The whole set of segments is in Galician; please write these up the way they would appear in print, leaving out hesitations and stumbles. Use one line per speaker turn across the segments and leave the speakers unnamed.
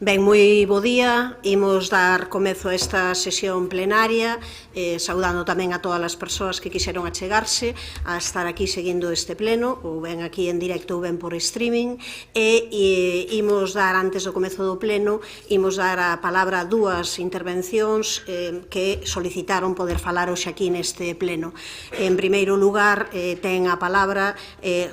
Ben, moi bo día. Imos dar comezo a esta sesión plenaria, saudando tamén a todas as persoas que quixeron achegarse a estar aquí seguindo este pleno, ou ben aquí en directo ou ben por streaming, e imos dar, antes do comezo do pleno, imos dar a palabra a dúas intervencións que solicitaron poder falar hoxe aquí neste pleno. En primeiro lugar, ten a palabra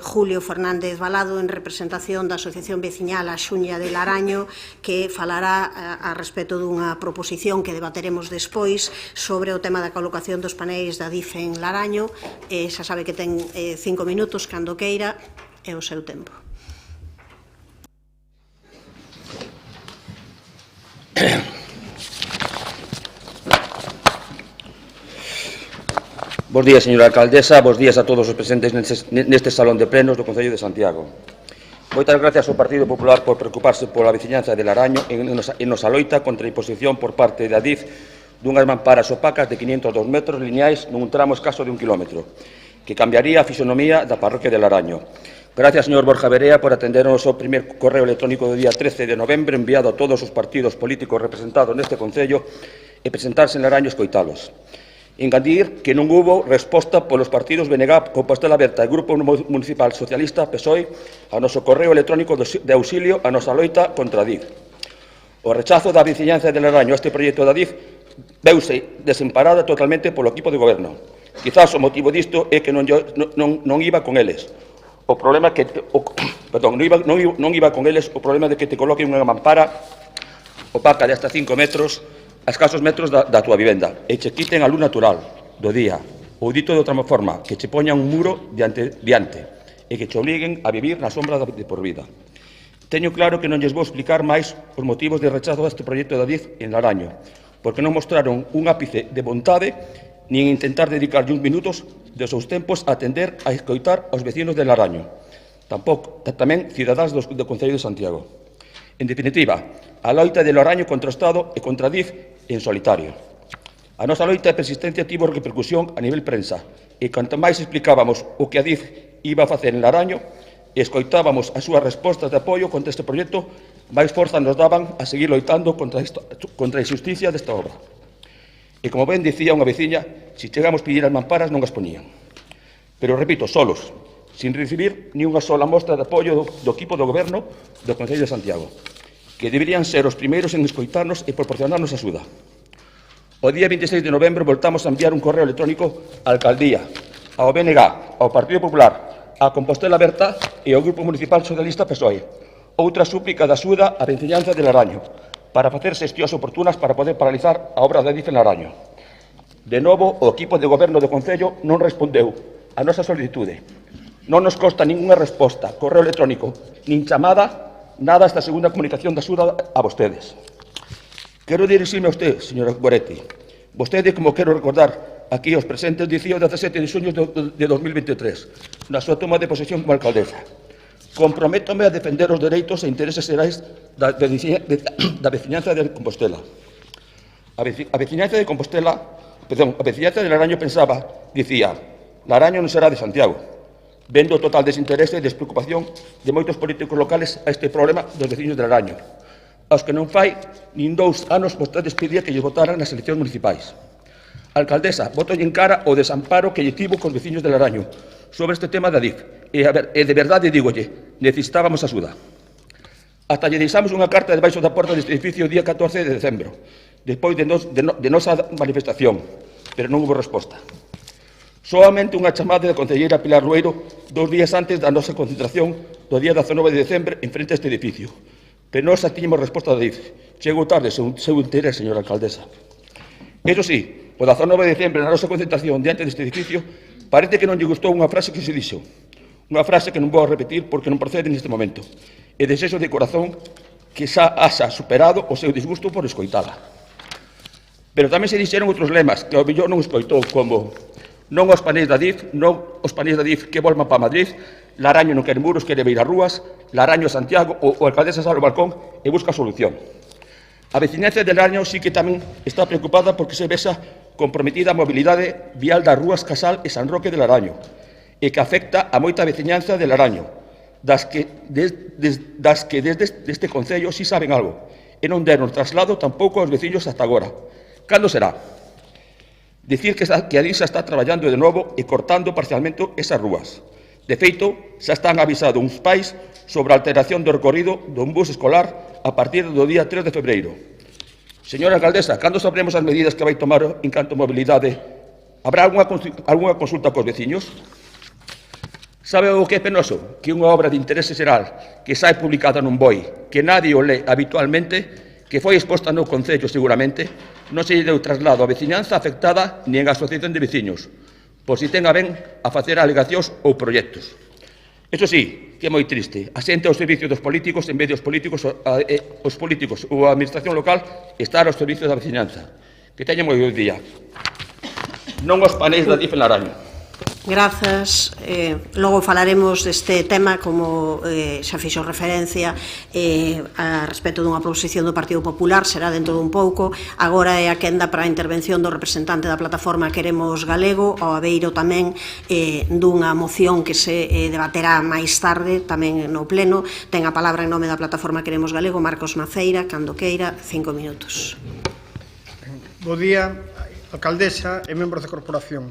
Julio Fernández Balado, en representación da Asociación Veciñal A Xuña de Laraño, que falará a respecto dunha proposición que debateremos despois sobre o tema da colocación dos paneis da DIF en Laraño. Xa sabe que ten 5 minutos, cando queira, é o seu tempo.
Bos días, señora alcaldesa, bos días a todos os presentes neste salón de plenos do Concello de Santiago. Moitas gracias ao Partido Popular por preocuparse pola veciñanza de Laraño e nos aloita contra a imposición por parte da DIF dunhas mamparas opacas de 502 metros lineais nun tramo escaso de 1 kilómetro, que cambiaría a fisonomía da parroquia de Laraño. Gracias, señor Borja Verea, por atender o noso primer correo electrónico do día 13 de novembro enviado a todos os partidos políticos representados neste Concello e presentarse en Laraño e escoitalos. Engadir que non houbo resposta polos partidos BNG, Compostela Aberta e Grupo Municipal Socialista PSOE ao noso correo electrónico de auxilio a nosa loita contra a DIF. O rechazo da veciñanza de Laraño a este proxecto da DIF veuse desemparada totalmente polo equipo de goberno. Quizás o motivo disto é que non iba con eles. O problema que non iba con eles o problema de que te coloquen unha mampara opaca de hasta 5 metros a escasos metros da túa vivenda e che quiten a luz natural do día, ou dito de outra forma, que che poñan un muro diante e que che obliguen a vivir na sombra de por vida. Teño claro que non lles vou explicar máis os motivos de rechazo deste proxecto da DIF en Laraño, porque non mostraron un ápice de vontade nin intentar dedicarlle uns minutos dos seus tempos a atender a escoitar aos vecinos de Laraño, tamén cidadáns do Concello de Santiago. En definitiva, a loita de Laraño contra o Estado e contra a DIF en solitario. A nosa loita e persistencia tivo repercusión a nivel prensa e canto máis explicábamos o que a DIF iba a facer en Laraño e escoitábamos as súas respostas de apoio contra este proxecto, máis forza nos daban a seguir loitando contra a injusticia desta obra. E como ben dicía unha veciña, se chegamos a pedir as mamparas non as poñían. Pero, repito, solos, sin recibir ni unha sola mostra de apoio do equipo do goberno do Concello de Santiago, que deberían ser os primeiros en escoitarnos e proporcionarnos axuda. O día 26 de novembro voltamos a enviar un correo electrónico á Alcaldía, ao BNG, ao Partido Popular, á Compostela Aberta e ao Grupo Municipal Socialista PSOE, outra súplica de axuda á veciñanza de Laraño, para facer xestións oportunas para poder paralizar a obra da DIF en Laraño. De novo, o equipo de goberno do Concello non respondeu a nosa solicitude. Non nos consta ningunha resposta, correo electrónico, nin chamada, nada esta segunda comunicación de axuda a vostedes. Quero dirixirme a usted, señora Goretti. Vostede, como quero recordar aquí aos presentes, dicía o 17 de xuño de 2023, na súa toma de posesión como alcaldesa. Comprométome a defender os dereitos e intereses xerais da veciñanza de Compostela. A veciñanza de Compostela, a veciñanza de Laraño pensaba, dicía, Laraño non será de Santiago, vendo o total desinterese e despreocupación de moitos políticos locales a este problema dos veciños de Laraño, aos que non fai nin 2 anos vostedes pedía que lles votaran nas eleccións municipais. Alcaldesa, votolle en cara o desamparo que lle tivo cos veciños de Laraño sobre este tema da DIF, e de verdade dígolle, necesitábamos axuda. Hasta lle deixamos unha carta debaixo da porta deste edificio o día 14 de decembro, despois de nosa manifestación, pero non houve resposta. Solamente unha chamada da concelleira Pilar Rueiro 2 días antes da nosa concentración do día 19 de decembro en frente a este edificio. Pero non xa tiñemos resposta da DIF. Chegou tarde, seu interés, señora alcaldesa. Eso sí, o 19 de decembro na nosa concentración diante deste edificio parece que non lle gustou unha frase que se dixo. Unha frase que non vou a repetir porque non procede neste momento. E desexo de corazón que xa haxa superado o seu disgusto por escoitala. Pero tamén se dixeron outros lemas que ao mellor non escoitou, como non aos paneis da DIF, non os paneis da DIF que volvan para Madrid, Laraño non quere muros, quere beirar rúas, Laraño a Santiago, o alcaldesa sale ao balcón e busca solución. A veciñanza de Laraño sí que tamén está preocupada porque se vexa comprometida a mobilidade vial das rúas Casal e San Roque de Laraño, e que afecta a moita veciñanza de Laraño, das que desde este Concello sí saben algo, e non deron traslado tampouco aos veciños hasta agora. Cando será? Dicir que a DISA está traballando de novo e cortando parcialmente esas rúas. De feito, xa están avisados uns pais sobre a alteración do recorrido dun bus escolar a partir do día 3 de febreiro. Señora alcaldesa, cando sabremos as medidas que vai tomar en canto a mobilidade? Habrá algunha consulta cos veciños? Sabe o que é penoso? Que unha obra de interese xeral que sae publicada nun BOI, que nadie o lee habitualmente, que foi exposta no Concello seguramente, non se lle deu traslado á veciñanza afectada nin á asociación de veciños, por si ten a ben a facer alegacións ou proxectos. Eso sí, que é moi triste. A xente ao servicio dos políticos, en vez de os políticos ou a administración local estar ao servicio da veciñanza. Que teñen moi bo día. Non os panéis da DIF en Laraño.
Grazas. Logo falaremos deste tema, como xa fixo referencia a respecto dunha proposición do Partido Popular, será dentro dun pouco. Agora é a quenda para a intervención do representante da plataforma Queremos Galego, ao abeiro tamén dunha moción que se debaterá máis tarde, tamén no pleno. Ten a palabra en nome da plataforma Queremos Galego, Marcos Maceira, cando queira, 5 minutos.
Bo día, alcaldesa e membros da corporación.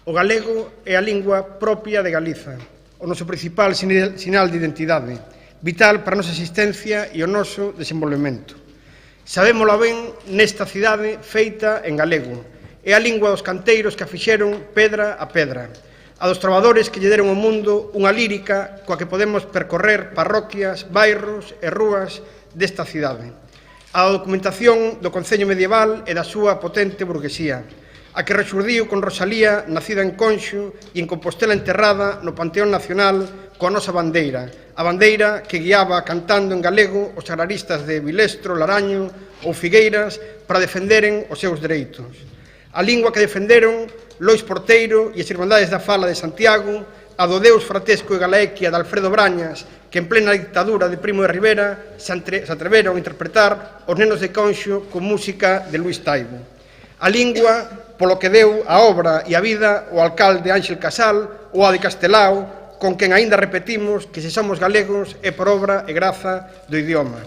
O galego é a lingua propia de Galiza, o noso principal sinal de identidade, vital para a nosa existencia e o noso desenvolvemento. Sabémolo ben nesta cidade feita en galego. É a lingua dos canteiros que a fixeron pedra a pedra, a dos trabadores que lle deron ao mundo unha lírica coa que podemos percorrer parroquias, bairros e rúas desta cidade. A documentación do Concello medieval e da súa potente burguesía, a que resurdiu con Rosalía, nacida en Conxo, e en Compostela enterrada no Panteón Nacional coa nosa bandeira, a bandeira que guiaba cantando en galego os agraristas de Vilestro, Laraño ou Figueiras para defenderen os seus dereitos. A lingua que defenderon Lois Porteiro e as Irmandades da Fala de Santiago, a do Deus Fratesco e Galaequia de Alfredo Brañas, que en plena dictadura de Primo de Rivera se atreveron a interpretar os nenos de Conxo con música de Luís Taibo. A lingua polo que deu a obra e a vida o alcalde Ángel Casal ou a de Castelao, con quen aínda repetimos que se somos galegos é por obra e graza do idioma.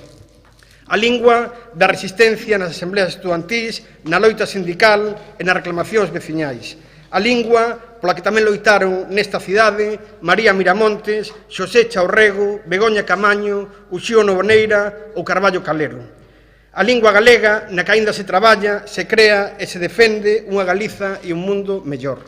A lingua da resistencia nas asembleas estudantís, na loita sindical e nas reclamacións veciñais. A lingua pola que tamén loitaron nesta cidade María Miramontes, Xosé Chaurrego, Begoña Camaño, Uxío Novoneira ou Carballo Calero. A lingua galega, na que aínda se traballa, se crea e se defende unha Galiza e un mundo mellor.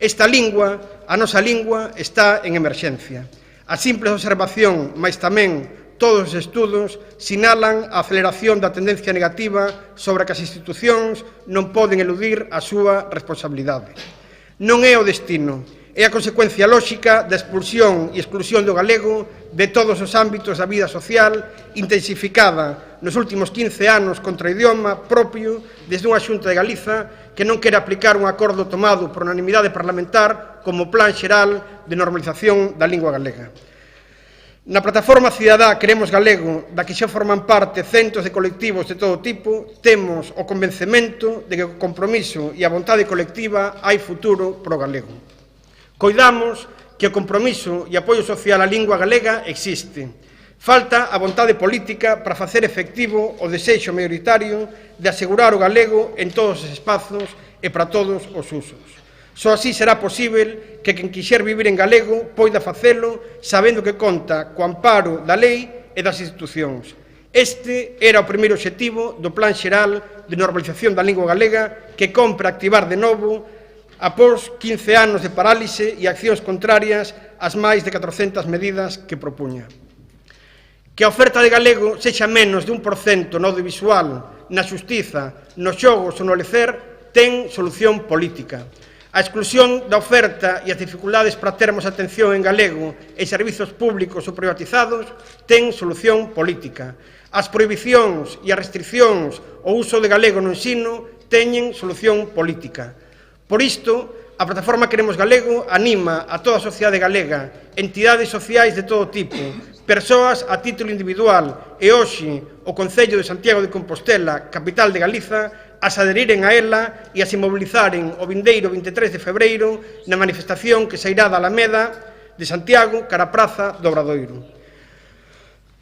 Esta lingua, a nosa lingua, está en emerxencia. A simple observación, mais tamén todos os estudos, sinalan a aceleración da tendencia negativa sobre que as institucións non poden eludir a súa responsabilidade. Non é o destino, é a consecuencia lóxica da expulsión e exclusión do galego de todos os ámbitos da vida social, intensificada nos últimos 15 anos contra o idioma propio desde unha Xunta de Galiza que non quere aplicar un acordo tomado por unanimidade parlamentar como Plan Xeral de Normalización da Lingua Galega. Na plataforma cidadá Queremos Galego, da que xa forman parte centos de colectivos de todo tipo, temos o convencemento de que o compromiso e a vontade colectiva hai futuro pro galego. Coidamos que o compromiso e apoio social á lingua galega existe. Falta a vontade política para facer efectivo o desexo maioritario de asegurar o galego en todos os espazos e para todos os usos. Só así será posible que quen quixer vivir en galego poida facelo sabendo que conta co amparo da lei e das institucións. Este era o primeiro obxectivo do Plan Xeral de Normalización da Lingua Galega que compra activar de novo após 15 anos de parálise e accións contrarias ás máis de 400 medidas que propuña. Que a oferta de galego sexa menos de 1% no audiovisual, na xustiza, nos xogos ou no lecer, ten solución política. A exclusión da oferta e as dificultades para termos atención en galego e servizos públicos ou privatizados ten solución política. As prohibicións e as restriccións ao uso de galego no ensino teñen solución política. Por isto, a plataforma Queremos Galego anima a toda a sociedade galega, entidades sociais de todo tipo, persoas a título individual e hoxe o Concello de Santiago de Compostela, capital de Galiza, a se adheriren a ela e a se mobilizaren o vindeiro 23 de febreiro na manifestación que sairá da Alameda de Santiago cara a Praza do Obradoiro.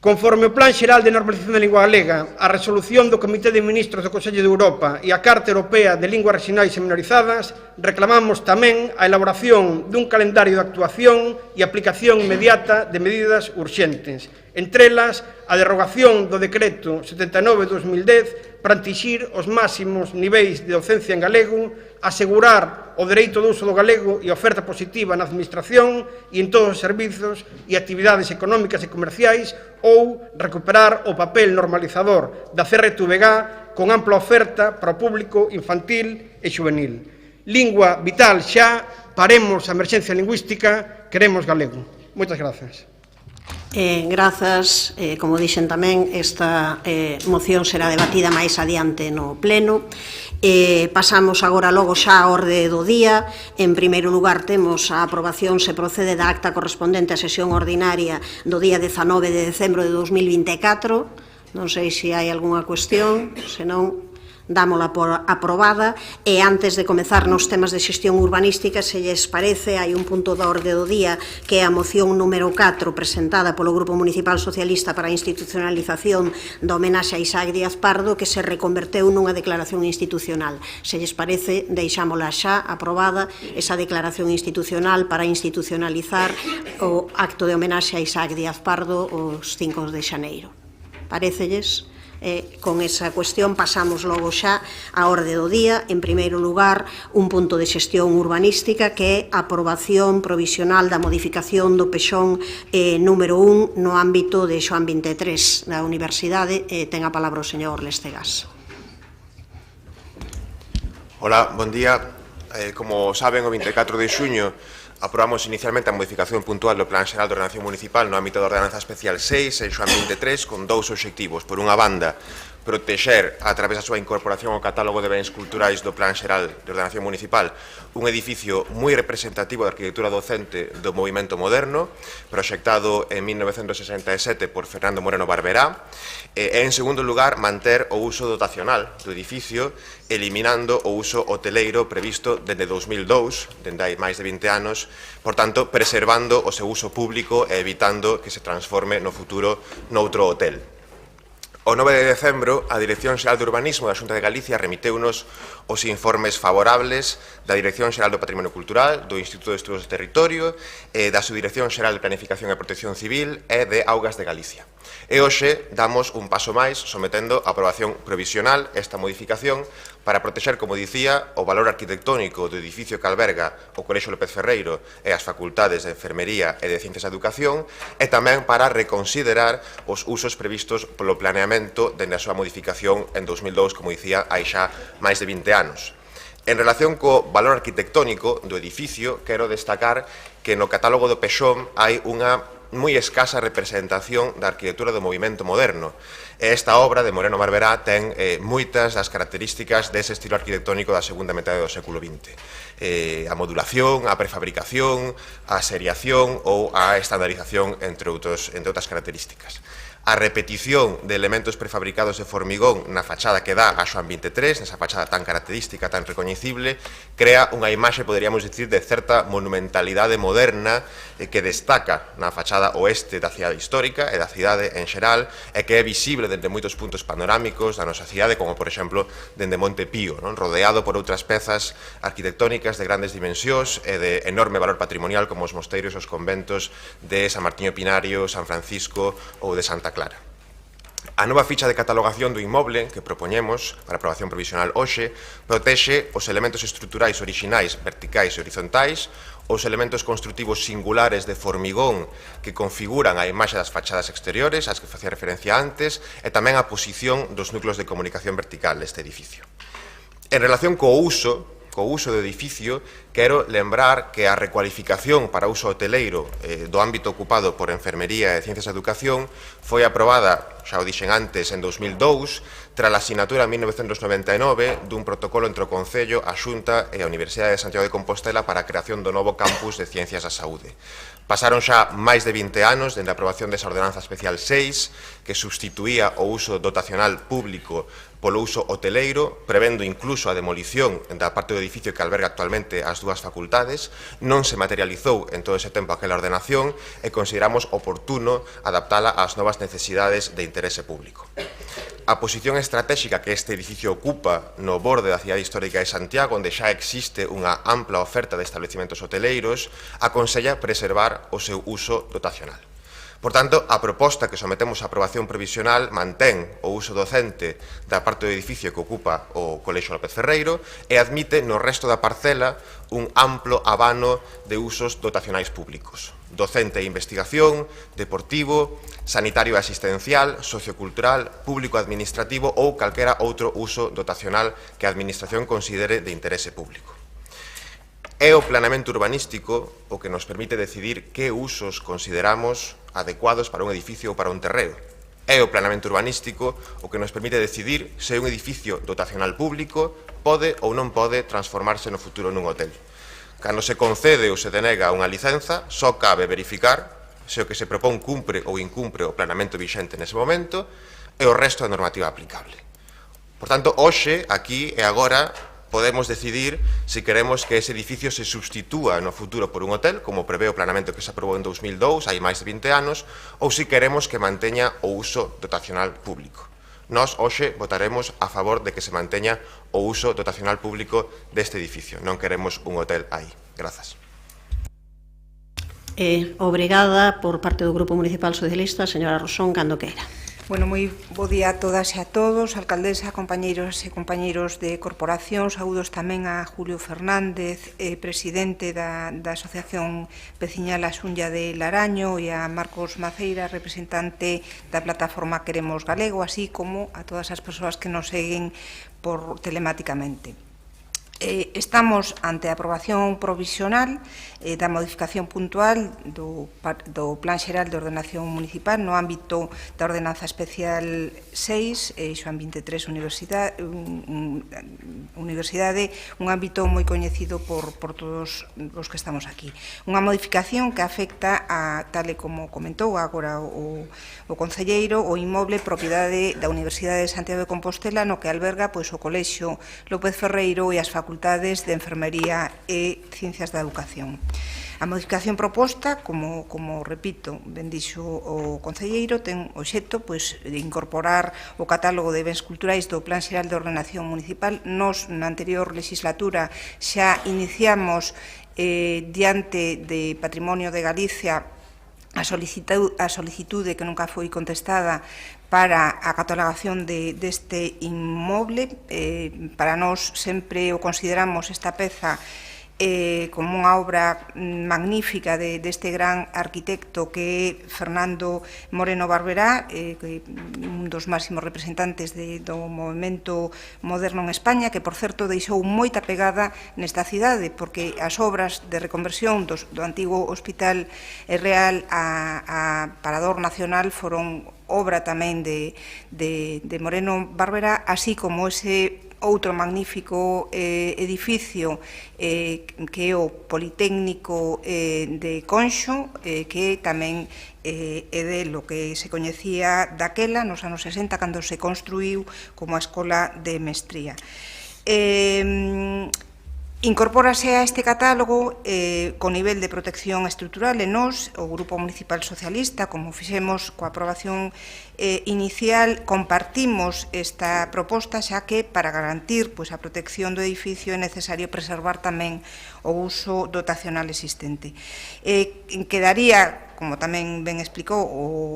Conforme o Plan Xeral de Normalización da Lingua Galega, a resolución do Comité de Ministros do Consello de Europa e a Carta Europea de Linguas Regionais e Minorizadas, reclamamos tamén a elaboración dun calendario de actuación e aplicación inmediata de medidas urxentes, entre elas a derrogación do Decreto 79/2010 para atingir os máximos niveis de docencia en galego, asegurar o dereito do uso do galego e a oferta positiva na administración e en todos os servizos e actividades económicas e comerciais ou recuperar o papel normalizador da CRTVG con ampla oferta para o público infantil e xuvenil. Lingua vital xa, paremos a emerxencia lingüística, queremos galego. Moitas grazas.
Grazas, como dixen tamén, esta moción será debatida máis adiante no pleno. Pasamos agora logo xa á orde do día. En primeiro lugar temos a aprobación se procede da acta correspondente á sesión ordinaria do día 19 de decembro de 2024. Non sei se hai algunha cuestión, senón dámola por aprobada. E antes de comezar nos temas de xestión urbanística, se lles parece, hai un punto da orde do día que é a moción número 4 presentada polo Grupo Municipal Socialista para a institucionalización da homenaxe a Isaac Díaz Pardo, que se reconverteu nunha declaración institucional. Se lles parece, deixámola xa aprobada esa declaración institucional para institucionalizar o acto de homenaxe a Isaac Díaz Pardo os 5 de xaneiro. Parécelles? Con esa cuestión pasamos logo xa á orde do día. En primeiro lugar, un punto de xestión urbanística que é a aprobación provisional da modificación do pexón número 1 no ámbito de Xoán 23 da Universidade. Ten a palabra o señor Lestegas.
Hola, bon día. Como saben, o 24 de xuño aprobamos inicialmente a modificación puntual do Plan Xeral de Ordenación Municipal no ámbito da Ordenanza Especial 6 en Xoán 23 con dous obxectivos. Por unha banda, protexer, a través da súa incorporación ao catálogo de bens culturais do Plan Xeral de Ordenación Municipal, un edificio moi representativo da arquitectura docente do movimento moderno, proxectado en 1967 por Fernando Moreno Barberá, e, en segundo lugar, manter o uso dotacional do edificio, eliminando o uso hoteleiro previsto dende 2002, dende hai máis de 20 anos, por tanto, preservando o seu uso público e evitando que se transforme no futuro noutro hotel. O 9 de decembro, a Dirección Xeral de Urbanismo da Xunta de Galicia remiteunos os informes favorables da Dirección Xeral do Patrimonio Cultural, do Instituto de Estudos do Territorio, da Subdirección Xeral de Planificación e Protección Civil e de Augas de Galicia. E hoxe damos un paso máis sometendo a aprobación provisional esta modificación para protexer, como dicía, o valor arquitectónico do edificio que alberga o Colexio López Ferreiro e as facultades de Enfermería e de Ciencias da Educación, e tamén para reconsiderar os usos previstos polo planeamento dende a súa modificación en 2002, como dicía, hai xa máis de 20 anos. En relación co valor arquitectónico do edificio, quero destacar que no catálogo do Pexón hai unha moi escasa representación da arquitectura do movimento moderno. Esta obra de Moreno Barberá ten moitas das características dese estilo arquitectónico da segunda metade do século XX. A modulación, a prefabricación, a seriación ou a estandarización, entre outras características. A repetición de elementos prefabricados de formigón na fachada que dá a Xoán 23, nesa fachada tan característica, tan recoñecible, crea unha imaxe, poderíamos dicir, de certa monumentalidade moderna que destaca na fachada oeste da cidade histórica e da cidade en xeral e que é visible dende moitos puntos panorámicos da nosa cidade, como, por exemplo, dende Monte Pío, rodeado por outras pezas arquitectónicas de grandes dimensións e de enorme valor patrimonial, como os mosteiros e os conventos de San Martiño Pinario, San Francisco ou de Santa Clara. A nova ficha de catalogación do inmoble que propoñemos para aprobación provisional hoxe protexe os elementos estruturais orixinais, verticais e horizontais, os elementos construtivos singulares de formigón que configuran a imaxe das fachadas exteriores, ás que facía referencia antes, e tamén a posición dos núcleos de comunicación vertical deste edificio. En relación co uso do edificio, quero lembrar que a recualificación para uso hoteleiro do ámbito ocupado por Enfermería e Ciencias da Educación foi aprobada, xa o dixen antes, en 2002, tras a asinatura en 1999 dun protocolo entre o Concello, a Xunta e a Universidade de Santiago de Compostela para a creación do novo campus de Ciencias da Saúde. Pasaron xa máis de 20 anos dende a aprobación desa Ordenanza Especial 6, que substituía o uso dotacional público polo uso hoteleiro, prevendo incluso a demolición da parte do edificio que alberga actualmente as dúas facultades. Non se materializou en todo ese tempo aquela ordenación e consideramos oportuno adaptala ás novas necesidades de interese público. A posición estratégica que este edificio ocupa no borde da cidade histórica de Santiago, onde xa existe unha ampla oferta de establecimentos hoteleiros, aconsella preservar o seu uso dotacional. Por tanto, a proposta que sometemos a aprobación provisional mantén o uso docente da parte do edificio que ocupa o Colexio López Ferreiro e admite no resto da parcela un amplo abano de usos dotacionais públicos: docente e investigación, deportivo, sanitario e asistencial, sociocultural, público-administrativo ou calquera outro uso dotacional que a Administración considere de interese público. É o planeamento urbanístico o que nos permite decidir que usos consideramos adecuados para un edificio ou para un terreo. É o planeamento urbanístico o que nos permite decidir se un edificio dotacional público pode ou non pode transformarse no futuro nun hotel. Cando se concede ou se denega unha licenza, só cabe verificar se o que se propón cumpre ou incumpre o planeamento vixente nese momento e o resto da normativa aplicable. Por tanto, hoxe, aquí e agora, podemos decidir se queremos que ese edificio se substitúa no futuro por un hotel, como prevé o planeamento que se aprobou en 2002, hai máis de 20 anos, ou se queremos que manteña o uso dotacional público. Nós, hoxe, votaremos a favor de que se manteña o uso dotacional público deste edificio. Non queremos un hotel aí. Grazas.
Obrigada por parte do Grupo Municipal Socialista, señora Rosón, cando queira.
Bueno, moi bo día a todas e a todos, alcaldesa, compañeiros e compañeiros de corporación, saúdos tamén a Julio Fernández, presidente da Asociación Veciñal A Xunlla de Laraño, e a Marcos Maceira, representante da plataforma Queremos Galego, así como a todas as persoas que nos seguen por telemáticamente. Estamos ante a aprobación provisional da modificación puntual do Plan Xeral de Ordenación Municipal no ámbito da Ordenanza Especial 6, Xoán 23 Universidade, un ámbito moi coñecido por todos os que estamos aquí. Unha modificación que afecta a, tal e como comentou agora o concelleiro, o inmoble propiedade da Universidade de Santiago de Compostela, no que alberga o Colexio López Ferreiro e as facultades de Enfermería e Ciencias da Educación. A modificación proposta, como repito, ben dixo o concelleiro, ten o xeito de incorporar o catálogo de bens culturais do Plan Xeral de Ordenación Municipal. Nos, na anterior legislatura, xa iniciamos diante de Patrimonio de Galicia a solicitude que nunca foi contestada para a catalogación deste inmoble. Para nós sempre o consideramos esta peza como unha obra magnífica deste gran arquitecto que é Fernando Moreno Barberá, un dos máximos representantes do movimento moderno en España, que, por certo, deixou moita pegada nesta cidade, porque as obras de reconversión do antigo Hospital Real a Parador Nacional foron obra tamén de Moreno Barberá, así como ese outro magnífico edificio que é o Politécnico de Conxo, que tamén é lo que se coñecía daquela, nos anos 60, cando se construíu como a Escola de Mestría. Incorpórase a este catálogo con nivel de protección estrutural e nós, o Grupo Municipal Socialista, como fixemos coa aprobación inicial, compartimos esta proposta, xa que para garantir a protección do edificio é necesario preservar tamén o uso dotacional existente. Quedaría, como tamén ben explicou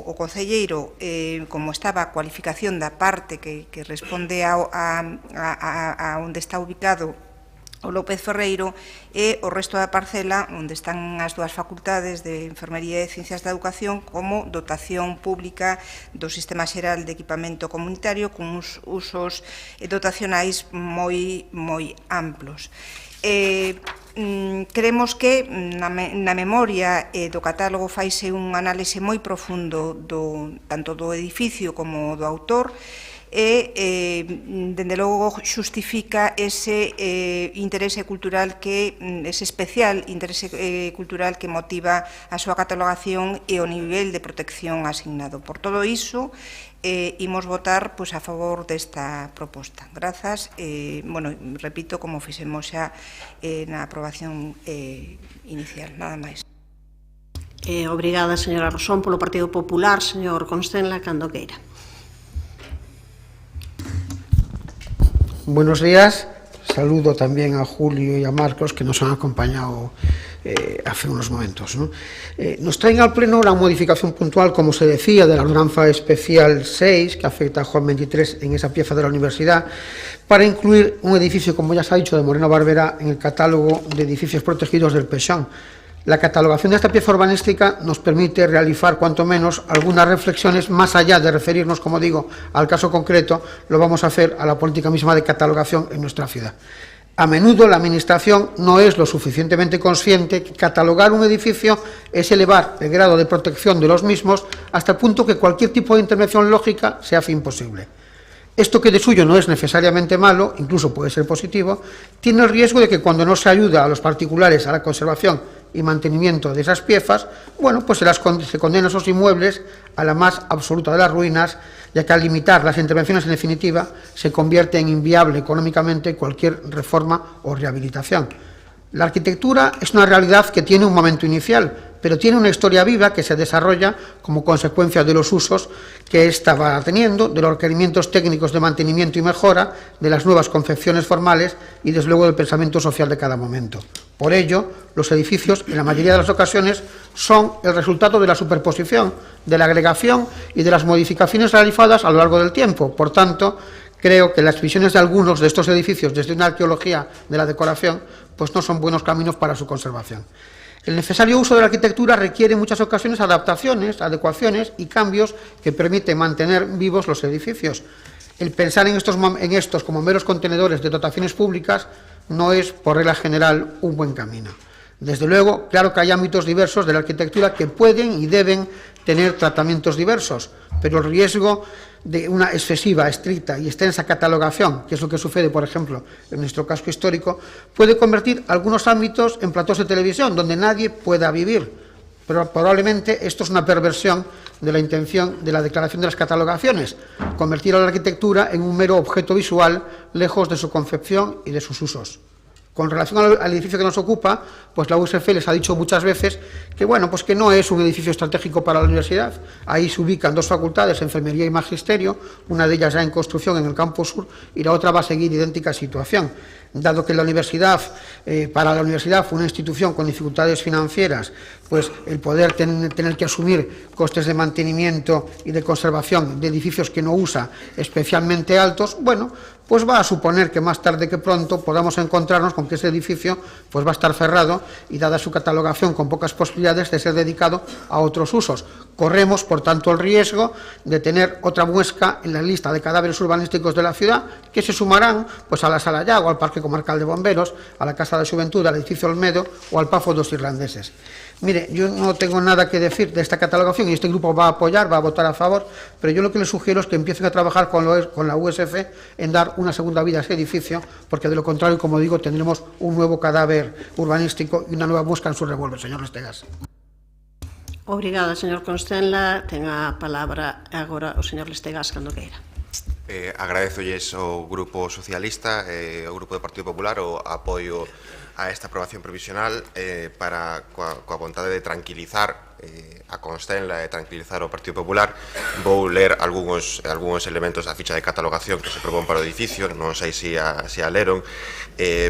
o concelleiro, como estaba a cualificación da parte que responde a onde está ubicado o López Ferreiro, e o resto da parcela onde están as dúas facultades de Enfermería e Ciencias da Educación como dotación pública do Sistema Xeral de Equipamento Comunitario, con uns usos dotacionais moi amplos. Creemos que na memoria do catálogo faise un análise moi profundo tanto do edificio como do autor, e, dende logo, xustifica ese interese cultural ese especial interese cultural que motiva a súa catalogación e o nivel de protección asignado. Por todo iso, imos votar a favor desta proposta. Grazas. Repito, como fixemos xa na aprobación inicial. Nada máis.
Obrigada, señora Rosón. Polo Partido Popular, señor Constenla, cando queira.
Buenos días. Saludo también a Julio y a Marcos, que nos han acompañado hace unos momentos, ¿no? Nos traen al Pleno la modificación puntual, como se decía, de la Ordenanza Especial 6, que afecta a Juan 23 en esa pieza de la universidad, para incluir un edificio, como ya se ha dicho, de Moreno Barberá en el catálogo de edificios protegidos del Pexón. La catalogación de esta pieza urbanística nos permite realizar, cuanto menos, algunas reflexiones más allá de referirnos, como digo, al caso concreto. Lo vamos a hacer a la política misma de catalogación en nuestra ciudad. A menudo la Administración no es lo suficientemente consciente que catalogar un edificio es elevar el grado de protección de los mismos hasta el punto que cualquier tipo de intervención lógica se hace imposible. Esto, que de suyo no es necesariamente malo, incluso puede ser positivo, tiene el riesgo de que cuando no se ayuda a los particulares a la conservación y mantenimiento de esas piezas, se condena esos inmuebles a la más absoluta de las ruinas, ya que al limitar las intervenciones, en definitiva, se convierte en inviable económicamente cualquier reforma o rehabilitación. La arquitectura es una realidad que tiene un momento inicial, pero tiene una historia viva que se desarrolla como consecuencia de los usos que ésta va teniendo, de los requerimientos técnicos de mantenimiento y mejora, de las nuevas concepciones formales y, desde luego, del pensamiento social de cada momento. Por ello, los edificios, en la mayoría de las ocasiones, son el resultado de la superposición, de la agregación y de las modificaciones realizadas a lo largo del tiempo. Por tanto, creo que las visiones de algunos de estos edificios desde una arqueología de la decoración no son buenos caminos para su conservación. El necesario uso de la arquitectura requiere en muchas ocasiones adaptaciones, adecuaciones y cambios que permiten mantener vivos los edificios. El pensar en estos como meros contenedores de dotaciones públicas no es, por regla general, un buen camino. Desde luego, claro que hay ámbitos diversos de la arquitectura que pueden y deben tener tratamientos diversos, pero el riesgo de una excesiva, estricta y extensa catalogación, que es lo que sucede, por ejemplo, en nuestro casco histórico, puede convertir algunos ámbitos en platós de televisión donde nadie pueda vivir. Pero probablemente esto es una perversión de la intención de la declaración de las catalogaciones, convertir a la arquitectura en un mero objeto visual lejos de su concepción y de sus usos. Con relación al edificio que nos ocupa, la USF les ha dicho muchas veces que, que no es un edificio estratégico para la universidad. Ahí se ubican dos facultades, Enfermería y Magisterio, una de ellas ya en construcción en el campus sur y la otra va a seguir idéntica situación. Dado que la universidad, para la universidad fue una institución con dificultades financieras, el poder tener que asumir costes de mantenimiento y de conservación de edificios que no usa especialmente altos, va a suponer que más tarde que pronto podamos encontrarnos con que ese edificio va a estar cerrado y, dada su catalogación, con pocas posibilidades de ser dedicado a otros usos. Corremos, por tanto, el riesgo de tener otra muesca en la lista de cadáveres urbanísticos de la ciudad, que se sumarán a la Sala Llago, al Parque Comarcal de Bomberos, a la Casa de Juventud, al edificio Olmedo o al Pafo dos Irlandeses. Mire, yo no tengo nada que decir de esta catalogación y este grupo va a apoyar, va a votar a favor, pero yo lo que les sugiero es que empiecen a trabajar con la USF en dar una segunda vida a ese edificio, porque de lo contrario, como digo, tendremos un nuevo cadáver urbanístico y una nueva mosca en su revólver, señor Lestegas.
Obrigada, señor Constenla. Ten a palabra agora o señor Lestegas cando queira.
Agradezolles ao Grupo Socialista e ao Grupo do Partido Popular o apoio a esta aprobación provisional para coa vontade de tranquilizar a Constenla e tranquilizar o Partido Popular. Vou ler algúns elementos da ficha de catalogación que se propón para o edificio, non sei se a leron,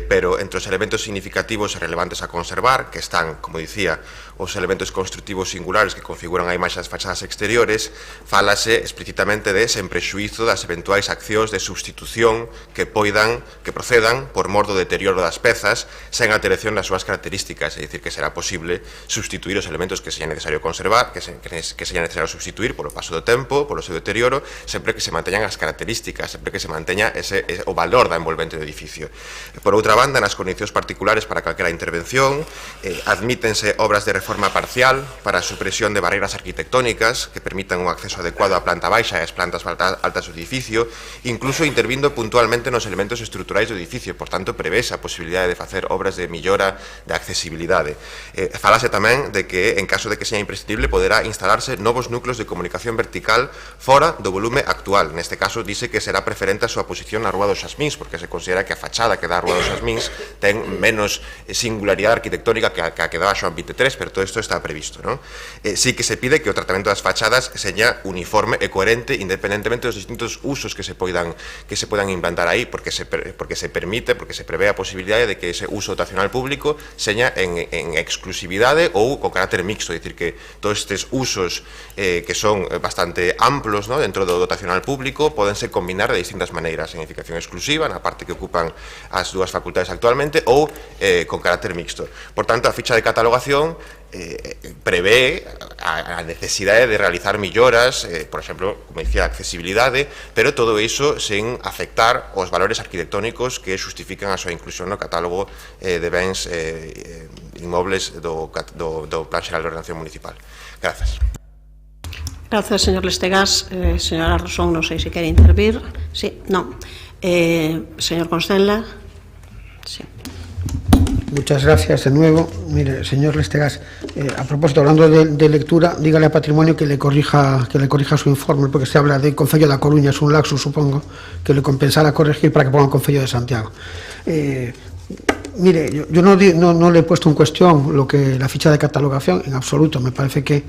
pero entre os elementos significativos e relevantes a conservar, que están, como dicía, os elementos constructivos singulares que configuran a imaxe das fachadas exteriores, fálase explícitamente de sen prexuízo das eventuais accións de substitución que procedan por mor do deterioro das pezas sen alteración das súas características, é dicir, que será posible substituir os elementos que se necesario conservar, que seña necesario substituir polo paso do tempo, polo seu deterioro, sempre que se manteñan as características, sempre que se manteña o valor da envolvente do edificio. Por outra banda, nas condicións particulares para calquera intervención, admítense obras de reforma parcial para a supresión de barreiras arquitectónicas que permitan un acceso adecuado á planta baixa e ás plantas altas do edificio, incluso intervindo puntualmente nos elementos estruturais do edificio, por tanto, prevese a posibilidade de facer obras de millora de accesibilidade. Falase tamén de que, en caso de que seña imprescindible, poderá instalarse novos núcleos de comunicación vertical fora do volume actual. Neste caso, dice que será preferente a súa posición na Rúa dos Xasmíns, porque se considera que a fachada que dá a Rúa dos Xasmíns ten menos singularidade arquitectónica que a que dá a Xoán 23, pero todo isto está previsto, non? Sí que se pide que o tratamento das fachadas seña uniforme e coherente, independentemente dos distintos usos que se poidan implantar aí, porque se prevé a posibilidade de que ese uso dotacional público seña en exclusividade ou con carácter mixto, é dicir, que todos estes usos que son bastante amplos dentro do dotacional público podense combinar de distintas maneiras, en edificación exclusiva, na parte que ocupan as dúas facultades actualmente, ou con carácter mixto. Por tanto, a ficha de catalogación prevé a necesidade de realizar melloras, por exemplo, como dicía, a accesibilidade, pero todo iso sen afectar os valores arquitectónicos que justifican a súa inclusión no catálogo de bens inmobles do Plan Xeral de Ordenación Municipal. Grazas.
Gracias, señor Lestegás. Señora Rosón, non sei se quere intervir. Sí, non. Señor Constenla. Sí.
Muchas gracias de nuevo. Mire, señor Lestegás, a propósito, hablando de lectura, dígale a Patrimonio que le corrija su informe, porque se habla de Concello da Coruña, es un lapsus, supongo, que le compensará corregir para que ponga Concello de Santiago. Mire, yo no le he puesto en cuestión lo que la ficha de catalogación, en absoluto. Me parece que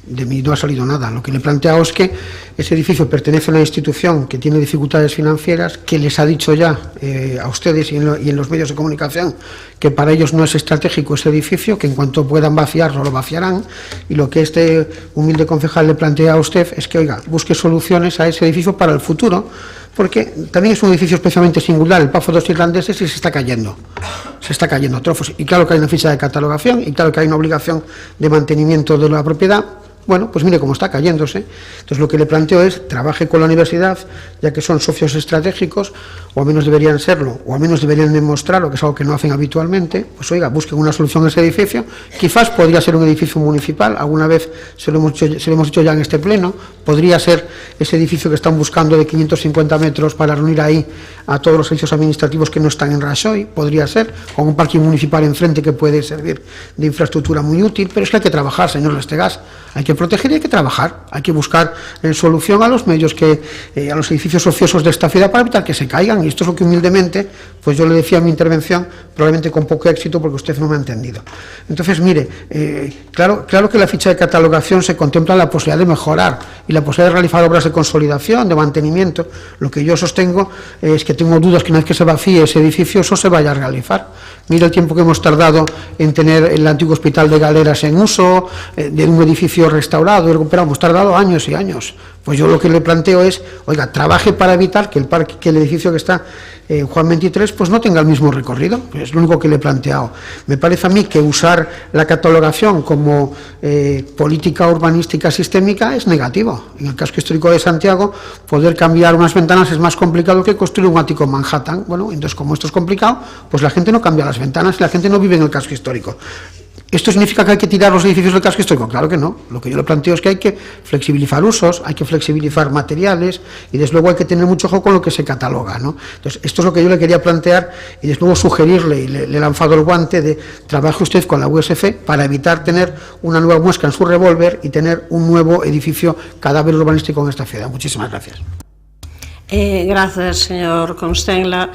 de mí no ha salido nada. Lo que le he planteado es que ese edificio pertenece a una institución que tiene dificultades financieras, que les ha dicho ya a ustedes y en los medios de comunicación que para ellos no es estratégico ese edificio, que en cuanto puedan vaciarlo, lo vaciarán, y lo que este humilde concejal le plantea a usted es que, oiga, busque soluciones a ese edificio para el futuro, porque también es un edificio especialmente singular, el Pafo dos Irlandeses, y se está cayendo a trozos, y claro que hay una ficha de catalogación, y claro que hay una obligación de mantenimiento de la propiedad. Bueno, pues mire cómo está cayéndose. Entonces lo que le planteo es, trabaje con la universidad, ya que son socios estratégicos, o al menos deberían serlo, o al menos deberían demostrarlo, que es algo que no hacen habitualmente. Pues oiga, busquen una solución a ese edificio. Quizás podría ser un edificio municipal, alguna vez se lo hemos dicho ya en este pleno, podría ser ese edificio que están buscando de 550 metros para reunir ahí a todos los servicios administrativos que no están en Rajoy, podría ser, con un parking municipal enfrente que puede servir de infraestructura muy útil, pero es que hay que trabajar, señor Lestegás, hay que proteger y hay que trabajar, hay que buscar solución a los medios a los edificios ociosos de esta ciudad para evitar que se caigan, y esto es lo que humildemente, pues yo le decía en mi intervención, probablemente con poco éxito porque usted no me ha entendido. Entonces, mire, claro que la ficha de catalogación se contempla la posibilidad de mejorar y la posibilidad de realizar obras de consolidación, de mantenimiento. Lo que yo sostengo es que tengo dudas que una vez que se vacíe ese edificio, eso se vaya a realizar. Mira el tiempo que hemos tardado en tener el antiguo hospital de Galeras en uso, de un edificio restaurado y recuperado, hemos tardado años y años. Pues yo lo que le planteo es, oiga, trabaje para evitar que el edificio que está en Juan 23 pues no tenga el mismo recorrido. Es lo único que le he planteado. Me parece a mí que usar la catalogación como política urbanística sistémica es negativo. En el casco histórico de Santiago, poder cambiar unas ventanas es más complicado que construir un ático en Manhattan. Bueno, entonces como esto es complicado, pues la gente no cambia las ventanas y la gente no vive en el casco histórico. ¿Esto significa que hay que tirar los edificios del casco histórico? Claro que no. Lo que yo le planteo es que hay que flexibilizar usos, hay que flexibilizar materiales y desde luego hay que tener mucho ojo con lo que se cataloga, ¿no? Entonces, esto es lo que yo le quería plantear y desde luego sugerirle, y le he lanzado el guante de trabaje usted con la USF para evitar tener una nueva muesca en su revólver y tener un nuevo edificio cadáver urbanístico en esta ciudad. Muchísimas gracias.
Gracias, señor Constenla.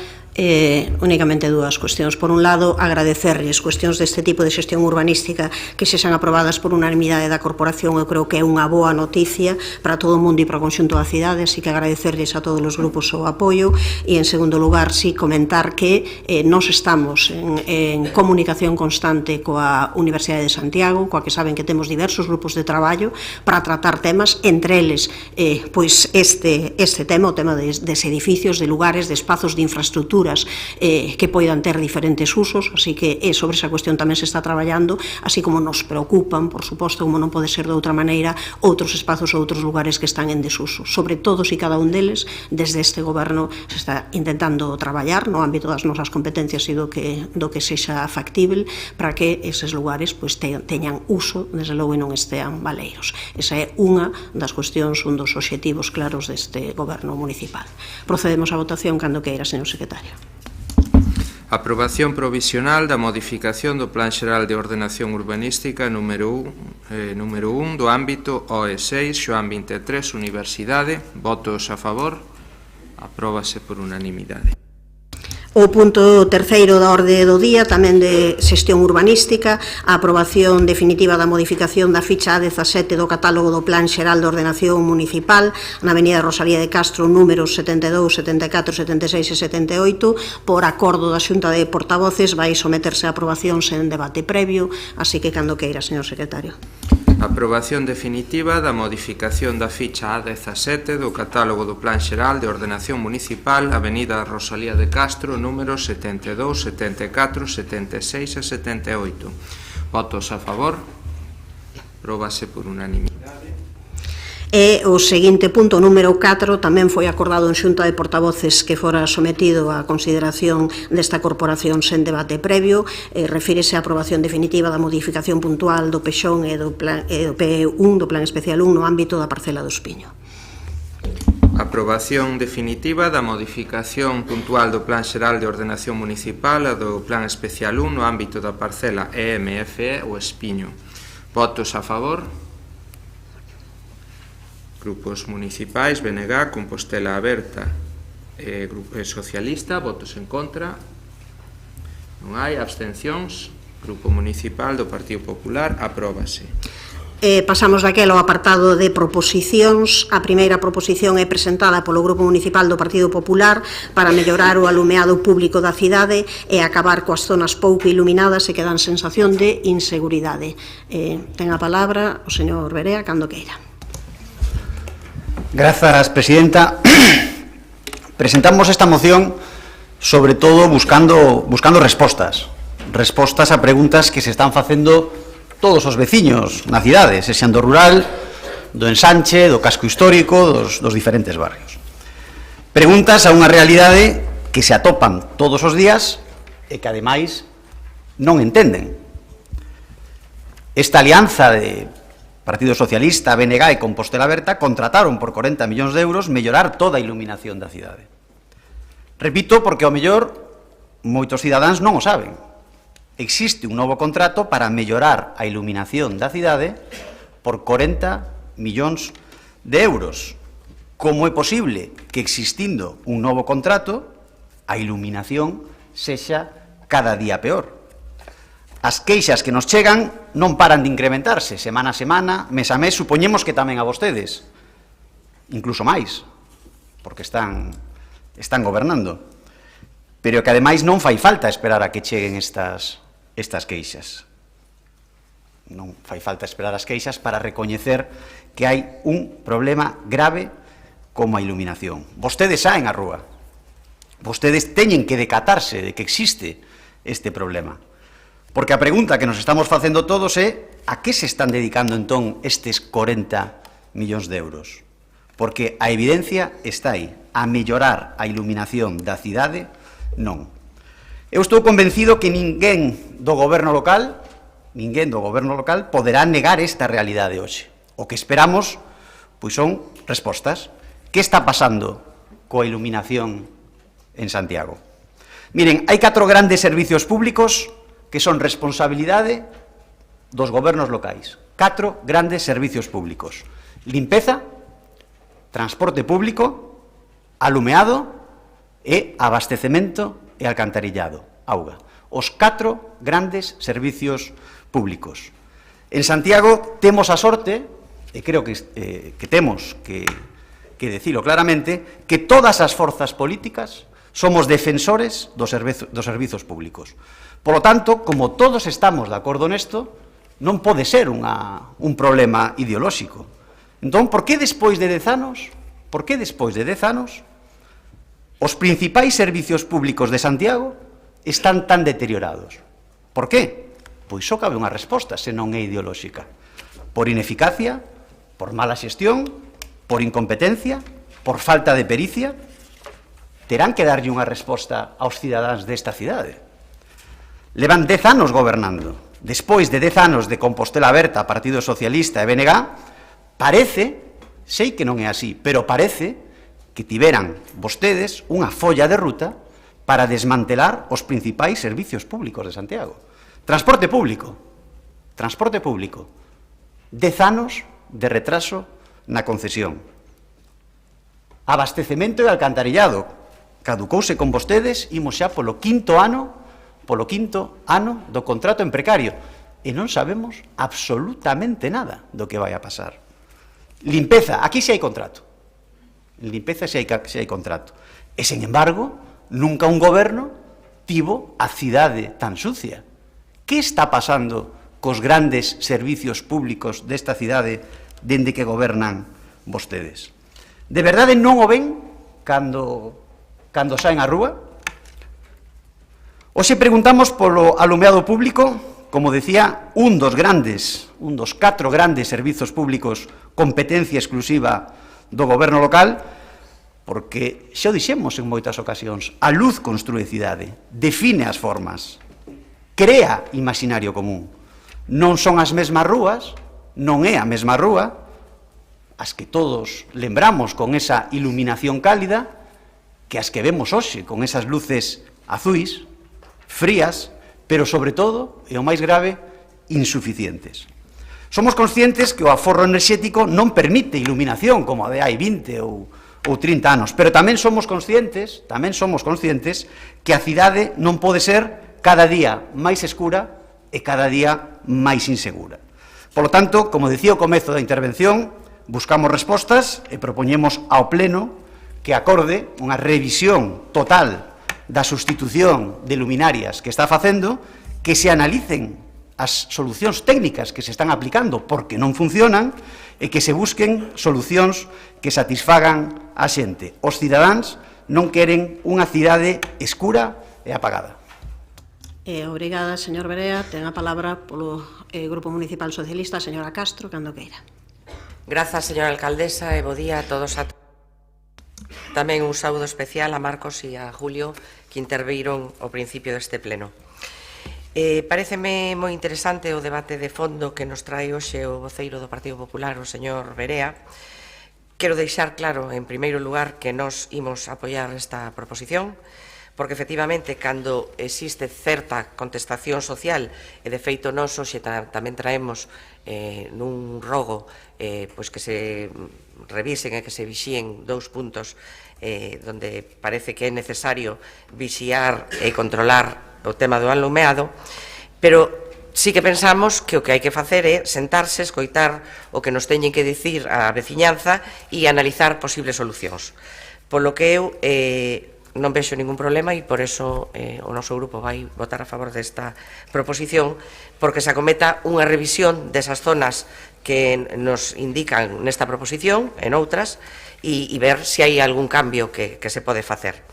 Únicamente dúas cuestións. Por un lado, agradecerlles cuestións deste tipo de xestión urbanística que se xan aprobadas por unanimidade da corporación. Eu creo que é unha boa noticia para todo o mundo e para o conxunto da cidade, así que agradecerlles a todos os grupos o apoio. E, en segundo lugar, sí, comentar que nós estamos en comunicación constante coa Universidade de Santiago, coa que saben que temos diversos grupos de traballo para tratar temas, entre eles pois este tema, o tema des edificios, de lugares, de espazos de infraestructura estruturas que poidan ter diferentes usos, así que sobre esa cuestión tamén se está traballando, así como nos preocupan, por suposto, como non pode ser de outra maneira, outros espazos ou outros lugares que están en desuso. Sobre todos e cada un deles, desde este goberno se está intentando traballar no ámbito das nosas competencias e do que sexa factível para que eses lugares teñan uso, desde logo, e non estean baleiros. Esa é unha das cuestións, un dos obxectivos claros deste goberno municipal. Procedemos á votación cando queira, señor secretario.
Aprobación provisional da modificación do Plan Xeral de Ordenación Urbanística número 1 do ámbito OE6, Xoán 23, Universidade. Votos a favor. Apróbase por unanimidade.
O punto terceiro da orde do día, tamén de xestión urbanística, a aprobación definitiva da modificación da ficha A17 do catálogo do Plan Xeral de Ordenación Municipal na Avenida Rosalía de Castro, números 72, 74, 76 e 78, por acordo da Xunta de Portavoces, vai someterse a aprobación sen debate previo, así que cando queira, señor secretario.
Aprobación definitiva da modificación da ficha A17 do catálogo do Plan Xeral de Ordenación Municipal, Avenida Rosalía de Castro, números 72, 74, 76 e 78. Votos a favor. Apróbase por unanimidade.
E o seguinte punto, número 4, tamén foi acordado en Xunta de Portavoces que fora sometido á consideración desta corporación sen debate previo, refírese á aprobación definitiva da modificación puntual do Pexón e do P1, do Plan Especial 1, no ámbito da parcela do Espiño.
Aprobación definitiva da modificación puntual do Plan Xeral de Ordenación Municipal e do Plan Especial 1 no ámbito da parcela EMFE o Espiño. Votos a favor. Grupos municipais, BNG, Compostela Aberta e Grupo Socialista. Votos en contra. Non hai abstencións. Grupo Municipal do Partido Popular. Apróbase.
Pasamos daquela ao apartado de proposicións. A primeira proposición é presentada polo Grupo Municipal do Partido Popular para mellorar o alumeado público da cidade e acabar coas zonas pouco iluminadas e que dan sensación de inseguridade. Ten a palabra o señor Berea, cando queira.
Grazas, presidenta. Presentamos esta moción sobre todo buscando respostas a preguntas que se están facendo todos os veciños na cidade, sexan do rural, do ensanche, do casco histórico, dos diferentes barrios. Preguntas a unha realidade que se atopan todos os días e que, ademais, non entenden. Esta alianza de Partido Socialista, BNG e Compostela Aberta contrataron por 40 millóns de euros mellorar toda a iluminación da cidade. Repito, porque ao mellor moitos cidadáns non o saben. Existe un novo contrato para mellorar a iluminación da cidade por 40 millóns de euros. Como é posible que, existindo un novo contrato, a iluminación sexa cada día peor? As queixas que nos chegan non paran de incrementarse, semana a semana, mes a mes, supoñemos que tamén a vostedes, incluso máis, porque están gobernando. Pero que, ademais, non fai falta esperar a que cheguen estas queixas. Non fai falta esperar as queixas para recoñecer que hai un problema grave como a iluminación. Vostedes saen á rúa. Vostedes teñen que decatarse de que existe este problema. Porque a pregunta que nos estamos facendo todos é a que se están dedicando entón estes 40 millóns de euros? Porque a evidencia está aí. A mellorar a iluminación da cidade, non. Eu estou convencido que ninguén do goberno local poderá negar esta realidade hoxe. O que esperamos, pois, son respostas. Que está pasando coa iluminación en Santiago? Miren, hai 4 grandes servicios públicos que son responsabilidade dos gobernos locais. 4 grandes servicios públicos: limpeza, transporte público, alumeado e abastecemento e alcantarillado, auga. Os 4 grandes servicios públicos. En Santiago temos a sorte, e creo que temos que dicilo claramente, que todas as forzas políticas somos defensores dos servizos públicos. Por lo tanto, como todos estamos de acordo nesto, non pode ser un problema ideolóxico. Entón, por que despois de 10 anos os principais servicios públicos de Santiago están tan deteriorados. Por qué? Pois só cabe unha resposta, se non é ideolóxica. Por ineficacia, por mala xestión, por incompetencia, por falta de pericia. Terán que darlle unha resposta aos cidadáns desta cidade. Levan 10 anos gobernando. Despois de 10 anos de Compostela Aberta, Partido Socialista e BNG, parece, sei que non é así, pero parece que tiveran vostedes unha folla de ruta para desmantelar os principais servicios públicos de Santiago. Transporte público. 10 anos de retraso na concesión. Abastecemento e alcantarillado. Caducouse con vostedes, imos xa polo quinto ano do contrato en precario. E non sabemos absolutamente nada do que vai a pasar. Limpeza, aquí xa hai contrato. En limpeza xa hai contrato. E, sen embargo, nunca un goberno tivo a cidade tan sucia. Que está pasando cos grandes servicios públicos desta cidade dende que gobernan vostedes? De verdade non o ven cando saen á rúa? Hoxe preguntamos polo alumeado público, como decía, un dos 4 grandes servizos públicos competencia exclusiva do goberno local, porque xa o dixemos en moitas ocasións, a luz construe cidade, define as formas, crea imaginario común. Non son as mesmas rúas, non é a mesma rúa, as que todos lembramos con esa iluminación cálida, que as que vemos hoxe con esas luces azuis, frías, pero sobre todo, e o máis grave, insuficientes. Somos conscientes que o aforro enerxético non permite iluminación como a de hai 20 ou 30 anos, pero tamén somos conscientes que a cidade non pode ser cada día máis escura e cada día máis insegura. Por lo tanto, como decía ao comezo da intervención, buscamos respostas e propoñemos ao Pleno que acorde unha revisión total da sustitución de luminarias que está facendo, que se analicen as solucións técnicas que se están aplicando porque non funcionan e que se busquen solucións que satisfagan a xente. Os cidadáns non queren unha cidade escura e apagada.
Obrigada, señor Berea. Ten a palabra polo Grupo Municipal Socialista, a señora Castro, cando queira.
Grazas, señora alcaldesa, e bo día a todos. Tamén un saúdo especial a Marcos e a Julio, que interviron ao principio deste pleno. Paréceme moi interesante o debate de fondo que nos trae hoxe o voceiro do Partido Popular, o señor Berea. Quero deixar claro, en primeiro lugar, que nós imos apoiar esta proposición, porque efectivamente, cando existe certa contestación social, e de feito nós hoxe tamén traemos nun rogo pois que se revisen e que se vixíen 2 puntos donde parece que é necesario vixiar e controlar o tema do alumeado, pero sí que pensamos que o que hai que facer é sentarse, escoitar o que nos teñen que dicir a veciñanza e analizar posibles solucións. Polo que eu non vexo ningún problema e por eso o noso grupo vai votar a favor desta proposición, porque se acometa unha revisión desas zonas que nos indican nesta proposición, en outras, e ver se hai algún cambio que se pode facer.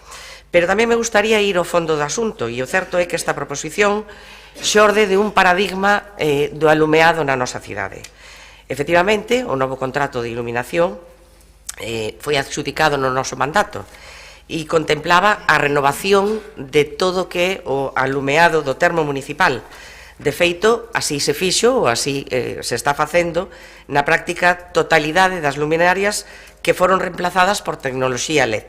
Pero tamén me gustaría ir ao fondo do asunto, e o certo é que esta proposición xorde de un paradigma do alumeado na nosa cidade. Efectivamente, o novo contrato de iluminación foi adxudicado no noso mandato e contemplaba a renovación de todo o que é o alumeado do termo municipal. De feito, así se fixo, ou así se está facendo, na práctica totalidade das luminarias que foron reemplazadas por tecnoloxía LED.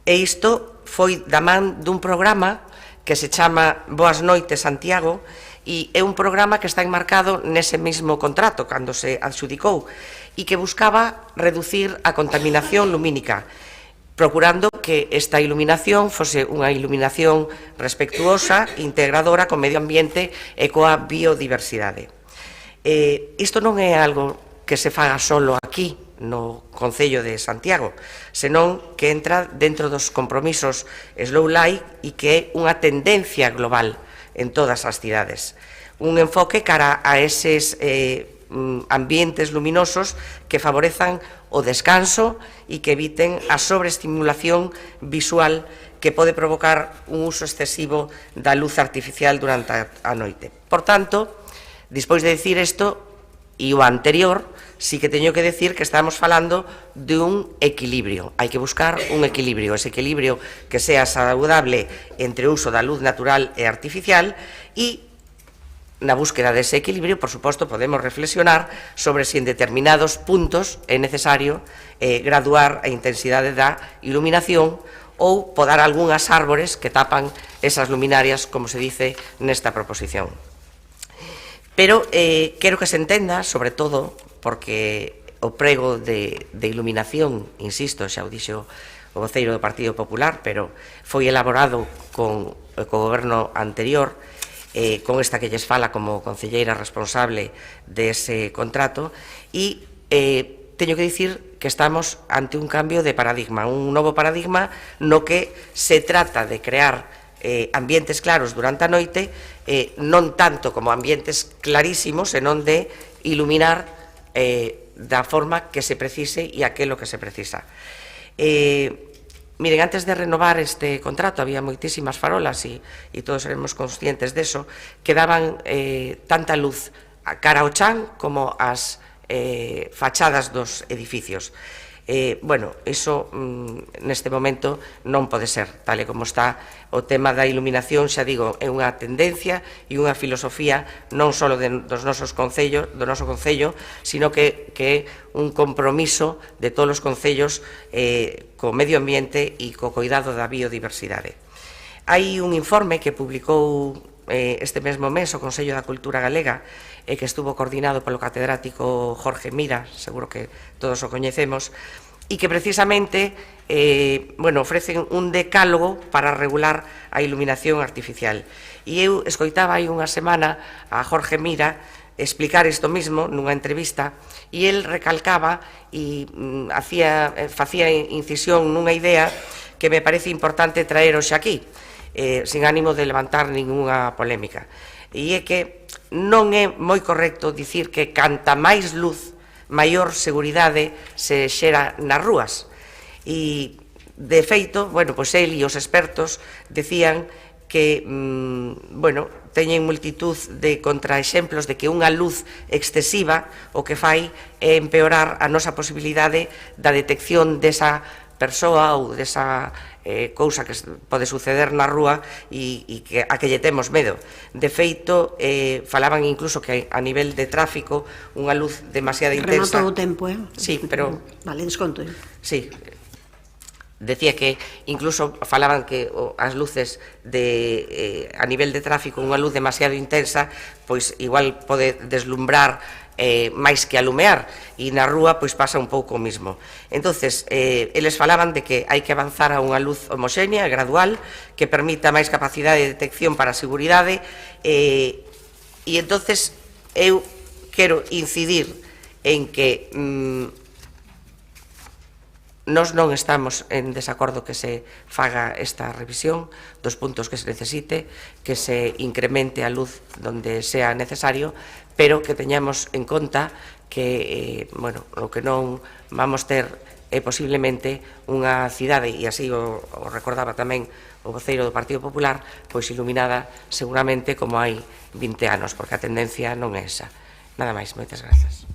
E isto foi da man dun programa que se chama Boas Noites Santiago, e é un programa que está enmarcado nese mesmo contrato cando se adxudicou e que buscaba reducir a contaminación lumínica, procurando que esta iluminación fose unha iluminación respectuosa, integradora co medio ambiente e coa biodiversidade. Isto non é algo que se faga solo aquí, no Concello de Santiago, senón que entra dentro dos compromisos Slow Light e que é unha tendencia global en todas as cidades. Un enfoque cara a eses ambientes luminosos que favorezan o descanso e que eviten a sobreestimulación visual que pode provocar un uso excesivo da luz artificial durante a noite. Por tanto, despois de decir isto e o anterior, sí que teño que decir que estamos falando de un equilibrio. Hai que buscar un equilibrio, ese equilibrio que sea saludable entre o uso da luz natural e artificial, e na búsqueda dese equilibrio, por suposto, podemos reflexionar sobre se en determinados puntos é necesario graduar a intensidade da iluminación ou podar algunhas árbores que tapan esas luminarias, como se dice nesta proposición. Pero quero que se entenda, sobre todo, porque o prego de iluminación, insisto, xa o dixo o voceiro do Partido Popular, pero foi elaborado co goberno anterior, con esta que lles fala como concelleira responsable dese contrato, e teño que dicir que estamos ante un cambio de paradigma, un novo paradigma no que se trata de crear ambientes claros durante a noite, non tanto como ambientes clarísimos, senón de iluminar da forma que se precise e aquelo que se precisa. Miren, antes de renovar este contrato había moitísimas farolas e todos seremos conscientes deso, que daban tanta luz a cara ao chan como as fachadas dos edificios. Bueno, iso neste momento non pode ser, tal e como está o tema da iluminación, xa digo, é unha tendencia e unha filosofía non só do noso concello, sino que é un compromiso de todos os concellos co medio ambiente e co cuidado da biodiversidade. Hai un informe que publicou este mesmo mes o Consello da Cultura Galega, que estuvo coordinado polo catedrático Jorge Mira, seguro que todos o coñecemos, e que precisamente ofrecen un decálogo para regular a iluminación artificial. E eu escoitaba hai unha semana a Jorge Mira explicar isto mismo nunha entrevista, e el recalcaba e facía incisión nunha idea que me parece importante traer hoxe aquí, sin ánimo de levantar ninguna polémica. E é que non é moi correcto dicir que canta máis luz, maior seguridade se xera nas rúas. E, de feito, pois el e os expertos decían que, teñen multitud de contraexemplos de que unha luz excesiva o que fai é empeorar a nosa posibilidade da detección desa persoa ou desa cousa que pode suceder na rúa e a que lle temos medo. De feito, falaban incluso que a nivel de tráfico unha luz demasiado intensa...
Rematou o tempo,
Sí, pero...
Vale, desconto.
Sí. Decía que incluso falaban que as luces a nivel de tráfico, unha luz demasiado intensa, pois igual pode deslumbrar máis que alumear, e na rúa pois pasa un pouco o mismo. Entonces, eles falaban de que hai que avanzar a unha luz homoxénea, gradual, que permita máis capacidade de detección para a seguridade, e entonces eu quero incidir en que nós non estamos en desacordo que se faga esta revisión dos puntos que se necesite, que se incremente a luz donde sea necesario, pero que teñamos en conta que, o que non vamos ter é posiblemente unha cidade, e así o recordaba tamén o voceiro do Partido Popular, pois iluminada seguramente como hai 20 anos, porque a tendencia non é esa. Nada máis, moitas grazas.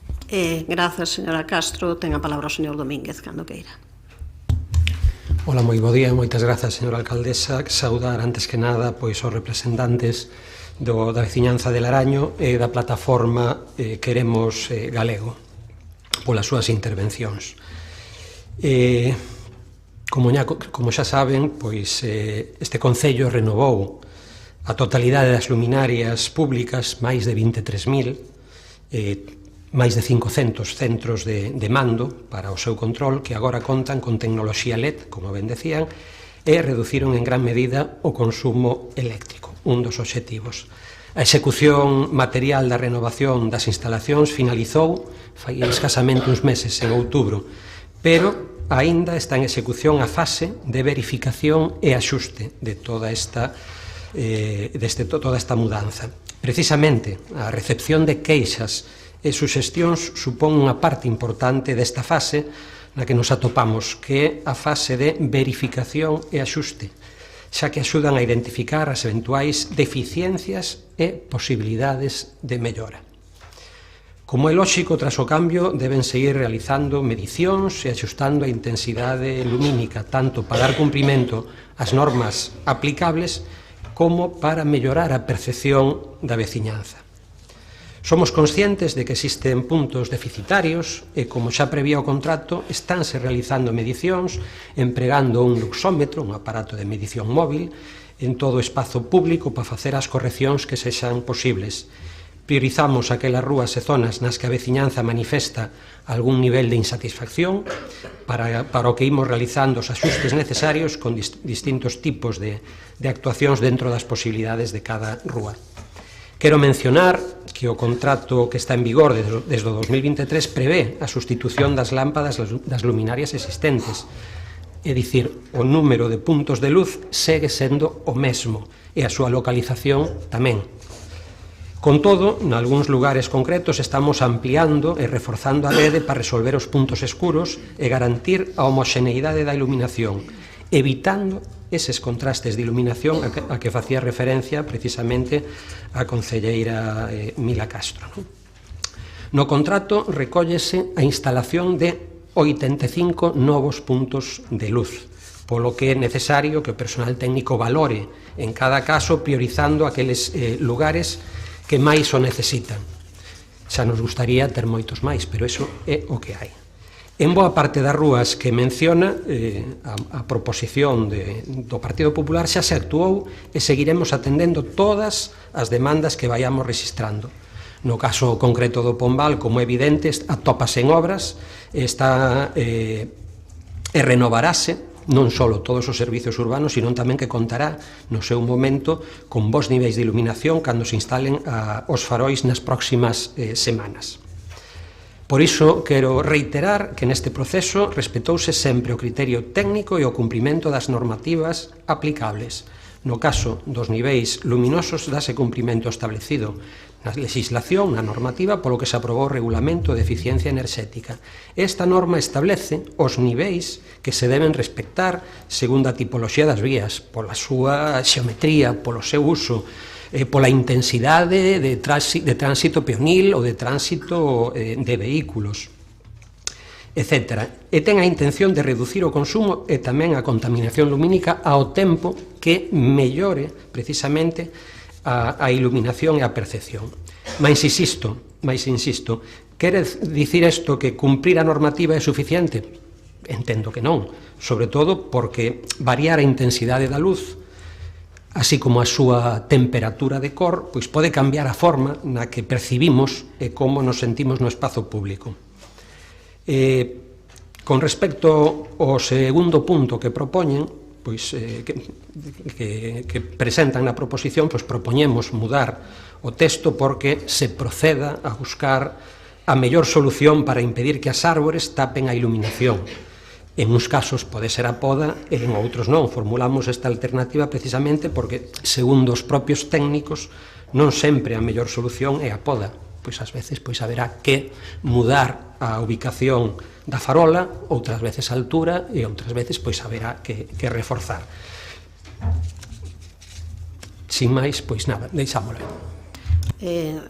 Grazas, señora Castro. Ten a palabra o señor Domínguez, cando queira.
Ola, moi bo día, moitas grazas, señora alcaldesa. Saudar, antes que nada, pois os representantes da veciñanza de Laraño e da plataforma Queremos Galego polas súas intervencións. Como xa saben, pois este Concello renovou a totalidade das luminarias públicas, máis de 23.000, máis de 500 centros de mando para o seu control, que agora contan con tecnoloxía LED, como ben decían, e reduciron en gran medida o consumo eléctrico, un dos obxectivos. A execución material da renovación das instalacións finalizou fai escasamente uns meses, en outubro, pero aínda está en execución a fase de verificación e axuste de toda esta mudanza. Precisamente, a recepción de queixas e suxestións supón unha parte importante desta fase na que nos atopamos, que é a fase de verificación e axuste, xa que axudan a identificar as eventuais deficiencias e posibilidades de mellora. Como é lóxico, tras o cambio, deben seguir realizando medicións e axustando a intensidade lumínica, tanto para dar cumprimento ás normas aplicables como para mellorar a percepción da veciñanza. Somos conscientes de que existen puntos deficitarios e, como xa prevía o contrato, estánse realizando medicións empregando un luxómetro, un aparato de medición móvil, en todo o espazo público para facer as correccións que sexan posibles. Priorizamos aquelas rúas e zonas nas que a veciñanza manifesta algún nivel de insatisfacción para o que imos realizando os axustes necesarios con distintos tipos de actuacións dentro das posibilidades de cada rúa. Quero mencionar que o contrato que está en vigor desde o 2023 prevé a sustitución das lámpadas das luminarias existentes. É dicir, o número de puntos de luz segue sendo o mesmo e a súa localización tamén. Con todo, nalgúns lugares concretos estamos ampliando e reforzando a rede para resolver os puntos escuros e garantir a homoxeneidade da iluminación, evitando eses contrastes de iluminación a que facía referencia precisamente a concelleira Mila Castro. No contrato recóllese a instalación de 85 novos puntos de luz, polo que é necesario que o personal técnico valore en cada caso priorizando aqueles lugares que máis o necesitan. Xa nos gustaría ter moitos máis, pero iso é o que hai. En boa parte das rúas que menciona, a proposición do Partido Popular xa se actuou e seguiremos atendendo todas as demandas que vayamos registrando. No caso concreto do Pombal, como é evidente, atópase en obras e renovarase non só todos os servizos urbanos, sino tamén que contará no seu momento con bons niveis de iluminación cando se instalen os farois nas próximas semanas. Por iso, quero reiterar que neste proceso respetouse sempre o criterio técnico e o cumprimento das normativas aplicables. No caso dos niveis luminosos, dase cumprimento establecido na legislación, na normativa, polo que se aprobou o Regulamento de Eficiencia Enerxética. Esta norma establece os niveis que se deben respectar segundo a tipoloxía das vías, pola súa xeometría, polo seu uso, pola intensidade de tránsito peonil ou de tránsito de vehículos, etc. E ten a intención de reducir o consumo e tamén a contaminación lumínica ao tempo que mellore precisamente a iluminación e a percepción. Mais insisto, quere dicir isto que cumprir a normativa é suficiente? Entendo que non, sobre todo porque variar a intensidade da luz así como a súa temperatura de cor, pois pode cambiar a forma na que percibimos e como nos sentimos no espazo público. Con respecto ao segundo punto que propoñen, pois que presentan na proposición, pois propoñemos mudar o texto porque se proceda a buscar a mellor solución para impedir que as árbores tapen a iluminación. En uns casos pode ser a poda e en outros non. Formulamos esta alternativa precisamente porque, segundo os propios técnicos, non sempre a mellor solución é a poda. Pois ás veces haberá que mudar a ubicación da farola, outras veces a altura e outras veces haberá que reforzar. Sin máis, nada, deixámolo.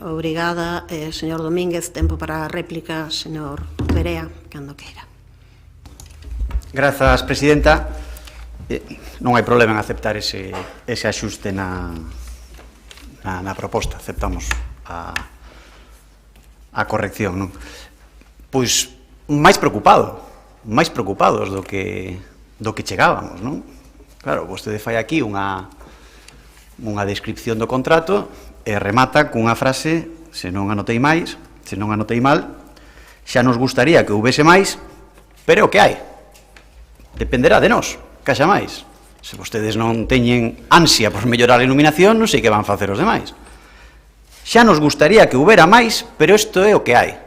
Obrigada, señor Domínguez. Tempo para a réplica, señor Perea, cando queira.
Grazas, presidenta. Non hai problema en aceptar ese axuste na proposta. Aceptamos a corrección, non? Pois máis preocupados do que chegábamos, non? Claro, vostede fai aquí unha descripción do contrato e remata cunha frase, se non anotei mal, xa nos gustaría que houvese máis, pero o que hai? Dependerá de nós, que haxa máis. Se vostedes non teñen ansia por mellorar a iluminación, non sei que van facer os demais. Xa nos gustaría que houbera máis, pero isto é o que hai.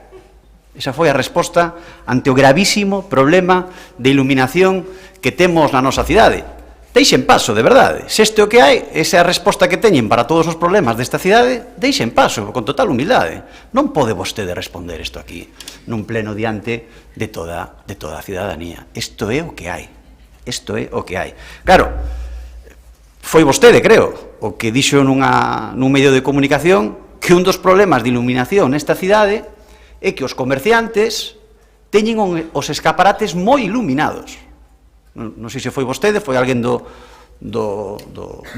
Esa foi a resposta ante o gravísimo problema de iluminación que temos na nosa cidade. deixen paso, de verdade. Se este o que hai, esa é a resposta que teñen para todos os problemas desta cidade, deixen paso, con total humildade. Non pode vostede responder isto aquí, nun pleno diante de toda a cidadanía. Isto é o que hai. Isto é o que hai. Claro, foi vostede, creo, o que dixo nun medio de comunicación que un dos problemas de iluminación nesta cidade é que os comerciantes teñen os escaparates moi iluminados. Non sei se foi vostede, foi alguén do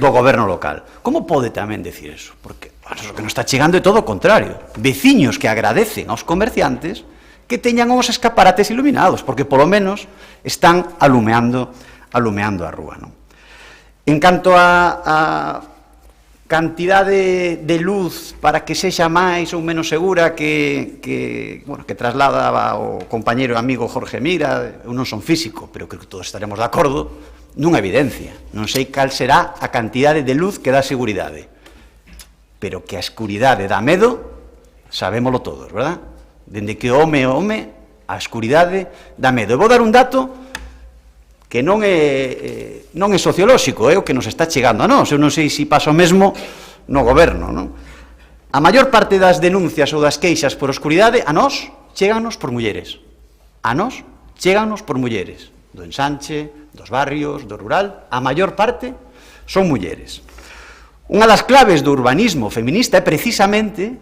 goberno local. Como pode tamén decir eso? Porque o que nos está chegando é todo o contrario. Veciños que agradecen aos comerciantes que teñan os escaparates iluminados, porque polo menos están alumeando a rúa. En canto a cantidade de luz para que sexa máis ou menos segura que trasladaba o compañeiro e amigo Jorge Mira, eu non son físico, pero creo que todos estaremos de acordo, nunha evidencia. Non sei cal será a cantidade de luz que dá seguridade, pero que a escuridade dá medo, sabémolo todos, verdad? Dende que o home, a escuridade dá medo. E vou dar un dato que non é sociolóxico, é o que nos está chegando a nós. Eu non sei se pasa o mesmo no goberno, non? A maior parte das denuncias ou das queixas por oscuridade a nós cheganos por mulleres. A nós cheganos por mulleres. Do ensanche, dos barrios, do rural, a maior parte son mulleres. Unha das claves do urbanismo feminista é precisamente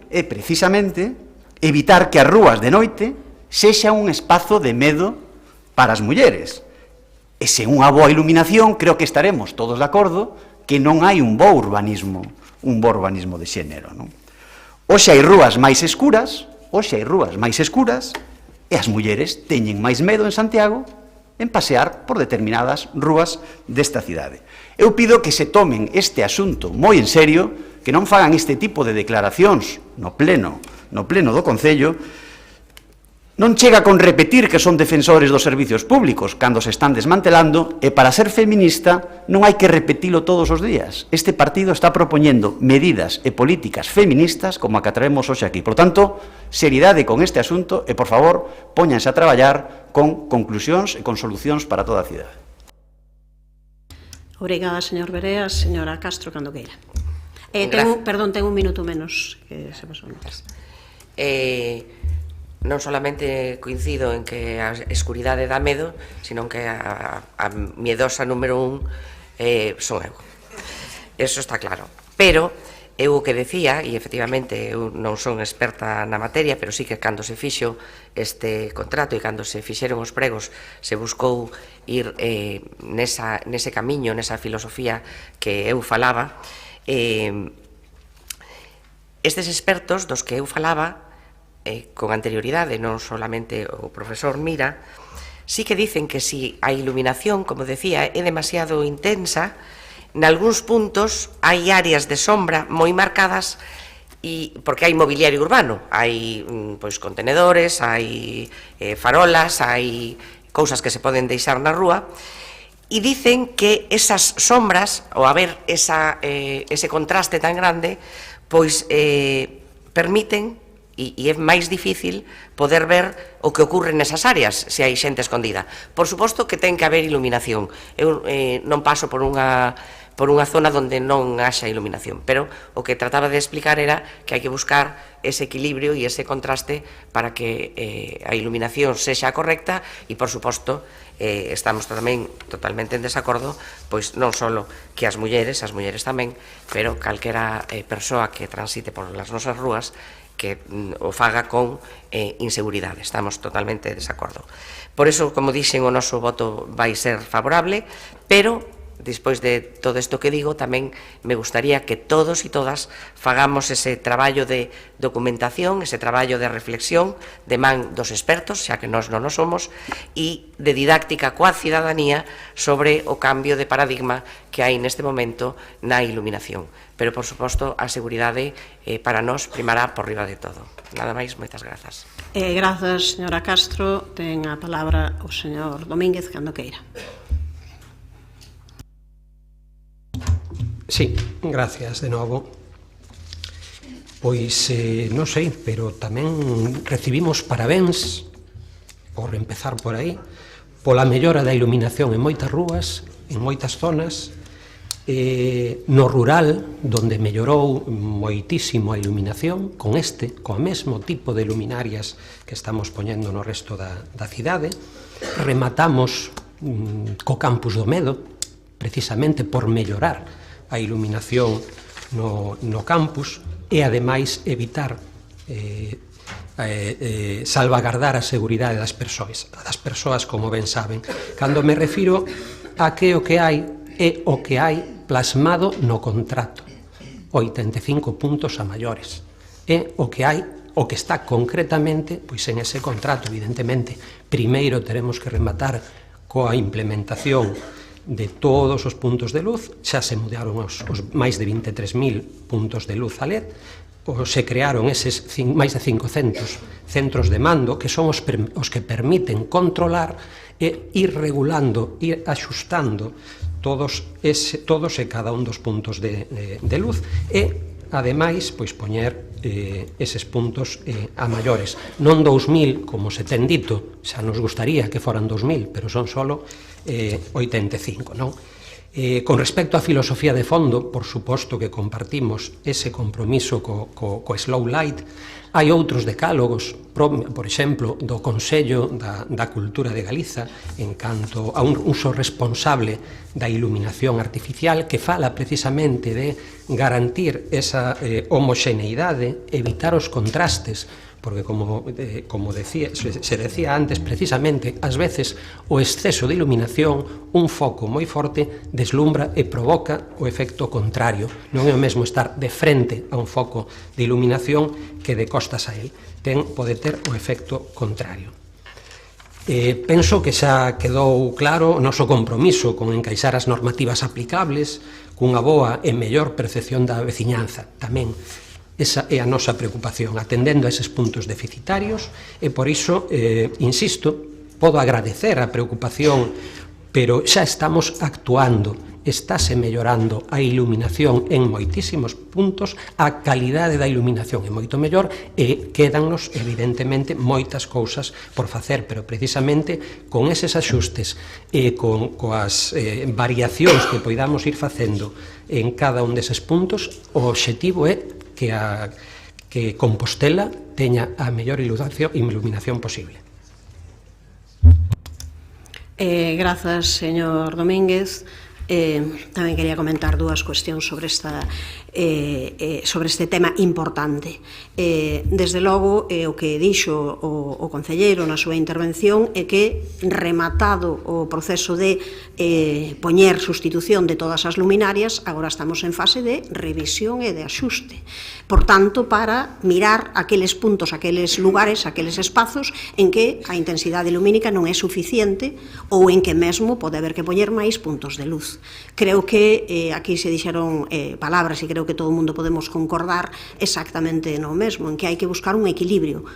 evitar que as rúas de noite sexa un espazo de medo para as mulleres. E sen unha boa iluminación, creo que estaremos todos de acordo que non hai un bo urbanismo de xénero. Hoxe hai rúas máis escuras, e as mulleres teñen máis medo en Santiago en pasear por determinadas rúas desta cidade. Eu pido que se tomen este asunto moi en serio, que non fagan este tipo de declaracións no pleno do Concello. Non chega con repetir que son defensores dos servicios públicos cando se están desmantelando, e para ser feminista non hai que repetilo todos os días. Este partido está propoñendo medidas e políticas feministas como a que traemos hoxe aquí. Por tanto, seriedade con este asunto e, por favor, póñanse a traballar con conclusións e con solucións para toda a cidade.
Obrigada, señor Vereas. Señora Castro, cando queira. Ten un minuto menos que se pasou.
Non solamente coincido en que a escuridade dá medo, sino que a miedosa número 1 son eu. Eso está claro. Pero eu o que decía, e efectivamente eu non son experta na materia, pero sí que cando se fixo este contrato e cando se fixeron os pregos se buscou ir nese camiño, nesa filosofía que eu falaba. Estes expertos dos que eu falaba con anterioridade, non solamente o profesor Mira, sí que dicen que si a iluminación, como decía, é demasiado intensa, nalgúns puntos hai áreas de sombra moi marcadas, porque hai mobiliario urbano, hai contenedores, hai farolas, hai cousas que se poden deixar na rúa, e dicen que esas sombras, ou haber ese contraste tan grande, permiten, e é máis difícil poder ver o que ocorre nesas áreas se hai xente escondida. Por suposto que ten que haber iluminación. Eu non paso por unha zona onde non haxa iluminación, pero o que trataba de explicar era que hai que buscar ese equilibrio e ese contraste para que a iluminación sexa correcta e, por suposto, estamos tamén totalmente en desacordo, pois non só que as mulleres tamén, pero calquera persoa que transite por as nosas rúas que o faga con inseguridade. Estamos totalmente de desacordo. Por iso, como dixen, o noso voto vai ser favorable, pero despois de todo isto que digo, tamén me gustaría que todos e todas fagamos ese traballo de documentación, ese traballo de reflexión de man dos expertos, xa que nós non o somos, e de didáctica coa cidadanía sobre o cambio de paradigma que hai neste momento na iluminación. Pero, por suposto, a seguridade para nós primará por riba de todo. Nada máis, moitas grazas.
Grazas, señora Castro. Ten a palabra o señor Domínguez, cando queira.
Sí, gracias de novo. Pois, non sei, pero tamén recibimos parabéns, por empezar por aí, pola mellora da iluminación en moitas rúas en moitas zonas, no rural, donde mellorou moitísimo a iluminación, con o mesmo tipo de luminarias que estamos poñendo no resto da cidade. Rematamos co Campus do Medo, precisamente por mellorar a iluminación no campus e, ademais, evitar salvagardar a seguridade das persoas, como ben saben. Cando me refiro a que o que hai é o que hai plasmado no contrato, 85 puntos a maiores. É o que hai, o que está concretamente pois en ese contrato. Evidentemente, primeiro teremos que rematar coa implementación de todos os puntos de luz. Xa se mudaron os máis de 23.000 puntos de luz a LED, se crearon eses máis de 500 centros de mando, que son os que permiten controlar e ir regulando, ir axustando todos e cada un dos puntos de luz e, ademais, pois poñer eses puntos a maiores. Non 2.000, como se ten dito, xa nos gustaría que foran 2.000, pero son solo 85, non? Con respecto á filosofía de fondo, por suposto que compartimos ese compromiso co Slow Light. Hai outros decálogos, por exemplo, do Consello da Cultura de Galiza, en canto a un uso responsable da iluminación artificial, que fala precisamente de garantir esa homoxeneidade, evitar os contrastes, porque, como se decía antes, precisamente, ás veces, o exceso de iluminación, un foco moi forte, deslumbra e provoca o efecto contrario. Non é o mesmo estar de frente a un foco de iluminación que de costas a él. Pode ter o efecto contrario. Penso que xa quedou claro o noso compromiso con encaixar as normativas aplicables cunha boa e mellor percepción da veciñanza. Tamén esa é a nosa preocupación, atendendo a eses puntos deficitarios, e por iso, insisto, podo agradecer a preocupación, pero xa estamos actuando, estáse mellorando a iluminación en moitísimos puntos, a calidade da iluminación é moito mellor e quédannos, evidentemente, moitas cousas por facer, pero precisamente con eses axustes e coas variacións que poidamos ir facendo en cada un deses puntos, o obxectivo é que Compostela teña a mellor iluminación posible.
Grazas, señor Domínguez. Tamén quería comentar dúas cuestións sobre este tema importante. Desde logo, o que dixo o concelleiro na súa intervención é que, rematado o proceso de poñer sustitución de todas as luminarias, agora estamos en fase de revisión e de axuste. Por tanto, para mirar aqueles puntos, aqueles lugares, aqueles espazos en que a intensidade lumínica non é suficiente ou en que mesmo pode haber que poñer máis puntos de luz. Creo que aquí se dixeron palabras e creo que todo o mundo podemos concordar exactamente no mesmo, en que hai que buscar un equilibrio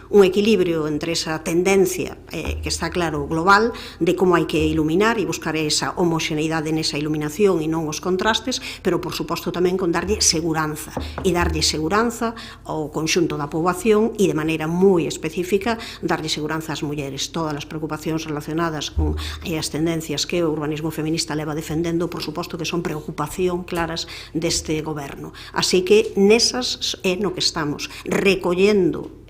entre esa tendencia que está claro global de como hai que iluminar e buscar esa homoxeneidade nesa iluminación e non os contrastes, pero por suposto tamén con darlle seguranza ao conxunto da poboación e de maneira moi específica darlle seguranza ás mulleres. Todas as preocupacións relacionadas con as tendencias que o urbanismo feminista leva defendendo, por suposto que son preocupación claras deste goberno. Así que nesas é no que estamos, recollendo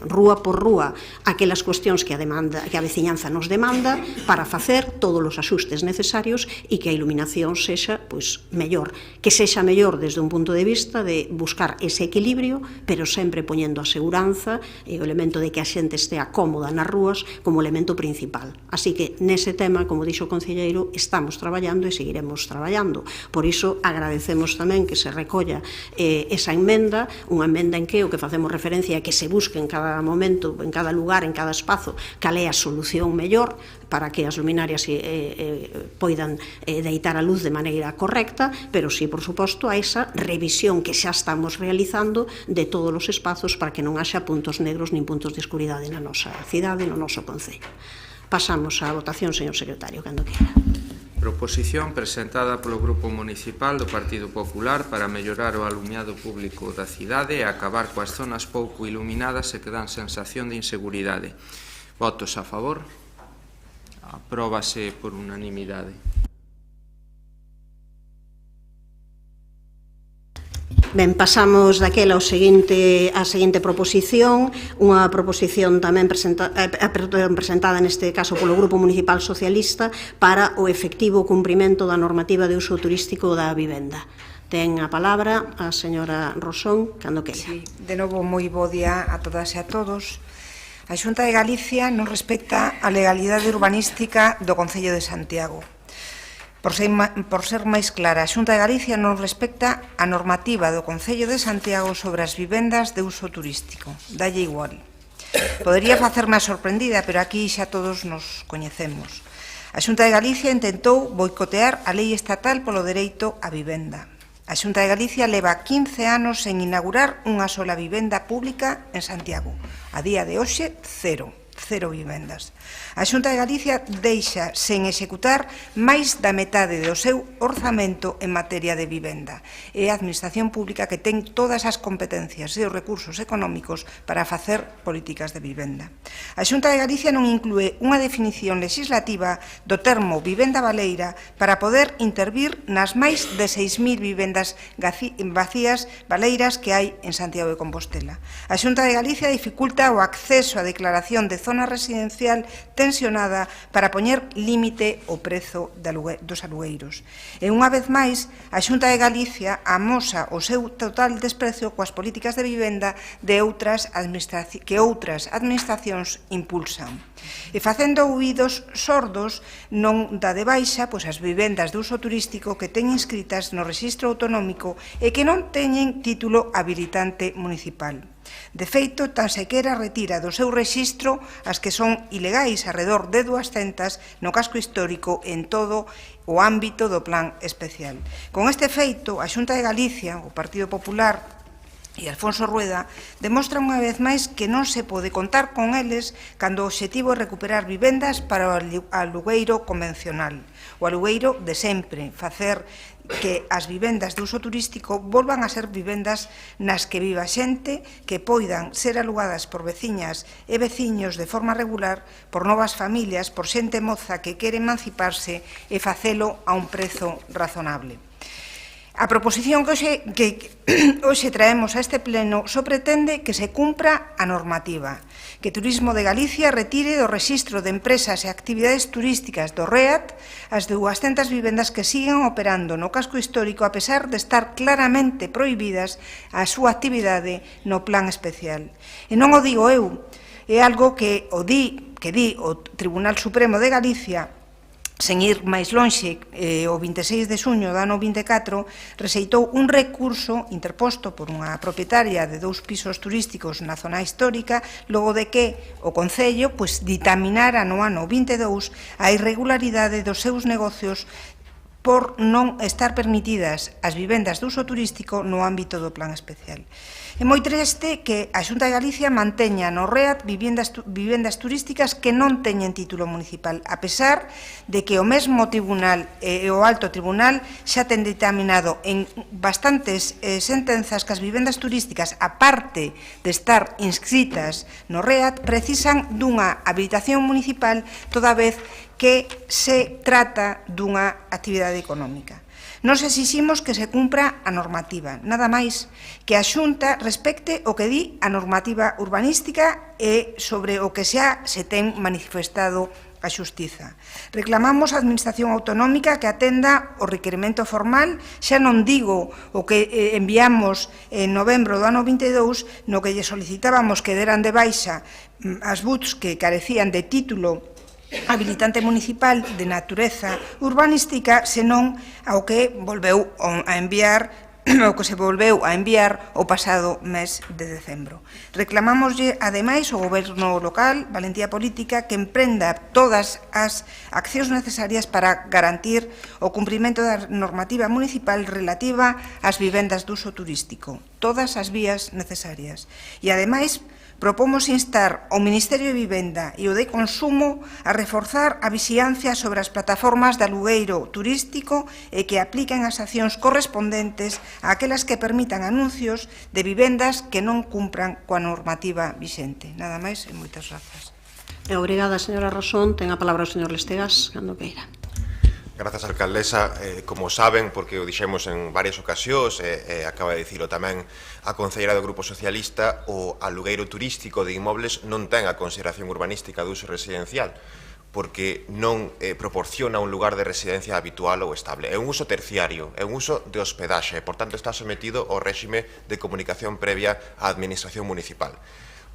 rúa por rúa aquelas cuestións que a veciñanza nos demanda para facer todos os axustes necesarios e que a iluminación sexa mellor, que sexa mellor desde un punto de vista de buscar ese equilibrio, pero sempre poñendo a seguranza e o elemento de que a xente estea cómoda nas rúas como elemento principal. Así que nese tema, como dixo o concelleiro, estamos traballando e seguiremos traballando. Por iso agradecemos tamén que se recolla esa emenda, unha emenda en que o que facemos referencia é que se busque en cada momento, en cada lugar, en cada espazo, cal é a solución mellor para que as luminarias poidan deitar a luz de maneira correcta, pero sí, por suposto, a esa revisión que xa estamos realizando de todos os espazos para que non haxa puntos negros nin puntos de escuridade na nosa cidade, no noso concello. Pasamos á votación, señor secretario, cando quera.
Proposición presentada polo Grupo Municipal do Partido Popular para mellorar o alumiado público da cidade e acabar coas zonas pouco iluminadas e que dan sensación de inseguridade. Votos a favor. Apróbase por unanimidade.
Ben, pasamos daquela a seguinte proposición, unha proposición tamén presentada neste caso polo Grupo Municipal Socialista para o efectivo cumprimento da normativa de uso turístico da vivenda. Ten a palabra a señora Rosón, cando queira.
Sí, de novo, moi bo día a todas e a todos. A Xunta de Galicia non respecta a legalidade urbanística do Concello de Santiago. Por ser máis clara, a Xunta de Galicia non respecta a normativa do Concello de Santiago sobre as vivendas de uso turístico. Dalle igual. Podería facerme a sorprendida, pero aquí xa todos nos coñecemos. A Xunta de Galicia intentou boicotear a lei estatal polo dereito á vivenda. A Xunta de Galicia leva 15 anos sen inaugurar unha sola vivenda pública en Santiago. A día de hoxe, cero vivendas. A Xunta de Galicia deixa sen executar máis da metade do seu orzamento en materia de vivenda. É a Administración Pública que ten todas as competencias e os recursos económicos para facer políticas de vivenda. A Xunta de Galicia non inclúe unha definición legislativa do termo vivenda baleira para poder intervir nas máis de 6.000 vivendas vacías baleiras que hai en Santiago de Compostela. A Xunta de Galicia dificulta o acceso á declaración de zona residencial tensionada para poñer límite ao prezo dos alugueiros. E unha vez máis, a Xunta de Galicia amosa o seu total desprecio coas políticas de vivenda que outras administracións impulsan. E facendo ouvidos sordos non dá de baixa as vivendas de uso turístico que teñen inscritas no Rexistro Autonómico e que non teñen título habilitante municipal. De feito, tan sequera retira do seu rexistro as que son ilegais arredor de 200 no casco histórico en todo o ámbito do plan especial. Con este feito, a Xunta de Galicia, o Partido Popular e Alfonso Rueda demostran unha vez máis que non se pode contar con eles cando o obxectivo é recuperar vivendas para o alugueiro convencional, o alugueiro de sempre, facer que as vivendas de uso turístico volvan a ser vivendas nas que viva xente que poidan ser alugadas por veciñas e veciños de forma regular, por novas familias, por xente moza que quere emanciparse e facelo a un prezo razonable. A proposición que hoxe traemos a este pleno só pretende que se cumpra a normativa, que Turismo de Galicia retire do rexistro de empresas e actividades turísticas do REAT as 200 vivendas que siguen operando no casco histórico a pesar de estar claramente prohibidas a súa actividade no plan especial. E non o digo eu, é algo que di o Tribunal Supremo de Galicia, sen ir máis lonxe, o 26 de xuño do ano 24, rexeitou un recurso interposto por unha propietaria de 2 pisos turísticos na zona histórica, logo de que o Concello ditaminara no ano 22 a irregularidade dos seus negocios por non estar permitidas as vivendas de uso turístico no ámbito do plan especial. É moi triste que a Xunta de Galicia manteña no REAT vivendas turísticas que non teñen título municipal, a pesar de que o mesmo tribunal e o alto tribunal xa ten ditaminado en bastantes sentenzas que as vivendas turísticas, aparte de estar inscritas no REAT, precisan dunha habilitación municipal toda vez que se trata dunha actividade económica. Nos exiximos que se cumpra a normativa, nada máis que a Xunta respecte o que di a normativa urbanística e sobre o que xa se ten manifestado a Xustiza. Reclamamos a Administración Autonómica que atenda o requerimento formal, xa non digo o que enviamos en novembro do ano 22, no que lle solicitábamos que deran de baixa as BUTs que carecían de título habilitante municipal de natureza urbanística, senón ao que volveu a enviar o que se volveu a enviar o pasado mes de decembro. Reclamámoslle, ademais, ao Goberno local, valentía política, que emprenda todas as accións necesarias para garantir o cumprimento da normativa municipal relativa ás vivendas de uso turístico, todas as vías necesarias. E, ademais, propomos instar ao Ministerio de Vivenda e o de Consumo a reforzar a vixiancia sobre as plataformas de alugueiro turístico e que apliquen as accións correspondentes a aquelas que permitan anuncios de vivendas que non cumpran coa normativa vixente. Nada máis e moitas grazas.
Obrigada, señora Rosón. Ten a palabra o señor Lestegas, cando queira.
Grazas, alcaldesa. Como saben, porque o dixemos en varias ocasións, acaba de dicilo tamén a concelleira do Grupo Socialista, o alugueiro turístico de inmobles non ten a consideración urbanística de uso residencial, porque non proporciona un lugar de residencia habitual ou estable. É un uso terciario, é un uso de hospedaxe, e, por tanto, está sometido ao réxime de comunicación previa á Administración Municipal.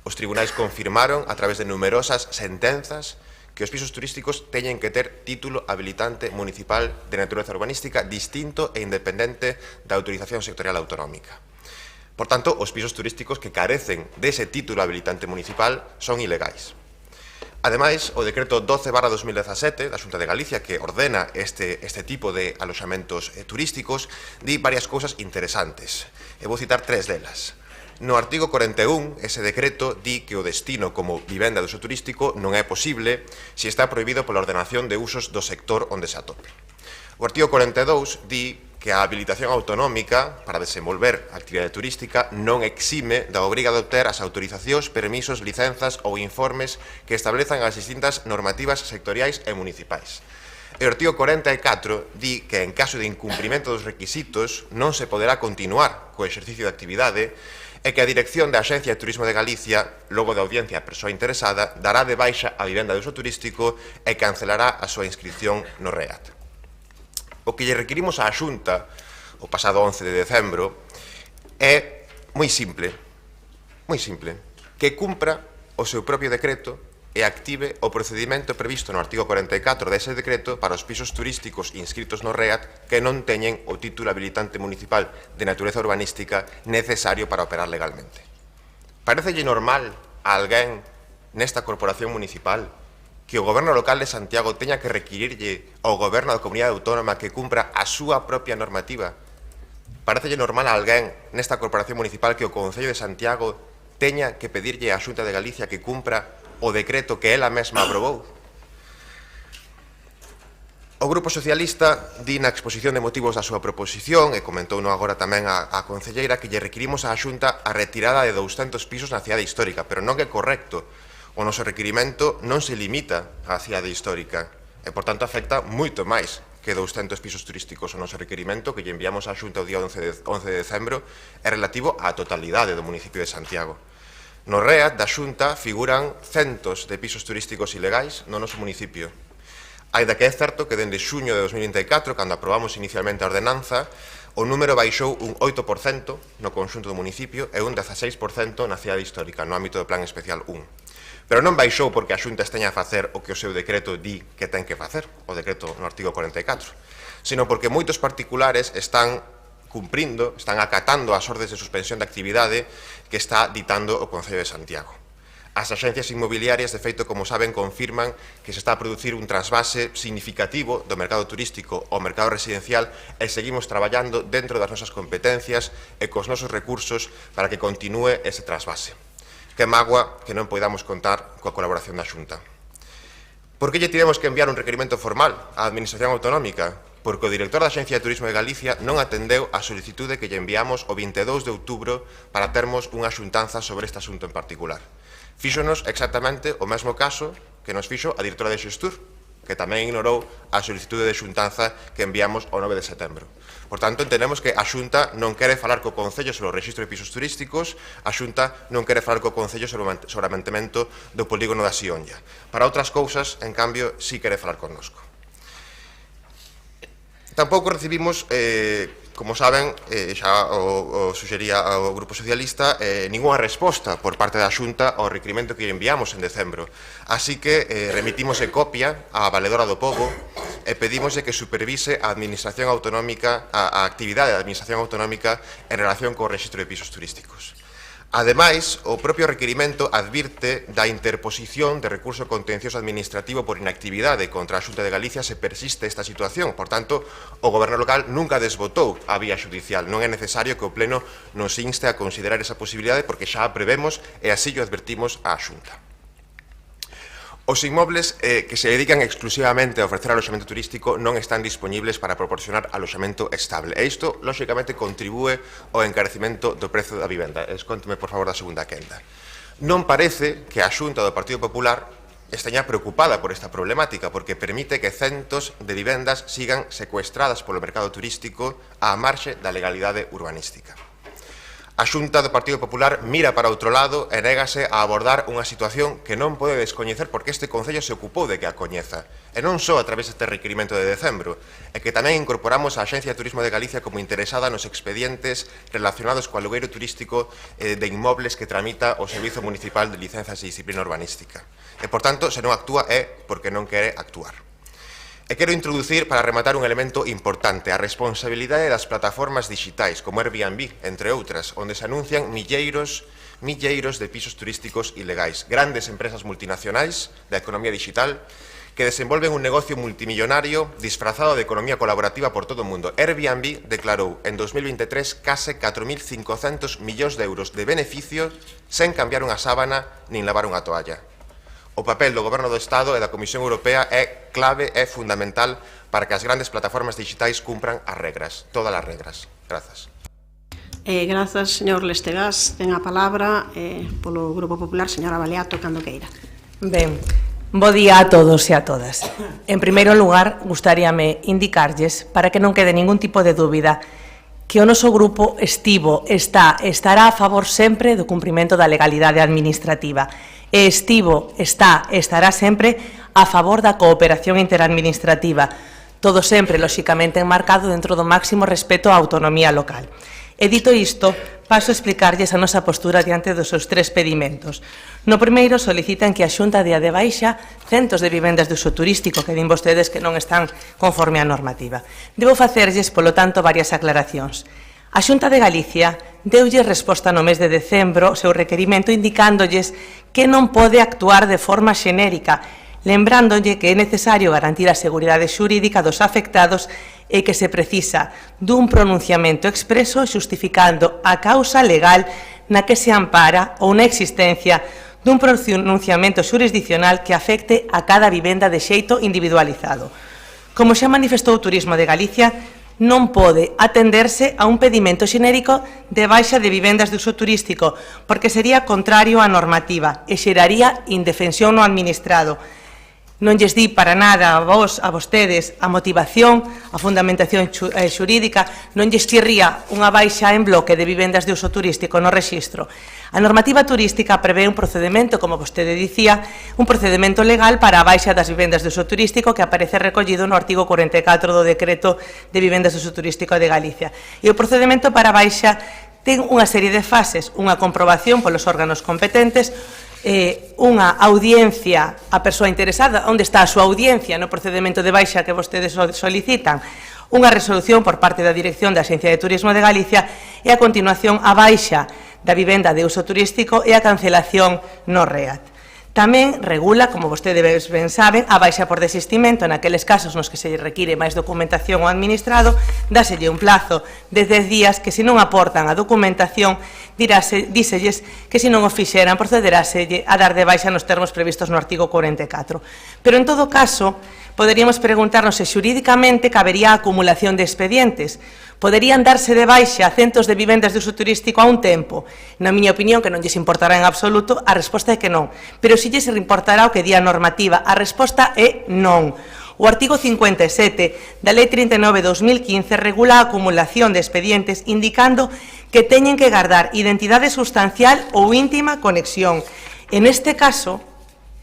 Os tribunais confirmaron, a través de numerosas sentenzas, que os pisos turísticos teñen que ter título habilitante municipal de natureza urbanística distinto e independente da autorización sectorial autonómica. Por tanto, os pisos turísticos que carecen dese título habilitante municipal son ilegais. Ademais, o decreto 12/2017 da Xunta de Galicia, que ordena este tipo de aloxamentos turísticos, di varias cousas interesantes. E vou citar tres delas. No artigo 41, ese decreto di que o destino como vivenda de uso turístico non é posible se está prohibido pola ordenación de usos do sector onde se atope. O artigo 42 di que a habilitación autonómica para desenvolver a actividade turística non exime da obriga de obter as autorizacións, permisos, licenzas ou informes que establezan as distintas normativas sectoriais e municipais. E o artigo 44 di que en caso de incumprimento dos requisitos non se poderá continuar co exercicio de actividade e que a dirección da Axencia de Turismo de Galicia, logo da audiencia a persoa interesada, dará de baixa a vivenda de uso turístico e cancelará a súa inscripción no REAT. O que lle requirimos á Xunta, o pasado 11 de decembro, é moi simple, que cumpra o seu propio decreto e active o procedimento previsto no artigo 44 dese decreto para os pisos turísticos inscritos no REAT que non teñen o título habilitante municipal de natureza urbanística necesario para operar legalmente. Parecelle normal a alguén nesta corporación municipal que o goberno local de Santiago teña que requirirlle ao goberno da comunidade autónoma que cumpra a súa propia normativa? Parecelle normal a alguén nesta corporación municipal que o Concello de Santiago teña que pedirlle á Xunta de Galicia que cumpra o decreto que ela mesma aprobou? O Grupo Socialista di na exposición de motivos da súa proposición, e comentouno agora tamén a concelleira, que lle requirimos á Xunta a retirada de 200 pisos na cidade histórica, pero non é correcto. O noso requirimento non se limita á cidade histórica e, por tanto, afecta moito máis que 200 pisos turísticos. O noso requirimento que lle enviamos á Xunta o día 11 de decembro é relativo á totalidade do municipio de Santiago. No REAT da Xunta figuran centos de pisos turísticos ilegais no noso municipio. Aínda que é certo que dende xuño de 2024, cando aprobamos inicialmente a ordenanza, o número baixou un 8% no conxunto do municipio e un 16% na cidade histórica, no ámbito do Plan Especial 1. Pero non baixou porque a Xunta esteña a facer o que o seu decreto di que ten que facer, o decreto no artigo 44, sino porque moitos particulares están cumprindo, están acatando as ordes de suspensión de actividade que está ditando o Concello de Santiago. As axencias inmobiliarias, de feito, como saben, confirman que se está a producir un trasvase significativo do mercado turístico ao mercado residencial e seguimos traballando dentro das nosas competencias e cos nosos recursos para que continúe ese trasvase. Que mágoa que non podamos contar coa colaboración da Xunta. Por que lle tivemos que enviar un requerimento formal á Administración Autonómica? Porque o director da Axencia de Turismo de Galicia non atendeu a solicitude que lle enviamos o 22 de outubro para termos unha xuntanza sobre este asunto en particular. Fíxonos exactamente o mesmo caso que nos fixo a directora de Xestur, que tamén ignorou a solicitude de xuntanza que enviamos o 9 de setembro. Por tanto, entendemos que a Xunta non quere falar co Concello sobre o rexistro de pisos turísticos, a Xunta non quere falar co Concello sobre o mantemento do polígono da Sionlla. Para outras cousas, en cambio, sí quere falar connosco. Tampouco recibimos, como saben, xa o suxería ao Grupo Socialista, ninguna resposta por parte da Xunta ao requerimento que enviamos en decembro. Así que remitimos en copia á Valedora do Pobo e pedimos que supervise a Administración Autonómica, a actividade da Administración Autonómica en relación co rexistro de pisos turísticos. Ademais, o propio requerimento advirte da interposición de recurso contencioso administrativo por inactividade contra a Xunta de Galicia se persiste esta situación. Por tanto, o Goberno local nunca desbotou a vía xudicial. Non é necesario que o Pleno nos inste a considerar esa posibilidade porque xa a prevemos e así o advertimos á Xunta. Os inmobles que se dedican exclusivamente a ofrecer aloxamento turístico non están dispoñibles para proporcionar aloxamento estable. E isto, lóxicamente, contribúe ao encarecimento do prezo da vivenda. Escónteme, por favor, da segunda quenda. Non parece que a Xunta do Partido Popular estaña preocupada por esta problemática porque permite que centos de vivendas sigan secuestradas polo mercado turístico á marxe da legalidade urbanística. A Xunta do Partido Popular mira para outro lado e négase a abordar unha situación que non pode descoñecer porque este Concello se ocupou de que a coñeza, e non só a través deste requerimento de decembro, e que tamén incorporamos a Axencia de Turismo de Galicia como interesada nos expedientes relacionados co alugueiro turístico de inmobles que tramita o Servizo Municipal de Licenzas e Disciplina Urbanística. E, por tanto, se non actúa é porque non quere actuar. E quero introducir, para rematar, un elemento importante, a responsabilidade das plataformas digitais, como Airbnb, entre outras, onde se anuncian milleiros de pisos turísticos ilegais, grandes empresas multinacionais da economía digital que desenvolven un negocio multimillonario disfrazado de economía colaborativa por todo o mundo. Airbnb declarou en 2023 case 4.500 millóns de euros de beneficio sen cambiar unha sábana nin lavar unha toalla. O papel do Goberno do Estado e da Comisión Europea é clave e fundamental para que as grandes plataformas digitais cumpran as regras, todas as regras. Grazas.
Grazas, señor Lestegás. Ten a palabra polo Grupo Popular, señora Baleato, cando queira.
Ben, bo día a todos e a todas. En primeiro lugar, gustaríame indicarlles, para que non quede ningún tipo de dúbida, que o noso grupo estará a favor sempre do cumprimento da legalidade administrativa. E estará sempre a favor da cooperación interadministrativa, todo sempre, lóxicamente, enmarcado dentro do máximo respeto á autonomía local. E dito isto, paso a explicarlles a nosa postura diante dos seus tres pedimentos. No primeiro, solicitan que a Xunta dea de baixa centos de vivendas de uso turístico, que din vostedes que non están conforme á normativa. Debo facerlles, polo tanto, varias aclaracións. A Xunta de Galicia deulle resposta no mes de decembro o seu requerimento indicándolles que non pode actuar de forma xenérica, lembrándolle que é necesario garantir a seguridade xurídica dos afectados e que se precisa dun pronunciamento expreso xustificando a causa legal na que se ampara ou na existencia dun pronunciamento xurisdiccional que afecte a cada vivenda de xeito individualizado. Como xa manifestou o Turismo de Galicia, non pode atenderse a un pedimento xenérico de baixa de vivendas de uso turístico, porque sería contrario á normativa e xeraría indefensión no administrado. Non lles di para nada a vostedes, a motivación, a fundamentación xurídica, non lles chirría unha baixa en bloque de vivendas de uso turístico no rexistro. A normativa turística prevé un procedimento, como vostede dicía, un procedimento legal para a baixa das vivendas de uso turístico que aparece recollido no artigo 44 do Decreto de Vivendas de Uso Turístico de Galicia. E o procedimento para a baixa ten unha serie de fases, unha comprobación polos órganos competentes, unha audiencia á persoa interesada, onde está a súa audiencia no procedimento de baixa que vostedes solicitan, unha resolución por parte da Dirección da Axencia de Turismo de Galicia e, a continuación, a baixa da vivenda de uso turístico e a cancelación no REAT. Tamén regula, como vostedes ben saben, a baixa por desistimento naqueles casos nos que se require máis documentación ao administrado, dáselle un plazo de 10 días que, se non aportan a documentación, díselles que, se non o fixeran, procederáselle a dar de baixa nos termos previstos no artigo 44. Pero, en todo caso, poderíamos preguntarnos se xurídicamente cabería a acumulación de expedientes. Poderían darse de baixa centos de vivendas de uso turístico a un tempo? Na miña opinión, que non lles importará en absoluto, a resposta é que non. Pero si lles importará o que di a normativa, a resposta é non. O artigo 57 da Lei 39/2015 regula a acumulación de expedientes indicando que teñen que guardar identidade sustancial ou íntima conexión. En este caso,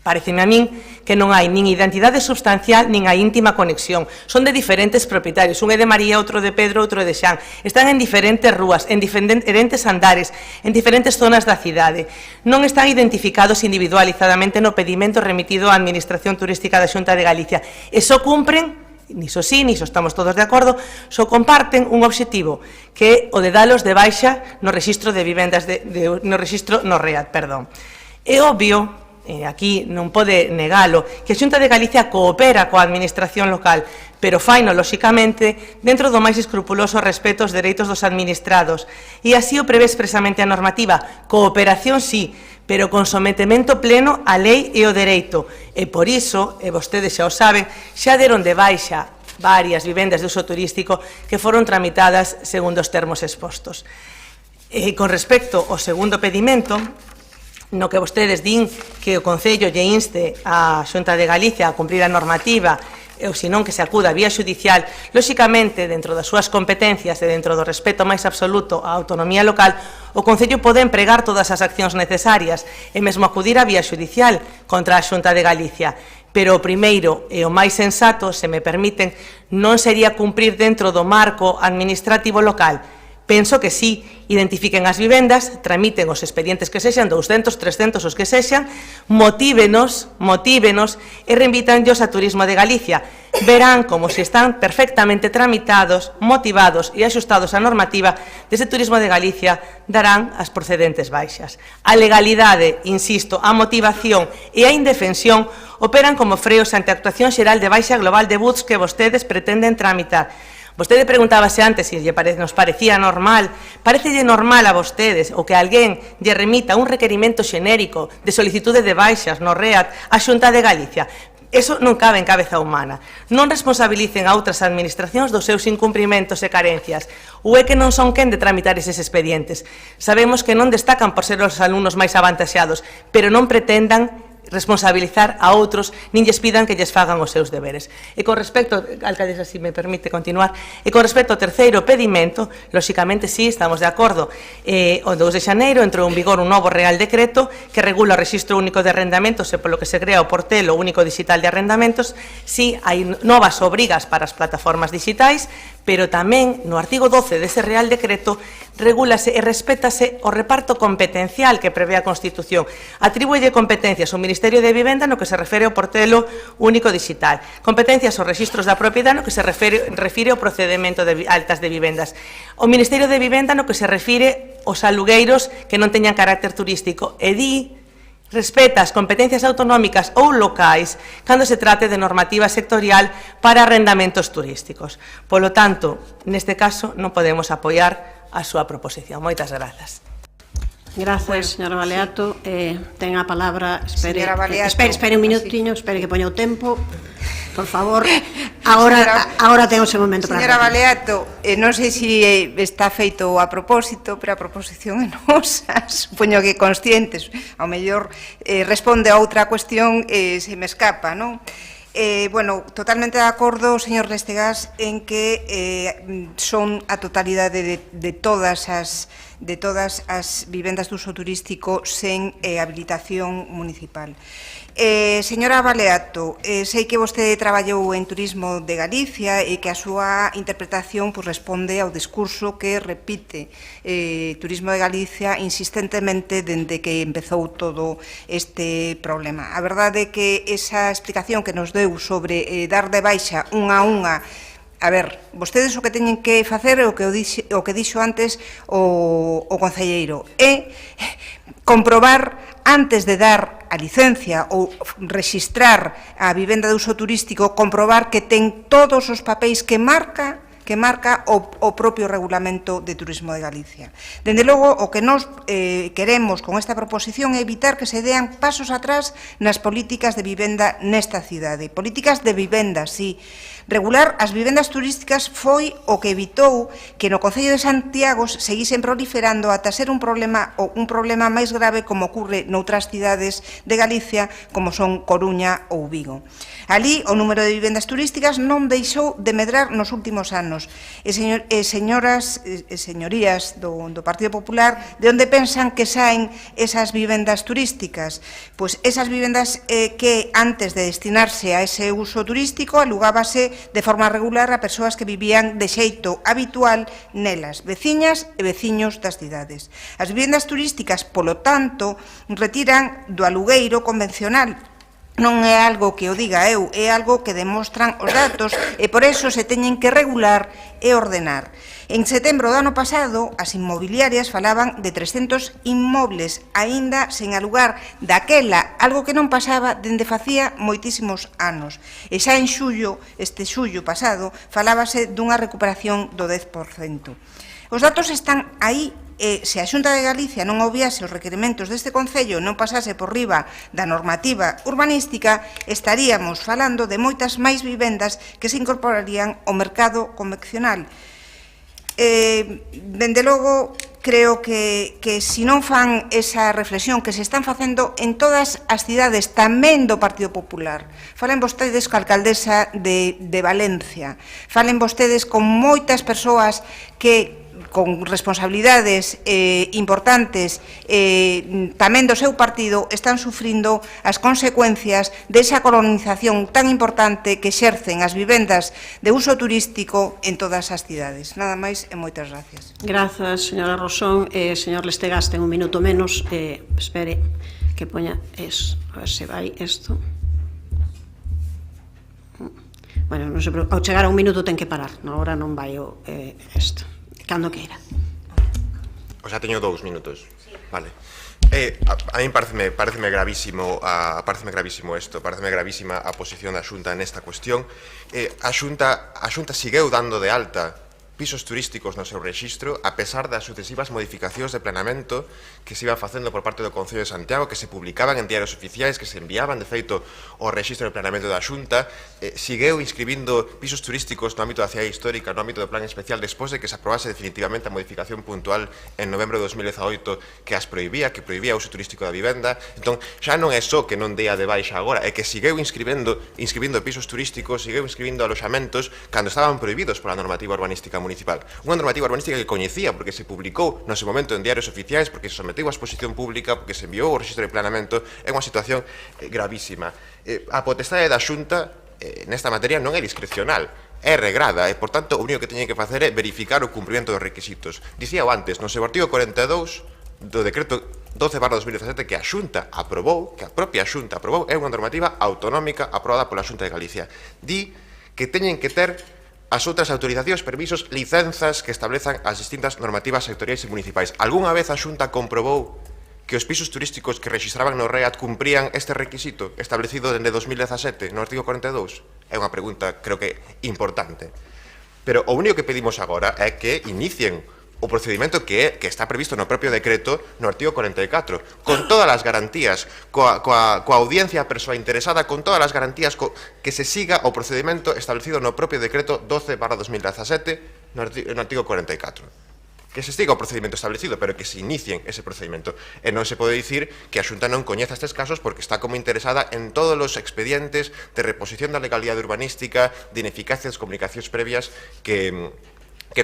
pareceme a min que non hai nin identidade substancial nin hai íntima conexión. Son de diferentes propietarios, un é de María, outro de Pedro, outro de Xan. Están en diferentes rúas, en diferentes andares, en diferentes zonas da cidade. Non están identificados individualizadamente no pedimento remitido á Administración Turística da Xunta de Galicia. E só cumpren, niso sí, niso estamos todos de acordo, só comparten un obxectivo, que é o de dalos de baixa no rexistro de vivendas, no REAT, perdón. É obvio, aquí non pode negalo, que a Xunta de Galicia coopera coa administración local, pero faino, lóxicamente, dentro do máis escrupuloso respeto aos dereitos dos administrados. E así o prevé expresamente a normativa. Cooperación sí, pero con sometemento pleno á lei e ao dereito. E por iso, e vostedes xa o saben, xa deron de baixa varias vivendas de uso turístico que foron tramitadas segundo os termos expostos. Con respecto ao segundo pedimento, no que vostedes din que o Concello lle inste a Xunta de Galicia a cumprir a normativa ou senón que se acuda a vía judicial, lóxicamente, dentro das súas competencias e dentro do respeto máis absoluto á autonomía local, o Concello pode empregar todas as accións necesarias e mesmo acudir a vía judicial contra a Xunta de Galicia. Pero o primeiro e o máis sensato, se me permiten, non sería cumprir dentro do marco administrativo local. Penso que sí, identifiquen as vivendas, tramiten os expedientes que sexan, 200, 300, os que sexan, motívenos e reinvítanllos a Turismo de Galicia. Verán como se están perfectamente tramitados, motivados e axustados á normativa, desde Turismo de Galicia darán as procedentes baixas. A legalidade, insisto, a motivación e a indefensión operan como freos ante a actuación xeral de baixa global de BUDs que vostedes pretenden tramitar. Vostede preguntábase antes se nos parecía normal. Parecelle normal a vostedes o que alguén lle remita un requerimento xenérico de solicitude de baixas no REAT á Xunta de Galicia. Eso non cabe en cabeza humana. Non responsabilicen a outras administracións dos seus incumprimentos e carencias. Ou é que non son quen de tramitar eses expedientes. Sabemos que non destacan por ser os alumnos máis avantaxados, pero non pretendan responsabilizar a outros, nin lles pidan que lles fagan os seus deberes. E con respecto, alcaldesa, se me permite continuar, e con respecto ao terceiro pedimento, lóxicamente, sí, estamos de acordo. O 2 de xaneiro entrou en vigor un novo Real Decreto que regula o Rexistro Único de Arrendamentos e polo que se crea o Portelo Único Digital de Arrendamentos. Sí, hai novas obrigas para as plataformas digitais, pero tamén no artigo 12 dese Real Decreto regúlase e respétase o reparto competencial que prevé a Constitución. Atribúelle competencias ao Ministerio de Vivenda no que se refere ao Portelo Único Digital, competencias aos registros da propiedade no que se refire ao procedemento de altas de vivendas, o Ministerio de Vivenda no que se refire aos alugueiros que non teñan carácter turístico, e respeta as competencias autonómicas ou locais cando se trate de normativa sectorial para arrendamentos turísticos. Polo tanto, neste caso, non podemos apoiar a súa proposición. Moitas grazas.
Grazas, señora Baleato. Ten a palabra, espere un minutiño, espere que poña o tempo. Por favor, agora ten o seu momento para
Señora Baleato, non sei se está feito a propósito, pero a proposición é nosa, supoño que conscientes, ao mellor responde a outra cuestión se me escapa, non? Bueno, totalmente de acordo, señor Restegas, en que son a totalidade de todas as vivendas de uso turístico sen habilitación municipal. Señora Baleato, sei que vostede traballou en Turismo de Galicia e que a súa interpretación responde ao discurso que repite Turismo de Galicia insistentemente dende que empezou todo este problema. A verdade é que esa explicación que nos deu sobre dar de baixa unha a unha, a ver, vostedes o que teñen que facer é o que dixo antes o concelleiro, é comprobar antes de dar a licencia ou rexistrar a vivenda de uso turístico, comprobar que ten todos os papéis que marca o propio Regulamento de Turismo de Galicia. Dende logo, o que nós queremos con esta proposición é evitar que se dean pasos atrás nas políticas de vivenda nesta cidade. Políticas de vivenda, sí. Regular as vivendas turísticas foi o que evitou que no Concello de Santiago seguisen proliferando ata ser un problema máis grave como ocurre noutras cidades de Galicia como son Coruña ou Vigo. Alí o número de vivendas turísticas non deixou de medrar nos últimos anos. E señorías do Partido Popular, de onde pensan que saen esas vivendas turísticas? Pois esas vivendas que antes de destinarse a ese uso turístico alugábase de forma regular a persoas que vivían de xeito habitual nelas, veciñas e veciños das cidades. As vivendas turísticas, polo tanto, retiran do alugueiro convencional. Non é algo que o diga eu, é algo que demostran os datos e por eso se teñen que regular e ordenar. En setembro do ano pasado, as inmobiliarias falaban de 300 inmobles aínda sen alugar daquela, algo que non pasaba dende facía moitísimos anos. E xa en xullo, este xullo pasado, falábase dunha recuperación do 10%. Os datos están aí. Se a Xunta de Galicia non obviase os requerimentos deste Concello e non pasase por riba da normativa urbanística, estaríamos falando de moitas máis vivendas que se incorporarían ao mercado convencional. Dende logo, creo que se non fan esa reflexión que se están facendo en todas as cidades, tamén do Partido Popular. Falen vostedes coa alcaldesa de Valencia, falen vostedes con moitas persoas que con responsabilidades importantes tamén do seu partido están sufrindo as consecuencias desa colonización tan importante que exercen as vivendas de uso turístico en todas as cidades. Nada máis e moitas gracias.
Grazas, señora Rosón. Señor Lestegas, ten un minuto menos. Espere que poña eso. A ver se vai isto. Bueno, non se preocupe. Ao chegar a un minuto ten que parar. Agora non vai isto. Cando queira.
O sea, teño 2 minutos. Vale. A mí pareceme gravísimo isto, pareceme gravísima a posición da Xunta nesta cuestión. A Xunta segueu dando de alta pisos turísticos no seu rexistro, a pesar das sucesivas modificacións de planeamento que se iban facendo por parte do Concello de Santiago, que se publicaban en diarios oficiais, que se enviaban, de feito, ao rexistro de planeamento da Xunta. Segueu inscribindo pisos turísticos no ámbito da cidade histórica, no ámbito do plan especial, despois de que se aprobase definitivamente a modificación puntual en novembro de 2018 que as prohibía, que prohibía o uso turístico da vivenda. Entón, xa non é só que non dea de baixa agora, é que segueu inscribindo pisos turísticos, segueu inscribindo aloxamentos cando estaban prohibidos pola normativa urbanística municipal. Unha normativa urbanística que coñecía porque se publicou no seu momento en diarios oficiais, porque se someteu a exposición pública, porque se enviou ao rexistro de planeamento. É unha situación gravísima. A potestade da Xunta nesta materia non é discrecional, é regrada e, por tanto, o único que teñen que facer é verificar o cumprimento dos requisitos. Dicía antes, no seu artigo 42 do decreto 12/2017 que a Xunta aprobou, que a propia Xunta aprobou, é unha normativa autonómica aprobada pola Xunta de Galicia. Di que teñen que ter as outras autorizacións, permisos, licenzas que establezan as distintas normativas sectoriais e municipais. Algúnha vez a Xunta comprobou que os pisos turísticos que registraban no REAT cumprían este requisito establecido dende 2017 no artigo 42? É unha pregunta, creo que, importante. Pero o único que pedimos agora é que inicien o procedimento que está previsto no propio decreto no artigo 44, con todas as garantías, coa audiencia a persoa interesada, con todas as garantías que se siga o procedimento establecido no propio decreto 12/2017 no artigo 44. Que se siga o procedimento establecido, pero que se inicien ese procedimento. E non se pode dicir que a Xunta non coñeza estes casos porque está como interesada en todos os expedientes de reposición da legalidade urbanística, de ineficacias das comunicacións previas que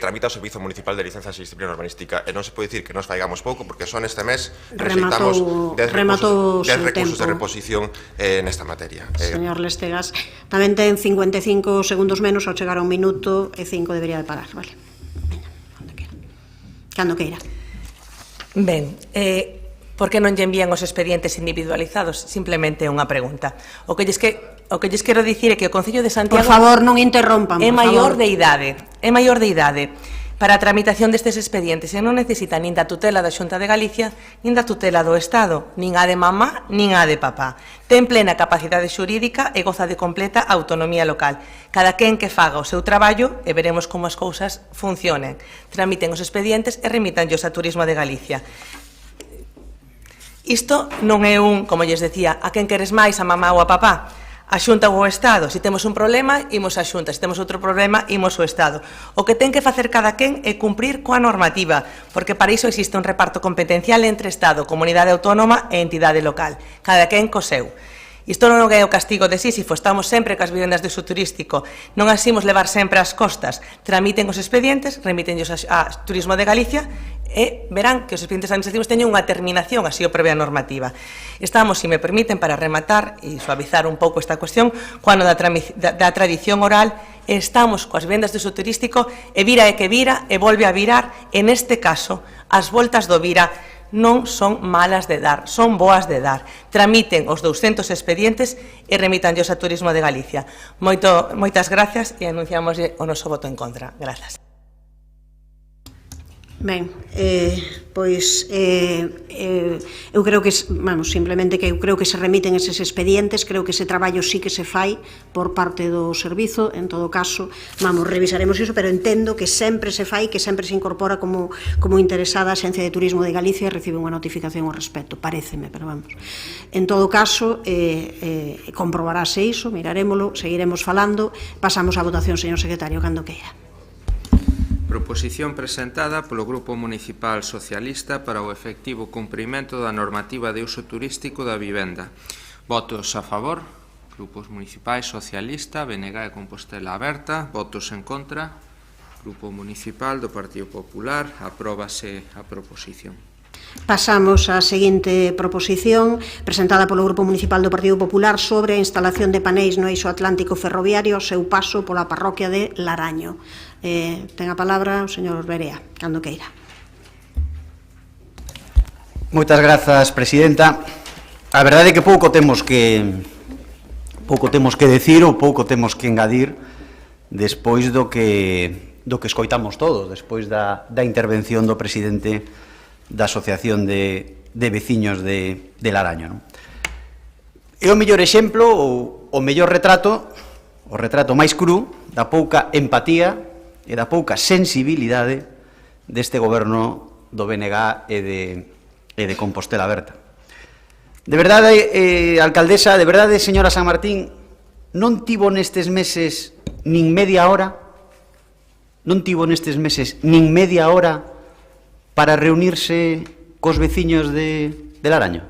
tramita o Servizo Municipal de Licenzas e Disciplina Urbanística. E non se pode dicir que nos faigamos pouco, porque son este mes rexeitamos 10 recursos de reposición nesta materia.
Señor Lestegas, tamén ten 55 segundos menos ao chegar a un minuto e 5 debería de parar, vale? Cando queira.
Ben, por que non lle envían os expedientes individualizados? Simplemente unha pregunta. O que lles quero dicir é que o Concello de Santiago...
Por favor, non interrompan,
é maior de idade. É maior de idade para a tramitación destes expedientes e non necesita nin da tutela da Xunta de Galicia nin da tutela do Estado, nin a de mamá nin a de papá. Ten plena capacidade xurídica e goza de completa autonomía local. Cada quen que faga o seu traballo e veremos como as cousas funcionen. Tramiten os expedientes e remítanllos a Turismo de Galicia. Isto non é como lles decía, a quen queres máis, a mamá ou a papá? A Xunta ou o Estado. Se temos un problema, imos a Xunta. Se temos outro problema, imos ao Estado. O que ten que facer cada quen é cumprir coa normativa, porque para iso existe un reparto competencial entre Estado, comunidade autónoma e entidade local. Cada quen co seu. Isto non é o castigo de Sísifo, estamos sempre cas vivendas de uso turístico, non asimos levar sempre as costas. Tramiten os expedientes, remítenllos a Turismo de Galicia e verán que os expedientes administrativos teñen unha terminación, así o prevé a normativa. Estamos, se me permiten, para rematar e suavizar un pouco esta cuestión, cuando da tradición oral, estamos coas vivendas de uso turístico e vira e que vira e volve a virar, e neste caso, as voltas do vira non son malas de dar, son boas de dar. Tramiten os 200 expedientes e remítanllos a Turismo de Galicia. Moitas gracias e anunciamos o noso voto en contra. Grazas.
Ben, pois eu creo que, simplemente que eu creo que se remiten eses expedientes, creo que ese traballo sí que se fai por parte do servizo, en todo caso, revisaremos iso, pero entendo que sempre se fai, que sempre se incorpora como interesada a Xencia de Turismo de Galicia e recibe unha notificación ao respecto, paréceme, pero vamos. En todo caso, comprobarase iso, mirarémolo, seguiremos falando, pasamos á votación, señor secretario, cando queira.
Proposición presentada polo Grupo Municipal Socialista para o efectivo cumprimento da normativa de uso turístico da vivenda. Votos a favor, Grupos Municipais Socialista, BNG e Compostela Aberta. Votos en contra, Grupo Municipal do Partido Popular. Apróbase a proposición.
Pasamos á seguinte proposición presentada polo Grupo Municipal do Partido Popular sobre a instalación de paneis no eixo atlántico ferroviario ao seu paso pola parroquia de Laraño. Ten a palabra o señor Berea, cando queira.
Moitas grazas, presidenta. A verdade é que pouco temos que decir ou pouco temos que engadir despois do que escoitamos todos, despois da intervención do presidente da Asociación de Veciños de Laraño. Non? É o mellor exemplo ou o mellor retrato, o retrato máis cru da pouca empatía e da pouca sensibilidade deste goberno do BNG e de Compostela Aberta. De verdade, alcaldesa, de verdade, señora San Martín, non tivo nestes meses nin media hora, para reunirse cos veciños de Laraño?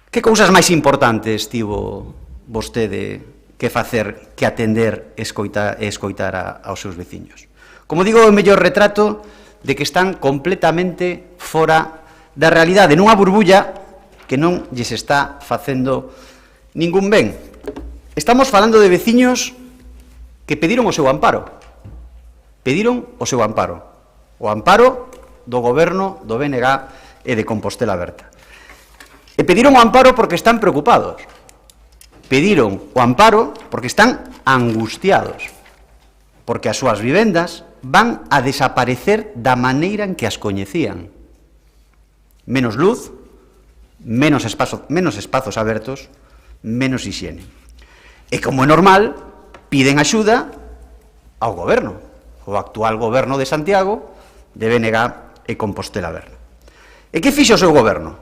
Que cousas máis importantes tivo vostede que facer, que atender e escoitar aos seus veciños? Como digo, é o mellor retrato de que están completamente fora da realidade, nunha burbulla que non lles está facendo ningún ben. Estamos falando de veciños que pediron o seu amparo. O amparo do goberno do BNG e de Compostela Aberta. E pediron o amparo porque están preocupados. Pediron o amparo porque están angustiados, porque as súas vivendas van a desaparecer da maneira en que as coñecían. Menos luz, menos espazos abertos, menos higiene. E como é normal, piden axuda ao goberno, o actual goberno de Santiago, de BNG e Compostela Aberta. E que fixo o seu goberno?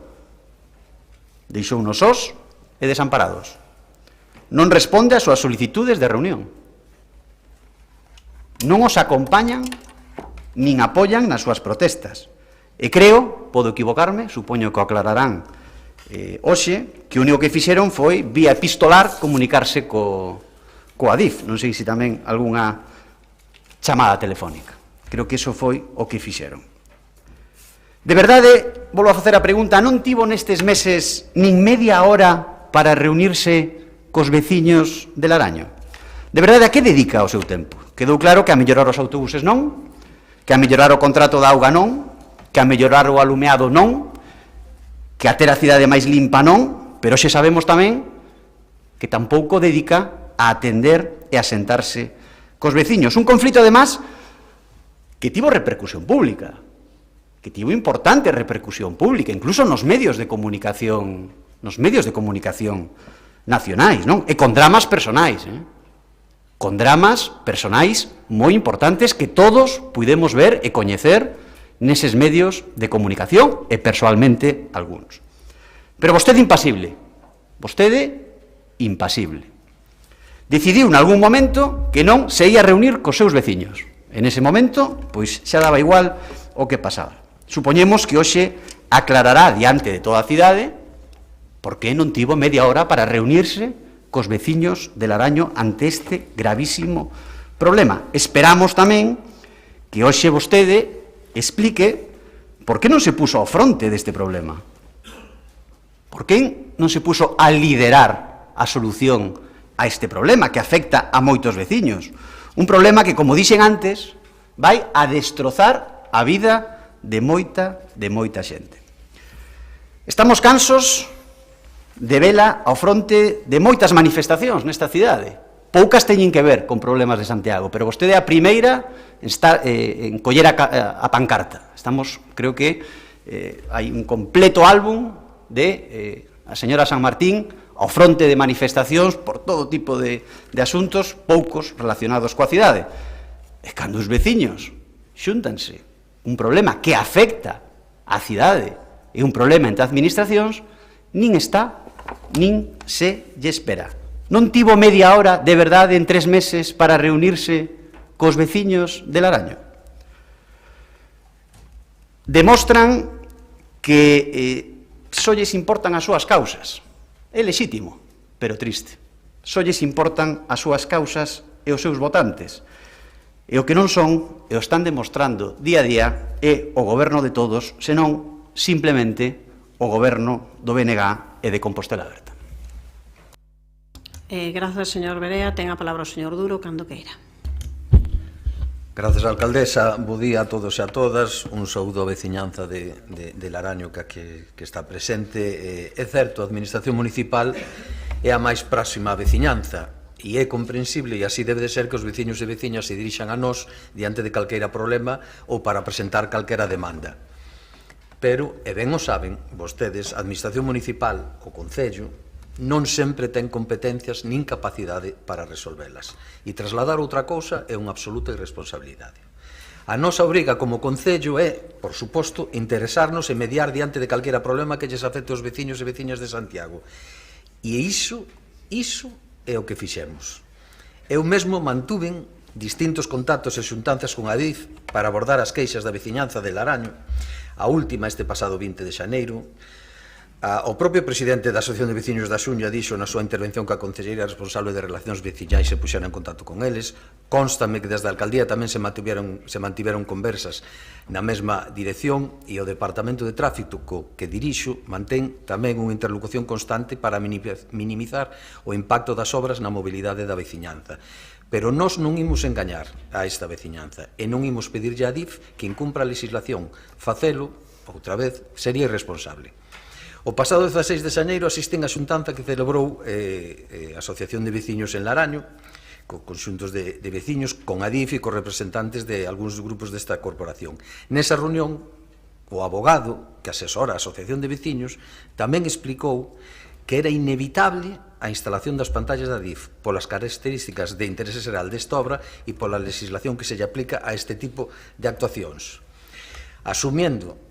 Deixounos sós e desamparados. Non responde ás súas solicitudes de reunión. Non os acompañan nin apoian nas súas protestas. E creo, podo equivocarme, supoño que o aclararán hoxe, que o único que fixeron foi, vía epistolar, comunicarse co Adif. Non sei se tamén algunha chamada telefónica. Creo que iso foi o que fixeron. De verdade, volvo a facer a pregunta, non tivo nestes meses nin media hora para reunirse cos veciños de Laraño? De verdade, a que dedica o seu tempo? Quedou claro que a mellorar os autobuses non, que a mellorar o contrato da auga non, que a mellorar o alumeado non, que a ter a cidade máis limpa non, pero xe sabemos tamén que tampouco dedica a atender e a sentarse cos veciños. Un conflito, además, que tivo repercusión pública, que tivo importante repercusión pública, incluso nos medios de comunicación nacionais, non? E con dramas personais, con dramas personais moi importantes que todos pudemos ver e coñecer neses medios de comunicación e persoalmente algúns. Pero vostede impasible, decidiu en algún momento que non se ia reunir cos seus veciños. En ese momento, pois xa daba igual o que pasaba. Supoñemos que hoxe aclarará diante de toda a cidade por que non tivo media hora para reunirse cos veciños de Laraño ante este gravísimo problema. Esperamos tamén que hoxe vostede explique por que non se puso ao fronte deste problema. Por que non se puso a liderar a solución a este problema que afecta a moitos veciños. Un problema que, como dixen antes, vai a destrozar a vida de moita xente. Estamos cansos de vela ao fronte de moitas manifestacións nesta cidade. Poucas teñen que ver con problemas de Santiago, pero vostede a primeira en coller a pancarta. Creo que hai un completo álbum de a señora San Martín ao fronte de manifestacións por todo tipo de asuntos, poucos relacionados coa cidade. E cando os veciños xúntanse un problema que afecta a cidade e un problema entre administracións, nin está, nin se lle espera. Non tivo media hora, de verdade, en 3 meses para reunirse cos veciños de Laraño. Demostran que só lles importan as súas causas. É lexítimo, pero triste. Só lles importan as súas causas e os seus votantes. E o que non son, e o están demostrando día a día, é o goberno de todos, senón simplemente o goberno do BNG e de Compostela Aberta.
Grazas, señor Berea. Ten a palabra o señor Duro, cando queira.
Grazas, alcaldesa. Bo día a todos e a todas. Un saúdo á veciñanza de Laraño que está presente. É certo, a administración municipal é a máis próxima á veciñanza e é comprensible e así debe de ser que os veciños e veciñas se dirixan a nós diante de calqueira problema ou para presentar calquera demanda. Pero, e ben o saben, vostedes, a administración municipal, o Concello, non sempre ten competencias nin capacidade para resolvelas. E trasladar outra cousa é unha absoluta irresponsabilidade. A nosa obriga como Concello é, por suposto, interesarnos e mediar diante de calquera problema que lles afecte aos veciños e veciñas de Santiago. E iso é o que fixemos. Eu mesmo mantuven distintos contactos e xuntanzas con Adif para abordar as queixas da veciñanza de Laraño, a última este pasado 20 de xaneiro. O propio presidente da Asociación de Veciños da Xuña dixo na súa intervención que a concelleira responsable de relacións veciñais se puxera en contacto con eles. Constame que desde a alcaldía tamén se mantiveron conversas na mesma dirección e o Departamento de Tráfico que dirixo mantén tamén unha interlocución constante para minimizar o impacto das obras na mobilidade da veciñanza. Pero nós non imos engañar a esta veciñanza e non imos pedirlle a DIF que incumpra a legislación. Facelo, outra vez, sería irresponsable. O pasado 16 de xaneiro asisten a xuntanza que celebrou a Asociación de Veciños en Laraño, con conxuntos de veciños, con Adif e con representantes de algúns grupos desta corporación. Nesa reunión, o abogado que asesora a Asociación de Veciños tamén explicou que era inevitable a instalación das pantallas da Adif polas características de interese xeral desta obra e pola legislación que se lle aplica a este tipo de actuacións. Asumindo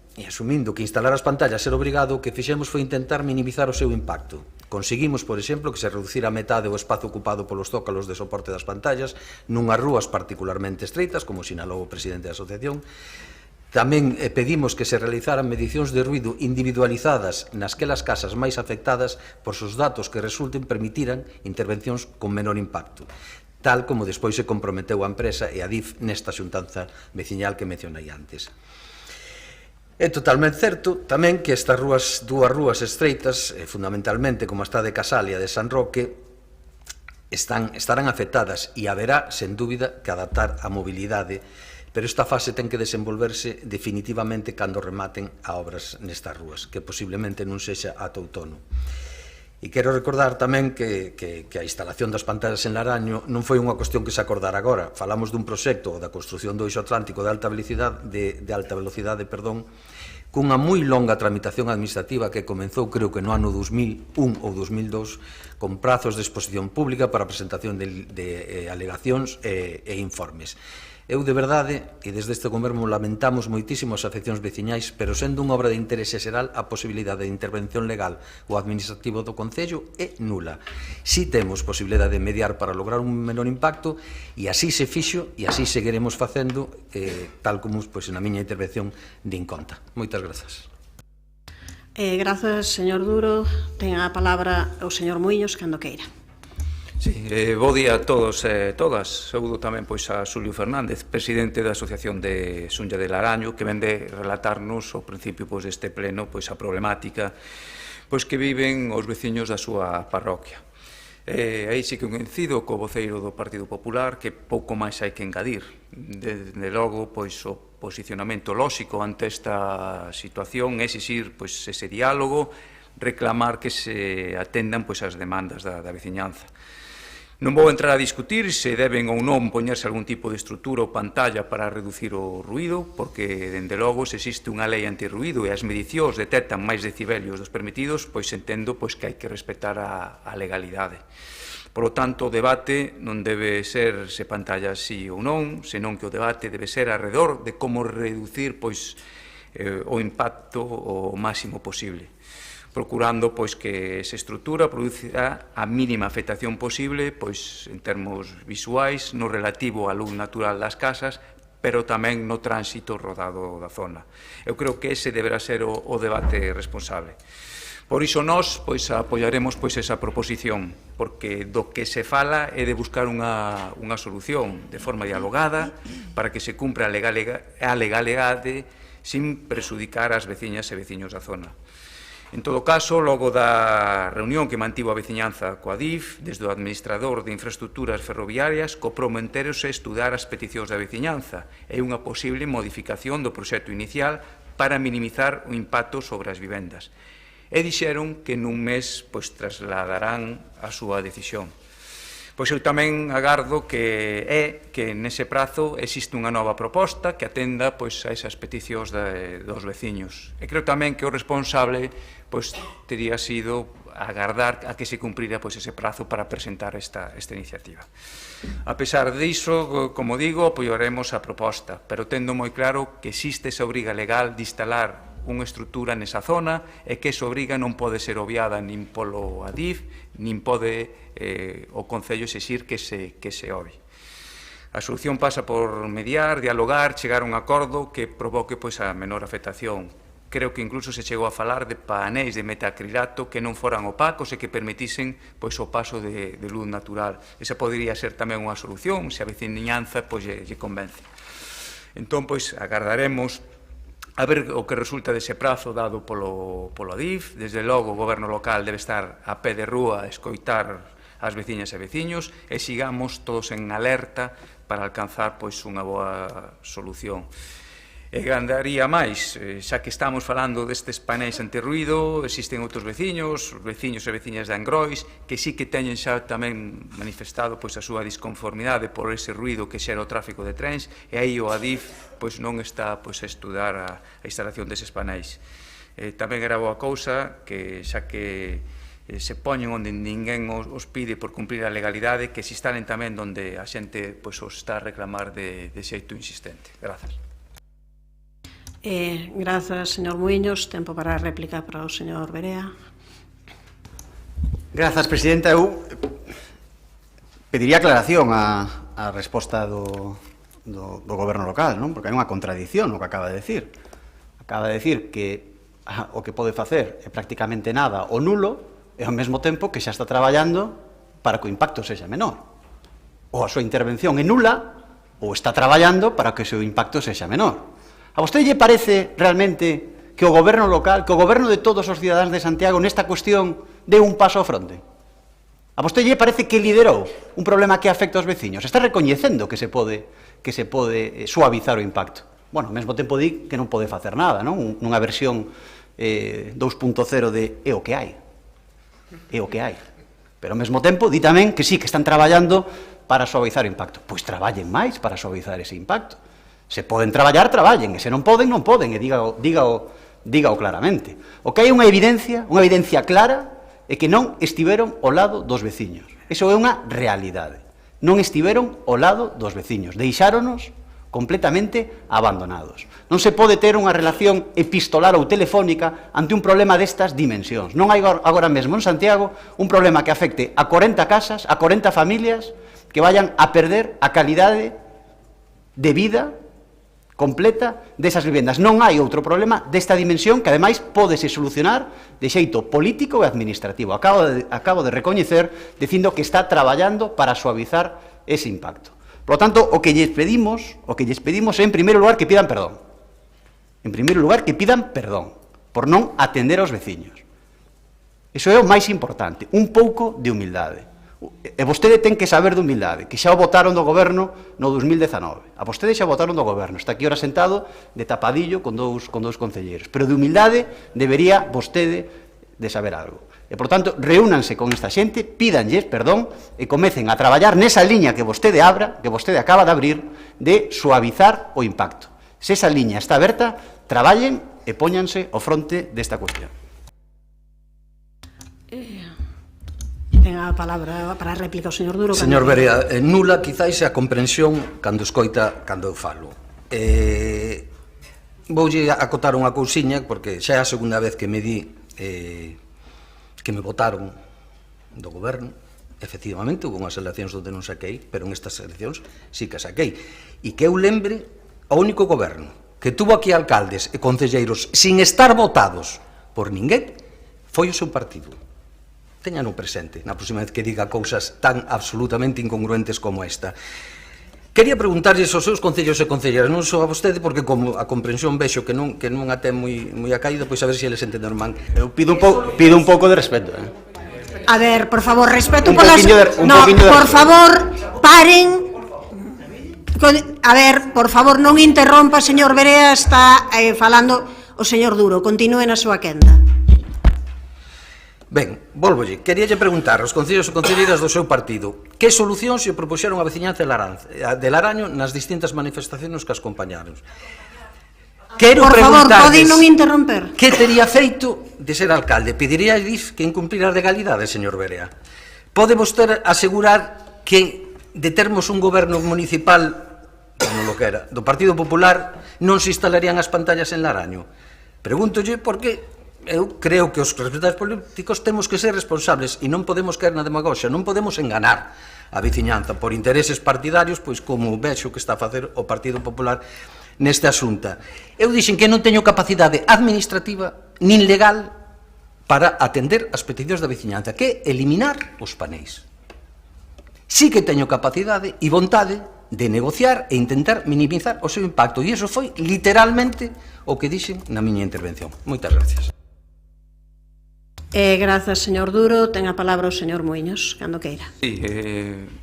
que instalar as pantallas era obrigado, o que fixemos foi intentar minimizar o seu impacto. Conseguimos, por exemplo, que se reducira a metade o espazo ocupado polos zócalos de soporte das pantallas nunhas rúas particularmente estreitas, como sinalou o presidente da asociación. Tamén pedimos que se realizaran medicións de ruído individualizadas nasquelas casas máis afectadas por os datos que resulten permitiran intervencións con menor impacto, tal como despois se comprometeu a empresa e a DIF nesta xuntanza veciñal que mencionei antes. É totalmente certo tamén que estas dúas rúas estreitas, fundamentalmente como está de Casalia de San Roque, estarán afectadas e haberá, sen dúbida, que adaptar a mobilidade, pero esta fase ten que desenvolverse definitivamente cando rematen a obras nestas rúas, que posiblemente non sexa ata outono. E quero recordar tamén que a instalación das pantallas en Laraño non foi unha cuestión que se acordara agora. Falamos dun proxecto da construción do eixo atlántico de alta velocidade, cunha moi longa tramitación administrativa que comenzou, creo que no ano 2001 ou 2002, con prazos de exposición pública para a presentación de alegacións e informes. Eu, de verdade, e desde este goberno lamentamos moitísimo as afeccións veciñais, pero sendo unha obra de interese xeral, a posibilidade de intervención legal ou administrativo do Concello é nula. Si temos posibilidade de mediar para lograr un menor impacto, e así se fixo, e así seguiremos facendo, tal como na miña intervención din conta. Moitas grazas.
Grazas, señor Duro. Ten a palabra o señor Muiños, cando queira.
Sí, bo día a todos e todas. Saúdo tamén a Xulio Fernández, presidente da Asociación de Xuña de Laraño, que vende relatarnos ao principio deste pleno a problemática que viven os veciños da súa parroquia. Aí sí que coincido co voceiro do Partido Popular que pouco máis hai que engadir. Desde logo, o posicionamento lóxico ante esta situación é exixir ese diálogo, reclamar que se atendan as demandas da veciñanza. Non vou entrar a discutir se deben ou non poñerse algún tipo de estrutura ou pantalla para reducir o ruído, porque, dende logo, se existe unha lei antirruído e as medicións detectan máis decibelios dos permitidos, entendo que hai que respetar a legalidade. Por lo tanto, o debate non debe ser se pantalla sí ou non, senón que o debate debe ser alrededor de como reducir o impacto o máximo posible. procurando pois que esa estrutura produza a mínima afectación posible pois en termos visuais no relativo á luz natural das casas, pero tamén no tránsito rodado da zona. Eu creo que ese deberá ser o debate responsable. Por iso nós apoiaremos esa proposición, porque do que se fala é de buscar unha solución de forma dialogada para que se cumpra a legalidade sin presudicar as veciñas e veciños da zona. En todo caso, logo da reunión que mantivo a veciñanza coa DIF, desde o administrador de infraestructuras ferroviarias, comprometeronse a estudar as peticións da veciñanza e unha posible modificación do proxecto inicial para minimizar o impacto sobre as vivendas. E dixeron que nun mes trasladarán a súa decisión. Pois eu tamén agardo que nese prazo existe unha nova proposta que atenda a esas peticións dos veciños. E creo tamén que o responsable teria sido agardar a que se cumprira ese prazo para presentar esta iniciativa. A pesar diso, como digo, apoiaremos a proposta, pero tendo moi claro que existe esa obriga legal de instalar unha estrutura nesa zona e que esa obriga non pode ser obviada nin polo ADIF, nin pode o Concello exixir que se obvie. A solución pasa por mediar, dialogar, chegar a un acordo que provoque a menor afectación. Creo que incluso se chegou a falar de panéis de metacrilato que non foran opacos e que permitisen o paso de luz natural. Esa podería ser tamén unha solución se a veciñanza lle convence. Entón, agardaremos a ver o que resulta dese prazo dado polo ADIF. Desde logo, o Goberno local debe estar a pé de rúa a escoitar as veciñas e veciños e sigamos todos en alerta para alcanzar unha boa solución. E andaría máis, xa que estamos falando destes panéis antirruído, existen outros veciños e veciñas de Angrois, que sí que teñen xa tamén manifestado a súa disconformidade por ese ruído que xera o tráfico de trens, e aí o ADIF non está a estudar a instalación deses panéis. Tamén era boa cousa que xa que se poñen onde ninguén os pide por cumprir a legalidade, que se instalen tamén onde a xente os está a reclamar de xeito insistente. Grazas.
Grazas, señor Muiños. Tempo para a réplica para o señor Berea.
Grazas, presidenta. Eu pediría aclaración á resposta do Goberno local, non? Porque hai unha contradición no que acaba de decir. Acaba de decir que o que pode facer é prácticamente nada ou nulo e ao mesmo tempo que xa está traballando para que o impacto sexa menor. Ou a súa intervención é nula ou está traballando para que o seu impacto sexa menor. A vostede lle parece realmente que o goberno local, que o goberno de todos os cidadáns de Santiago nesta cuestión deu un paso ao fronte? A vostede lle parece que liderou un problema que afecta aos veciños? Está recoñecendo que se pode suavizar o impacto. Bueno, ao mesmo tempo di que non pode facer nada, non? Nunha versión 2.0 de é o que hai. É o que hai. Pero ao mesmo tempo di tamén que sí, que están traballando para suavizar o impacto. Pois traballen máis para suavizar ese impacto. Se poden traballar, traballen, e se non poden, non poden, e dígao claramente. O que hai unha evidencia clara, é que non estiveron ao lado dos veciños. Iso é unha realidade. Non estiveron ao lado dos veciños. Deixáronos completamente abandonados. Non se pode ter unha relación epistolar ou telefónica ante un problema destas dimensións. Non hai agora mesmo en Santiago un problema que afecte a 40 casas, a 40 familias que vayan a perder a calidade de vida completa desas vivendas. Non hai outro problema desta dimensión que, ademais, pódese solucionar de xeito político e administrativo. Acabo de recoñecer dicindo que está traballando para suavizar ese impacto. Por lo tanto, o que lles pedimos é, en primeiro lugar, que pidan perdón. En primeiro lugar, que pidan perdón por non atender aos veciños. Iso é o máis importante, un pouco de humildade. E vostede ten que saber de humildade, que xa o votaron do goberno no 2019. A vostede xa o votaron do goberno, está aquí ora sentado de tapadillo con dous concelleiros. Pero de humildade debería vostede de saber algo. E, por tanto, reúnanse con esta xente, pídanlles perdón e comecen a traballar nesa liña que vostede acaba de abrir, de suavizar o impacto. Se esa liña está aberta, traballen e póñanse ao fronte desta cuestión.
Ten a palabra para a réplica o señor Duro.
Señor Berea, nula quizáis é a comprensión cando escoita cando eu falo. Voulle acotar unha cousiña, porque xa é a segunda vez que me di que me votaron do goberno. Efectivamente, houve unhas eleccións onde non saquei, pero nestas eleccións sí que saquei. E que eu lembre, o único goberno que tuvo aquí alcaldes e concelleiros sin estar votados por ninguén foi o seu partido. Téñano presente na próxima vez que diga cousas tan absolutamente incongruentes como esta. Quería preguntarlles aos seus concellos e concelleiras, non só a vostede, porque como a comprensión vexo que non a ten moi acaída, pois a ver se eles entenderon man.
Eu pido un pouco de respeto,
A ver, por favor, respeto
Un
polas...
poquinho de- un
No,
poquinho de
por
respeto.
favor, paren. A ver, por favor, non interrompa, señor Berea, está falando o señor Duro. Continúe na súa quenda.
Ben, volvolle, queríalle preguntar aos concellos e concelleiras do seu partido que solucións se propuxeron a veciñanza de Laraño nas distintas manifestacións que as acompañaron. Quero
Por favor,
preguntarles
poden non interromper.
que tería feito de ser alcalde. Pediría a DIF que incumplira a legalidade, señor Berea. Pode vostede asegurar que de termos un goberno municipal, como lo que era, do Partido Popular, non se instalarían as pantallas en Laraño? Pregúntolle porque eu creo que os representantes políticos temos que ser responsables e non podemos caer na demagoxia, non podemos enganar a veciñanza por intereses partidarios, pois como vexo que está a facer o Partido Popular neste asunto. Eu dixen que non teño capacidade administrativa nin legal para atender as peticións da veciñanza, que é eliminar os paneis. Sí que teño capacidade e vontade de negociar e intentar minimizar o seu impacto, e iso foi literalmente o que dixen na miña intervención. Moitas gracias.
Grazas, señor Duro. Ten a palabra o señor Muiños, cando queira.
Sí,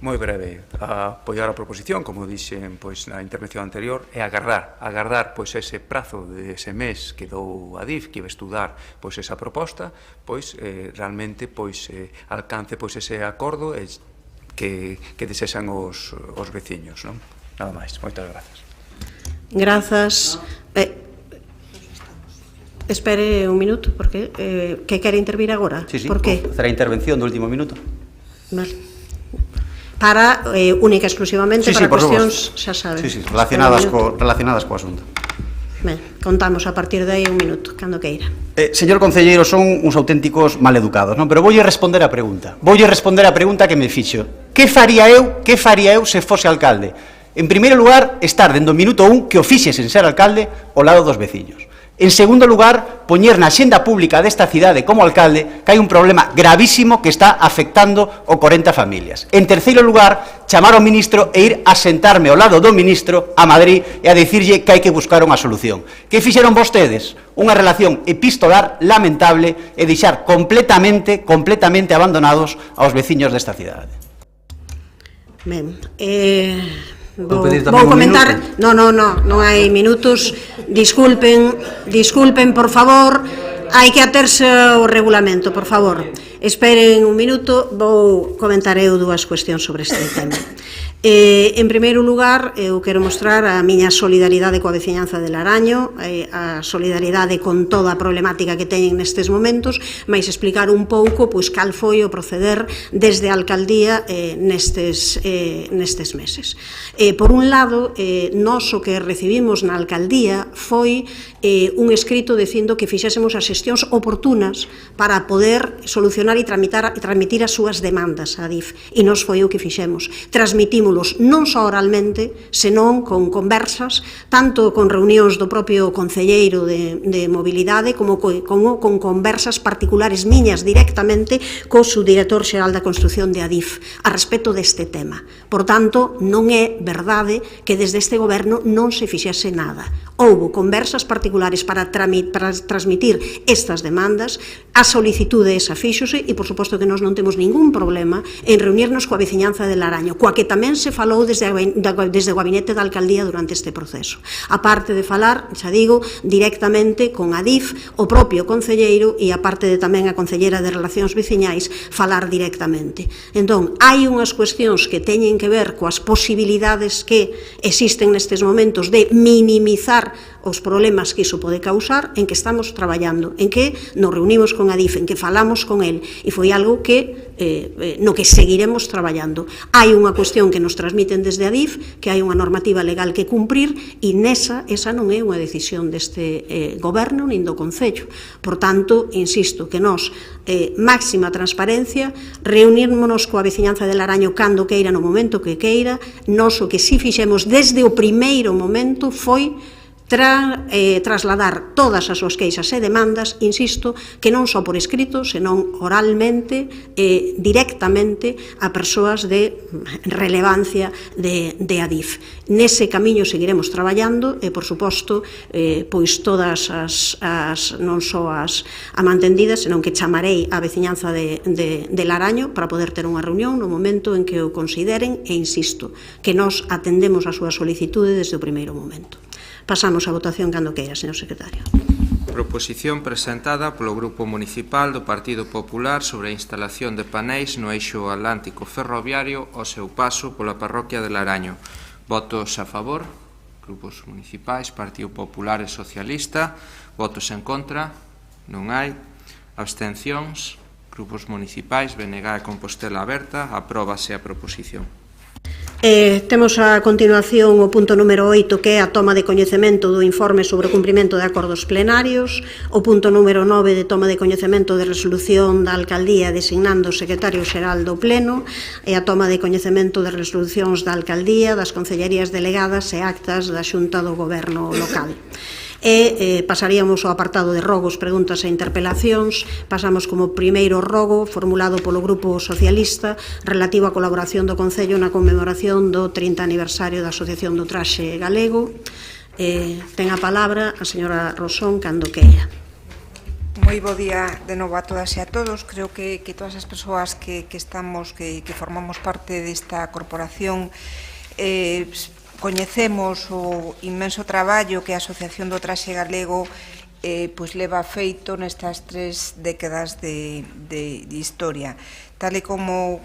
moi breve. A apoiar a proposición, como dixen pois, na intervención anterior, e agardar pois, ese prazo de ese mes que dou a DIF, que iba a estudar pois, esa proposta, pois realmente pois, alcance pois, ese acordo que desexan os veciños. Non? Nada máis. Moitas grazas.
Grazas. Espere un minuto, porque que quere intervir agora?
Sí,
Por que?
Será a intervención do último minuto.
Vale. Para única e exclusivamente para
por
cuestións,
suposto.
xa sabe.
Sí, relacionadas co asunto.
Ben, contamos a partir de aí un minuto, cando queira.
Señor concelleiro, son uns auténticos maleducados, non? Pero voulle responder a pregunta. Voulle responder a pregunta que me fixo. Que faría eu se fose alcalde? En primeiro lugar, estar dende o minuto 1 que o fixe sen ser alcalde ao lado dos veciños. En segundo lugar, poñer na xenda pública desta cidade como alcalde que hai un problema gravísimo que está afectando o 40 familias. En terceiro lugar, chamar ao ministro e ir a sentarme ao lado do ministro a Madrid e a dicirlle que hai que buscar unha solución. Que fixeron vostedes? Unha relación epistolar lamentable e deixar completamente abandonados aos veciños desta cidade.
Ben,
Vou pedir
vou
tamén un
comentar...
minuto.
Non hai minutos. Disculpen, por favor. Hai que aterse ao regulamento, por favor. Esperen un minuto, vou comentar eu dúas cuestións sobre este tema. En primeiro lugar, eu quero mostrar a miña solidaridade coa veciñanza de Laraño, a solidaridade con toda a problemática que teñen nestes momentos, mais explicar un pouco pois cal foi o proceder desde a alcaldía nestes meses. Por un lado, nós o que recibimos na alcaldía foi un escrito dicindo que fixésemos as xestións oportunas para poder solucionar e tramitir as súas demandas a DIF, e nos foi o que fixemos. Transmitimos non só oralmente, senón con conversas, tanto con reunións do propio concelleiro de mobilidade como con conversas particulares miñas directamente co subdirector xeral da construción de Adif a respecto deste tema. Por tanto, non é verdade que desde este goberno non se fixese nada. Houbo conversas particulares para transmitir estas demandas, a solicitude esa fíxose e, por suposto, que nós non temos ningún problema en reunirnos coa veciñanza de Laraño, coa que tamén se falou desde o gabinete da alcaldía durante este proceso. A parte de falar, xa digo, directamente con Adif, o propio concelleiro e a parte de tamén a concelleira de Relacións Veciñais falar directamente. Entón, hai unhas cuestións que teñen que ver coas posibilidades que existen nestes momentos de minimizar os problemas que iso pode causar, en que estamos traballando, en que nos reunimos con Adif, en que falamos con el, e foi algo que no que seguiremos traballando. Hai unha cuestión que nos transmiten desde a DIF, que hai unha normativa legal que cumprir, e esa non é unha decisión deste goberno nin do Concello. Por tanto, insisto, que nós, máxima transparencia, reunírmonos coa veciñanza de Laraño cando queira, no momento que queira. Nós o que si fixemos desde o primeiro momento foi trasladar todas as súas queixas e demandas, insisto, que non só por escrito, senón oralmente, directamente a persoas de relevancia de ADIF. Nese camiño seguiremos traballando e, por suposto, pois todas as non só as mantendidas, senón que chamarei a veciñanza de Laraño para poder ter unha reunión no momento en que o consideren e, insisto, que nós atendemos a súa solicitude desde o primeiro momento. Pasamos a votación cando queira, señor secretario.
Proposición presentada polo Grupo Municipal do Partido Popular sobre a instalación de paneis no eixo atlántico ferroviario ao seu paso pola parroquia de Laraño. Votos a favor, grupos municipais, Partido Popular e Socialista. Votos en contra, non hai. Abstencións, grupos municipais, BNG e Compostela Aberta. Apróbase a proposición.
Temos a continuación o punto número 8, que é a toma de coñecemento do informe sobre o cumprimento de acordos plenarios, o punto número 9 de toma de coñecemento de resolución da Alcaldía designando o secretario xeral do Pleno, e a toma de coñecemento de resolucións da Alcaldía, das concellerías delegadas e actas da Xunta do Goberno local. E pasaríamos ao apartado de rogos, preguntas e interpelacións. Pasamos como primeiro rogo formulado polo Grupo Socialista relativo á colaboración do Concello na conmemoración do 30 aniversario da Asociación do Traxe Galego. Ten a palabra a señora Rosón cando queira.
Moi bo día de novo a todas e a todos. Creo que todas as persoas que formamos parte desta corporación coñecemos o inmenso traballo que a Asociación do Traxe Galego leva feito nestas 3 décadas de historia. Tal e como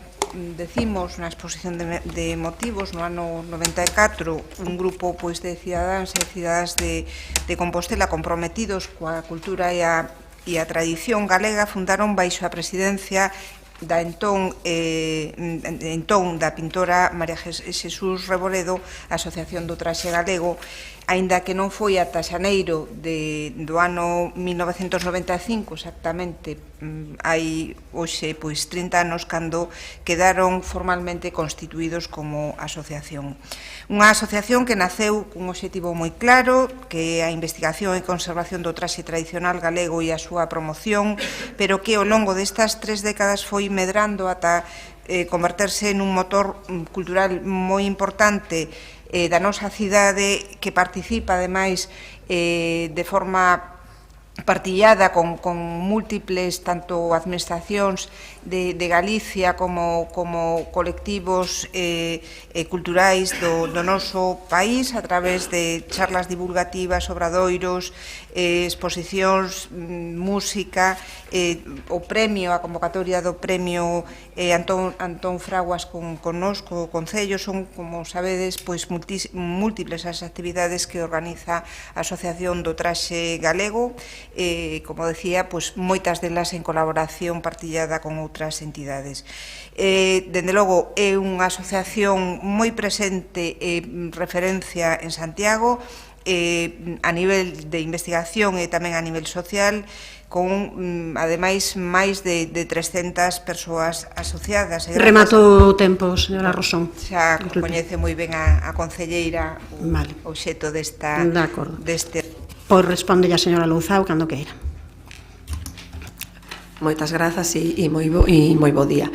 decimos na exposición de motivos, no ano 94, un grupo de cidadáns e cidadás de Compostela comprometidos coa cultura e a tradición galega fundaron baixo a presidencia da entón da pintora María Jesús Reboledo a Asociación do Traxe Galego, aínda que non foi ata xaneiro do ano 1995, exactamente, hai hoxe 30 anos, cando quedaron formalmente constituídos como asociación. Unha asociación que naceu cun obxectivo moi claro, que é a investigación e conservación do traxe tradicional galego e a súa promoción, pero que ao longo destas 3 décadas foi medrando ata converterse nun motor cultural moi importante da nosa cidade, que participa, ademais, de forma partillada con múltiples, tanto administracións de Galicia como colectivos culturais do noso país, a través de charlas divulgativas, obradoiros, exposicións, música, o premio, a convocatoria do premio Antón Fraguas connosco, o Concello. Son, como sabedes, múltiples as actividades que organiza a Asociación do Traxe Galego, como decía, moitas delas en colaboración partillada con outras entidades. Dende logo, é unha asociación moi presente e referencia en Santiago, a nivel de investigación e tamén a nivel social, con, ademais, máis de 300 persoas asociadas.
Remato o tempo, señora Rosón.
Xa coñece moi ben a concelleira o obxeto deste...
Pois responde a señora Louzao cando queira.
Moitas grazas e moi bo día.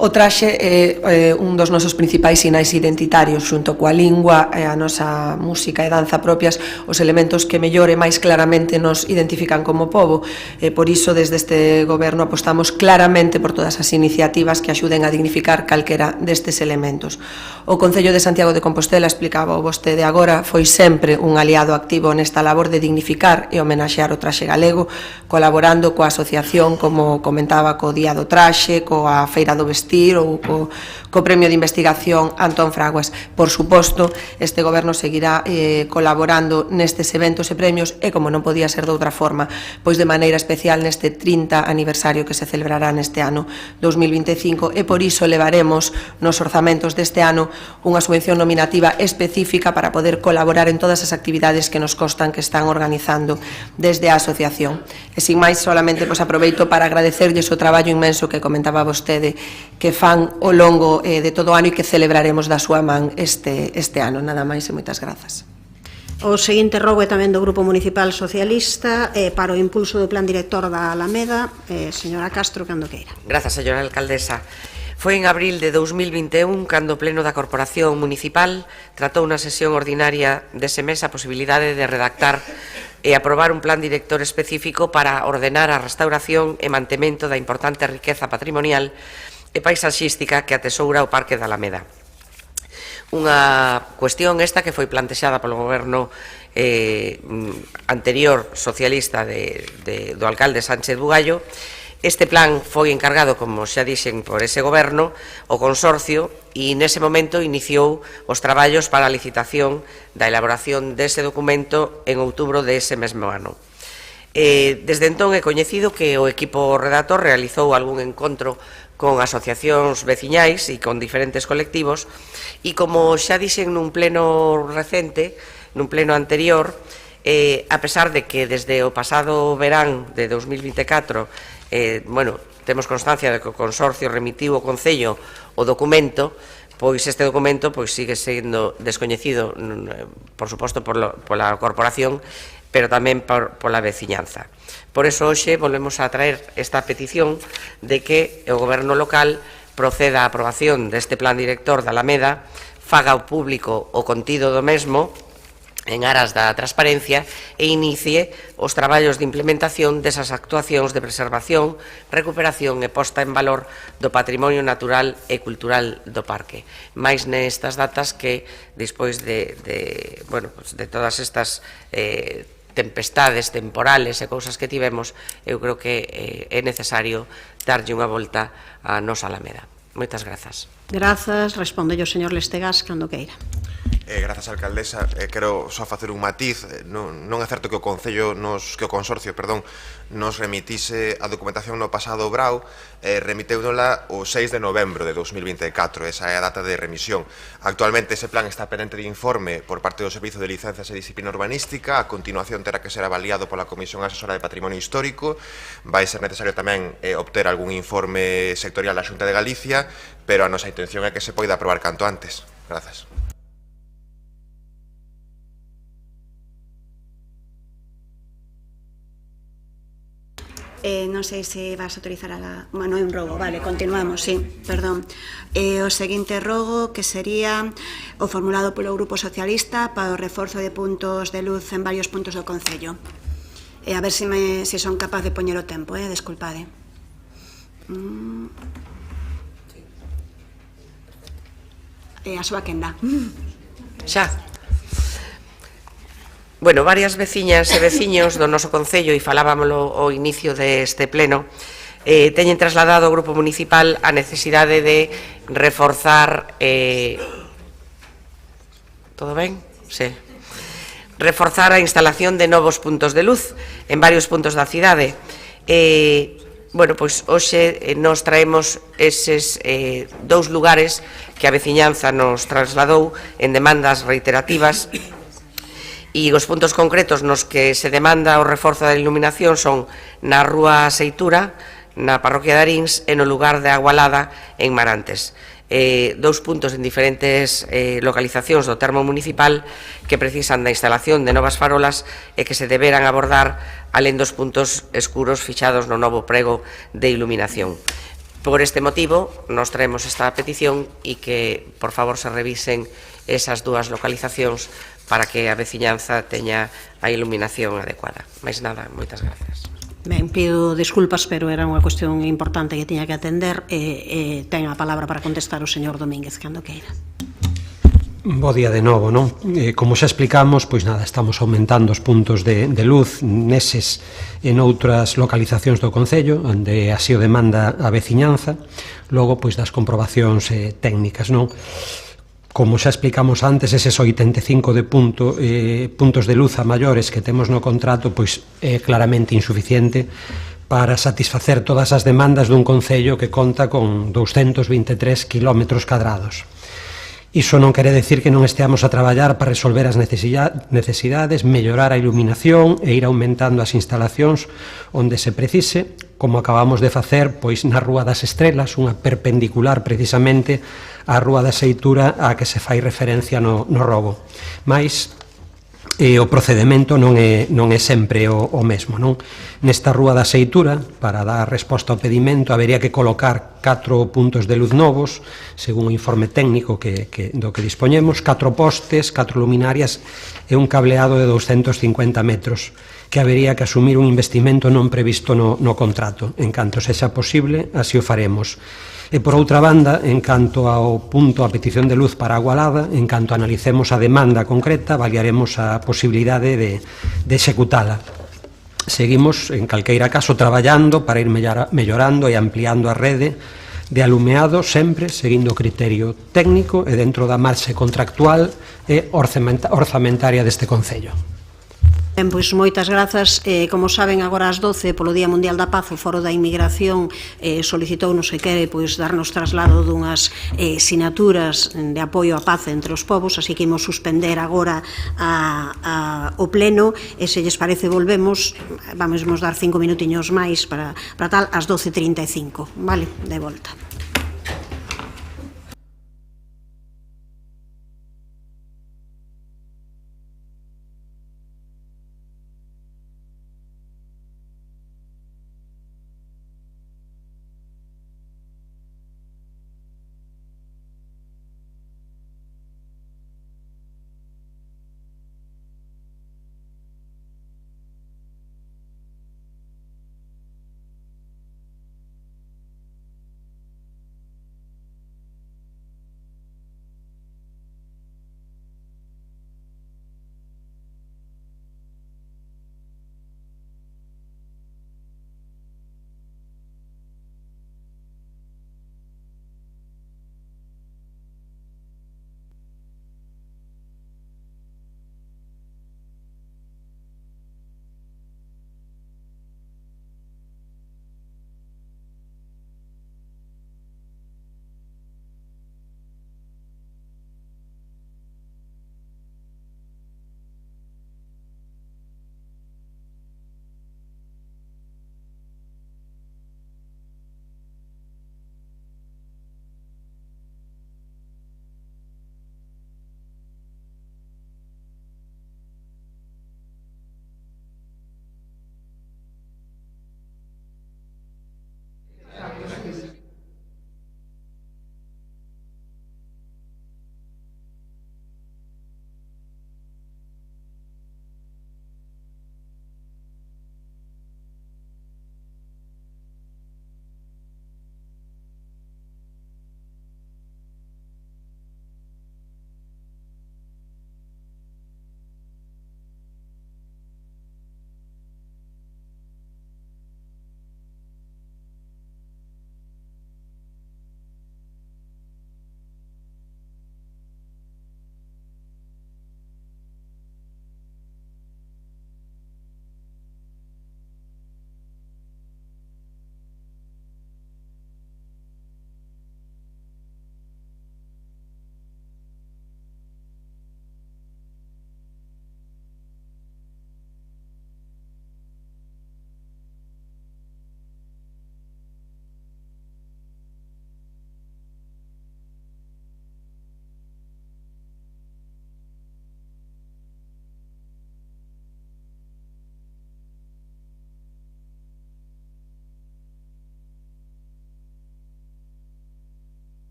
O traxe é un dos nosos principais sinais identitarios, xunto coa lingua e a nosa música e danza propias, os elementos que mellor e máis claramente nos identifican como pobo. Por iso, desde este goberno apostamos claramente por todas as iniciativas que axuden a dignificar calquera destes elementos. O Concello de Santiago de Compostela, explicaba vostede agora, foi sempre un aliado activo nesta labor de dignificar e homenaxear o traxe galego, colaborando coa asociación como como comentaba, co Día do Traxe, coa Feira do Vestir ou co Premio de Investigación Antón Fraguas. Por suposto, este goberno seguirá colaborando nestes eventos e premios e, como non podía ser de outra forma, pois de maneira especial neste 30 aniversario que se celebrará neste ano 2025, e por iso levaremos nos orzamentos deste ano unha subvención nominativa específica para poder colaborar en todas as actividades que nos constan que están organizando desde a asociación. E sin máis, solamente aproveito para agradecerlles o traballo inmenso que comentaba vostede que fan ao longo de todo o ano e que celebraremos da súa man este ano. Nada máis e moitas grazas.
O seguinte rogo é tamén do Grupo Municipal Socialista para o impulso do Plan Director da Alameda. Señora Castro, cando queira.
Grazas, señora alcaldesa. Foi en abril de 2021 cando o Pleno da Corporación Municipal tratou na sesión ordinaria dese mes a posibilidade de redactar e aprobar un plan director específico para ordenar a restauración e mantemento da importante riqueza patrimonial e paisaxística que atesoura o Parque da Alameda. Unha cuestión esta que foi plantexada polo goberno anterior socialista do alcalde Sánchez Bugallo. Este plan foi encargado, como xa dixen, por ese goberno, o consorcio, e nese momento iniciou os traballos para a licitación da elaboración dese documento en outubro dese mesmo ano. Desde entón é coñecido que o equipo redactor realizou algún encontro con asociacións veciñais e con diferentes colectivos, e como xa dixen nun pleno recente, nun pleno anterior, a pesar de que desde o pasado verán de 2024 temos constancia de que o consorcio remitiu ao Concello o documento, pois este documento sigue sendo descoñecido, por suposto, pola corporación, pero tamén pola veciñanza. Por eso, hoxe, volvemos a traer esta petición de que o goberno local proceda á aprobación deste plan director da Alameda, faga ao público o contido do mesmo, en aras da transparencia, e inicie os traballos de implementación desas actuacións de preservación, recuperación e posta en valor do patrimonio natural e cultural do parque. Mais nestas datas que, despois de todas estas tempestades temporales e cousas que tivemos, eu creo que é necesario darlle unha volta á nosa Alameda. Moitas grazas.
Grazas. Responde o señor Lestegas, cando queira.
Grazas, alcaldesa. Quero só facer un matiz. Non é certo que o Concello, que o Consorcio, nos remitise a documentación no pasado brau, remiteunola o 6 de novembro de 2024, esa é a data de remisión. Actualmente ese plan está pendente de informe por parte do Servizo de Licencias e Disciplina Urbanística, a continuación terá que ser avaliado pola Comisión Asesora de Patrimonio Histórico, vai ser necesario tamén obter algún informe sectorial da Xunta de Galicia, pero a nosa intención é que se poida aprobar canto antes. Grazas.
Non sei se vas a autorizar non é un rogo, vale, continuamos, sí, perdón. O seguinte rogo, que sería o formulado polo Grupo Socialista para o reforzo de puntos de luz en varios puntos do Concello. A ver se son capaz de poñer o tempo, desculpade. A súa quenda.
Xa. Varias veciñas e veciños do noso Concello, e falábamolo ao inicio deste pleno, teñen trasladado ao Grupo Municipal a necesidade de reforzar... Todo ben? Sí. Reforzar a instalación de novos puntos de luz en varios puntos da cidade. Hoxe nos traemos eses dous lugares que a veciñanza nos trasladou en demandas reiterativas. E os puntos concretos nos que se demanda o reforzo da iluminación son na Rúa Seitura, na parroquia de Arins e no lugar de Agualada, en Marantes. Dous puntos en diferentes localizacións do termo municipal que precisan da instalación de novas farolas e que se deberán abordar alén dos puntos escuros fixados no novo prego de iluminación. Por este motivo, nos traemos esta petición e que, por favor, se revisen esas dúas localizacións para que a veciñanza teña a iluminación adecuada. Mais nada, moitas gracias.
Ben, pido desculpas, pero era unha cuestión importante que tiña que atender e ten a palabra para contestar o señor Domínguez, cando queira.
Bo día de novo, non? Como xa explicamos, pois nada, estamos aumentando os puntos de luz neses e noutras localizacións do Concello, onde así o demanda a veciñanza, logo, pois, das comprobacións técnicas, non? Como xa explicamos antes, eses 85 de puntos de luz a maiores que temos no contrato, pois é claramente insuficiente para satisfacer todas as demandas dun Concello que conta con 223 km cadrados. Iso non quere decir que non esteamos a traballar para resolver as necesidades, mellorar a iluminación e ir aumentando as instalacións onde se precise, como acabamos de facer pois na Rúa das Estrelas, unha perpendicular precisamente á Rúa da Seitura a que se fai referencia no robo. Mais o procedemento non é sempre o mesmo, non? Nesta Rúa da Seitura, para dar resposta ao pedimento, habería que colocar 4 puntos de luz novos, según o informe técnico do que dispoñemos, 4 postes, 4 luminarias e un cableado de 250 metros, que habería que asumir un investimento non previsto no contrato. En canto sexa posible, así o faremos. E, por outra banda, en canto ao punto a petición de luz para a Agualada, en canto analicemos a demanda concreta, avaliaremos a posibilidade de executala. Seguimos, en calqueira caso, traballando para ir mellorando e ampliando a rede de alumeado, sempre seguindo o criterio técnico e dentro da marxe contractual e orzamentaria deste Concello.
Ben, pois moitas grazas. Como saben, agora ás 12, polo Día Mundial da Paz, o Foro da Inmigración solicitounos que quere darnos traslado dunhas sinaturas de apoio á paz entre os povos, así que imos suspender agora o pleno e, se lles parece, volvemos, vamos dar 5 minutiños máis para tal, ás 12:35, vale, de volta.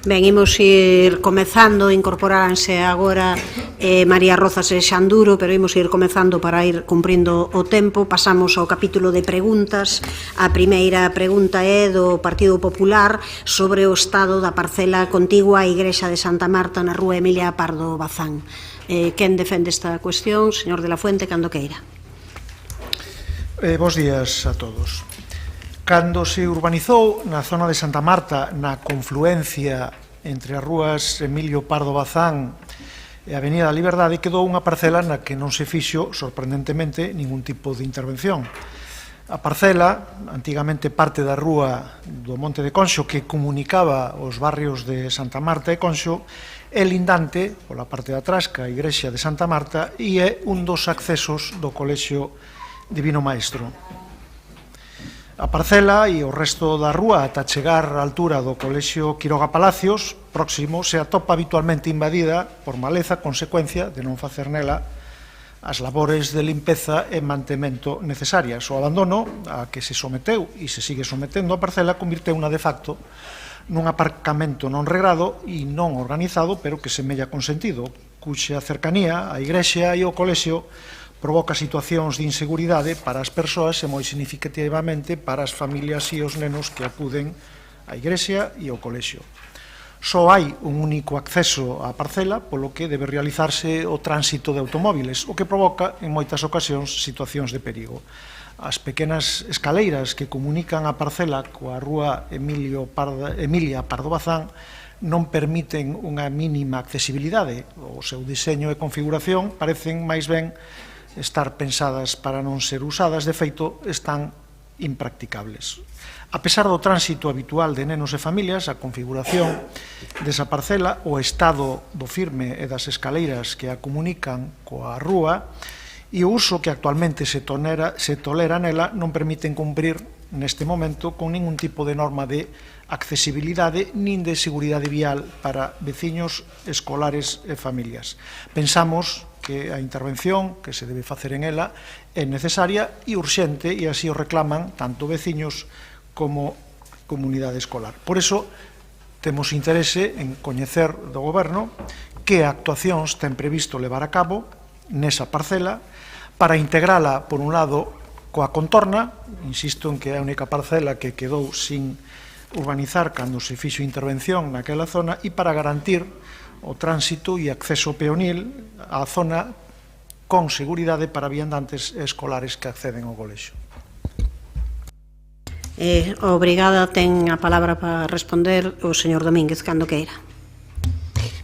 Ben, imos ir comezando, incorporáranse agora María Rozas e Xanduro, pero imos ir comezando para ir cumprindo o tempo. Pasamos ao capítulo de preguntas. A primeira pregunta é do Partido Popular sobre o estado da parcela contigua á Igrexa de Santa Marta na rúa Emilia Pardo Bazán. Quen defende esta cuestión? Señor de la Fuente, cando queira.
Bos días a todos. Cando se urbanizou na zona de Santa Marta, na confluencia entre as rúas Emilio Pardo Bazán e a Avenida da Liberdade, quedou unha parcela na que non se fixo, sorprendentemente, ningún tipo de intervención. A parcela, antigamente parte da rúa do Monte de Conxo, que comunicaba os barrios de Santa Marta e Conxo, é lindante, pola parte de atrás, ca Igrexa de Santa Marta, e é un dos accesos do Colexio Divino Maestro. A parcela e o resto da rúa ata chegar á altura do Colexio Quiroga Palacios, próximo, se atopa habitualmente invadida por maleza, consecuencia de non facer nela as labores de limpeza e mantemento necesarias. O abandono a que se someteu e se sigue sometendo a parcela convirteuna de facto nun aparcamento non regrado e non organizado, pero que semella consentido, cuxa cercanía á igrexa e ao colexio provoca situacións de inseguridade para as persoas e moi significativamente para as familias e os nenos que acuden á igrexa e ao colexio. Só hai un único acceso á parcela, polo que debe realizarse o tránsito de automóviles, o que provoca en moitas ocasións situacións de perigo. As pequenas escaleiras que comunican a parcela coa rúa Emilia Pardo Bazán non permiten unha mínima accesibilidade. O seu diseño e configuración parecen máis ben estar pensadas para non ser usadas, de feito, están impracticables. A pesar do tránsito habitual de nenos e familias, a configuración desa parcela, o estado do firme e das escaleiras que a comunican coa rúa e o uso que actualmente se tolera nela non permiten cumprir neste momento con ningún tipo de norma de accesibilidade nin de seguridade vial para veciños, escolares e familias. Pensamos que a intervención que se debe facer en ela é necesaria e urxente e así o reclaman tanto veciños como comunidade escolar. Por iso, temos interese en coñecer do Goberno que actuacións ten previsto levar a cabo nesa parcela para integrala, por un lado, coa contorna, insisto en que é a única parcela que quedou sin urbanizar cando se fixo intervención naquela zona, e para garantir o tránsito e acceso peonil á zona con seguridade para viandantes e escolares que acceden ao colexio.
Obrigada, ten a palabra para responder o señor Domínguez, cando queira.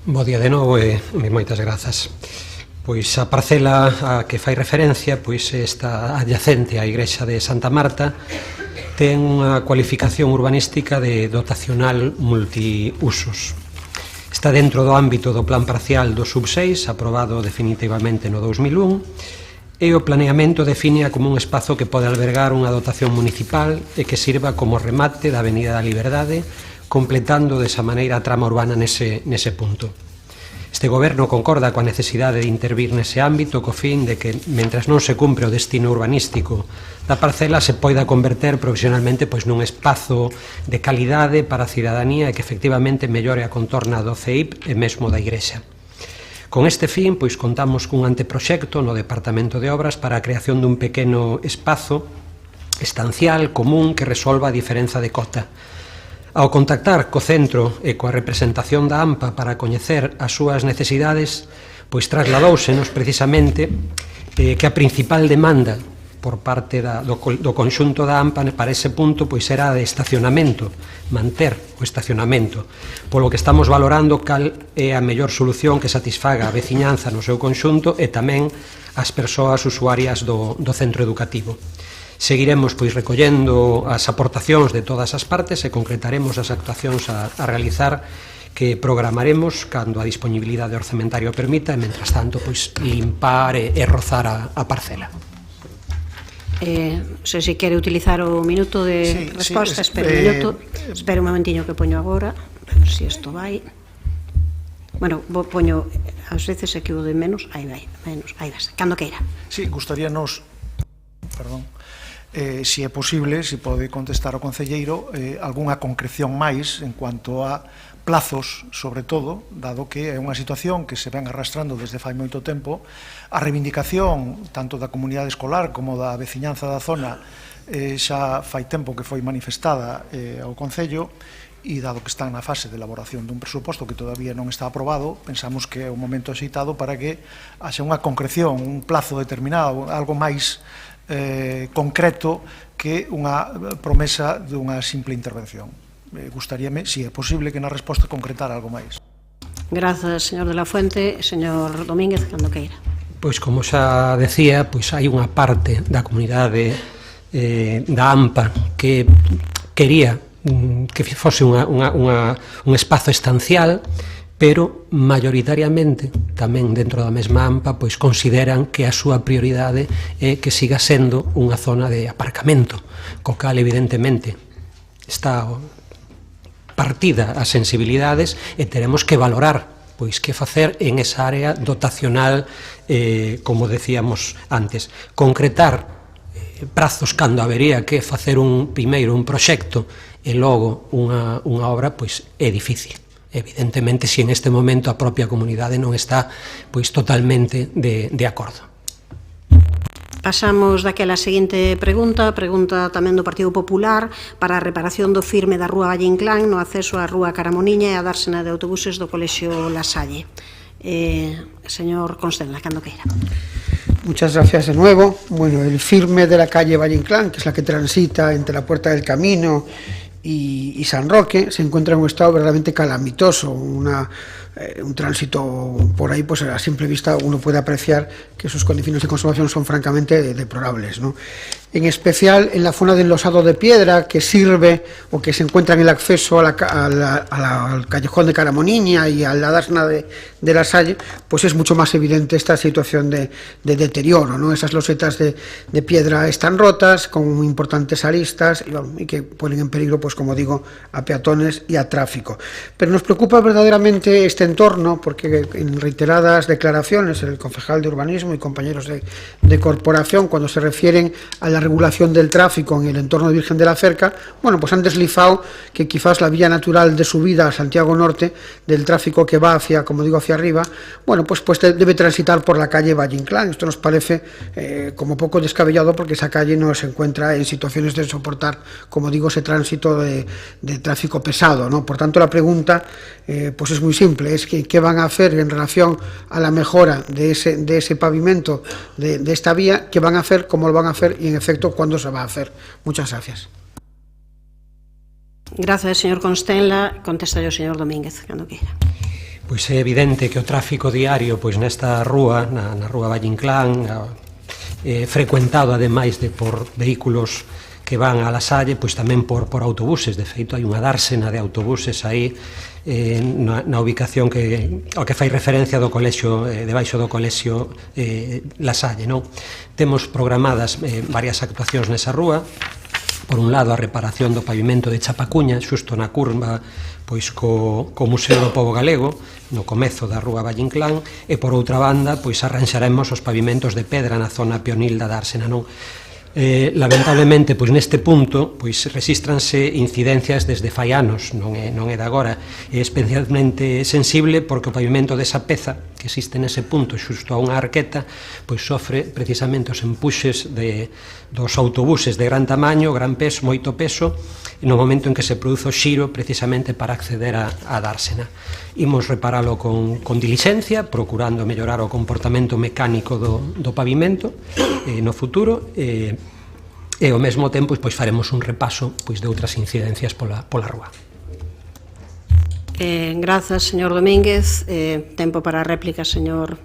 Bo día de novo e moitas grazas. Pois a parcela a que fai referencia pois está adyacente á Igrexa de Santa Marta, ten unha cualificación urbanística de dotacional multiusos. Está dentro do ámbito do plan parcial do sub-6, aprobado definitivamente no 2001, e o planeamento define como un espazo que pode albergar unha dotación municipal e que sirva como remate da Avenida da Liberdade, completando desa maneira a trama urbana nese punto. Este Goberno concorda coa necesidade de intervir nese ámbito co fin de que, mentras non se cumpre o destino urbanístico da parcela, se poida converter provisionalmente nun espazo de calidade para a cidadanía e que efectivamente mellore a contorna do CEIP e mesmo da Igrexa. Con este fin, contamos cun anteproxecto no Departamento de Obras para a creación dun pequeno espazo estancial común que resolva a diferenza de cota. Ao contactar co centro e coa representación da AMPA para coñecer as súas necesidades, trasladóusenos precisamente que a principal demanda por parte do conxunto da AMPA para ese punto era de estacionamento, manter o estacionamento, polo que estamos valorando cal é a mellor solución que satisfaga a veciñanza no seu conxunto e tamén as persoas usuarias do centro educativo. Seguiremos recollendo as aportacións de todas as partes e concretaremos as actuacións a realizar que programaremos cando a disponibilidade orzamentaria o permita e, mentras tanto, limpar e rozar a parcela.
Se quere utilizar o minuto de resposta, espera un minuto. Espera un momentiño que poño agora, a ver se isto vai. Bueno, poño, ás veces é que o de menos, aí vai, menos, aí vai, cando queira.
Sí, gustaríanos, perdón, se é posible, se pode contestar ao concelleiro, algunha concreción máis en cuanto a plazos, sobre todo, dado que é unha situación que se ven arrastrando desde fai moito tempo, a reivindicación tanto da comunidade escolar como da veciñanza da zona xa fai tempo que foi manifestada ao Concello, e dado que están na fase de elaboración dun presuposto que todavía non está aprobado, pensamos que é un momento axeitado para que haxa unha concreción, un plazo determinado, algo máis concreto que unha promesa dunha simple intervención. Gustaríame, se é posible, que na resposta concretar algo máis.
Grazas, señor de la Fuente. Señor Domínguez, cando queira.
Pois, como xa decía, pois hai unha parte da comunidade da AMPA que quería que fose un espazo estancial, pero maioritariamente tamén dentro da mesma AMPA pois consideran que a súa prioridade é que siga sendo unha zona de aparcamento, co cal evidentemente está partida as sensibilidades e teremos que valorar pois que facer en esa área dotacional, como decíamos antes, concretar prazos cando habería que facer primeiro un proxecto e logo unha obra, pois é difícil. Evidentemente, se en este momento a propia comunidade non está pois totalmente de acordo.
Pasamos daquela seguinte pregunta tamén do Partido Popular para a reparación do firme da Rúa Valle Inclán no acceso á Rúa Caramoniña e a dársena de autobuses do Colexio La Salle. Señor Constenla, cando queira.
Muchas gracias de nuevo. Bueno, el firme de la calle Valle Inclán, que es la que transita entre la Puerta del Camino y San Roque, se encuentra en un estado verdaderamente calamitoso, un tránsito por ahí, pues a simple vista uno puede apreciar que sus condiciones de conservación son francamente deplorables, ¿no? En especial en la zona del losado de piedra que sirve o que se encuentra en el acceso al callejón de Caramoniña y a la dársena de La Salle, pues es mucho más evidente esta situación de deterioro, ¿no? Esas losetas de piedra están rotas con importantes aristas y que ponen en peligro, pues como digo, a peatones y a tráfico. Pero nos preocupa verdaderamente este entorno porque en reiteradas declaraciones el concejal de urbanismo y compañeros de corporación, cuando se refieren a la regulación del tráfico en el entorno de Virgen de la Cerca, bueno, pues han deslizado que quizás la vía natural de subida a Santiago Norte del tráfico que va hacia, como digo, hacia arriba, bueno, pues debe transitar por la calle Valle Inclán. Esto nos parece como poco descabellado porque esa calle no se encuentra en situaciones de soportar, como digo, ese tránsito de tráfico pesado, ¿no? Por tanto, la pregunta pues es muy simple, es que qué van a hacer en relación a la mejora de ese pavimento de esta vía, qué van a hacer, cómo lo van a hacer y en efecto cuándo se va a hacer. Muchas gracias.
Gracias, señor Constenla. Contesta yo, señor Domínguez, cando queira.
Pois é evidente que o tráfico diario pois nesta rúa, na rúa Valle Inclán, frecuentado ademais por vehículos que van a La Salle, pois tamén por autobuses. De feito, hai unha dársena de autobuses aí na ubicación ao que fai referencia do colexio, debaixo do colexio La Salle, non? Temos programadas varias actuacións nesa rúa. Por un lado, a reparación do pavimento de Chapacuña, xusto na curva pois co Museo do Pobo Galego, no comezo da rúa Valle Inclán, e por outra banda, pois arranxaremos os pavimentos de pedra na zona peonil da dársena, non? Lamentablemente, pois neste punto, pois resístranse incidencias desde fai anos, non é de agora, é especialmente sensible porque o pavimento desa peza que existe nese punto xusto a unha arqueta, pois sofre precisamente os empuxes dos autobuses de gran tamaño, gran peso, moito peso, no momento en que se produce o xiro precisamente para acceder a dársena. Imos reparalo con dilixencia, procurando mellorar o comportamento mecánico do pavimento no futuro, e ao mesmo tempo pois faremos un repaso pois de outras incidencias pola rúa.
Grazas, señor Domínguez. Tempo para a réplica, señor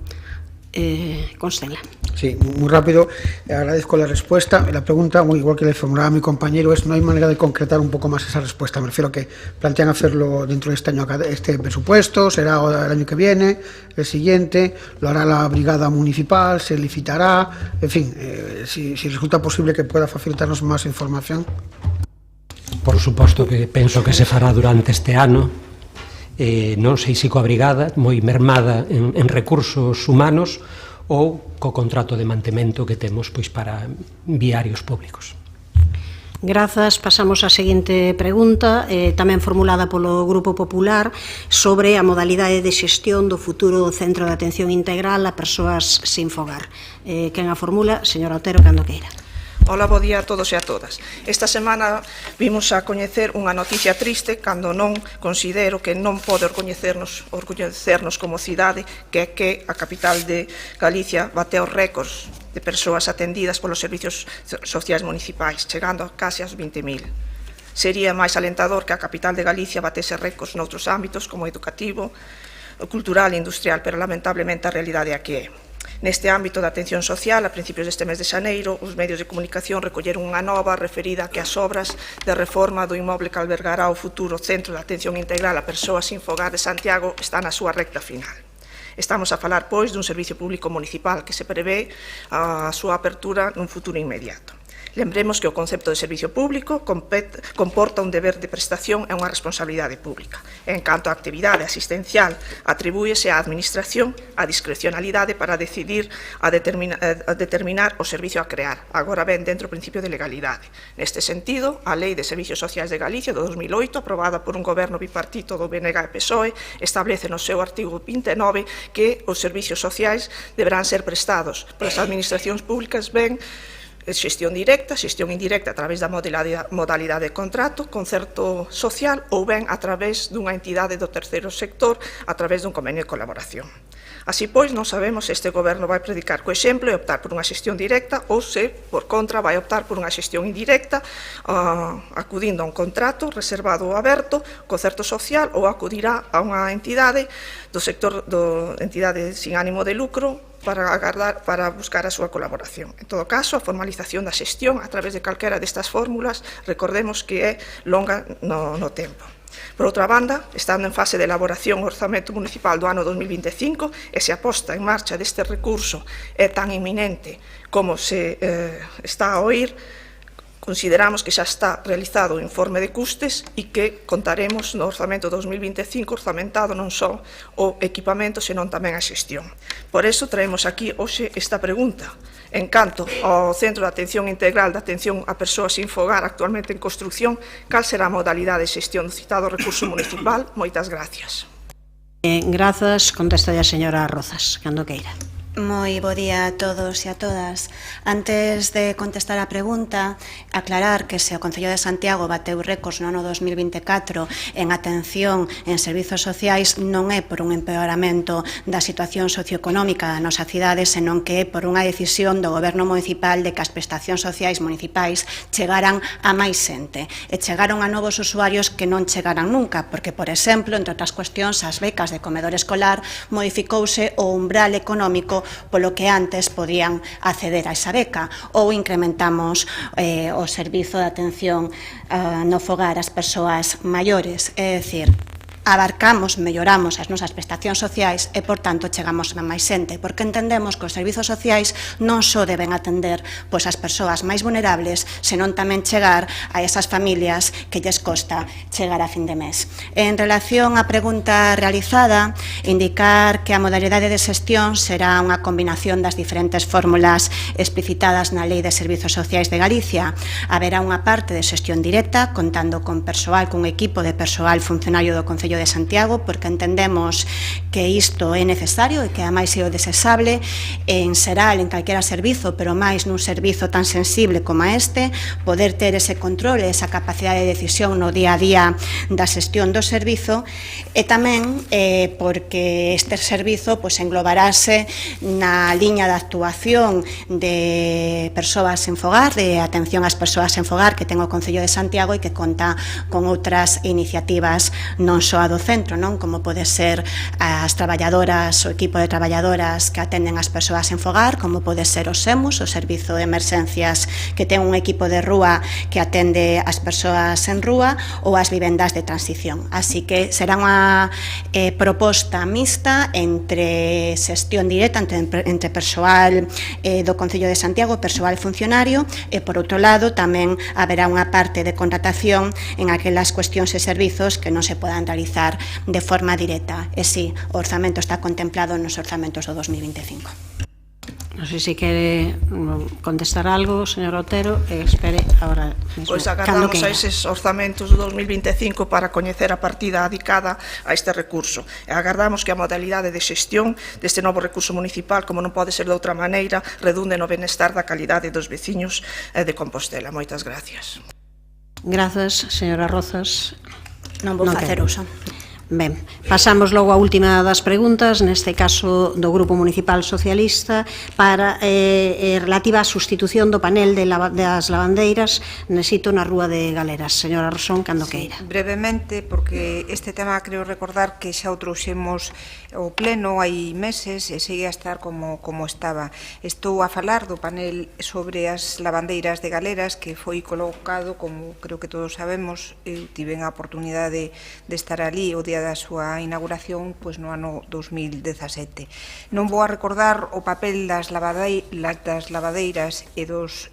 Constenla.
Sí, muy rápido. Agradezco la respuesta. La pregunta, muy igual que le formulaba a mi compañero, es: no hay manera de concretar un poco más esa respuesta. Me refiero a que plantean hacerlo dentro de este año, este presupuesto, será el año que viene, el siguiente, lo hará la brigada municipal, se licitará, en fin, si resulta posible que pueda facilitarnos más información.
Por suposto que penso que se fará durante este ano. Non sei se coa brigada, moi mermada en recursos humanos, ou co contrato de mantemento que temos pois para viarios públicos.
Grazas. Pasamos á seguinte pregunta, tamén formulada polo Grupo Popular, sobre a modalidade de xestión do futuro Centro de Atención Integral a Persoas Sin Fogar. Quen a formula? Señor Otero, cando queira.
Ola, bo día a todos e a todas. Esta semana vimos a coñecer unha noticia triste cando non considero que non pode orgullecernos como cidade, que é que a capital de Galicia bateu récords de persoas atendidas polos servicios sociais municipais, chegando a case aos 20.000. Sería máis alentador que a capital de Galicia batese récords noutros ámbitos como educativo, cultural e industrial, pero lamentablemente a realidade é que é. Neste ámbito da atención social, a principios deste mes de xaneiro, os medios de comunicación recolleron unha nova referida que as obras de reforma do inmoble que albergará o futuro Centro de Atención Integral a Persoas Sin Fogar de Santiago está na súa recta final. Estamos a falar, pois, dun servicio público municipal que se prevé a súa apertura nun futuro inmediato. Lembremos que o concepto de servicio público comporta un deber de prestación e unha responsabilidade pública. En canto á actividade asistencial, atribúyese á Administración a discrecionalidade para decidir a determinar o servicio a crear. Agora ben dentro do principio de legalidade. Neste sentido, a Lei de Servicios Sociais de Galicia do 2008, aprobada por un goberno bipartito do BNG e PSOE, establece no seu artigo 29 que os servicios sociais deberán ser prestados polas administracións públicas ben xestión directa, xestión indirecta a través da modalidade de contrato, concerto social ou ben a través dunha entidade do terceiro sector a través dun convenio de colaboración. Así pois, non sabemos se este goberno vai predicar co exemplo e optar por unha xestión directa ou se, por contra, vai optar por unha xestión indirecta acudindo a un contrato reservado ou aberto, concerto social ou acudirá a unha entidade do sector entidade sin ánimo de lucro para buscar a súa colaboración. En todo caso, a formalización da xestión a través de calquera destas fórmulas, recordemos que é longa no tempo. Por outra banda, estando en fase de elaboración o orzamento municipal do ano 2025 e se a posta en marcha deste recurso é tan inminente como se está a oír, consideramos que xa está realizado o informe de custes e que contaremos no orzamento 2025 orzamentado non só o equipamento, senón tamén a xestión. Por iso traemos aquí hoxe esta pregunta. En canto ao Centro de Atención Integral de Atención a Persoas Sin Fogar actualmente en construción, cal será a modalidade de xestión do citado recurso municipal? Moitas gracias.
Grazas. Contesta a señora Rozas, cando queira.
Moi bo día a todos e a todas. Antes de contestar a pregunta, aclarar que se o Concello de Santiago bateu récords no ano 2024 en atención en servizos sociais non é por un empeoramento da situación socioeconómica da nosa cidade, senón que é por unha decisión do Goberno municipal de que as prestacións sociais municipais chegaran a máis xente e chegaron a novos usuarios que non chegaran nunca, porque, por exemplo, entre outras cuestións, as becas de comedor escolar modificouse o umbral económico polo que antes podían acceder a esa beca, ou incrementamos o servizo de atención no fogar ás persoas maiores, é dicir, abarcamos, melloramos as nosas prestacións sociais e, por tanto, chegamos a máis xente, porque entendemos que os servizos sociais non só deben atender as persoas máis vulnerables, senón tamén chegar a esas familias que lles costa chegar a fin de mes. En relación á pregunta realizada, indicar que a modalidade de xestión será unha combinación das diferentes fórmulas explicitadas na Lei de Servizos Sociais de Galicia. Haberá unha parte de xestión directa, contando con persoal, cun equipo de persoal funcionario do Concello de Santiago, porque entendemos que isto é necesario e que ademais é o desexable en xeral en calquera servizo, pero máis nun servizo tan sensible como este, poder ter ese control e esa capacidade de decisión no día a día da xestión do servizo, e tamén porque este servizo englobarase na liña de actuación de persoas sen fogar, de atención ás persoas sen fogar que ten o Concello de Santiago e que conta con outras iniciativas non só a do centro, non, como pode ser as traballadoras, o equipo de traballadoras que atenden as persoas sen fogar, como pode ser o SEMUS, o Servizo de Emerxencias, que ten un equipo de rúa que atende as persoas en rúa, ou as vivendas de transición. Así que será unha proposta mixta entre xestión directa, entre persoal do Concello de Santiago, persoal funcionario, e por outro lado tamén haberá unha parte de contratación en aquelas cuestións e servizos que non se podan realizar de forma directa. E si, o orzamento está contemplado nos orzamentos do 2025.
Non sei se quere contestar algo, señor Otero, espere agora mismo.
Pois agardamos a eses orzamentos do 2025 para coñecer a partida adicada a este recurso. E agardamos que a modalidade de xestión deste novo recurso municipal, como non pode ser de outra maneira, redunde no benestar da calidade dos veciños de Compostela. Moitas gracias.
Grazas, señora Rozas.
Non vou facer uso.
Ben, pasamos logo á última das preguntas, neste caso do Grupo Municipal Socialista, para relativa á sustitución do panel das lavandeiras Nesito na Rúa de Galeras. Señora Rosón, cando queira.
Brevemente, porque este tema creo recordar que xa o trouxemos o pleno hai meses e segue a estar como estaba. Estou a falar do panel sobre as lavandeiras de Galeras que foi colocado, como creo que todos sabemos, tiven a oportunidade de estar ali o día da súa inauguración pois no ano 2017. Non vou a recordar o papel das lavadeiras e dos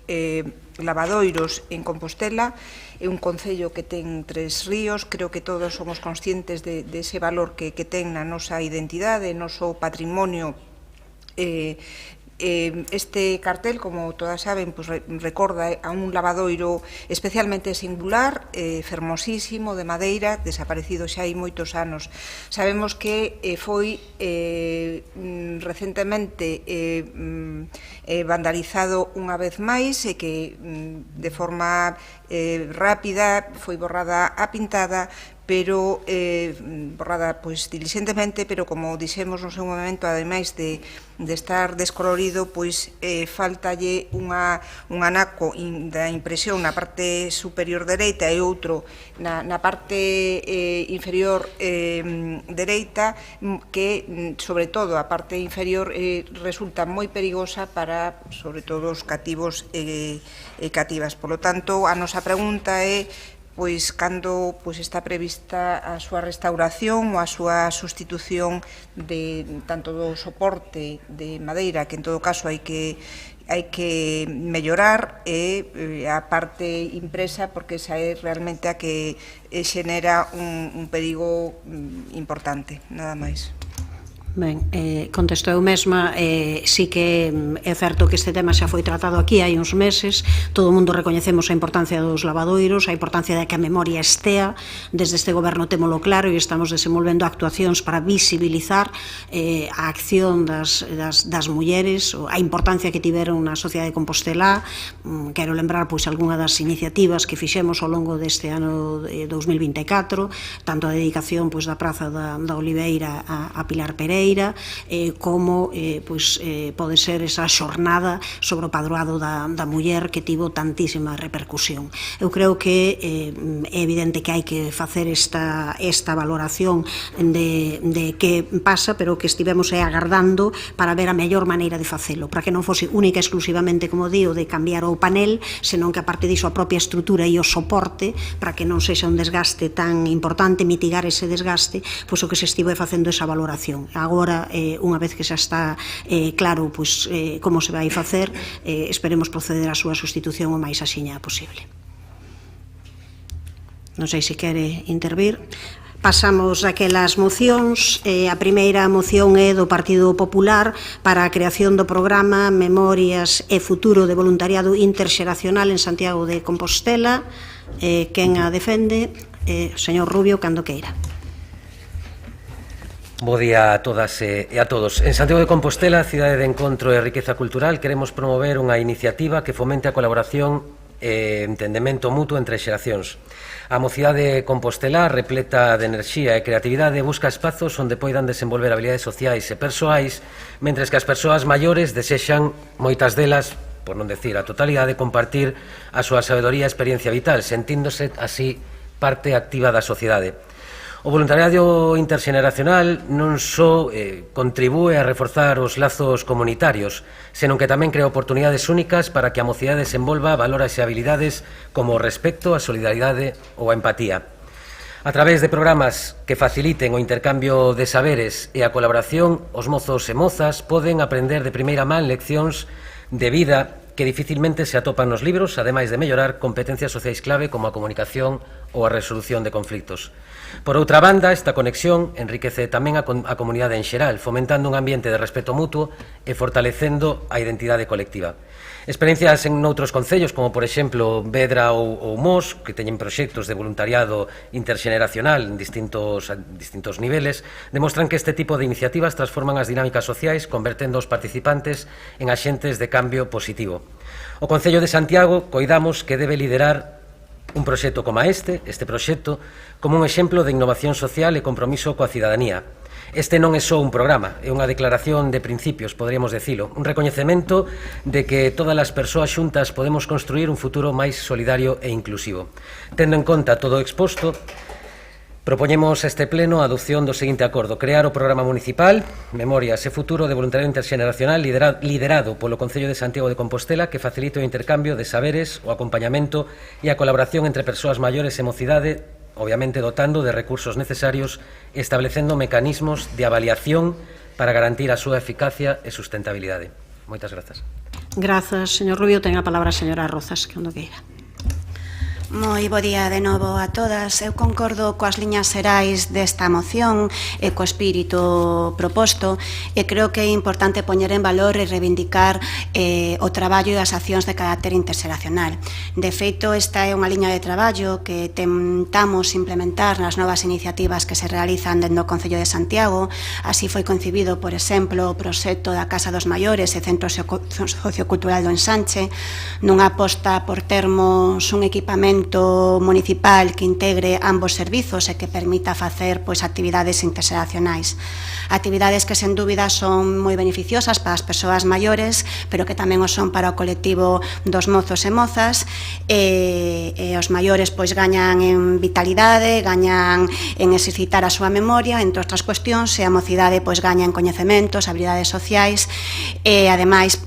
lavadoiros en Compostela. É un concello que ten 3 ríos, creo que todos somos conscientes de ese valor que ten na nosa identidade, noso patrimonio. Este cartel, como todas saben, pues recorda a un lavadoiro especialmente singular, fermosísimo, de madeira, desaparecido xa hai moitos anos. Sabemos que foi recentemente vandalizado unha vez máis e que de forma rápida foi borrada a pintada, pero borrada pois diligentemente, pero como dixemos no seu momento, ademais de estar descolorido, pois faltalle un anaco da impresión na parte superior dereita e outro na parte inferior dereita, que sobre todo a parte inferior resulta moi perigosa para sobre todo os cativos e cativas. Por lo tanto, a nosa pregunta é pois cando está prevista a súa restauración ou a súa sustitución de tanto do soporte de madeira, que en todo caso hai que mellorar, e a parte impresa, porque esa é realmente a que xenera un perigo importante, nada máis.
Ben, contesto eu mesma, sí que é certo que este tema xa foi tratado aquí hai uns meses, todo o mundo recoñecemos a importancia dos lavadoiros, a importancia de que a memoria estea, desde este goberno témolo claro e estamos desenvolvendo actuacións para visibilizar a acción das mulleres, a importancia que tiveron na sociedade de Compostela. Quero lembrar pois algunha das iniciativas que fixemos ao longo deste ano 2024, tanto a dedicación pois da Praza da Oliveira a Pilar Pereira, como pode ser esa xornada sobre o padroado da muller que tivo tantísima repercusión. Eu creo que é evidente que hai que facer esta valoración de que pasa, pero que estivemos agardando para ver a mellor maneira de facelo, para que non fose única e exclusivamente, como digo, de cambiar o panel, senón que a parte diso a propia estrutura e o soporte, para que non sexa un desgaste tan importante, mitigar ese desgaste, pois o que se estivo facendo esa valoración. Agora, unha vez que xa está claro como se vai facer, esperemos proceder á súa sustitución o máis axiña posible. Non sei se quere intervir. Pasamos aquelas mocións. A primeira moción é do Partido Popular para a creación do programa Memorias e Futuro de Voluntariado Interxeracional en Santiago de Compostela. Quen a defende? Señor Rubio, cando queira.
Bo día a todas e a todos. En Santiago de Compostela, cidade de encontro e riqueza cultural, queremos promover unha iniciativa que fomente a colaboración e entendemento mutuo entre xeracións. A mocidade compostelá, repleta de enerxía e creatividade, busca espazos onde poidan desenvolver habilidades sociais e persoais, mentres que as persoas maiores desexan, moitas delas, por non decir a totalidade, compartir a súa sabedoría e experiencia vital, sentíndose así parte activa da sociedade. O voluntariado interxeneracional non só contribúe a reforzar os lazos comunitarios, senón que tamén crea oportunidades únicas para que a mocidade desenvolva valores e habilidades como o respecto, a solidaridade ou a empatía. A través de programas que faciliten o intercambio de saberes e a colaboración, os mozos e mozas poden aprender de primeira man leccións de vida que dificilmente se atopan nos libros, ademais de mellorar competencias sociais clave como a comunicación ou a resolución de conflitos. Por outra banda, esta conexión enriquece tamén a comunidade en xeral, fomentando un ambiente de respeto mutuo e fortalecendo a identidade colectiva. Experiencias en outros concellos, como por exemplo Vedra ou Mos, que teñen proxectos de voluntariado interxeneracional en distintos niveles, demostran que este tipo de iniciativas transforman as dinámicas sociais, convertendo os participantes en axentes de cambio positivo. O Concello de Santiago coidamos que debe liderar un proxecto como este proxecto, como un exemplo de innovación social e compromiso coa cidadanía. Este non é só un programa, é unha declaración de principios, podríamos decirlo, un recoñecemento de que todas as persoas xuntas podemos construir un futuro máis solidario e inclusivo. Tendo en conta todo o exposto, propoñemos a este pleno a adopción do seguinte acordo: crear o programa municipal Memorias e Futuro de Voluntariado Interxeneracional liderado polo Concello de Santiago de Compostela, que facilite o intercambio de saberes, o acompañamento e a colaboración entre persoas maiores e mocidade, obviamente dotando de recursos necesarios e establecendo mecanismos de avaliación para garantir a súa eficacia e sustentabilidade. Moitas grazas.
Grazas, señor Rubio. Ten a palabra a señora Rozas, que onde queira.
Moi bo día de novo a todas. Eu concordo coas liñas xerais desta moción e co espírito proposto, e creo que é importante poñer en valor e reivindicar o traballo e as accións de carácter interxeracional. De feito, esta é unha liña de traballo que tentamos implementar nas novas iniciativas que se realizan dentro do Concello de Santiago. Así foi concibido, por exemplo, o proxecto da Casa dos Maiores e Centro Sociocultural do Ensanche, nunha aposta por termos un equipamento municipal que integre ambos servizos e que permita facer actividades interxeracionais. Actividades que, sen dúbida, son moi beneficiosas para as persoas maiores, pero que tamén o son para o colectivo dos mozos e mozas, e os maiores gañan en vitalidade, gañan en exercitar a súa memoria, entre outras cuestións, e a mocidade gaña en coñecementos, habilidades sociais, e ademais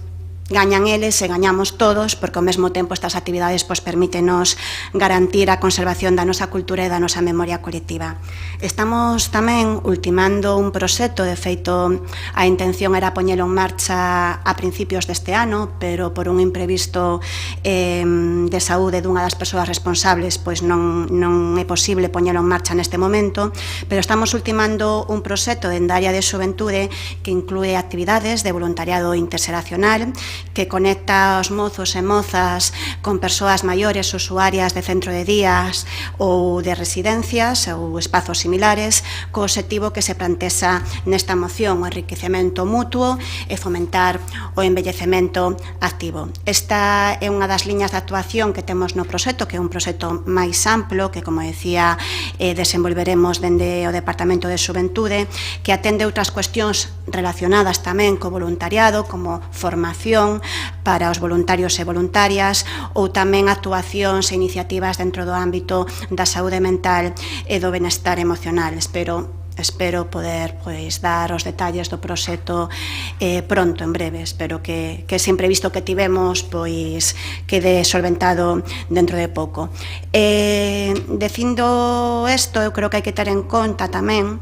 gañan eles e gañamos todos, porque ao mesmo tempo estas actividades permítenos garantir a conservación da nosa cultura e da nosa memoria colectiva. Estamos tamén ultimando un proxecto, de feito a intención era poñelo en marcha a principios deste ano, pero por un imprevisto de saúde dunha das persoas responsables non é posible poñelo en marcha neste momento, pero estamos ultimando un proxecto dende a área de xuventude que inclúe actividades de voluntariado interxeracional, que conecta os mozos e mozas con persoas maiores usuarias de centro de días ou de residencias ou espazos similares, co obxectivo que se plantexa nesta moción, o enriquecemento mutuo e fomentar o envellecemento activo. Esta é unha das liñas de actuación que temos no proxecto, que é un proxecto máis amplo, que, como decía, desenvolveremos dende o Departamento de Xuventude, que atende outras cuestións relacionadas tamén co voluntariado, como formación para os voluntarios e voluntarias, ou tamén actuacións e iniciativas dentro do ámbito da saúde mental e do benestar emocional. Espero poder dar os detalles do proxecto pronto, en breve. Espero que ese imprevisto que tivemos quede solventado dentro de pouco. Dicindo isto, eu creo que hai que ter en conta tamén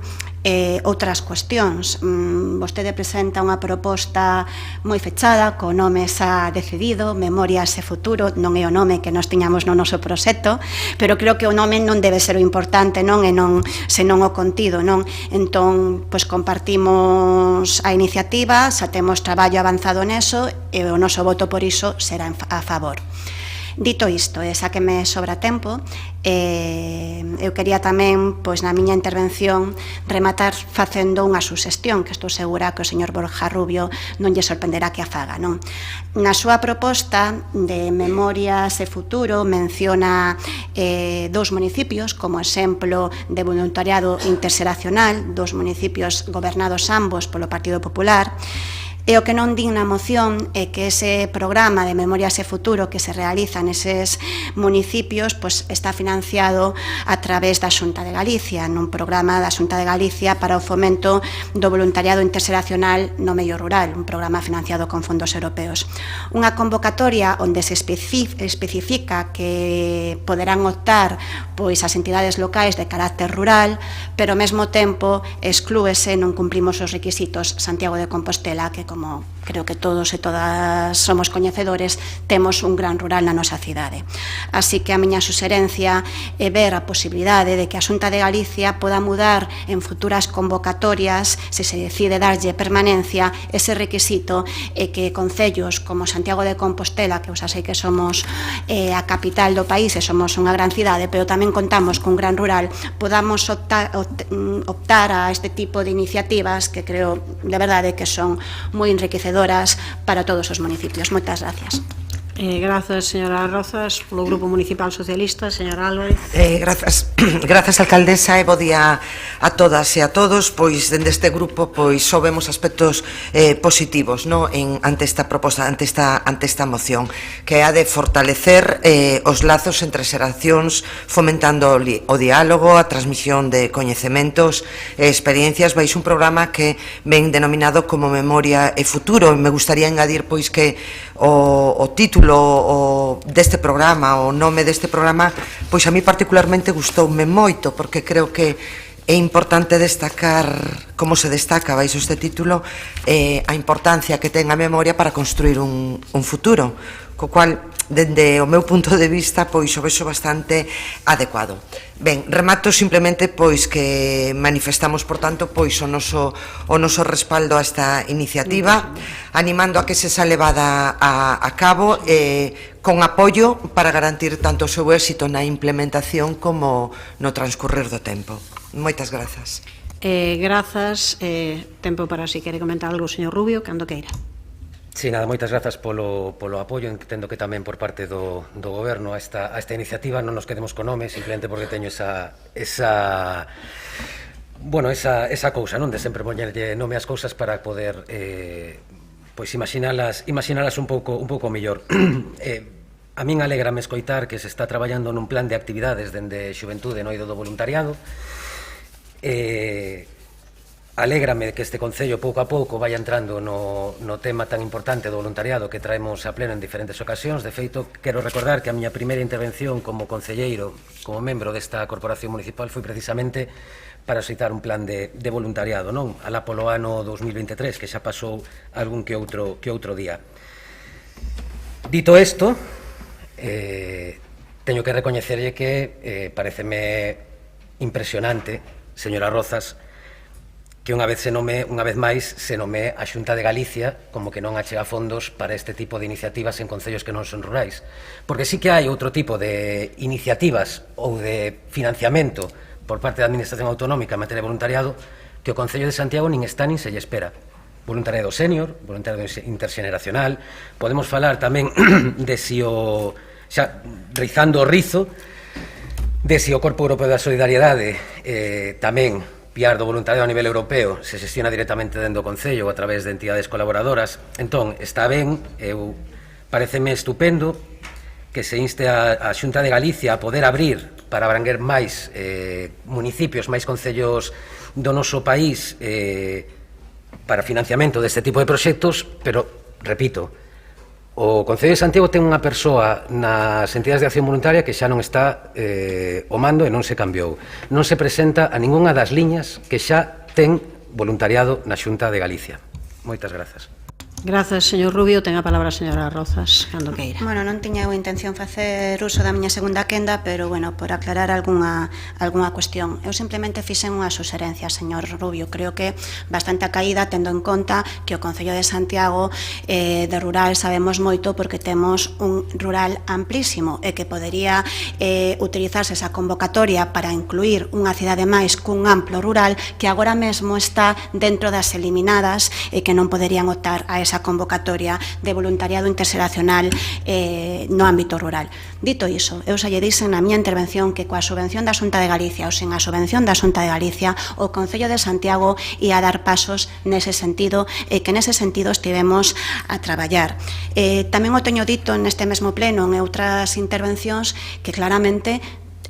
outras cuestións. Vostede presenta unha proposta moi fechada, co nome xa decidido, Memorias e Futuro. Non é o nome que nos tiñamos no noso proxecto, pero creo que o nome non debe ser o importante, senón o contido, non? Entón, compartimos a iniciativa, xa temos traballo avanzado neso, e o noso voto por iso será a favor. Dito isto, xa que me sobra tempo, eu quería tamén, na miña intervención, rematar facendo unha suxestión, que estou segura que o señor Borja Rubio non lle sorprenderá que a faga, non? Na súa proposta de Memorias e Futuro menciona dous municipios como exemplo de voluntariado interxeracional, dos municipios gobernados ambos polo Partido Popular. E o que non din na moción é que ese programa de Memorias e Futuro que se realiza neses municipios está financiado a través da Xunta de Galicia, nun programa da Xunta de Galicia para o fomento do voluntariado interxeracional no medio rural, un programa financiado con fondos europeos. Unha convocatoria onde se especifica que poderán optar as entidades locais de carácter rural, pero ao mesmo tempo exclúese, non cumprimos os requisitos Santiago de Compostela, que, como como creo que todos e todas somos coñecedores, temos un gran rural na nosa cidade. Así que a miña suxerencia é ver a posibilidade de que a Xunta de Galicia poda mudar en futuras convocatorias, se se decide darlle permanencia, ese requisito e que concellos como Santiago de Compostela, que xa sei que somos a capital do país e somos unha gran cidade, pero tamén contamos cun gran rural, podamos optar a este tipo de iniciativas que creo de verdade que son moi enriquecedoras para todos os municipios. Moitas gracias.
Grazas, señora Rozas. Polo Grupo Municipal Socialista, señora Álvarez.
Grazas, alcaldesa, e bo día a todas e a todos. Pois, dende este grupo, pois, só vemos aspectos positivos, no? Ante esta proposta, ante esta moción, que ha de fortalecer os lazos entre xeracións, fomentando o diálogo, a transmisión de coñecementos e experiencias, baixo un programa que ven denominado como Memoria e Futuro. Me gustaría engadir, pois, que o título deste programa, o nome deste programa, pois a mí particularmente gustoume moito, porque creo que é importante destacar, como se destaca baixo este título, a importancia que ten a memoria para construir un futuro, co cual, dende o meu punto de vista, pois o vexo bastante adecuado. Ben, remato simplemente pois que manifestamos, por tanto, pois o noso respaldo a esta iniciativa, animando a que se xa levada a cabo con apoio para garantir tanto o seu éxito na implementación como no transcurrir do tempo. Moitas grazas.
Grazas. Tempo para si quere comentar algo o señor Rubio, cando queira.
Sí, nada, moitas grazas polo apoio, entendo que tamén por parte do Goberno a esta iniciativa. Non nos quedemos con nome, simplemente porque teño esa cousa, non, de sempre poñerlle nome ás cousas para poder pois imaginalas un pouco mellor. A min alégrame escoitar que se está traballando nun plan de actividades dende Xuventude no eido do voluntariado. Alégrame que este Concello pouco a pouco vaya entrando no tema tan importante do voluntariado que traemos a pleno en diferentes ocasións. De feito, quero recordar que a miña primeira intervención como concelleiro, como membro desta corporación municipal, foi precisamente para citar un plan de voluntariado, non? Alá polo ano 2023, que xa pasou algún que outro día. Dito isto, teño que recoñecerlle que pareceme impresionante, señora Rozas, que unha vez máis se nome a Xunta de Galicia como que non achega fondos para este tipo de iniciativas en concellos que non son rurais. Porque sí que hai outro tipo de iniciativas ou de financiamento por parte da Administración Autonómica en materia de voluntariado que o Concello de Santiago nin está nin se lle espera. Voluntariado sénior, voluntariado interxeneracional. Podemos falar tamén de si o, xa rizando o rizo, de si o Corpo Europeo da Solidariedade tamén piar do voluntariado a nivel europeo se xestiona directamente dentro do Concello ou a través de entidades colaboradoras. Entón, está ben, pareceme estupendo que se inste a Xunta de Galicia a poder abrir para abranguer máis municipios, máis concellos do noso país para financiamento deste tipo de proxectos, pero, repito, o Concello de Santiago ten unha persoa nas entidades de acción voluntaria que xa non está o mando e non se cambiou. Non se presenta a ningunha das liñas que xa ten voluntariado na Xunta de Galicia. Moitas grazas.
Grazas, señor Rubio. Ten a palabra a señora Rozas, cando queira.
Bueno, non tiña eu intención facer uso da miña segunda quenda, pero, bueno, por aclarar algunha cuestión. Eu simplemente fixen unha suxerencia, señor Rubio. Creo que bastante a caída, tendo en conta que o Concello de Santiago de rural sabemos moito porque temos un rural amplísimo e que podería utilizarse esa convocatoria para incluir unha cidade máis cun amplo rural que agora mesmo está dentro das eliminadas e que non poderían optar a esa convocatoria de voluntariado interxeracional no ámbito rural. Dito iso, eu xa lle dixen na miña intervención que coa subvención da Xunta de Galicia ou sen a subvención da Xunta de Galicia o Concello de Santiago ia dar pasos nese sentido e que nese sentido estivemos a traballar. Tamén o teño dito neste mesmo pleno en outras intervencións que claramente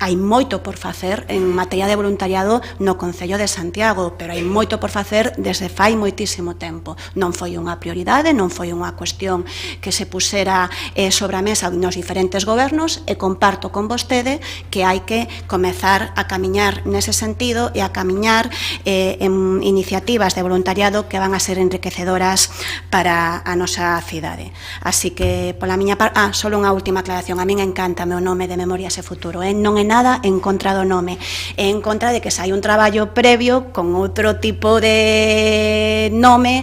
hai moito por facer en materia de voluntariado no Concello de Santiago, pero hai moito por facer desde fai moitísimo tempo. Non foi unha prioridade, non foi unha cuestión que se pusera sobre a mesa nos diferentes gobernos, e comparto con vostede que hai que comezar a camiñar nese sentido e a camiñar en iniciativas de voluntariado que van a ser enriquecedoras para a nosa cidade. Así que, pola miña parte, só unha última aclaración, a min encántame o nome de Memorias e Futuro, non é nada en contra do nome, é en contra de que se hai un traballo previo con outro tipo de nome,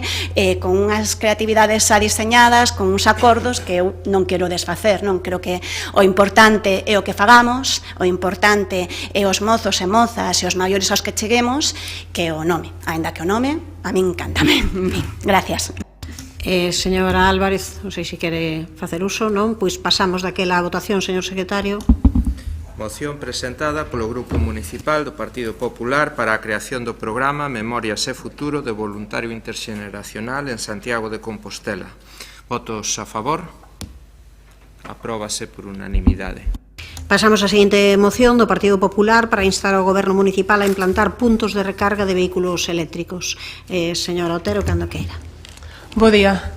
con unhas creatividades xa diseñadas, con uns acordos que eu non quero desfacer, non? Creo que o importante é o que fagamos, o importante é os mozos e mozas e os maiores aos que cheguemos, que o nome, aínda que o nome a min encántame. Gracias.
Señora Álvarez, non sei se quere facer uso, non? Pois pasamos daquela votación, señor secretario.
Moción presentada polo Grupo Municipal do Partido Popular para a creación do programa Memorias e Futuro de Voluntario Interxeneracional en Santiago de Compostela. Votos a favor? Apróbase por unanimidade.
Pasamos á seguinte moción do Partido Popular para instar ao Goberno Municipal a implantar puntos de recarga de vehículos eléctricos. Señora Otero, cando queira.
Bo día.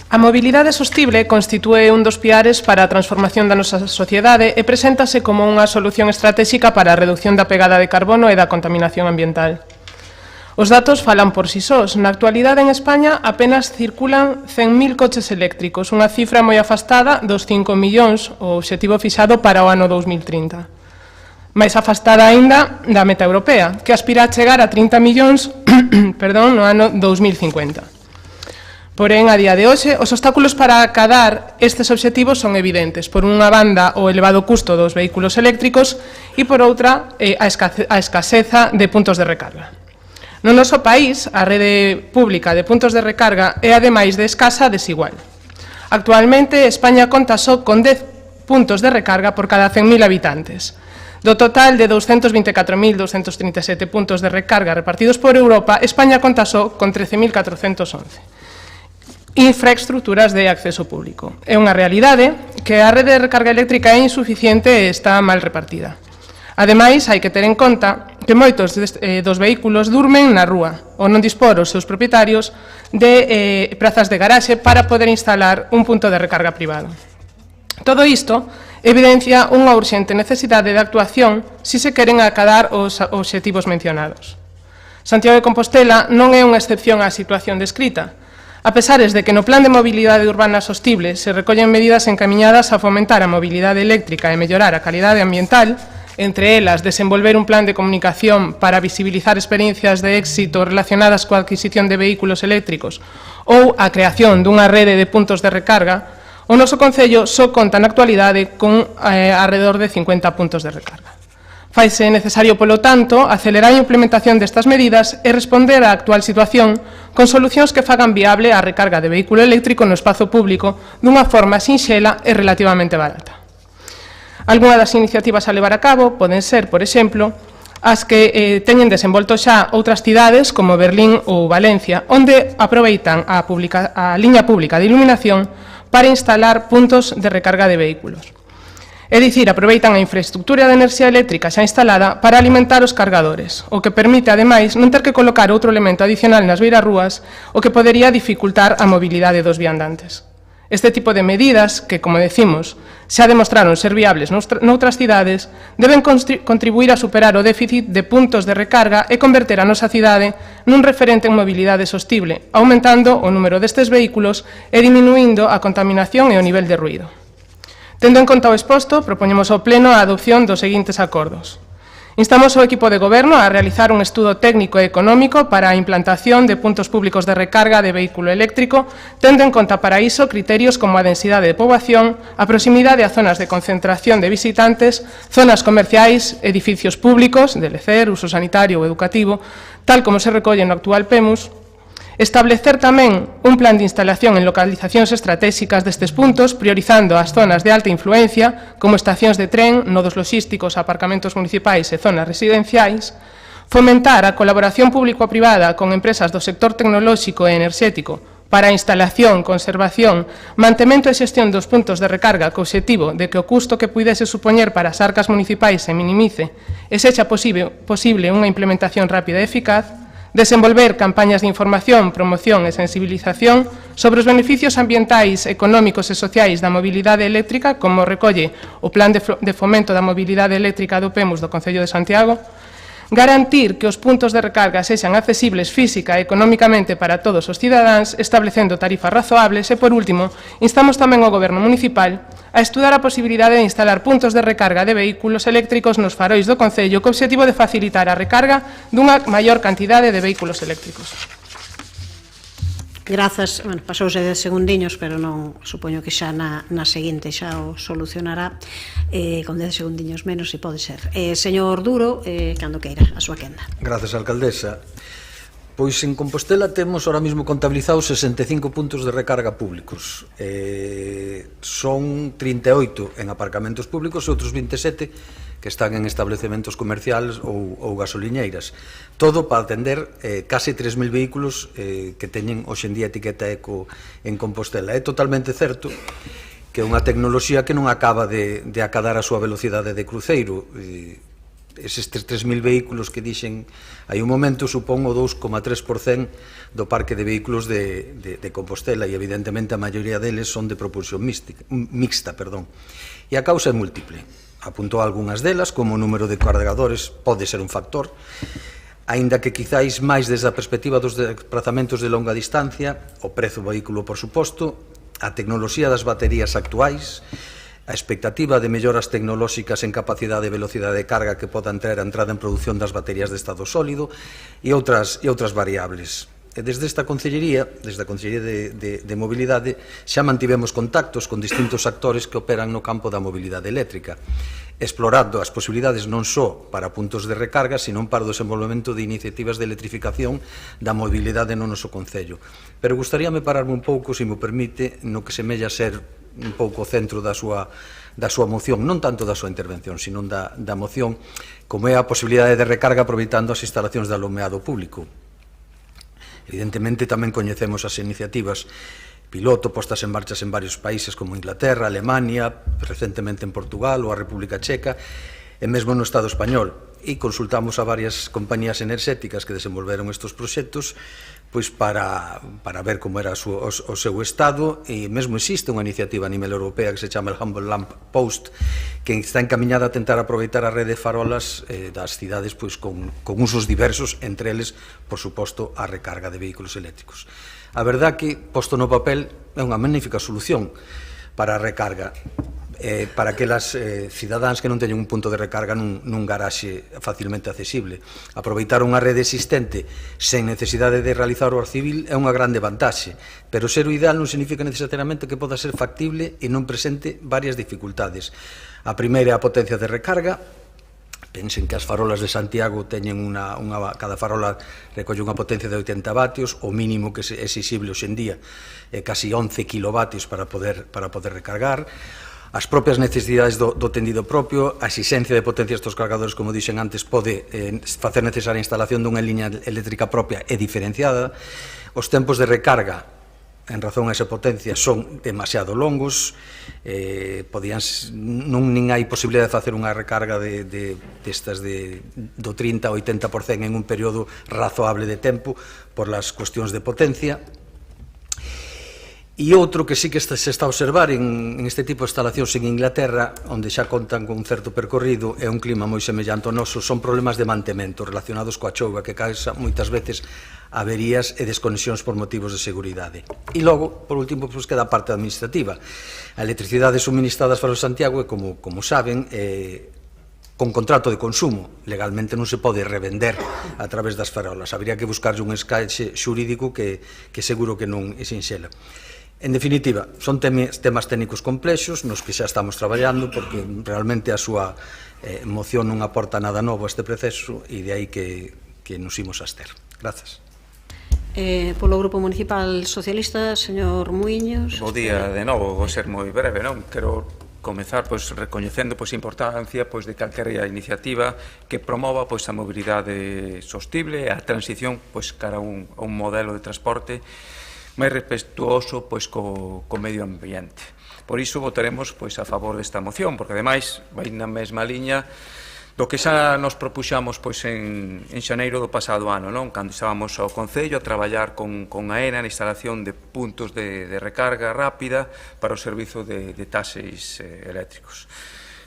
A mobilidade sostible constitúe un dos piares para a transformación da nosa sociedade e preséntase como unha solución estratégica para a reducción da pegada de carbono e da contaminación ambiental. Os datos falan por si sós. Na actualidade en España apenas circulan 100.000 coches eléctricos, unha cifra moi afastada dos 5 millóns, o obxectivo fixado para o ano 2030. Mais afastada aínda da meta europea, que aspira a chegar a 30 millóns no ano 2050. Porén, a día de hoxe, os obstáculos para acadar estes obxectivos son evidentes. Por unha banda, o elevado custo dos vehículos eléctricos e, por outra, a escaseza de puntos de recarga. No noso país, a rede pública de puntos de recarga é, ademais de escasa, desigual. Actualmente, España conta só con 10 puntos de recarga por cada 100.000 habitantes. Do total de 224.237 puntos de recarga repartidos por Europa, España conta só con 13.411. Infraestructuras de acceso público. É unha realidade que a rede de recarga eléctrica é insuficiente e está mal repartida. Ademais, hai que ter en conta que moitos dos vehículos durmen na rúa ou non dispor os seus propietarios de prazas de garaxe para poder instalar un punto de recarga privado. Todo isto evidencia unha urxente necesidade de actuación se se queren acadar os obxectivos mencionados. Santiago de Compostela non é unha excepción á situación descrita, a pesares de que no Plan de Mobilidade Urbana Sostible se recollen medidas encamiñadas a fomentar a mobilidade eléctrica e mellorar a calidade ambiental, entre elas desenvolver un plan de comunicación para visibilizar experiencias de éxito relacionadas coa adquisición de vehículos eléctricos ou a creación dunha rede de puntos de recarga, o noso Concello só conta na actualidade con alrededor de 50 puntos de recarga. Faise necesario, polo tanto, acelerar a implementación destas medidas e responder á actual situación con solucións que fagan viable a recarga de vehículo eléctrico no espazo público dunha forma sinxela e relativamente barata. Algunhas das iniciativas a levar a cabo poden ser, por exemplo, as que teñen desenvolto xa outras cidades como Berlín ou Valencia, onde aproveitan a liña pública de iluminación para instalar puntos de recarga de vehículos. É dicir, aproveitan a infraestructura de enerxía eléctrica xa instalada para alimentar os cargadores, o que permite, ademais, non ter que colocar outro elemento adicional nas beirarrúas, o que podería dificultar a mobilidade dos viandantes. Este tipo de medidas, que, como decimos, xa demostraron ser viables noutras cidades, deben contribuir a superar o déficit de puntos de recarga e converter a nosa cidade nun referente en mobilidade sostible, aumentando o número destes vehículos e diminuindo a contaminación e o nivel de ruído. Tendo en conta o exposto, propoñemos ao Pleno a adopción dos seguintes acordos. Instamos ao equipo de goberno a realizar un estudo técnico e económico para a implantación de puntos públicos de recarga de vehículo eléctrico, tendo en conta para iso criterios como a densidade de poboación, a proximidade a zonas de concentración de visitantes, zonas comerciais, edificios públicos, de lecer, uso sanitario ou educativo, tal como se recolle no actual PEMUS. Establecer tamén un plan de instalación en localizacións estratégicas destes puntos, priorizando as zonas de alta influencia, como estacións de tren, nodos logísticos, aparcamentos municipais e zonas residenciais, fomentar a colaboración público-privada con empresas do sector tecnolóxico e enerxético para a instalación, conservación, mantemento e xestión dos puntos de recarga co obxectivo de que o custo que puidese supoñer para as arcas municipais se minimice e sexa posible unha implementación rápida e eficaz, desenvolver campañas de información, promoción e sensibilización sobre os beneficios ambientais, económicos e sociais da mobilidade eléctrica, como recolle o Plan de Fomento da Mobilidade Eléctrica do PEMUS do Concello de Santiago, garantir que os puntos de recarga sexan accesibles física e económicamente para todos os cidadáns, establecendo tarifas razoables e, por último, instamos tamén ao Goberno municipal a estudar a posibilidade de instalar puntos de recarga de vehículos eléctricos nos farois do Concello co obxectivo de facilitar a recarga dunha maior cantidade de vehículos eléctricos.
Grazas, bueno, pasouse 10 segundiños, pero non supoño que xa na seguinte xa o solucionará con 10 segundiños menos, se pode ser. Señor Duro, cando queira, a súa quenda.
Grazas, alcaldesa. Pois en Compostela temos ahora mismo contabilizados 65 puntos de recarga públicos. Son 38 en aparcamentos públicos e outros 27 que están en establecementos comerciales ou gasoliñeiras. Todo para atender case 3.000 vehículos que teñen hoxe en día etiqueta eco en Compostela. É totalmente certo que é unha tecnoloxía que non acaba de acadar a súa velocidade de cruceiro. Eses 3.000 vehículos que dixen hai un momento supón o 2,3% do parque de vehículos de Compostela e evidentemente a maioría deles son de propulsión mixta. E a causa é múltiple. Apuntou algunhas delas, como o número de cargadores pode ser un factor, aínda que quizáis máis desde a perspectiva dos desplazamentos de longa distancia, o prezo do vehículo, por suposto, a tecnoloxía das baterías actuais, a expectativa de melloras tecnolóxicas en capacidade e velocidade de carga que podan traer a entrada en produción das baterías de estado sólido e outras variables. E desde esta Concellería, desde a Concellería de Mobilidade, xa mantivemos contactos con distintos actores que operan no campo da mobilidade eléctrica, explorando as posibilidades non só para puntos de recarga, sino para o desenvolvemento de iniciativas de electrificación da mobilidade no noso Concello. Pero gustaríame pararme un pouco, se me permite, no que semella ser un pouco o centro da súa moción, non tanto da súa intervención, sino da moción, como é a posibilidade de recarga aproveitando as instalacións de alumeado público. Evidentemente tamén coñecemos as iniciativas piloto postas en marchas en varios países como Inglaterra, Alemania, recentemente en Portugal ou a República Checa e mesmo no Estado español. E consultamos a varias compañías enerxéticas que desenvolveron estes proxectos pois para ver como era o seu estado, e mesmo existe unha iniciativa a nivel europea que se chama el Humble Lamp Post, que está encaminhada a tentar aproveitar a rede de farolas das cidades pois con usos diversos, entre eles, por suposto, a recarga de vehículos eléctricos. A verdad que, posto no papel, é unha magnífica solución para a recarga, para aquelas cidadáns que non teñen un punto de recarga nun garaxe facilmente accesible. Aproveitar unha rede existente sen necesidade de realizar o civil é unha grande vantaxe, pero ser o ideal non significa necesariamente que poda ser factible e non presente varias dificultades. A primeira é a potencia de recarga. Pensen que as farolas de Santiago teñen cada farola recolle unha potencia de 80 vatios, o mínimo que é exixible hoxe en día é casi 11 kilovatios para poder recargar. As propias necesidades do tendido propio, a exixencia de potencia destos cargadores, como dixen antes, pode facer necesaria a instalación dunha liña eléctrica propia e diferenciada. Os tempos de recarga, en razón a esa potencia, son demasiado longos, nin hai posibilidade de facer unha recarga destas do 30 ao 80% en un período razoable de tempo por las cuestións de potencia. E outro que sí que se está a observar en este tipo de instalacións en Inglaterra, onde xa contan con un certo percorrido e un clima moi semellante ao noso, son problemas de mantemento relacionados coa chouva que causa moitas veces averías e desconexións por motivos de seguridade. E logo, por último, queda a parte administrativa. A electricidade suministrada para Santiago é, como saben, con contrato de consumo. Legalmente non se pode revender a través das farolas. Habría que buscarlle un escaixe xurídico que seguro que non é sinxela. En definitiva, son temas técnicos complexos nos que xa estamos traballando, porque realmente a súa moción non aporta nada novo a este proceso e de aí que nos imos abster. Grazas.
Polo Grupo Municipal Socialista, señor Muiños.
Bo día de novo, vou ser moi breve, non? Quero comezar recoñecendo a importancia de calquera iniciativa que promova a mobilidade sostible e a transición cara a un modelo de transporte máis respetuoso pois, co medio ambiente. Por iso votaremos pois, a favor desta moción, porque ademais vai na mesma liña do que xa nos propuxamos pois, en xaneiro do pasado ano, non? Cando estábamos ao Concello a traballar con AENA na instalación de puntos de recarga rápida para o servizo de taxis eléctricos.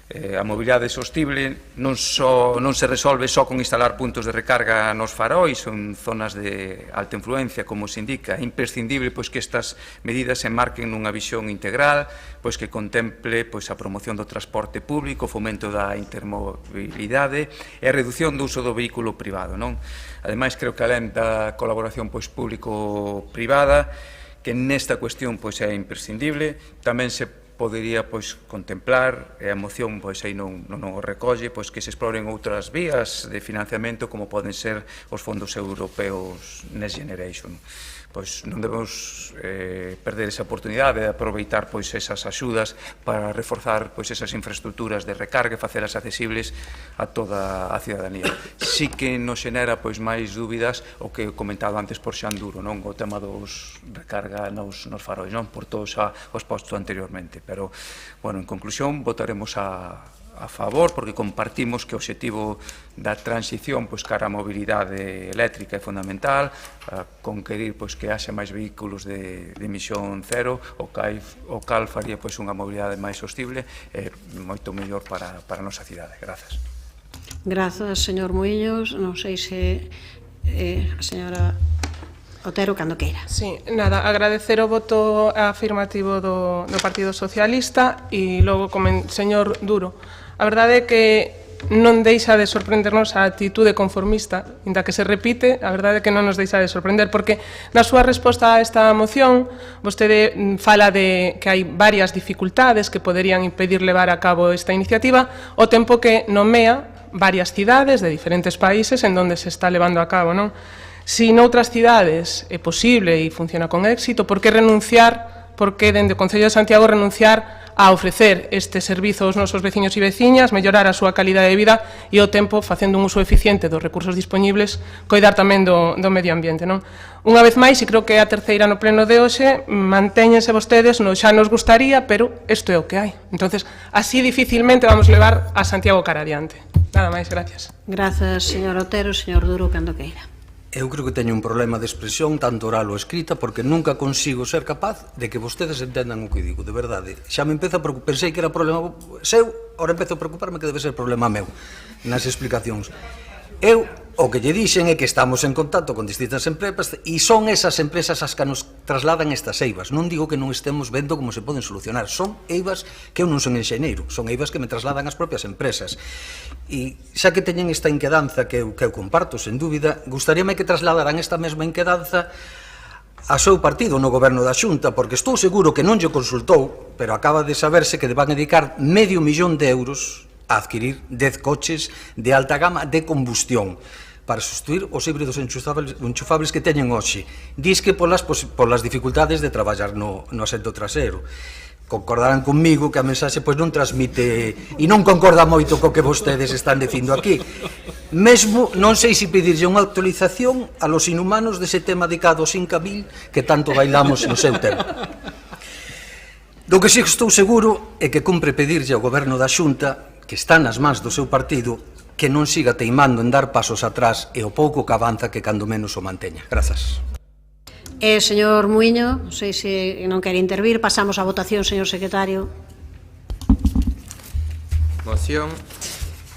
A mobilidade sostible non se resolve só con instalar puntos de recarga nos farois ou en zonas de alta influencia, como se indica. É imprescindible pois, que estas medidas se enmarquen nunha visión integral pois, que contemple pois, a promoción do transporte público, o fomento da intermobilidade e a reducción do uso do vehículo privado. Non? Ademais, creo que alén da colaboración pois, público-privada, que nesta cuestión pois, é imprescindible, tamén se podería pois, contemplar, e a moción pois, aí non o recolle, pois, que se exploren outras vías de financiamento como poden ser os fondos europeos Next Generation. Pois non debemos perder esa oportunidade de aproveitar pois, esas axudas para reforzar pois, esas infraestructuras de recarga e facelas accesibles a toda a cidadanía. Sí que nos xenera pois, máis dúbidas o que comentado antes por Xan Duro, non? O tema dos recarga nos farois, non? Por todos os postos anteriormente. Pero, bueno, en conclusión, votaremos a favor, porque compartimos que o obxectivo da transición pois, cara á mobilidade eléctrica é fundamental, a conquerir pois, que haxa máis vehículos de emisión cero, o cal faría pois, unha mobilidade máis sostible e moito mellor para a nosa cidade. Grazas.
Grazas, señor Muiños. Non sei se a señora Otero, cando queira.
Sí, nada, agradecer o voto afirmativo do Partido Socialista e logo, señor Duro, a verdade é que non deixa de sorprendernos a atitude conformista, inda que se repite, a verdade é que non nos deixa de sorprender, porque na súa resposta a esta moción, vostede fala de que hai varias dificultades que poderían impedir levar a cabo esta iniciativa, o tempo que nomea varias cidades de diferentes países en donde se está levando a cabo, non? Si noutras cidades é posible e funciona con éxito, por que renunciar, por que dende o Concello de Santiago renunciar a ofrecer este servizo aos nosos veciños e veciñas, mellorar a súa calidade de vida e ao tempo facendo un uso eficiente dos recursos dispoñibles, coidar tamén do medio ambiente, non? Unha vez máis, e creo que é a terceira no pleno de hoxe, mantéñense vostedes no xa nos gustaría, pero isto é o que hai. Entonces, así dificilmente vamos levar a Santiago cara adiante. Nada máis, gracias.
Grazas, señor Otero. Señor Duro, cando queira.
Eu creo que teño un problema de expresión, tanto oral ou escrita, porque nunca consigo ser capaz de que vostedes entendan o que digo, de verdade. Xa me empezo a preocupar, pensei que era problema seu, ahora empezo a preocuparme que debe ser problema meu nas explicacións. Eu, o que lle dixen é que estamos en contacto con distintas empresas e son esas empresas as que nos trasladan estas eivas. Non digo que non estemos vendo como se poden solucionar, son eivas que eu non son enxeñeiro, son eivas que me trasladan as propias empresas. E xa que teñen esta inquedanza que eu comparto, sen dúbida, gustaríame que trasladaran esta mesma inquedanza a seu partido no goberno da Xunta, porque estou seguro que non lle consultou, pero acaba de saberse que van a dedicar €500.000 a adquirir 10 coches de alta gama de combustión para sustituir os híbridos enchufables que teñen hoxe. Diz que polas dificultades de traballar no asento trasero. Concordarán conmigo que a mensaxe non transmite e non concorda moito co que vostedes están dicindo aquí. Mesmo, non sei se pedirlle unha actualización a los inhumanos dese tema dedicado aos 5.000 que tanto bailamos no seu tempo. Do que si estou seguro é que cumpre pedirlle ao goberno da Xunta, que está nas mans do seu partido, que non siga teimando en dar pasos atrás e o pouco que avanza que cando menos o manteña. Grazas.
Señor Muiño, non sei se non quere intervir, pasamos á votación, señor secretario.
Moción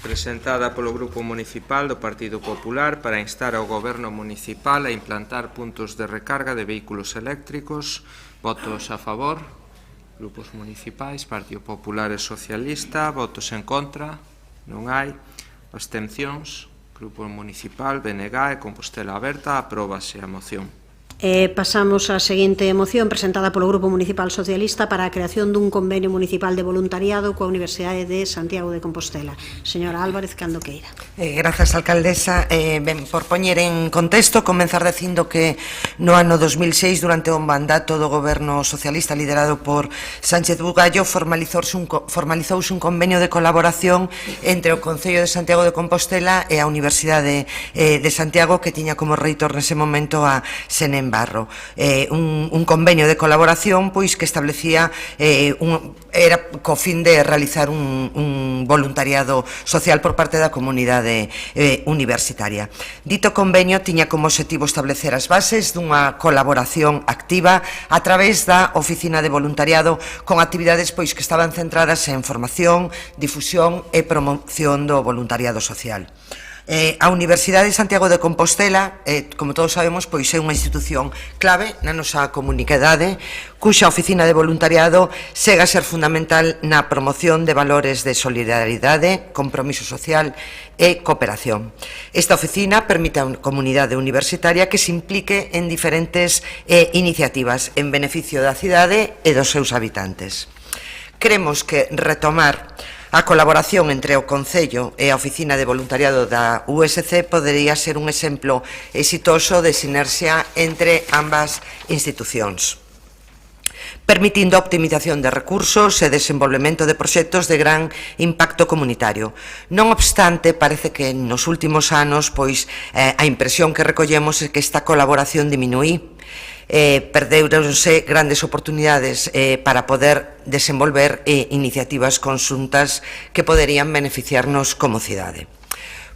presentada polo Grupo Municipal do Partido Popular para instar ao Goberno Municipal a implantar puntos de recarga de vehículos eléctricos. Votos a favor. Grupos municipais, Partido Popular e Socialista. Votos en contra. Non hai. Abstencións. Grupo Municipal, BNG e Compostela Aberta. Apróbase a moción.
Pasamos á seguinte moción presentada polo Grupo Municipal Socialista para a creación dun convenio municipal de voluntariado coa Universidade de Santiago de Compostela. Señora Álvarez, cando queira.
Grazas, alcaldesa. Por poñer en contexto, comenzar dicindo que no ano 2006, durante o mandato do goberno socialista liderado por Sánchez Bugallo, formalizouse un convenio de colaboración entre o Concello de Santiago de Compostela e a Universidade de Santiago, que tiña como reitor nese momento a Senenbe. Barro, un convenio de colaboración pois que establecía era co fin de realizar un voluntariado social por parte da comunidade universitaria. Dito convenio tiña como objetivo establecer as bases dunha colaboración activa a través da Oficina de Voluntariado con actividades pois que estaban centradas en formación, difusión e promoción do voluntariado social. A Universidade de Santiago de Compostela, como todos sabemos, pois é unha institución clave na nosa comunidade, cuxa oficina de voluntariado segue a ser fundamental na promoción de valores de solidaridade, compromiso social e cooperación. Esta oficina permite a unha comunidade universitaria que se implique en diferentes iniciativas en beneficio da cidade e dos seus habitantes. Queremos que retomar a colaboración entre o Concello e a Oficina de Voluntariado da USC podería ser un exemplo exitoso de sinerxia entre ambas institucións, permitindo a optimización de recursos e desenvolvemento de proxectos de gran impacto comunitario. Non obstante, parece que nos últimos anos pois a impresión que recollemos é que esta colaboración diminuí, perdeuronse grandes oportunidades para poder desenvolver iniciativas conxuntas que poderían beneficiarnos como cidade.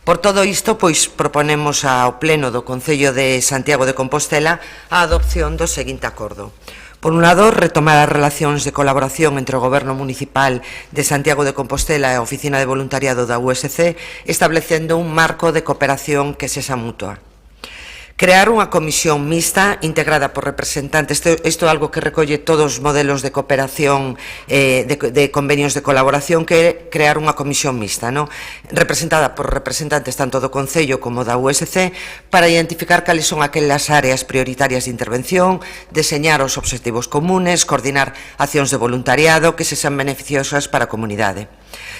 Por todo isto, pois proponemos ao Pleno do Concello de Santiago de Compostela a adopción do seguinte acordo. Por un lado, retomar as relacións de colaboración entre o Goberno Municipal de Santiago de Compostela e a Oficina de Voluntariado da USC, establecendo un marco de cooperación que sexa mutua. Crear unha comisión mixta integrada por representantes, isto é algo que recolle todos os modelos de cooperación, de convenios de colaboración, que é crear unha comisión mixta, representada por representantes tanto do Concello como da USC, para identificar cales son aquelas áreas prioritarias de intervención, deseñar os obxectivos comunes, coordinar accións de voluntariado que sexan beneficiosas para a comunidade.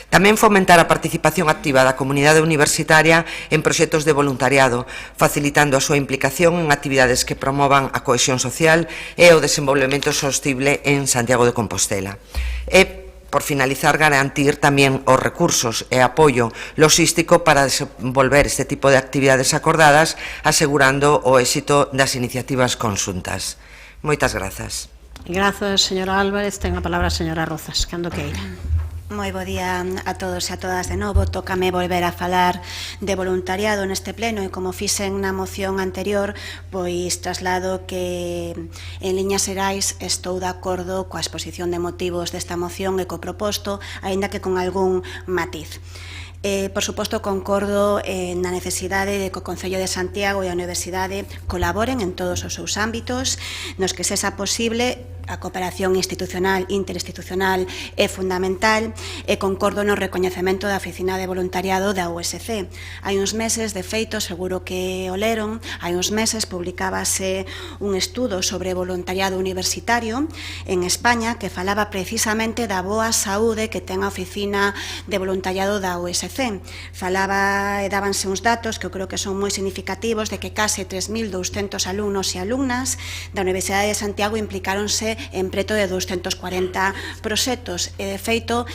Tamén fomentar a participación activa da comunidade universitaria en proxectos de voluntariado, facilitando a súa implicación en actividades que promovan a cohesión social e o desenvolvemento sostible en Santiago de Compostela. E, por finalizar, garantir tamén os recursos e apoio logístico para desenvolver este tipo de actividades acordadas, asegurando o éxito das iniciativas conxuntas. Moitas grazas.
Grazas, señora Álvarez. Ten a palabra a señora Rozas, cando queira.
Moi bo día a todos e a todas de novo. Tócame volver a falar de voluntariado neste pleno e como fixen na moción anterior, pois traslado que en liñas xerais estou de acordo coa exposición de motivos desta moción e co proposto, aínda que con algún matiz. Por suposto, concordo na necesidade de que o Concello de Santiago e a Universidade colaboren en todos os seus ámbitos, nos que sexa posible. A cooperación institucional, interinstitucional é fundamental e concordo no recoñecemento da Oficina de Voluntariado da USC. Hai uns meses, de feito, seguro que o leron, hai uns meses publicábase un estudo sobre voluntariado universitario en España que falaba precisamente da boa saúde que ten a Oficina de Voluntariado da USC. Falaba e dábanse uns datos que eu creo que son moi significativos de que case 3.200 alumnos e alumnas da Universidade de Santiago implicáronse en preto de 240 proxectos e, de feito,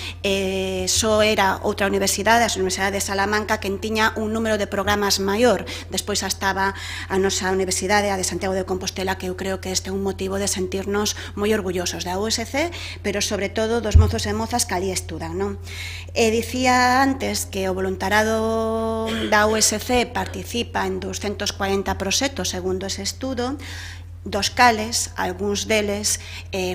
só era outra universidade, a Universidade de Salamanca, quen tiña un número de programas maior. Despois estaba a nosa universidade, a de Santiago de Compostela, que eu creo que este é un motivo de sentirnos moi orgullosos da USC, pero sobre todo dos mozos e mozas que ali estudan, non? E dicía antes que o voluntariado da USC participa en 240 proxectos segundo ese estudo, dos cales, algúns deles,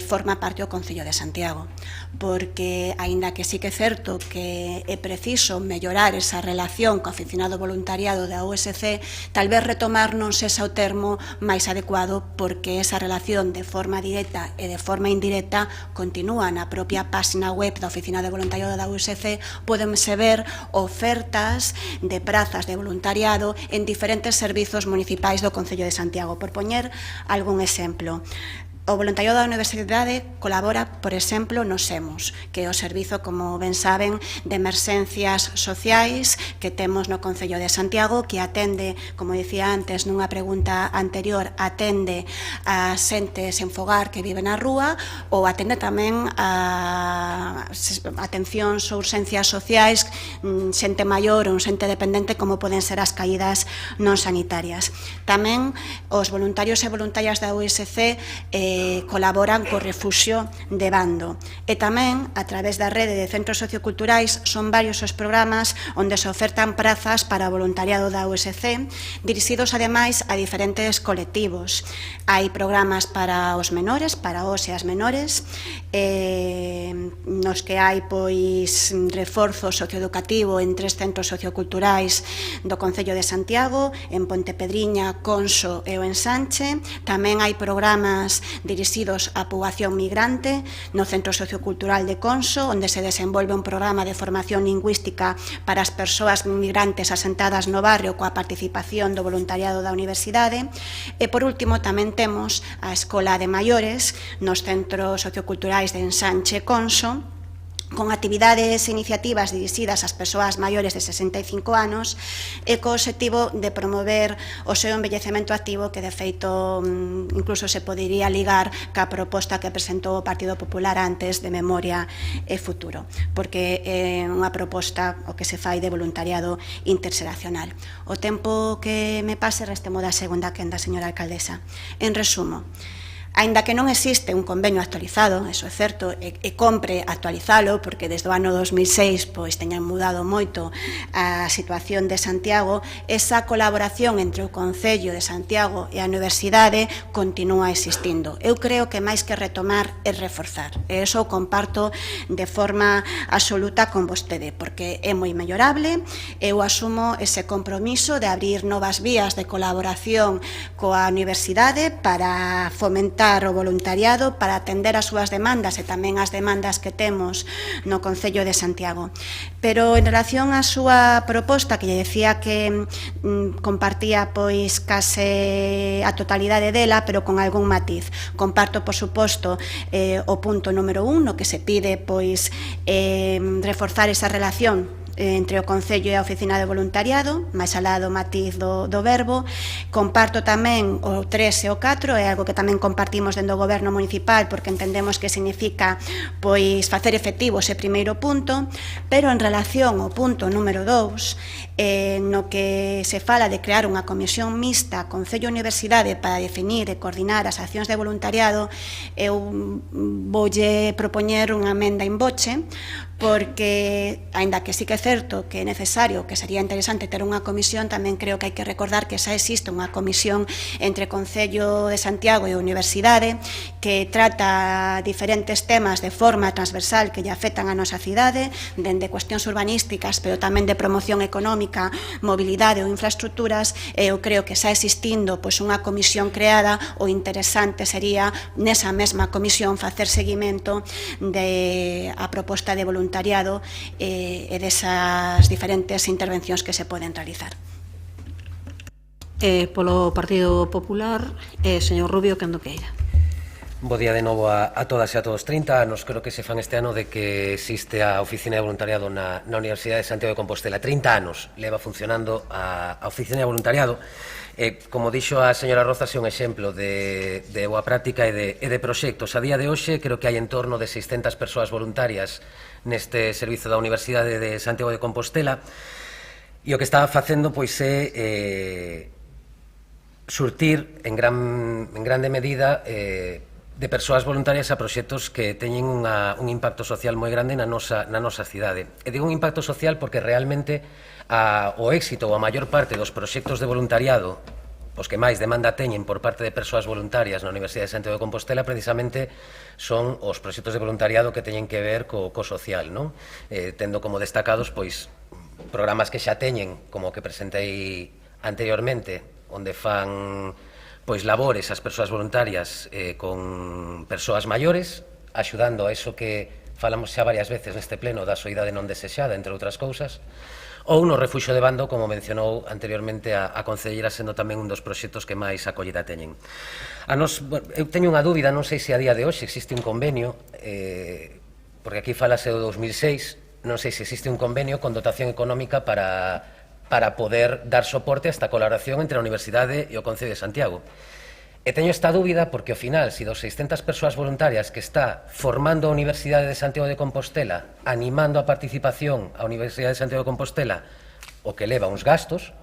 forma parte o Concello de Santiago, porque, aínda que sí que é certo que é preciso mellorar esa relación coa Oficina do Voluntariado da USC, tal vez retomar non sexa o termo máis adecuado, porque esa relación de forma directa e de forma indirecta continúa na propia página web da Oficina de Voluntariado da USC. Pódense ver ofertas de prazas de voluntariado en diferentes servizos municipais do Concello de Santiago. Por poñer algún exemplo, o voluntariado da Universidade colabora, por exemplo, no SEMUS, que é o servizo, como ben saben, de emerxencias sociais que temos no Concello de Santiago, que atende, como dicía antes nunha pregunta anterior, atende a xente sen fogar que vive na rúa, ou atende tamén a atencións ou urxencias sociais, xente maior ou xente dependente, como poden ser as caídas non sanitarias. Tamén os voluntarios e voluntarias da USC colaboran co refuxio de Bando, e tamén a través da rede de centros socioculturais son varios os programas onde se ofertan prazas para o voluntariado da USC, dirixidos ademais a diferentes colectivos. Hai programas para os menores, para os e as menores, nos que hai reforzo socioeducativo en 3 centros socioculturais do Concello de Santiago, en Pontepedriña, Conso e o Ensanche. Tamén hai programas dirixidos á poboación migrante no Centro Sociocultural de Conso, onde se desenvolve un programa de formación lingüística para as persoas migrantes asentadas no barrio coa participación do voluntariado da universidade. E, por último, tamén temos a Escola de Maiores nos centros socioculturais de Ensanche e Conso, con actividades e iniciativas dirixidas ás persoas maiores de 65 anos e co obxectivo de promover o seu envellecemento activo, que de feito incluso se podería ligar ca proposta que presentou o Partido Popular antes de Memoria e Futuro, porque é unha proposta o que se fai de voluntariado interxeracional. O tempo que me pase restemo da segunda quenda, señora alcaldesa. En resumo, aínda que non existe un convenio actualizado, eso é certo, e compre actualizalo, porque desde o ano 2006 teñan mudado moito a situación de Santiago, esa colaboración entre o Concello de Santiago e a Universidade continúa existindo. Eu creo que máis que retomar é reforzar, e iso o comparto de forma absoluta con vostede, porque é moi mellorable. Eu asumo ese compromiso de abrir novas vías de colaboración coa Universidade para fomentar o voluntariado, para atender as súas demandas e tamén as demandas que temos no Concello de Santiago. Pero en relación á súa proposta, que lle decía que compartía case a totalidade dela, pero con algún matiz. Comparto, por suposto, o punto número 1, no que se pide reforzar esa relación entre o Concello e a Oficina de Voluntariado, máis alá do matiz do verbo. Comparto tamén o 3 e o 4, é algo que tamén compartimos dentro do Goberno Municipal, porque entendemos que significa facer efectivo ese primeiro punto, pero en relación ao punto número 2, no que se fala de crear unha comisión mixta Concello-Universidade para definir e coordinar as accións de voluntariado, eu voulle propoñer unha emenda in voce, porque, aínda que sí que é certo que é necesario, que sería interesante ter unha comisión, tamén creo que hai que recordar que xa existe unha comisión entre Concello de Santiago e a Universidade que trata diferentes temas de forma transversal que lle afectan a nosa cidade, dende cuestións urbanísticas, pero tamén de promoción económica, mobilidade ou infraestructuras. Eu creo que xa existindo unha comisión creada, o interesante sería nesa mesma comisión facer seguimento a proposta de voluntariado e desas diferentes intervencións que se poden realizar.
Polo Partido Popular, señor Rubio, cando queira.
Bo día de novo a todas e a todos. 30 anos creo que se fan este ano de que existe a Oficina de Voluntariado na Universidade de Santiago de Compostela. 30 anos leva funcionando a Oficina de Voluntariado. Como dixo a señora Rozas, é un exemplo de boa práctica e de proxectos. A día de hoxe creo que hai en torno de 600 persoas voluntarias neste servizo da Universidade de Santiago de Compostela, e o que está facendo é surtir en grande medida de persoas voluntarias a proxectos que teñen un impacto social moi grande na nosa cidade. E digo un impacto social porque realmente o éxito ou a maior parte dos proxectos de voluntariado os que máis demanda teñen por parte de persoas voluntarias na Universidade de Santiago de Compostela precisamente son os proxectos de voluntariado que teñen que ver co social, tendo como destacados programas que xa teñen, como que presentei anteriormente, onde fan labores as persoas voluntarias con persoas maiores, axudando a eso que falamos xa varias veces neste pleno da soidade non desexada, entre outras cousas, ou no Refuxio de Bando, como mencionou anteriormente a concelleira, sendo tamén un dos proxectos que máis acollida teñen. Eu teño unha dúbida, non sei se a día de hoxe existe un convenio, porque aquí falase do 2006, non sei se existe un convenio con dotación económica para poder dar soporte a esta colaboración entre a Universidade e o Concello de Santiago. E teño esta dúbida porque, ao final, se dos 600 persoas voluntarias que está formando a Universidade de Santiago de Compostela, animando a participación a Universidade de Santiago de Compostela, o que leva uns gastos,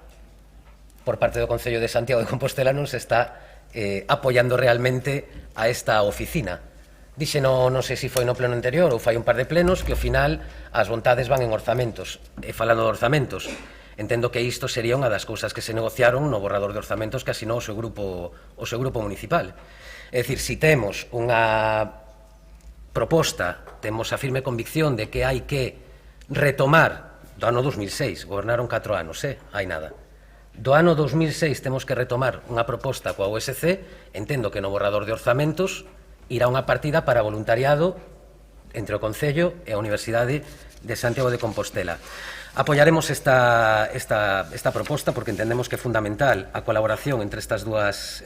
por parte do Concello de Santiago de Compostela non se está apoiando realmente a esta oficina. Dixe, non sei se foi no pleno anterior ou fai un par de plenos, que ao final as vontades van en orzamentos. E falando de orzamentos, entendo que isto sería unha das cousas que se negociaron no borrador de orzamentos que asinou o seu grupo municipal. É dicir, se temos unha proposta, temos a firme convicción de que hai que retomar do ano 2006, gobernaron 4 anos, hai nada. Do ano 2006 temos que retomar unha proposta coa USC, entendo que no borrador de orzamentos irá unha partida para voluntariado entre o Concello e a Universidade de Santiago de Compostela. Apoiaremos esta proposta porque entendemos que é fundamental a colaboración entre estas dúas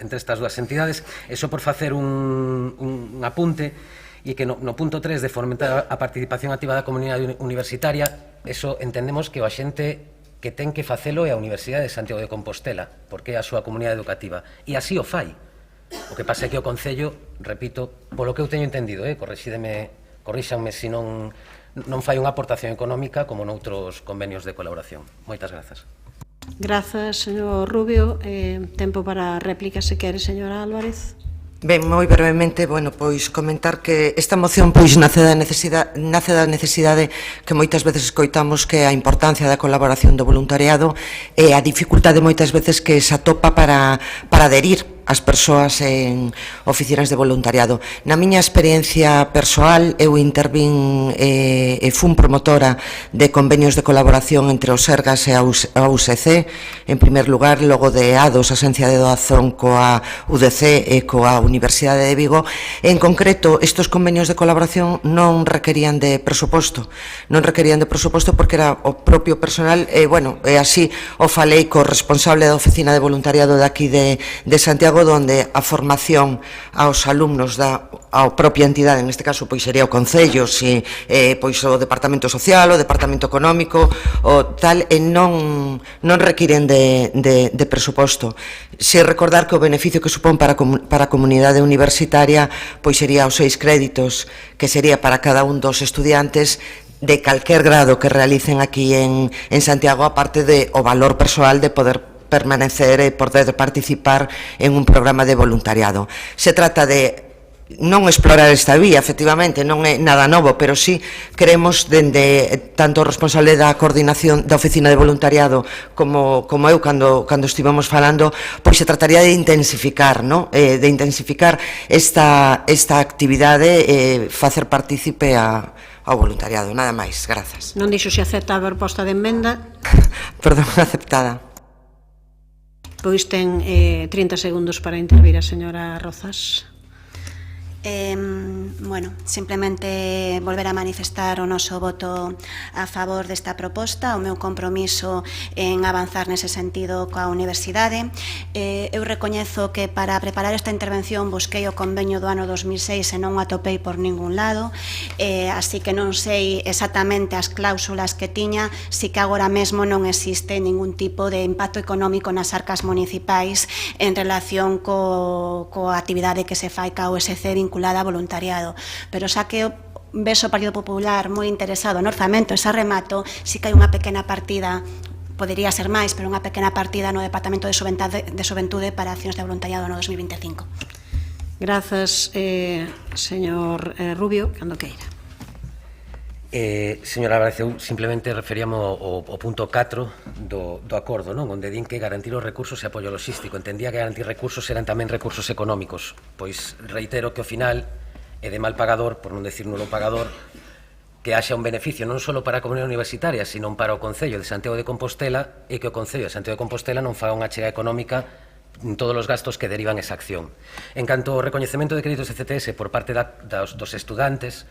entidades. E só por facer un apunte, e que no punto 3 de fomentar a participación activa da comunidade universitaria, eso entendemos que o axente que ten que facelo é a Universidade de Santiago de Compostela, porque é a súa comunidade educativa, e así o fai. O que pasa é que o Concello, repito, polo que eu teño entendido, corríxanme se non fai unha aportación económica como noutros convenios de colaboración. Moitas grazas.
Grazas, señor Rubio. Tempo para réplica, se quere, señora Álvarez.
Ben, moi brevemente, pois comentar que esta moción pois nace da necesidade que moitas veces escoitamos, que a importancia da colaboración do voluntariado e a dificultade moitas veces que se atopa para adherir as persoas en oficinas de voluntariado. Na miña experiencia persoal, eu intervín e fun promotora de convenios de colaboración entre o Sergas e a USC, en primer lugar, logo de ADOS, Asencia de Doazón, coa UDC e coa Universidade de Vigo. En concreto, estes convenios de colaboración non requerían de presuposto, porque era o propio personal, e así o falei co responsable da oficina de voluntariado de aquí de Santiago, donde a formación aos alumnos da propia entidade, neste caso pois sería o Concello, pois o Departamento Social, o Departamento Económico, o tal, e non requiren de presuposto. Se recordar que o beneficio que supón para a comunidade universitaria pois sería os 6 créditos, que sería para cada un dos estudiantes de calquer grado que realicen aquí en Santiago, aparte de o valor persoal de poder permanecer e poder participar en un programa de voluntariado. Se trata de non explorar esta vía, efectivamente, non é nada novo, pero sí queremos, dende tanto o responsable da coordinación da oficina de voluntariado como eu, cando estivemos falando, pois se trataría de intensificar, esta actividade e facer partícipe ao voluntariado. Nada máis, grazas.
Non dixo se acepta a proposta de emenda.
Perdón, aceptada.
Pois ten 30 segundos para intervir a señora Rozas.
Simplemente volver a manifestar o noso voto a favor desta proposta, o meu compromiso en avanzar nese sentido coa universidade. Eu recoñezo que para preparar esta intervención busquei o convenio do ano 2006 e non o atopei por ningún lado, así que non sei exactamente as cláusulas que tiña, si que agora mesmo non existe ningún tipo de impacto económico nas arcas municipais en relación coa actividade que se fai ca USC vinculada a voluntariado, pero xa que vexo o Partido Popular moi interesado no orzamento, esa remato, si que hai unha pequena partida, podería ser máis, pero unha pequena partida no Departamento de Xuventude para accións de voluntariado no 2025.
Grazas, señor Rubio, cando queira.
Señora Álvarez, eu simplemente referíamos ao punto 4 do acordo, onde din que garantir os recursos e apoio logístico. Entendía que garantir recursos eran tamén recursos económicos. Pois reitero que ao final é de mal pagador, por non decir nulo pagador, que haxa un beneficio non só para a comunidade universitaria, sino para o Concello de Santiago de Compostela, e que o Concello de Santiago de Compostela non faga unha chega económica en todos os gastos que derivan esa acción. En canto ao recoñecemento de créditos de CTS por parte dos estudantes,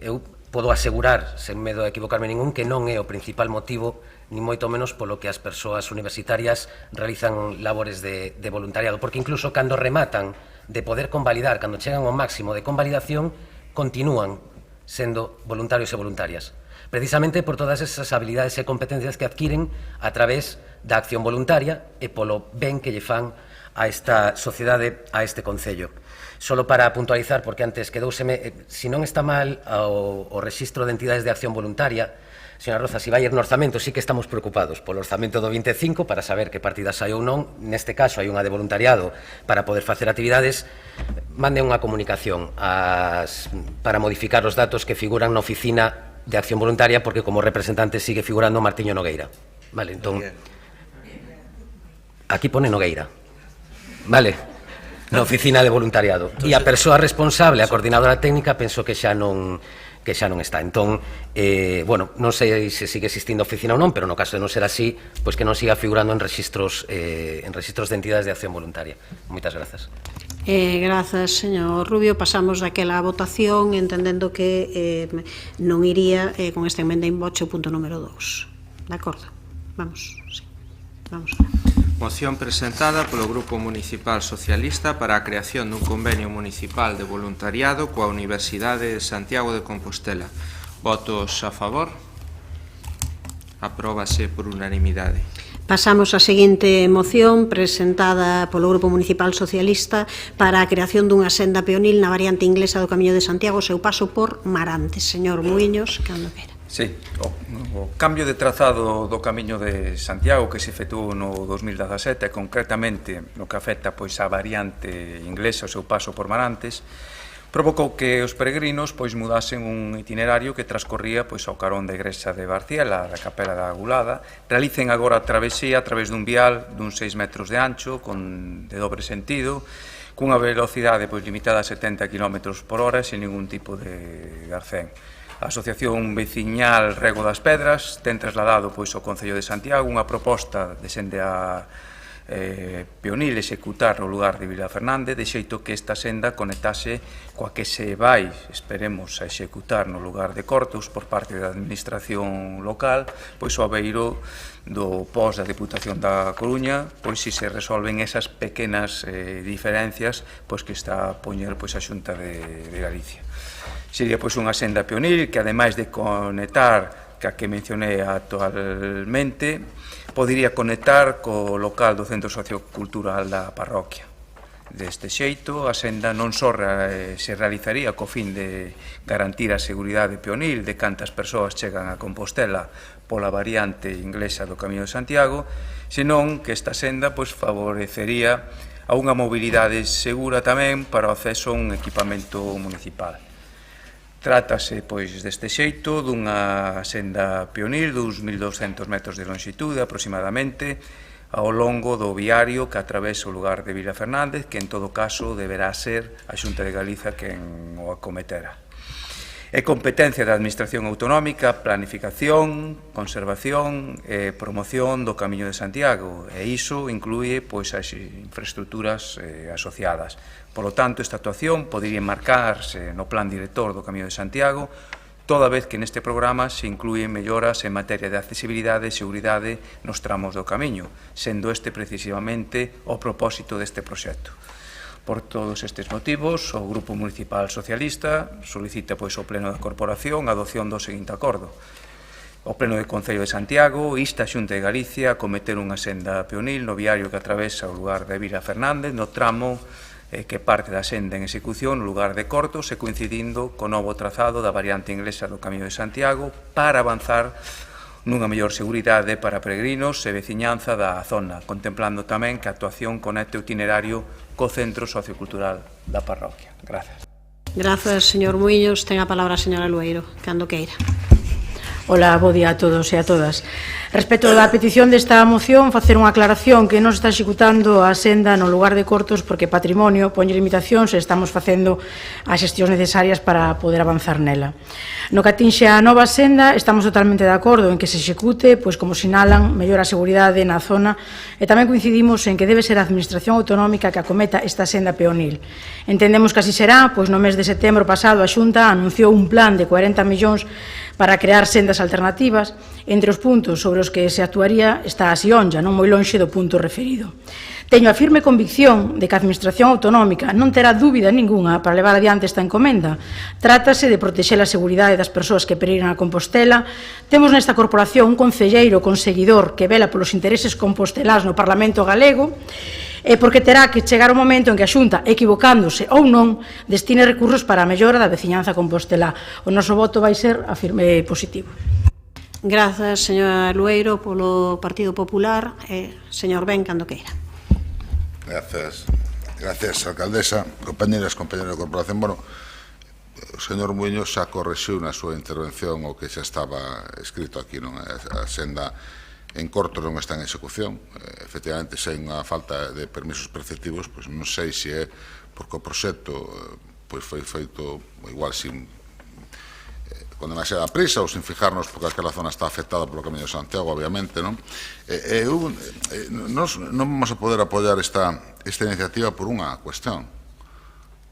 eu podo asegurar, sen medo a equivocarme ningún, que non é o principal motivo, ni moito menos polo que as persoas universitarias realizan labores de voluntariado, porque incluso cando rematan de poder convalidar, cando chegan ao máximo de convalidación, continúan sendo voluntarios e voluntarias, precisamente por todas esas habilidades e competencias que adquiren a través da acción voluntaria e polo ben que lle fan a esta sociedade, a este Concello. Solo para puntualizar, porque antes quedouseme, se non está mal o rexistro de entidades de acción voluntaria, señora Roza, se vai ir no orzamento, sí que estamos preocupados polo orzamento do 25 para saber que partidas hai ou non. Neste caso hai unha de voluntariado para poder facer actividades. Mande unha comunicación para modificar os datos que figuran na oficina de acción voluntaria, porque como representante sigue figurando Martiño Nogueira. Vale, entón, aquí pone Nogueira, vale, na oficina de voluntariado. E a persoa responsable, a coordinadora técnica, penso que xa non está. Entón, bueno, non sei se sigue existindo oficina ou non, pero no caso de non ser así, pois que non siga figurando en registros de entidades de acción voluntaria. Moitas grazas.
Grazas, señor Rubio. Pasamos daquela votación, entendendo que non iría con esta emenda in voce o punto número 2. De acordo? Vamos, sí. Vamos.
Moción presentada polo Grupo Municipal Socialista para a creación dun convenio municipal de voluntariado coa Universidade de Santiago de Compostela. Votos a favor? Apróbase por unanimidade.
Pasamos á seguinte moción presentada polo Grupo Municipal Socialista para a creación dunha senda peonil na variante inglesa do Camiño de Santiago, seu paso por Marantes. Señor Muiños, cando quera.
Sí, o cambio de trazado do Camiño de Santiago que se efetuou no 2017, concretamente no que afecta pois a variante inglesa, o seu paso por Marantes, provocou que os peregrinos pois mudasen un itinerario que transcorría pois ao carón da igrexa de Barciela, da Capela da Agulada. Realicen agora a travesía a través dun vial dun 6 metros de ancho, de dobre sentido, cunha velocidade pois limitada a 70 km por hora sin ningún tipo de arcén. A Asociación Veciñal Rego das Pedras ten trasladado pois ao Concello de Santiago unha proposta de senda peonil executar no lugar de Vila Fernández, de xeito que esta senda conectase coa que se vai, esperemos, a executar no lugar de Cortos por parte da administración local, pois ao beiro do pos da Deputación da Coruña, pois se resolven esas pequenas diferencias pois que está a poñer pois a Xunta de Galicia. Sería pois unha senda peonil que, ademais de conectar que a que mencionei actualmente, podería conectar co local do Centro Sociocultural da parroquia. Deste xeito, a senda non só se realizaría co fin de garantir a seguridade peonil de cantas persoas chegan a Compostela pola variante inglesa do Camiño de Santiago, senón que esta senda pois favorecería a unha mobilidade segura tamén para o acceso a un equipamento municipal. Trátase, pois, deste xeito, dunha senda peonil dos 1.200 metros de longitude aproximadamente ao longo do viario que atravesa o lugar de Vila Fernández, que en todo caso deberá ser a Xunta de Galiza quen o acometera. É competencia da Administración Autonómica, planificación, conservación e promoción do Camiño de Santiago, e iso inclúe pois as infraestructuras asociadas. Por lo tanto, esta actuación podería enmarcarse no Plan Director do Camiño de Santiago, toda vez que neste programa se inclúen melloras en materia de accesibilidade e seguridade nos tramos do camiño, sendo este precisamente o propósito deste proxecto. Por todos estes motivos, o Grupo Municipal Socialista solicita pois ao Pleno da Corporación a adopción do seguinte acordo. O Pleno do Concello de Santiago insta a Xunta de Galicia a cometer unha senda peonil no viario que atravesa o lugar de Vila Fernández no tramo que parte da senda en execución no lugar de Cortos e coincidindo co novo trazado da variante inglesa do Camiño de Santiago para avanzar nunha mellor seguridade para peregrinos e veciñanza da zona, contemplando tamén que a actuación conecte o itinerario co Centro Sociocultural da parroquia. Grazas.
Grazas, señor Muiños. Ten a palabra a señora Lueiro, cando queira.
Ola, bo día a todos e a todas. Respecto da petición desta moción, facer unha aclaración que non se está executando a senda no lugar de Cortos porque patrimonio poñe limitacións e estamos facendo as xestións necesarias para poder avanzar nela. No que atinxe a nova senda, estamos totalmente de acordo en que se execute, pois como sinalan, mellora a seguridade na zona e tamén coincidimos en que debe ser a Administración Autonómica que acometa esta senda peonil. Entendemos que así será, pois no mes de setembro pasado a Xunta anunciou un plan de 40 millóns para crear sendas alternativas. Entre os puntos sobre os que se actuaría está a Sionlla, non moi lonxe do punto referido. Teño a firme convicción de que a Administración Autonómica non terá dúbida ninguna para levar adiante esta encomenda. Trátase de protexer a seguridade das persoas que peregrinan a Compostela. Temos nesta corporación un concelleiro conseguidor que vela polos intereses compostelás no Parlamento galego porque terá que chegar o momento en que a Xunta, equivocándose ou non, destine recursos para a mellora da veciñanza compostelá. O noso voto vai ser positivo.
Grazas, señora Lueiro, polo Partido Popular. Señor Ben, cando queira.
Gracias, alcaldesa. Compañeras, compañeros da corporación. Bueno, o señor Muiños xa correxiu na súa intervención o que xa estaba escrito aquí, non? A senda en corto non está en execución. Efectivamente, se hai unha falta de permisos preceptivos, pois non sei se é porque o proxecto pois foi feito igual con demasiada prisa ou sin fijarnos porque aquela zona está afectada polo Camiño de Santiago, obviamente, non? Non vamos a poder apoiar esta iniciativa por unha cuestión,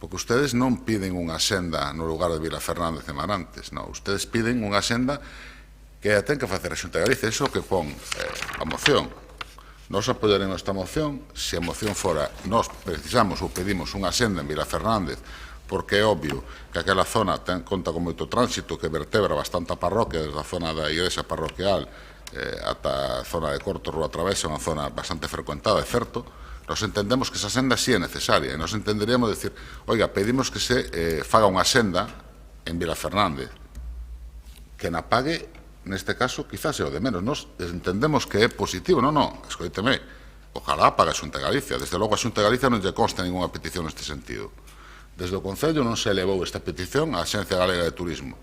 porque ustedes non piden unha senda no lugar de Vila Fernández e Marantes, non, ustedes piden unha senda que ten que facer a Xunta de Galicia, iso que pon a moción. Nos apoiaremos esta moción se a moción fora, nos precisamos ou pedimos unha senda en Vila Fernández, porque é obvio que aquela zona conta con moito tránsito que vertebra bastante a parroquia, desde a zona da igrexa parroquial ata a zona de Corto, Rúa Travesa, unha zona bastante frecuentada, é certo. Nos entendemos que esa senda sí é necesaria, e nos entenderíamos decir, oiga, pedimos que se faga unha senda en Vila Fernández, que na pague, neste caso, quizás é o de menos. Nos entendemos que é positivo, non, escoíteme, ojalá pague a Xunta de Galicia. Desde logo a Xunta de Galicia non lle consta ninguna petición neste sentido. Desde o Concello non se elevou esta petición á Axencia Galega de Turismo.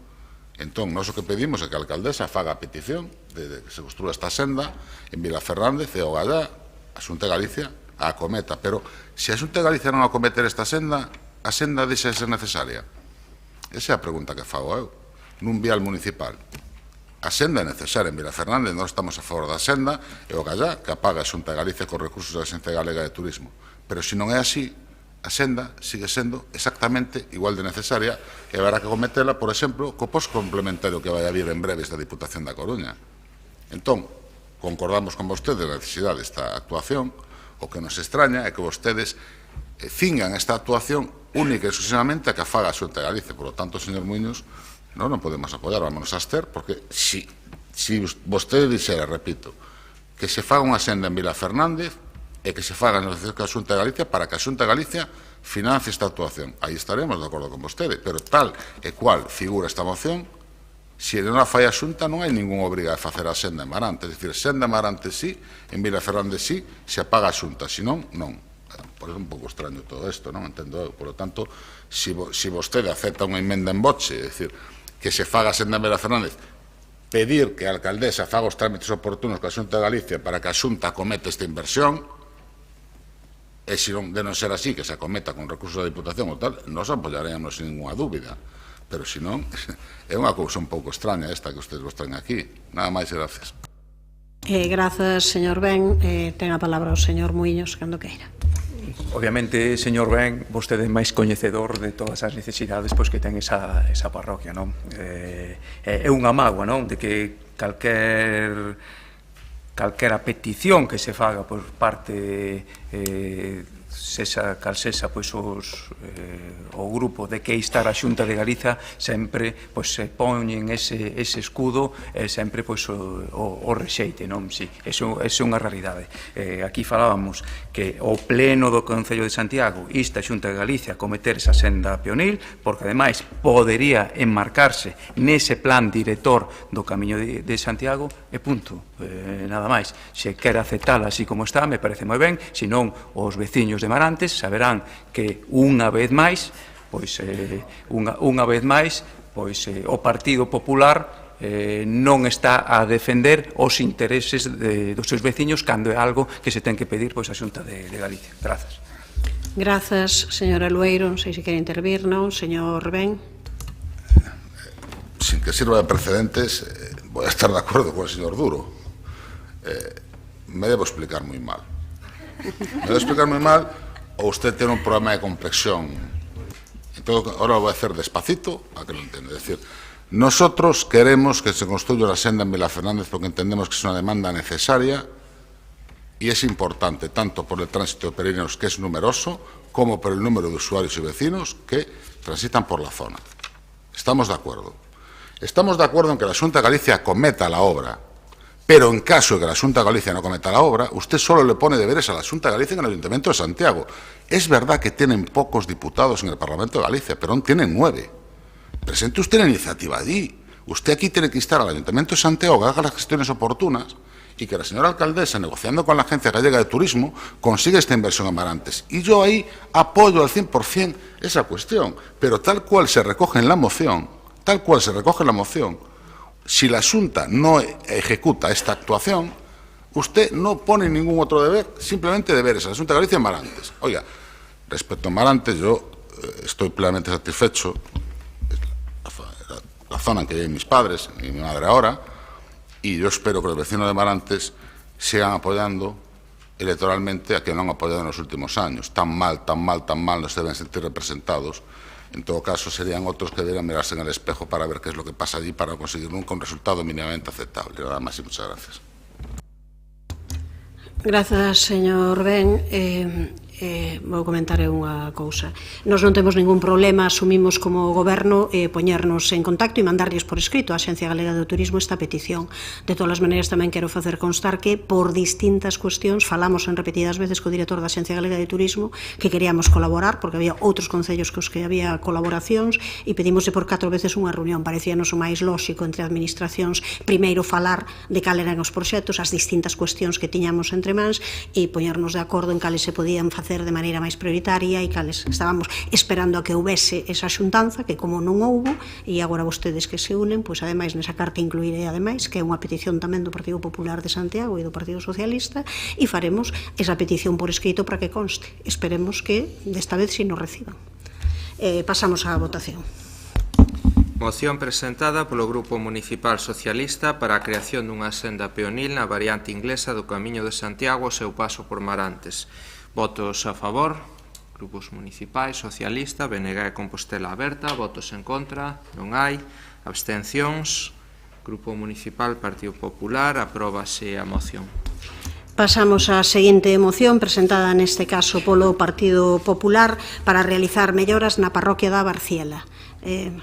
Entón, nós o que pedimos é que a alcaldesa faga a petición de que se construa esta senda en Vila Fernández e o Gallá, a Xunta de Galicia a acometa. Pero, se a Xunta de Galicia non acometer esta senda, a senda deixa de ser necesaria. Esa é a pregunta que fago eu, nun vial municipal. A senda é necesaria en Vila Fernández, nós estamos a favor da senda e o Gallá que apaga a Xunta de Galicia con recursos da Axencia Galega de Turismo. Pero, se non é así, a senda sigue sendo exactamente igual de necesaria e haberá que cometela, por exemplo, co posto complementario que vai a vir en breves da Diputación da Coruña. Entón, concordamos con vostedes a necesidade desta actuación. O que nos extraña é que vostedes cingan esta actuación única e exclusivamente a que faga a Xunta de Galicia. Por lo tanto, señor Muiños, non podemos apoiar, vámonos a abster, porque si vostede dixera, repito, que se faga unha senda en Vila Fernández e que se faga a negociación ca Xunta de Galicia para que a Xunta de Galicia financie esta actuación. Aí estaremos de acordo con vostede, pero tal e cual figura esta moción, se non a fai a Xunta non hai ningún obriga de facer a senda en Marantes. É dicir, senda en Marantes sí, en Vila Fernández sí, se apaga a Xunta, se non, non. Por eso é un pouco extraño todo isto, non entendo eu. Por lo tanto, se vostede acepta unha emenda en boche, é dicir, que se faga a senda en Vila Fernández, pedir que a alcaldesa faga os trámites oportunos ca Xunta de Galicia para que a Xunta cometa esta inversión, e se non de non ser así, que se acometa con recursos da Diputación ou tal, nos apoiaremos sin ninguna dúbida. Pero se non, é unha cousa un pouco extraña esta que ustedes vos traen aquí. Nada máis e gracias.
Grazas, señor Ben. Ten a palabra o señor Muiños, cando queira.
Obviamente, señor Ben, vostede é máis coñecedor de todas as necesidades que ten esa parroquia, non? É unha mágoa, non? De que calquera petición que se faga por parte o grupo de que instar a Xunta de Galiza sempre se poñen ese escudo e sempre o rexeite, non? Si, eso é unha realidade. Aquí falábamos que o pleno do Concello de Santiago insta a Xunta de Galicia a cometer esa senda peonil, porque ademais podería enmarcarse nese plan director do Camiño de Santiago e punto, nada máis. Se quere aceptala así como está, me parece moi ben, senón os veciños de Marantes saberán que unha vez máis o Partido Popular non está a defender os intereses dos seus veciños cando é algo que se ten que pedir a Xunta de Galicia. Grazas.
Grazas, señora Lueiro. Non sei se quere intervir, non? Señor Ben.
Sin que sirva de precedentes, voy a estar de acuerdo con el señor Duro. Me debo explicar muy mal. O usted tiene un problema de complexión. Entonces, ahora lo voy a hacer despacito para que lo entienda. Es decir, nosotros queremos que se construya la senda en Vila Fernández porque entendemos que es una demanda necesaria y es importante tanto por el tránsito de peregrinos, que es numeroso, como por el número de usuarios y vecinos que transitan por la zona. Estamos de acuerdo. Estamos de acuerdo en que la Xunta de Galicia acometa la obra, Pero en caso de que la Xunta de Galicia no cometa la obra, usted solo le pone deberes a la Xunta de Galicia en el Ayuntamiento de Santiago. Es verdad que tienen pocos diputados en el Parlamento de Galicia, pero aún tienen 9. Presente usted la iniciativa allí. Usted aquí tiene que instar al Ayuntamiento de Santiago que haga las gestiones oportunas y que la señora alcaldesa, negociando con la Agencia Gallega de Turismo, consiga esta inversión en Marantes. Y yo ahí apoyo al 100% esa cuestión. Pero tal cual se recoge en la moción, si la Xunta no ejecuta esta actuación, usted no pone ningún otro deber, simplemente deberes a la Xunta de Galicia en Marantes. Oiga, respecto a Marantes, yo estoy plenamente satisfecho. La zona en que viven mis padres y mi madre ahora, y yo espero que los vecinos de Marantes sigan apoyando electoralmente a quien no han apoyado en los últimos años. Tan mal no se deben sentir representados. En todo caso, serían otros que deberían mirarse en el espejo para ver qué es lo que pasa allí para conseguir nunca un resultado mínimamente aceptable. Nada más y muchas gracias.
Grazas, señor Ben. Vou comentar unha cousa. Nos non temos ningún problema, asumimos como goberno poñernos en contacto e mandarlles por escrito á Axencia Galega do Turismo esta petición. De todas as maneiras, tamén quero facer constar que por distintas cuestións falamos en repetidas veces co director da Axencia Galega de Turismo que queríamos colaborar, porque había outros concellos cos que había colaboracións e pedimosle por 4 veces unha reunión. Parecíanos o máis lóxico entre administracións primeiro falar de cal eran os proxectos, as distintas cuestións que tiñamos entre mans e poñernos de acordo en cales se podían facer de maneira máis prioritaria e cales estábamos esperando a que houvese esa xuntanza, que como non houbo, e agora vostedes que se unen, pois ademais nesa carta incluiré ademais, que é unha petición tamén do Partido Popular de Santiago e do Partido Socialista, e faremos esa petición por escrito para que conste. Esperemos que desta vez si nos reciban. Pasamos á votación.
Moción presentada polo Grupo Municipal Socialista para a creación dunha senda peonil na variante inglesa do Camiño de Santiago ao seu paso por Marantes. Votos a favor, grupos municipais, socialista, BNG e Compostela aberta, votos en contra, non hai, abstencións, Grupo Municipal Partido Popular, apróbase a moción.
Pasamos á seguinte moción presentada neste caso polo Partido Popular para realizar melloras na parroquia da Barciela.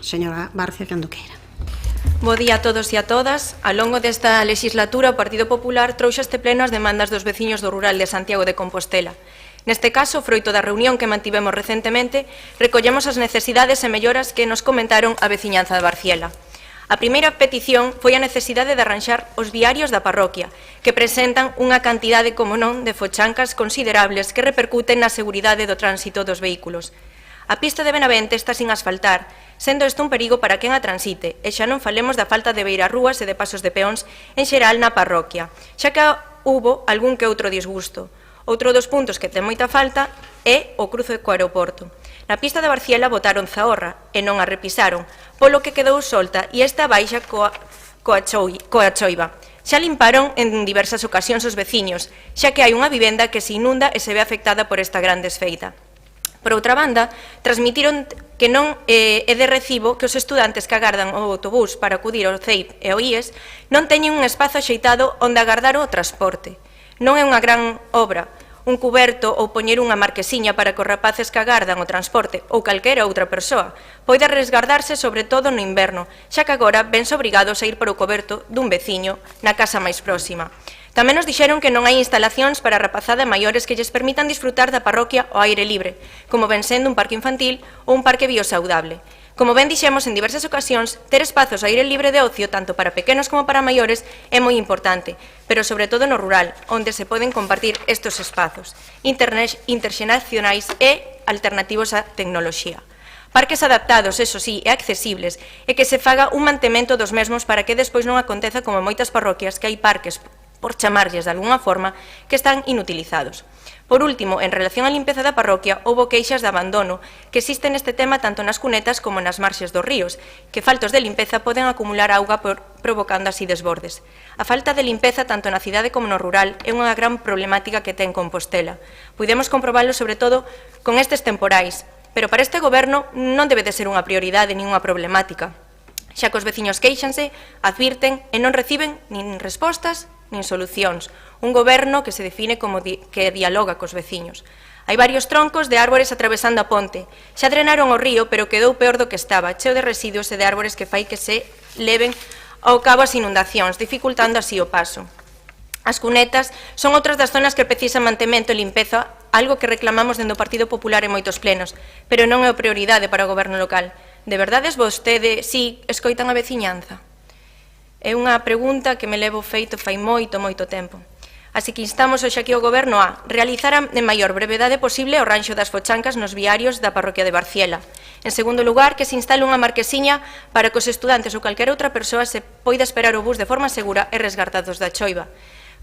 Señora Barcia, cando queira.
Bo día a todos e a todas. Ao longo desta legislatura, o Partido Popular trouxe este pleno as demandas dos veciños do rural de Santiago de Compostela. Neste caso, froito da reunión que mantivemos recentemente, recollemos as necesidades e melloras que nos comentaron a veciñanza de Barciela. A primeira petición foi a necesidade de arranxar os viarios da parroquia, que presentan unha cantidade, como non, de fochancas considerables que repercuten na seguridade do tránsito dos vehículos. A pista de Benavente está sin asfaltar, sendo isto un perigo para quen a transite, e xa non falemos da falta de beirarrúas e de pasos de peóns en xeral na parroquia, xa que hubo algún que outro disgusto. Outro dos puntos que ten moita falta é o cruce co aeroporto. Na pista de Barciela botaron zaorra e non a repisaron, polo que quedou solta e esta baixa coa choiva. Xa limparon en diversas ocasións os veciños, xa que hai unha vivenda que se inunda e se ve afectada por esta gran desfeita. Por outra banda, transmitiron que non é de recibo que os estudantes que agardan o autobús para acudir ao CEIP e ao IES non teñen un espazo axeitado onde agardar o transporte. Non é unha gran obra, un cuberto ou poñer unha marquesiña para que os rapaces que agardan o transporte ou calquera outra persoa poida resgardarse sobre todo no inverno, xa que agora vense obrigados a ir por o coberto dun veciño na casa máis próxima. Tamén nos dixeron que non hai instalacións para a rapazada e maiores que lles permitan disfrutar da parroquia ao aire libre, como ven sendo un parque infantil ou un parque biosaudable. Como ben dixemos en diversas ocasións, ter espazos ao aire libre de ocio, tanto para pequenos como para maiores, é moi importante, pero sobre todo no rural, onde se poden compartir estes espazos interxeracionais e alternativos á tecnoloxía. Parques adaptados, eso sí, e accesibles, e que se faga un mantemento dos mesmos para que despois non aconteza como en moitas parroquias que hai parques, por chamarlles de algunha forma, que están inutilizados. Por último, en relación á limpeza da parroquia, houbo queixas de abandono que existen neste tema tanto nas cunetas como nas marxes dos ríos, que faltos de limpeza poden acumular auga provocando así desbordes. A falta de limpeza tanto na cidade como no rural é unha gran problemática que ten Compostela. Puidemos comprobarlo sobre todo con estes temporais, pero para este goberno non debe de ser unha prioridade nin unha problemática, xa que os veciños queixanse, advirten e non reciben nin respostas nin solucións. Un goberno que se define como que dialoga cos veciños. Hai varios troncos de árbores atravesando a ponte. Xa drenaron o río, pero quedou peor do que estaba, cheo de residuos e de árbores que fai que se leven ao cabo as inundacións, dificultando así o paso. As cunetas son outras das zonas que precisan mantemento e limpeza, algo que reclamamos dende o Partido Popular en moitos plenos, pero non é a prioridade para o goberno local. De verdade, vostede, si, escoitan a veciñanza? É unha pregunta que me levo feito fai moito tempo. Así que instamos hoxe aquí ao Goberno a realizar a de maior brevedade posible o ranxo das fochancas nos viarios da parroquia de Barciela. En segundo lugar, que se instale unha marquesiña para que os estudantes ou calquera outra persoa se poida esperar o bus de forma segura e resguardados da choiva.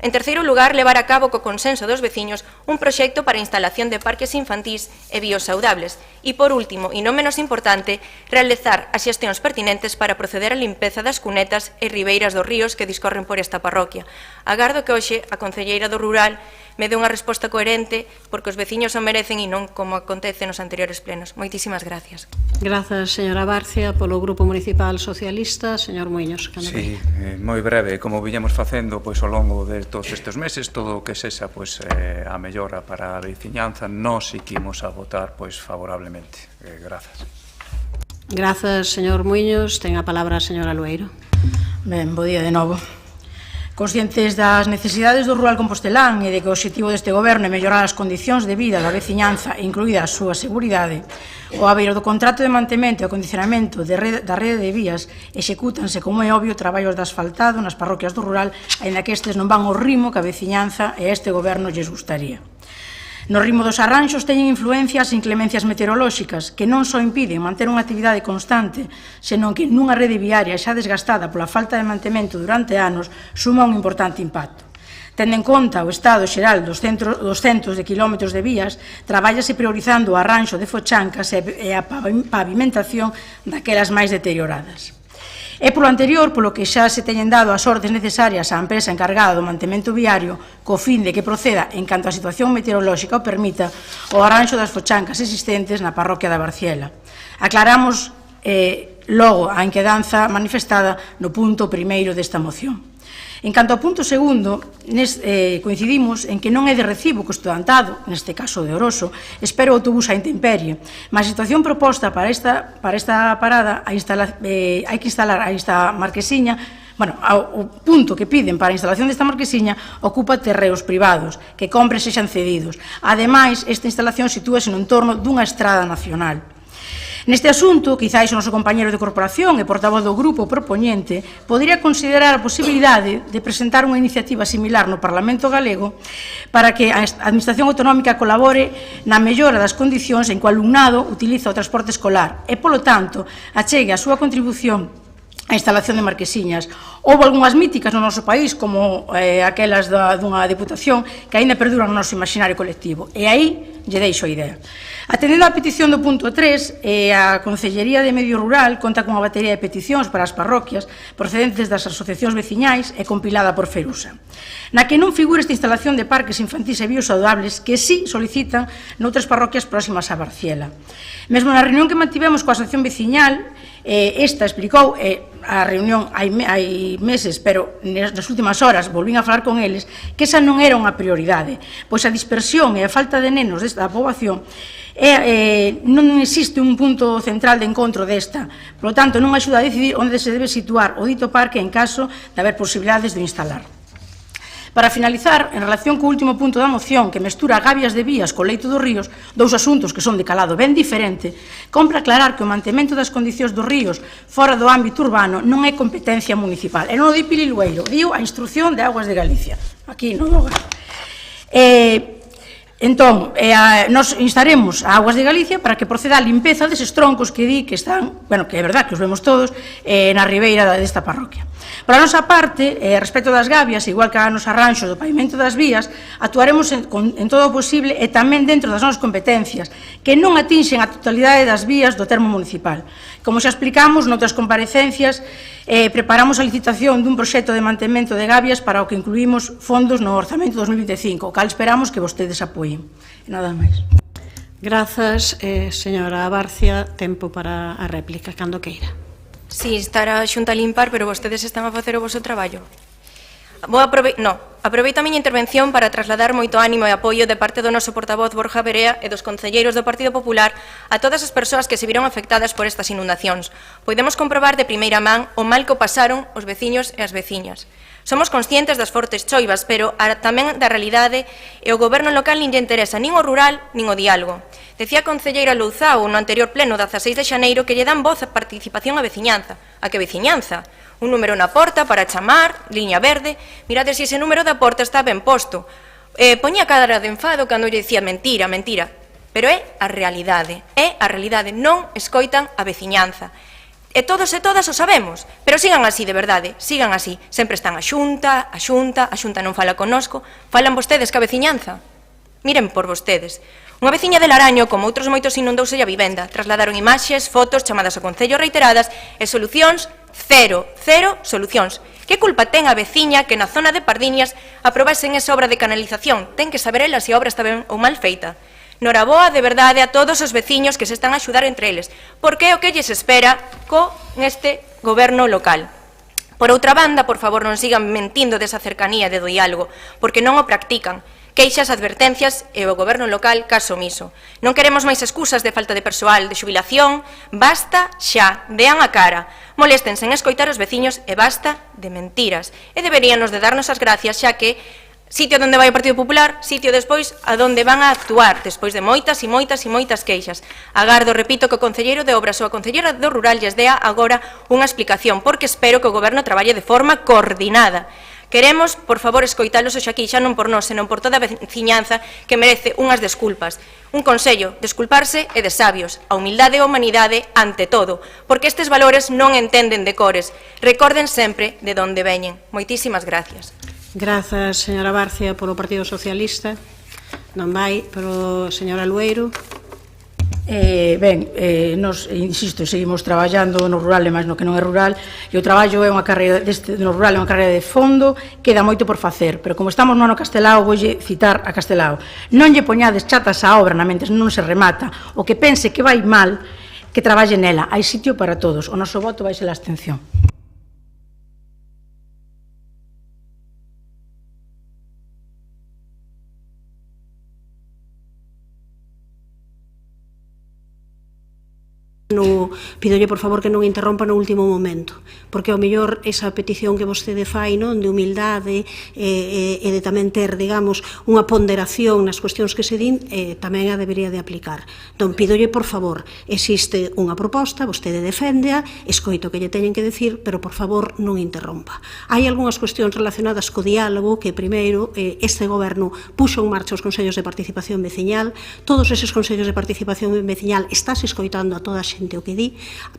En terceiro lugar, levar a cabo co consenso dos veciños un proxecto para a instalación de parques infantís e biosaudables. E, por último, e non menos importante, realizar as xestións pertinentes para proceder á limpeza das cunetas e ribeiras dos ríos que discorren por esta parroquia. Agardo que hoxe a concelleira do Rural me dé unha resposta coherente, porque os veciños o merecen e non como acontece nos anteriores plenos. Moitísimas gracias.
Grazas, señora Barcia. Polo Grupo Municipal Socialista, señor Muiños.
Sí, moi breve, como viñamos facendo pois ao longo de todos estes meses, todo o que sexa pois a mellora para a veciñanza, nós iquimos a votar pois favorablemente. Grazas.
Grazas, señor Muiños. Ten a palabra a señora Lueiro.
Ben, bo día de novo. Conscientes das necesidades do rural compostelán e de que o obxectivo deste goberno é mellorar as condicións de vida da veciñanza, incluída a súa seguridade, o abeiro do contrato de mantemento e acondicionamento da rede de vías execútanse, como é obvio, traballos de asfaltado nas parroquias do rural, aínda que estes non van ao ritmo que a veciñanza e este goberno lles gustaría. No ritmo dos arranxos teñen influencia as inclemencias meteorolóxicas, que non só impiden manter unha actividade constante, senón que nunha rede viaria xa desgastada pola falta de mantemento durante anos suma un importante impacto. Tendo en conta o estado xeral dos centos de quilómetros de vías, trabállase priorizando o arranxo de fochancas e a pavimentación daquelas máis deterioradas. É polo anterior polo que xa se teñen dado as ordes necesarias á empresa encargada do mantemento viario co fin de que proceda, en canto a situación meteorolóxica o permita, o arranxo das fochancas existentes na parroquia da Barciela. Aclaramos logo a inquedanza manifestada no punto primeiro desta moción. En canto ao punto segundo, coincidimos en que non é de recibo que o estudantado, neste caso de Oroso, espere o autobús á intemperie, mas a situación proposta para esta parada hai que instalar esta marquesiña. Bueno, o punto que piden para a instalación desta marquesiña ocupa terreos privados, que compre sexan cedidos. Ademais, esta instalación sitúase no entorno dunha estrada nacional. Neste asunto, quizáis o noso compañeiro de corporación e portavoz do grupo propoñente podería considerar a posibilidade de presentar unha iniciativa similar no Parlamento galego para que a Administración Autonómica colabore na mellora das condicións en que o alumnado utiliza o transporte escolar e, polo tanto, achegue a súa contribución a instalación de marquesiñas. Houve algunhas míticas no noso país, como aquelas dunha deputación, que aínda perduran no noso imaginario colectivo. E aí lle deixo a idea. Atendendo á petición do punto 3, a Concellería de Medio Rural conta cunha batería de peticións para as parroquias procedentes das asociacións veciñais e compilada por Ferusa, na que non figura esta instalación de parques infantís e biosaudables que sí solicitan noutras parroquias próximas a Barciela. Mesmo na reunión que mantivemos coa asociación veciñal, esta explicou, a reunión hai meses, pero nas últimas horas volvín a falar con eles, que esa non era unha prioridade, pois a dispersión e a falta de nenos desta poboación non existe un punto central de encontro desta, polo tanto non axuda a decidir onde se debe situar o dito parque en caso de haber posibilidades de instalar. Para finalizar, en relación co último punto da moción, que mestura gabias de vías co leito dos ríos, dous asuntos que son de calado ben diferente, compre aclarar que o mantemento das condicións dos ríos fora do ámbito urbano non é competencia municipal. E non o di Pili Lueiro, dio a Instrucción de Aguas de Galicia. Aquí non o gan. Entón, nos instaremos a Aguas de Galicia para que proceda a limpeza deses troncos que di que están, bueno, que é verdad que os vemos todos, na ribeira desta parroquia. Por a nosa parte, respecto das gabias, igual que nos arranxos do pavimento das vías, actuaremos en todo o posible e tamén dentro das nosas competencias, que non atinxen a totalidade das vías do termo municipal. Como xa explicamos noutras comparecencias, preparamos a licitación dun proxecto de mantemento de gabias para o que incluímos fondos no Orzamento 2025, o cal esperamos que vostedes apoien. Nada máis.
Grazas, señora Barcia. Tempo para a réplica, cando queira.
Si, estará a Xunta a limpar, pero vostedes están a facer o vosso traballo. Aproveito a miña intervención para trasladar moito ánimo e apoio de parte do noso portavoz Borja Berea e dos concelleiros do Partido Popular a todas as persoas que se viron afectadas por estas inundacións. Podemos comprobar de primeira man o mal que o pasaron os veciños e as veciñas. Somos conscientes das fortes choivas, pero tamén da realidade e o goberno local nin lle interesa nin o rural nin o diálogo. Decía a concelleira Louzao no anterior pleno 16 de xaneiro que lle dan voz a participación a veciñanza. A que veciñanza? Un número na porta para chamar, liña verde. Mirade se ese número da porta está ben posto. Poñía cara de enfado cando lle dicía mentira, mentira. Pero é a realidade, non escoitan a veciñanza. E todos e todas o sabemos, pero sigan así de verdade, sigan así. Sempre están a Xunta non fala connosco, falan vostedes ca veciñanza. Miren por vostedes. Unha veciña de Laraño, como outros moitos, inundouse a vivenda. Trasladaron imaxes, fotos, chamadas ao Concello reiteradas e solucións cero solucións. Que culpa ten a veciña que na zona de Pardiñas aprobasen esa obra de canalización? Ten que saber ela se a obra está ben ou mal feita. Noraboa de verdade a todos os veciños que se están a axudar entre eles, porque é o que lles espera con este goberno local. Por outra banda, por favor, non sigan mentindo desa cercanía e do diálogo, porque non o practican. Queixas, advertencias e o goberno local caso omiso. Non queremos máis excusas de falta de persoal, de xubilación. Basta xa, dean a cara. Moléstense en escoitar os veciños e basta de mentiras. E deberíanos de darnos as gracias, xa que sitio onde vai o Partido Popular, sitio despois a donde van a actuar, despois de moitas e moitas queixas. Agardo, repito, que o concelleiro de Obras ou a concelleira do Rural lles dea agora unha explicación, porque espero que o goberno traballe de forma coordinada. Queremos, por favor, escoitalos hoxe aquí, xa non por nós, senón por toda a veciñanza que merece unhas desculpas. Un consello, desculparse é de sabios, a humildade e a humanidade ante todo, porque estes valores non entenden de cores. Recorden sempre de onde veñen. Moitísimas gracias.
Grazas, señora Barcia, polo Partido Socialista. Non vai, pero señora Lueiro.
Nos, insisto, seguimos traballando no rural e máis no que non é rural, e o traballo é unha carreira no rural, é unha carreira de fondo, queda moito por facer, pero como estamos no ano Castelao, voulle citar a Castelao. Non lle poñades chatas á obra na mente, non se remata. O que pense que vai mal, que traballe nela. Hai sitio para todos. O noso voto vai ser a abstención.
Pídolle, por favor, que non interrompa no último momento, porque ao mellor esa petición que vostede fai, non, de humildade e de tamén ter, digamos, unha ponderación nas cuestións que se din, tamén a debería de aplicar. Entón, pídolle, por favor, existe unha proposta, vostede deféndea, escoito que lle teñen que decir, pero, por favor, non interrompa. Hai algunhas cuestións relacionadas co diálogo que, primeiro, este goberno puxo en marcha os consellos de participación veciñal. Todos eses consellos de participación veciñal estás escoitando a toda a xente o que di.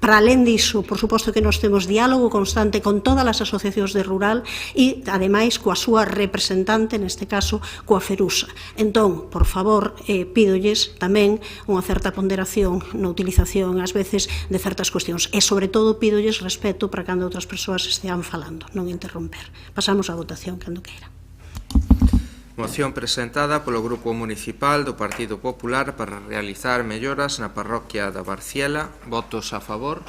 Para alén diso, por suposto que nós temos diálogo constante con todas as asociacións de rural e, ademais, coa súa representante, neste caso, coa Ferusa. Entón, por favor, pídolles tamén unha certa ponderación na utilización, ás veces, de certas cuestións. E, sobre todo, pídolles respeto para cando outras persoas estean falando, non interromper. Pasamos á votación, cando queira.
Moción presentada polo Grupo Municipal do Partido Popular para realizar melloras na parroquia da Barciela. Votos a favor.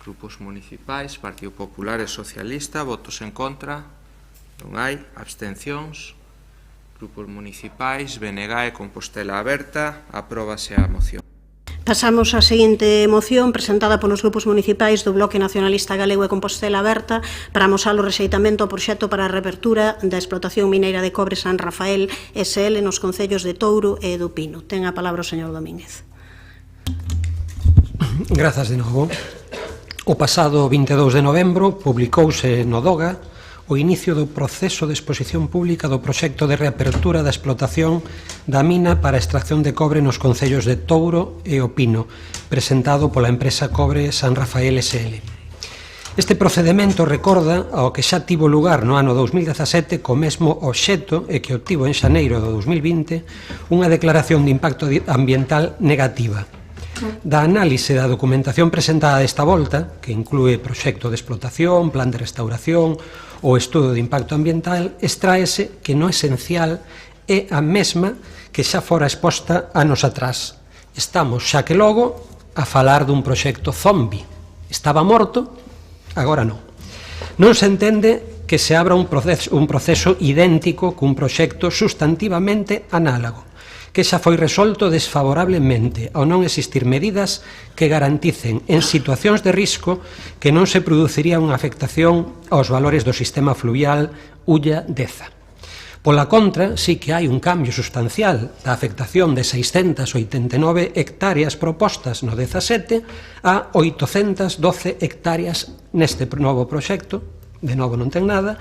Grupos municipais, Partido Popular e Socialista. Votos en contra. Non hai. Abstencións. Grupos municipais, BNG e Compostela Aberta. Apróbase a moción.
Pasamos á seguinte moción presentada polos grupos municipais do Bloque Nacionalista Galego e Compostela Aberta para amosar o rexeitamento ao proxecto para a reapertura da explotación mineira de cobre San Rafael SL nos concellos de Touro e do Pino. Ten a palabra o señor Domínguez.
Grazas de novo. O pasado 22 de novembro publicouse no DOGA o inicio do proceso de exposición pública do proxecto de reapertura da explotación da mina para a extracción de cobre nos concellos de Touro e o Pino, presentado pola empresa Cobre San Rafael SL. Este procedemento recorda ao que xa tivo lugar no ano 2017 co mesmo obxecto e que obtivo en xaneiro do 2020 unha declaración de impacto ambiental negativa. Da análise da documentación presentada desta volta, que inclúe proxecto de explotación, plan de restauración ou estudo de impacto ambiental, extraese que no esencial é a mesma que xa fora exposta anos atrás. Estamos, xa que logo, a falar dun proxecto zombi. Estaba morto, agora non. Non se entende que se abra un proceso idéntico cun proxecto sustantivamente análogo, que xa foi resolto desfavorablemente ao non existir medidas que garanticen en situacións de risco que non se produciría unha afectación aos valores do sistema fluvial Ulla-Deza. Pola contra, sí que hai un cambio sustancial da afectación de 689 hectáreas propostas no 17 a 812 hectáreas neste novo proxecto, de novo non ten nada,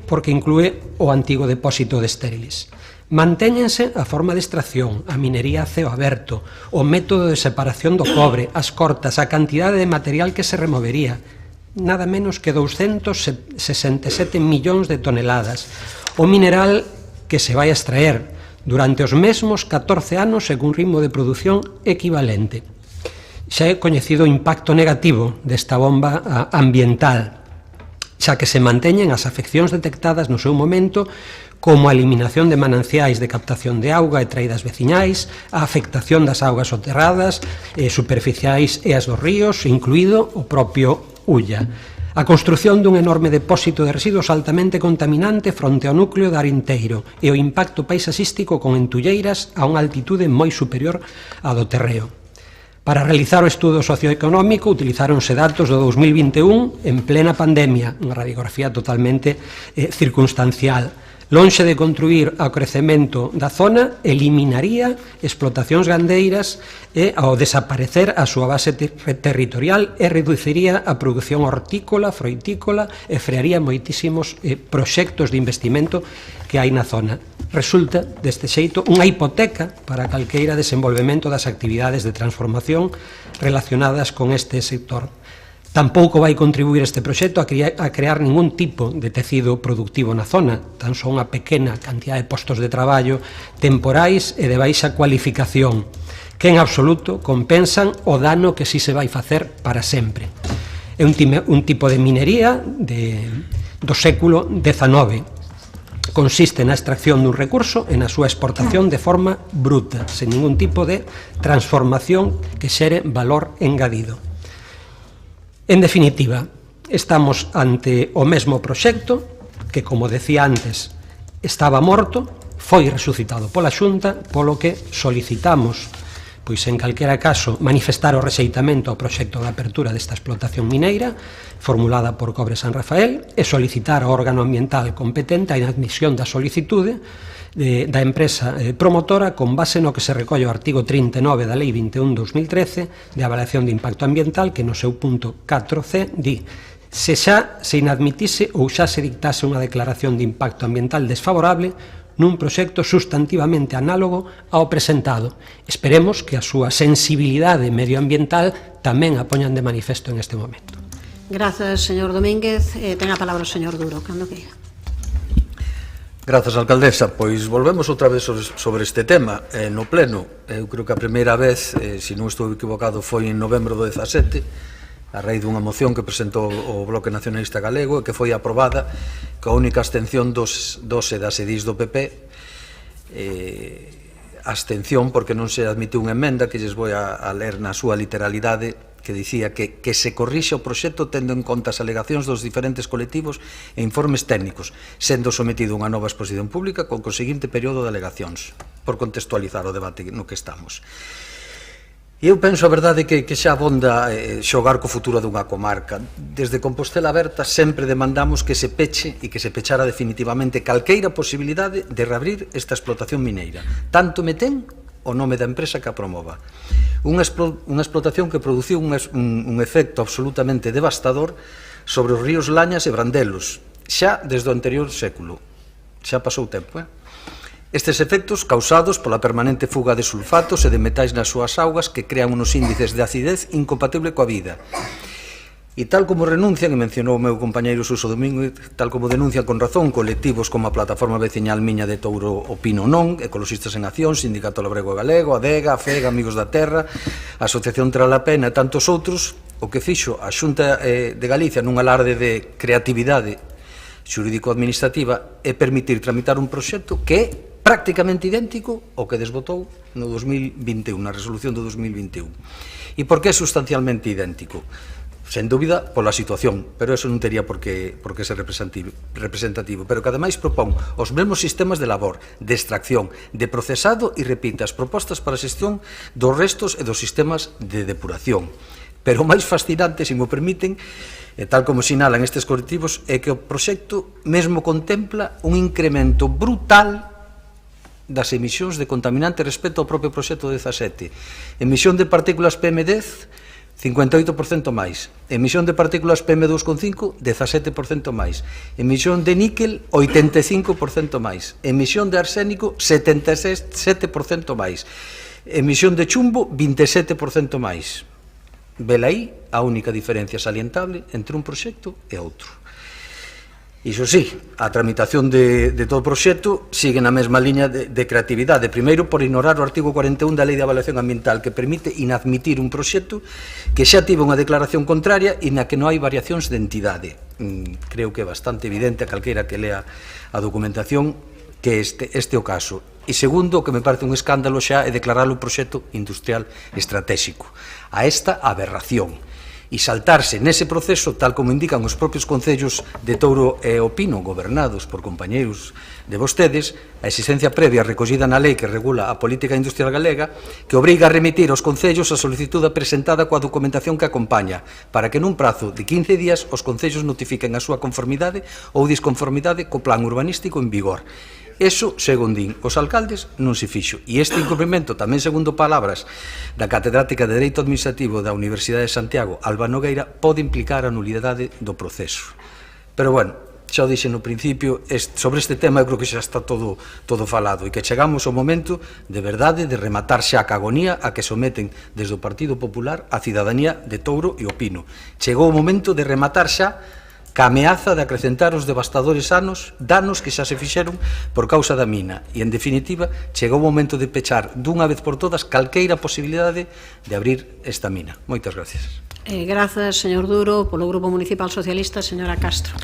porque inclúe o antigo depósito de estériles. Mantéñense a forma de extracción, a minería a ceo aberto, o método de separación do cobre, as cortas, a cantidade de material que se removería, nada menos que 267 millóns de toneladas, o mineral que se vai a extraer durante os mesmos 14 anos según ritmo de produción equivalente. Xa é coñecido o impacto negativo desta bomba ambiental, xa que se manteñen as afeccións detectadas no seu momento, como a eliminación de mananciais de captación de auga e traídas veciñais, a afectación das augas soterradas, superficiais e as dos ríos, incluído o propio Ulla. A construción dun enorme depósito de residuos altamente contaminante fronte ao núcleo de Arinteiro e o impacto paisaxístico con entulleiras a unha altitude moi superior á do terreo. Para realizar o estudo socioeconómico utilizáronse datos do 2021 en plena pandemia, unha radiografía totalmente circunstancial. Lonxe de contribuir ao crecemento da zona, eliminaría explotacións gandeiras e, ao desaparecer a súa base territorial, reduciría a produción hortícola, froitícola e frearía moitísimos proxectos de investimento que hai na zona. Resulta, deste xeito, unha hipoteca para calqueira desenvolvemento das actividades de transformación relacionadas con este sector. Tampouco vai contribuir este proxecto a crear ningún tipo de tecido productivo na zona, tan só unha pequena cantidad de postos de traballo temporais e de baixa cualificación, que en absoluto compensan o dano que si se vai facer para sempre. É un tipo de minería do século XIX. Consiste na extracción dun recurso e na súa exportación de forma bruta, sen ningún tipo de transformación que xere valor engadido. En definitiva, estamos ante o mesmo proxecto que, como decía antes, estaba morto, foi resucitado pola Xunta, polo que solicitamos, pois en calquera caso, manifestar o rexeitamento ao proxecto de apertura desta explotación mineira formulada por Cobre San Rafael e solicitar ao órgano ambiental competente a inadmisión da solicitude da empresa promotora con base no que se recolle o artigo 39 da Lei 21/2013 de avaliación de impacto ambiental, que no seu punto 4c di: se xa se inadmitise ou xa se dictase unha declaración de impacto ambiental desfavorable nun proxecto sustantivamente análogo ao presentado. Esperemos que a súa sensibilidade medioambiental tamén a poñan de manifesto en este momento.
Grazas, señor Domínguez. Ten a palabra o señor Duro, cando queira.
Grazas, alcaldesa. Pois volvemos outra vez sobre este tema no pleno. Eu creo que a primeira vez, se non estou equivocado, foi en novembro do 17, a raíz dunha moción que presentou o Bloque Nacionalista Galego e que foi aprobada coa única abstención dos das edís do PP. Abstención porque non se admitiu unha emenda que lles vou a ler na súa literalidade, que dicía que se corrixe o proxecto tendo en conta as alegacións dos diferentes colectivos e informes técnicos, sendo sometido a unha nova exposición pública con o seguinte período de alegacións, por contextualizar o debate no que estamos. E eu penso, a verdade, que xa abonda xogar co futuro dunha comarca. Desde Compostela Aberta sempre demandamos que se peche e que se pechara definitivamente calqueira posibilidade de reabrir esta explotación mineira. Tanto me ten o nome da empresa que a promova. Unha explotación que produciu un efecto absolutamente devastador sobre os ríos Lañas e Brandelos, xa desde o anterior século. Xa pasou tempo, Estes efectos causados pola permanente fuga de sulfatos e de metais nas súas augas que crean unos índices de acidez incompatible coa vida. E tal como renuncian, e mencionou o meu compañeiro Suso Domínguez, tal como denuncian con razón colectivos como a Plataforma Veciñal Miña de Touro Opino Non, Ecologistas en Acción, Sindicato Labrego Galego, ADEGA, FEG, Amigos da Terra, Asociación Tralapena e tantos outros, o que fixo a Xunta de Galicia nun alarde de creatividade xurídico-administrativa é permitir tramitar un proxecto que é prácticamente idéntico ao que desbotou no 2021, na resolución do 2021. E por que é sustancialmente idéntico? sen dúbida, pola situación, pero eso non tería por que ser representativo, pero que ademais propón os mesmos sistemas de labor, de extracción, de procesado e repite as propostas para a xestión dos restos e dos sistemas de depuración. Pero o máis fascinante, se mo permiten, tal como sinalan estes colectivos, é que o proxecto mesmo contempla un incremento brutal das emisións de contaminantes respecto ao propio proxecto 17. Emisión de partículas PM10, 58% máis. Emisión de partículas PM2,5, 17% máis. Emisión de níquel, 85% máis. Emisión de arsénico, 77% máis. Emisión de chumbo, 27% máis. Velaí a única diferencia salientable entre un proxecto e outro. Iso sí, a tramitación de todo o proxecto sigue na mesma liña de creatividade. Primeiro, por ignorar o artigo 41 da Lei de Avaliación Ambiental, que permite inadmitir un proxecto que xa tivo unha declaración contraria e na que non hai variacións de entidade. Creo que é bastante evidente a calqueira que lea a documentación que este é o caso. E segundo, o que me parece un escándalo xa é declarar un proxecto industrial estratégico. A esta aberración. E saltarse nese proceso, tal como indican os propios concellos de Touro e O Pino, gobernados por compañeiros de vostedes, a exigencia previa recollida na lei que regula a política industrial galega, que obriga a remitir aos concellos a solicitude presentada coa documentación que acompaña, para que nun prazo de 15 días os concellos notifiquen a súa conformidade ou disconformidade co plan urbanístico en vigor. Eso, segundo din os alcaldes, non se fixo. E este incumprimento, tamén segundo palabras da catedrática de Dereito Administrativo da Universidade de Santiago, Alba Nogueira, pode implicar a nulidade do proceso. Pero, bueno, xa o dixen no principio, sobre este tema eu creo que xa está todo falado e que chegamos ao momento, de verdade, de rematar xa a cagonía a que someten desde o Partido Popular a cidadanía de Touro e O Pino. Chegou o momento de rematar xa ca ameaza de acrecentar os devastadores danos que xa se fixeron por causa da mina e, en definitiva, chegou o momento de pechar dunha vez por todas calqueira posibilidade de abrir esta mina. Moitas gracias.
Grazas, señor Duro. Polo Grupo Municipal Socialista, señora Castro.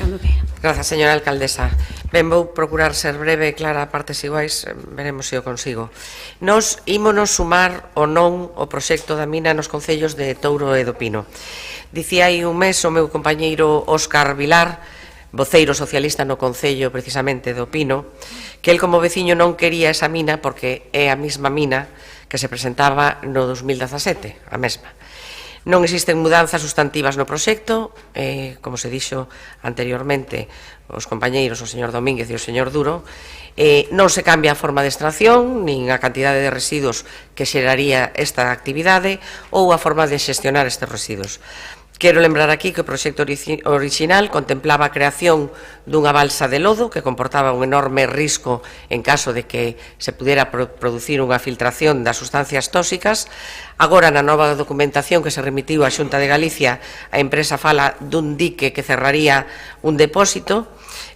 Grazas, señora alcaldesa. Ben, vou procurar ser breve e clara a partes iguais, veremos se o consigo. Nos ímonos sumar ou non o proxecto da mina nos concellos de Touro e do Pino. Dicía aí un mes o meu compañeiro Óscar Vilar, voceiro socialista no Concello precisamente do Pino, que el como veciño non quería esa mina porque é a mesma mina que se presentaba no 2017, a mesma. Non existen mudanzas sustantivas no proxecto, como se dixo anteriormente os compañeiros, o señor Domínguez e o señor Duro, non se cambia a forma de extracción, nin a cantidade de residuos que xeraría esta actividade ou a forma de xestionar estes residuos. Quero lembrar aquí que o proxecto original contemplaba a creación dunha balsa de lodo que comportaba un enorme risco en caso de que se pudera producir unha filtración das sustancias tóxicas. Agora, na nova documentación que se remitiu á Xunta de Galicia, a empresa fala dun dique que cerraría un depósito.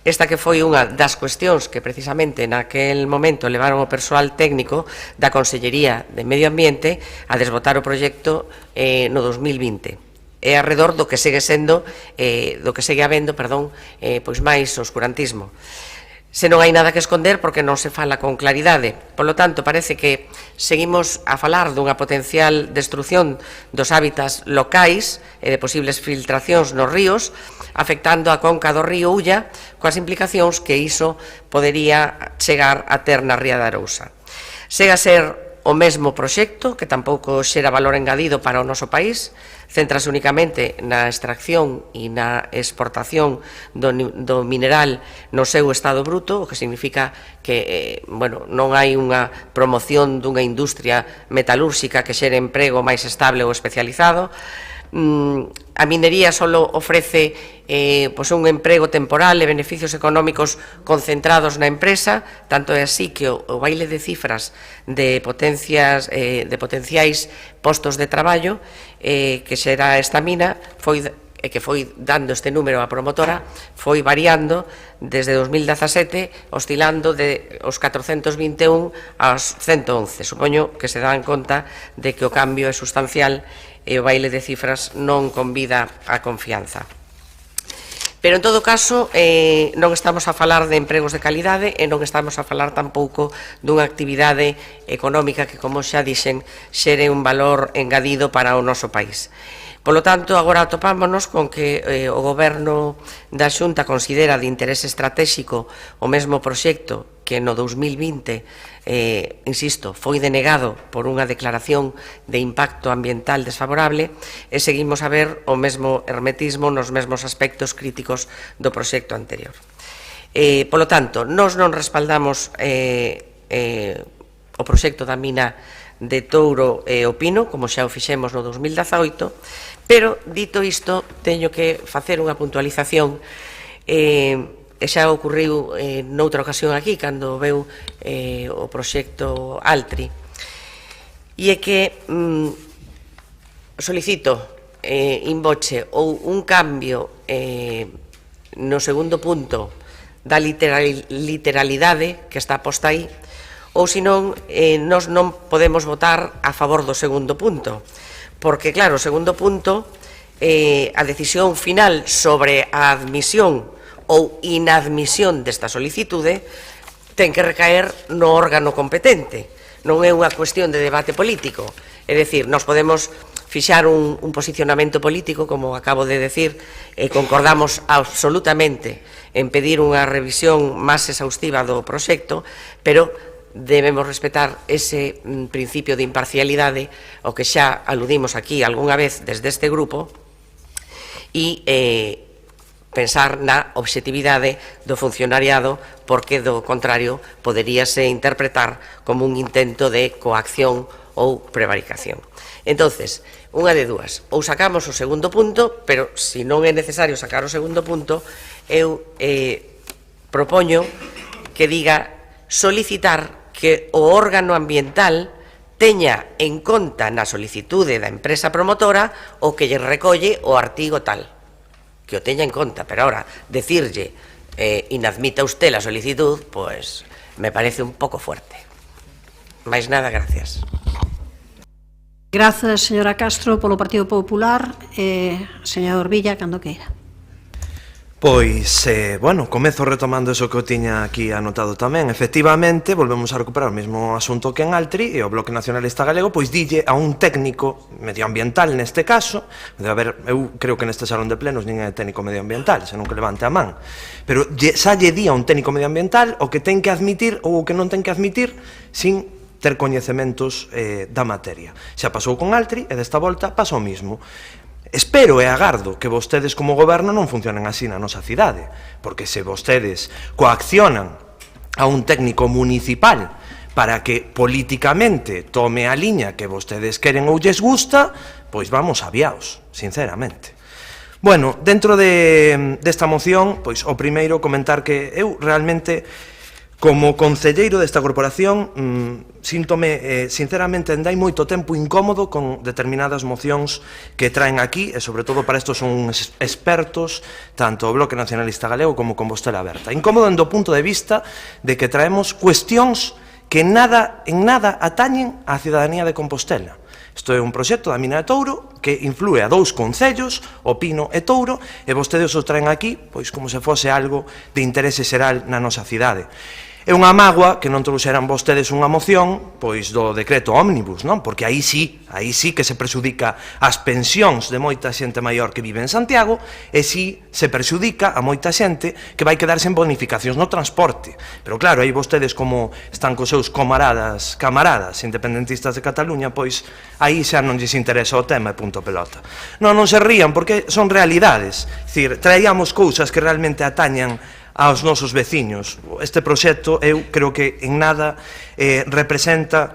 Esta que foi unha das cuestións que precisamente naquel momento levaron o persoal técnico da Consellería de Medio Ambiente a desbotar o proxecto no 2020. É arredor do que segue sendo, do que segue habendo, pois máis oscurantismo. Se non hai nada que esconder porque non se fala con claridade. Por lo tanto, parece que seguimos a falar dunha potencial destrucción dos hábitats locais e de posibles filtracións nos ríos, afectando a conca do río Ulla, coas implicacións que iso podería chegar a ter na ría de Arousa. Segue a ser o mesmo proxecto, que tampouco xera valor engadido para o noso país, centrase únicamente na extracción e na exportación do mineral no seu estado bruto, o que significa que non hai unha promoción dunha industria metalúrxica que xere emprego máis estable ou especializado. A minería só ofrece un emprego temporal e beneficios económicos concentrados na empresa, tanto é así que o baile de cifras de potenciais postos de traballo que xera esta mina que foi dando este número a promotora, foi variando desde 2017, oscilando de os 421 aos 111. Supoño que se dan conta de que o cambio é sustancial e o baile de cifras non convida a confianza. Pero, en todo caso, non estamos a falar de empregos de calidade e non estamos a falar tampouco dunha actividade económica que, como xa dixen, xere un valor engadido para o noso país. Polo tanto, agora atopámonos con que o Goberno da Xunta considera de interese estratégico o mesmo proxecto que no 2020, insisto, foi denegado por unha declaración de impacto ambiental desfavorable, e seguimos a ver o mesmo hermetismo nos mesmos aspectos críticos do proxecto anterior. Polo tanto, nós non respaldamos o proxecto da mina de Touro e o Pino, como xa o fixemos no 2018, pero, dito isto, teño que facer unha puntualización, e xa ocorreu noutra ocasión aquí, cando veu o proxecto Altri, e é que solicito in voce ou un cambio no segundo punto da literalidade que está posta aí, ou senón nós non podemos votar a favor do segundo punto, porque, claro, o segundo punto, a decisión final sobre a admisión ou inadmisión desta solicitude ten que recaer no órgano competente, non é unha cuestión de debate político. É dicir, nós podemos fixar un posicionamento político, como acabo de decir, e concordamos absolutamente en pedir unha revisión máis exhaustiva do proxecto, pero debemos respetar ese principio de imparcialidade ao que xa aludimos aquí algunha vez desde este grupo e pensar na obxectividade do funcionariado, porque do contrario poderíase interpretar como un intento de coacción ou prevaricación. Entonces, unha de dúas, ou sacamos o segundo punto, pero se non é necesario sacar o segundo punto, eu propoño que diga solicitar que o órgano ambiental teña en conta na solicitude da empresa promotora o que lle recolle o artigo tal, que o teña en conta, pero ahora decirlle inadmita usted la solicitud, pues me parece un pouco fuerte. Máis nada, gracias.
Grazas, señora Castro, polo Partido Popular. Señor Villa, cando queira.
Pois, bueno, comezo retomando eso que eu tiña aquí anotado tamén. Efectivamente, volvemos a recuperar o mesmo asunto que en Altri, e o Bloque Nacionalista Galego pois dille a un técnico medioambiental neste caso, a ver, eu creo que neste salón de plenos ninguén é técnico medioambiental, senón que levante a man, pero xa lle di a un técnico medioambiental o que ten que admitir ou o que non ten que admitir sin ter coñecementos da materia. Xa pasou con Altri e desta volta pasa o mismo. Espero e agardo que vostedes como goberno non funcionen así na nosa cidade, porque se vostedes coaccionan a un técnico municipal para que políticamente tome a liña que vostedes queren ou lles gusta, pois vamos aviaos, sinceramente. Bueno, dentro desta moción, pois o primeiro comentar que eu realmente, como concelleiro desta corporación, síntome, sinceramente, andai moito tempo incómodo con determinadas mocións que traen aquí, e sobre todo para estos son expertos, tanto o Bloque Nacionalista Galego como Compostela Aberta. Incómodo do punto de vista de que traemos cuestións que en nada atañen á cidadanía de Compostela. Isto é un proxecto da mina de Touro que inflúe a dous concellos, o Pino e Touro, e vostedes o traen aquí pois como se fose algo de interese xeral na nosa cidade. É unha mágoa que non trouxeran vostedes unha moción pois do decreto ómnibus, non? Porque aí sí que se perxudica as pensións de moita xente maior que vive en Santiago, e sí se perxudica a moita xente que vai quedar sen bonificacións no transporte. Pero claro, aí vostedes como están cos seus camaradas independentistas de Cataluña, pois aí xa non lles interesa o tema e punto pelota. Non se rían porque son realidades, dicir, traíamos cousas que realmente atañan aos nosos veciños. Este proxecto eu creo que en nada representa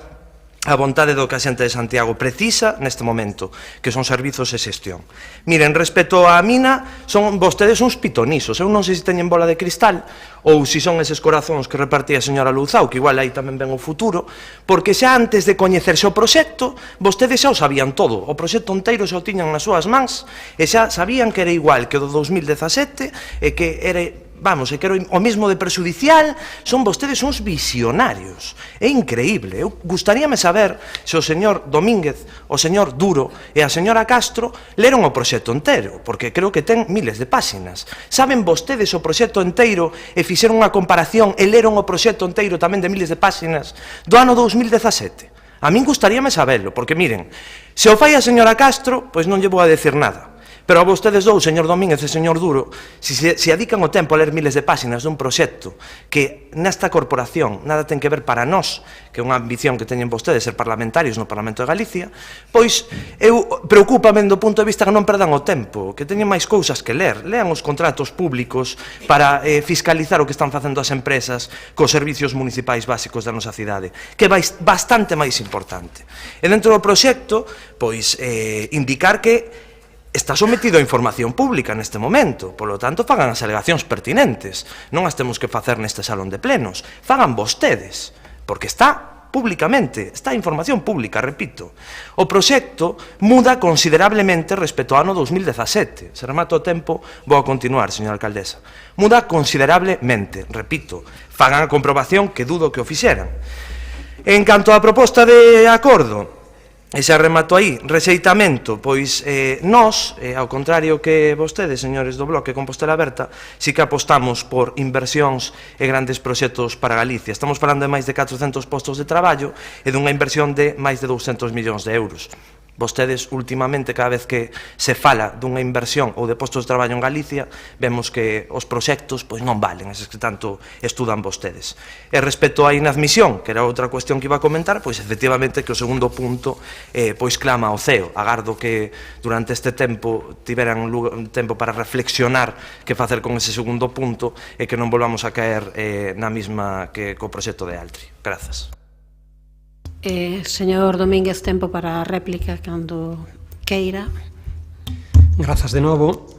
a vontade do que a xente de Santiago precisa neste momento, que son servizos e xestión. Miren, respecto á mina, son vostedes uns pitonisos. Eu non sei se teñen bola de cristal ou se son eses corazóns que repartía a señora Louzao, que igual aí tamén ven o futuro, porque xa antes de coñecerse o proxecto, vostedes xa o sabían todo. O proxecto inteiro xa o tiñan nas súas mans e xa sabían que era igual que o do 2017 e que era vamos, e quero o mismo de prexudicial. Son vostedes uns visionarios. É increíble. Eu gustaríame saber se o señor Domínguez, o señor Duro e a señora Castro leron o proxecto inteiro, porque creo que ten miles de páxinas. Saben vostedes o proxecto inteiro e fixeron unha comparación e leron o proxecto inteiro tamén de miles de páxinas do ano 2017? A min gustaríame saberlo, porque miren, se o fai a señora Castro, pois non lle vou a decir nada. Pero a vostedes dous, señor Domínguez e señor Duro, se adican o tempo a ler miles de páxinas dun proxecto que nesta corporación nada ten que ver para nós, que é unha ambición que teñen vostedes ser parlamentarios no Parlamento de Galicia, pois eu preocúpame do punto de vista que non perdan o tempo, que teñen máis cousas que ler. Lean os contratos públicos para fiscalizar o que están facendo as empresas cos servicios municipais básicos da nosa cidade, que é bastante máis importante. E dentro do proxecto, pois, indicar que está sometido a información pública neste momento, polo tanto, fagan as alegacións pertinentes. Non as temos que facer neste salón de plenos. Fagan vostedes, porque está públicamente, está a información pública, repito. O proxecto muda considerablemente respecto ao ano 2017. Se remato o tempo, vou a continuar, señora alcaldesa. Muda considerablemente, repito. Fagan a comprobación que dudo que o fixeran. En canto á proposta de acordo, e xa remato aí, rexeitamento, pois nós, ao contrario que vostedes, señores do Bloque Compostela Aberta, si que apostamos por inversións e grandes proxectos para Galicia. Estamos falando de máis de 400 postos de traballo e dunha inversión de máis de 200 millóns de euros. Vostedes, últimamente, cada vez que se fala dunha inversión ou de postos de traballo en Galicia, vemos que os proxectos pois non valen, eses que tanto estudan vostedes. E respecto á inadmisión, que era outra cuestión que iba a comentar, pois efectivamente que o segundo punto pois clama ao ceo. Agardo que durante este tempo tiveran tempo para reflexionar que facer con ese segundo punto e que non volvamos a caer na mesma que co proxecto de Altri. Grazas.
Señor Domínguez, tempo para a réplica cando queira.
Grazas de novo.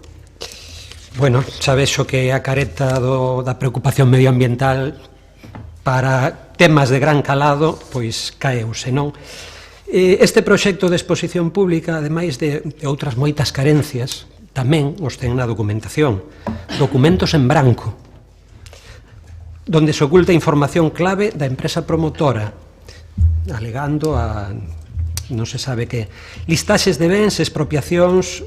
Bueno, sabes o que a careta da preocupación medioambiental para temas de gran calado, pois caeuse, non? Este proxecto de exposición pública, ademais de outras moitas carencias, tamén os ten na documentación. Documentos en branco, donde se oculta información clave da empresa promotora, alegando a non se sabe que listaxes de bens, expropiacións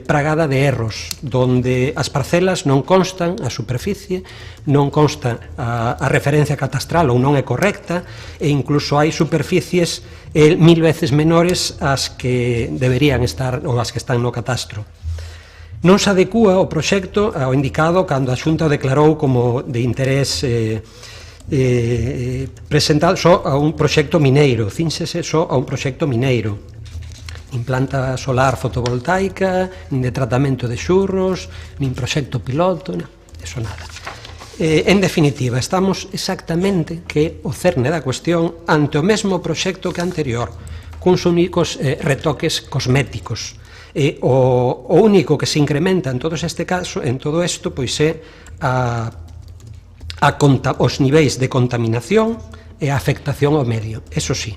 pragada de erros, donde as parcelas non constan a superficie, non consta a referencia catastral ou non é correcta, e incluso hai superficies 1000 veces menores ás que deberían estar ou ás que están no catastro. Non se adecúa o proxecto ao indicado cando a Xunta o declarou como de interés presentado só a un proxecto mineiro, cínxese só a un proxecto mineiro, nin planta solar fotovoltaica, nin de tratamento de xurros, nin proxecto piloto, eso nada. En definitiva, estamos exactamente que o cerne da cuestión ante o mesmo proxecto que anterior, cuns únicos retoques cosméticos. O único que se incrementa en todo este caso, en todo isto, pois é os niveis de contaminación e a afectación ao medio. Eso sí,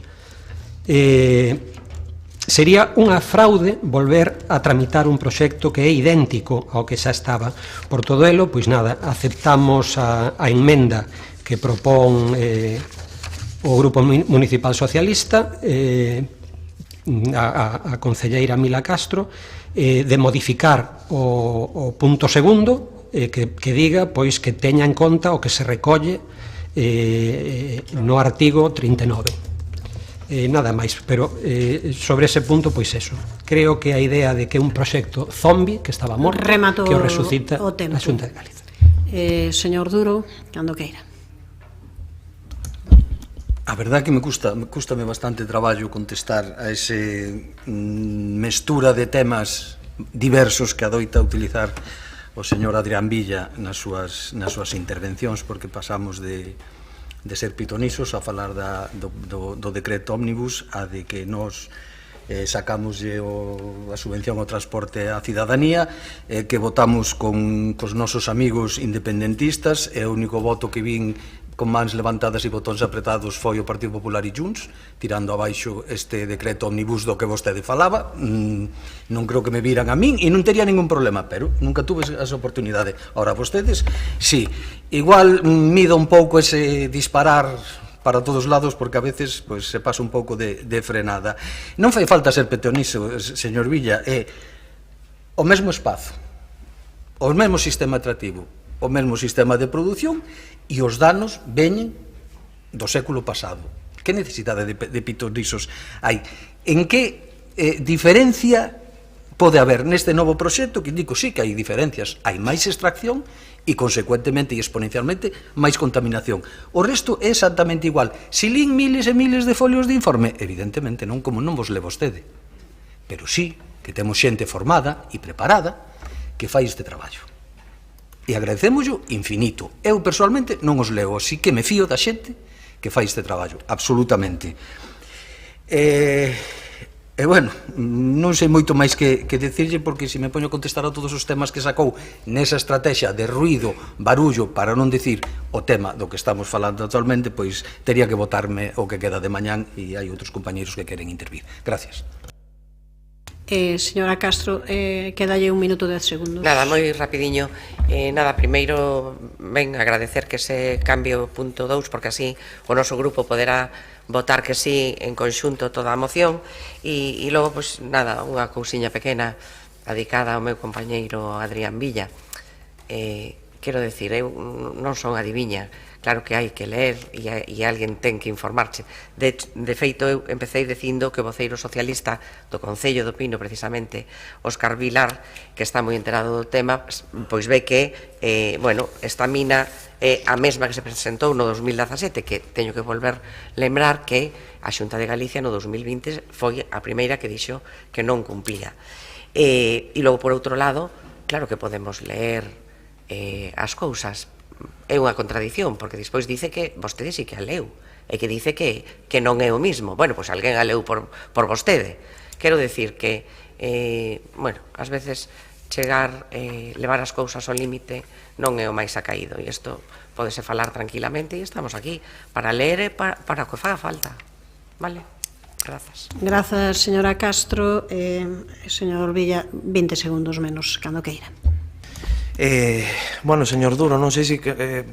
sería unha fraude volver a tramitar un proxecto que é idéntico ao que xa estaba. Por todo elo, pois nada, aceptamos a emenda que propón o Grupo Municipal Socialista, a concelleira Mila Castro, de modificar o punto segundo, que diga pois que teña en conta o que se recolle no artigo 39. Nada máis, pero sobre ese punto, pois eso. Creo que a idea de que un proxecto zombi que estaba morto, que o resucita a Xunta de Galicia.
Señor Duro, cando queira.
A verdad que me custame bastante traballo contestar a ese mestura de temas diversos que adoita utilizar o señor Adrián Villa nas súas intervencións, porque pasamos de ser pitonisos a falar do decreto ómnibus a de que nos sacamos a subvención ao transporte á cidadanía, que votamos cos nosos amigos independentistas, e o único voto que vin con mans levantadas e botóns apretados foi o Partido Popular e Junts, tirando abaixo este decreto omnibus do que vostede falaba. Non creo que me viran a min e non tería ningún problema, pero nunca tuve esa oportunidade. Ahora, vostedes, sí, igual mido un pouco ese disparar para todos lados, porque a veces se pasa un pouco de frenada. Non fai falta ser petoniso, señor Villa, é o mesmo espazo, o mesmo sistema atractivo, o mesmo sistema de produción, e os danos veñen do século pasado. Que necesidade de pitonisos hai? En que diferencia pode haber neste novo proxecto? Que indico, sí que hai diferencias, hai máis extracción e, consecuentemente e exponencialmente, máis contaminación. O resto é exactamente igual. Si lín miles e miles de folios de informe, evidentemente non, como non vos le vostede. Pero sí que temos xente formada e preparada que fai este traballo. E agradecémoslo infinito. Eu, personalmente, non os leo, así que me fío da xente que fai este traballo, absolutamente. E, bueno, non sei moito máis que dicirlle, porque se me poño a contestar a todos os temas que sacou nesa estrategia de ruido, barullo, para non dicir o tema do que estamos falando actualmente, pois tería que botarme o que queda de mañán e hai outros compañeros que queren intervir. Gracias.
Señora Castro, quedalle 1 minuto 10 segundos.
Nada, moi rapidiño. Nada, primeiro, ben, agradecer que se cambie o punto 2, porque así o noso grupo poderá votar que sí en conxunto toda a moción e logo, pois, nada, unha cousiña pequena dedicada ao meu compañeiro Adrián Villa. Quero decir, eu non son adiviña, claro que hai que ler e alguén ten que informarche. De feito, eu empecé dicindo que o voceiro socialista do Concello do Pino, precisamente, Óscar Vilar, que está moi enterado do tema, pois ve que, bueno, esta mina é a mesma que se presentou no 2017, que teño que volver lembrar que a Xunta de Galicia no 2020 foi a primeira que dixo que non cumplía. E logo, por outro lado, claro que podemos ler as cousas. É unha contradición, porque despois dice que vostede sí que a leu, e que dice que non é o mismo. Bueno, pois alguén a leu por vostede. Quero decir que, bueno, ás veces chegar, levar as cousas ao límite non é o máis acaído, e isto podese falar tranquilamente, e estamos aquí para ler e para o que faga falta. Vale? Grazas.
Grazas, señora Castro. Señor Villa, 20 segundos menos, cando queira.
Bueno, señor Duro, non sei se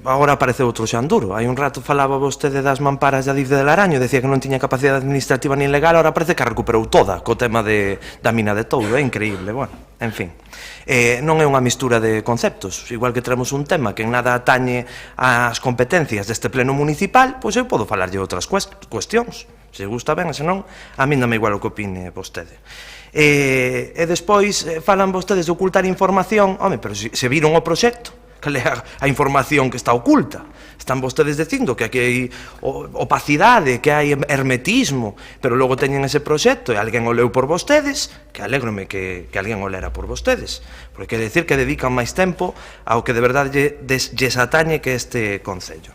agora aparece outro Xan Duro. Hai un rato falaba vostede das mamparas da DIF de Laraño, decía que non tiña capacidade administrativa nin legal, agora parece que a recuperou toda co tema da mina de Touro. É increíble, bueno, en fin. Non é unha mistura de conceptos. Igual que traemos un tema que en nada atañe ás competencias deste pleno municipal, pois eu podo falarlle outras cuestións. Se gusta ben, e se non, a mí dame igual o que opine vostede. E despois falan vostedes de ocultar información. Home, pero se viron o proxecto, cal é a información que está oculta? Están vostedes dicindo que aquí hai opacidade, que hai hermetismo, pero logo teñen ese proxecto e alguén o leu por vostedes, que alégrome que alguén o lera por vostedes, porque quer decir que dedican máis tempo ao que de verdade lles atañe que este Concello.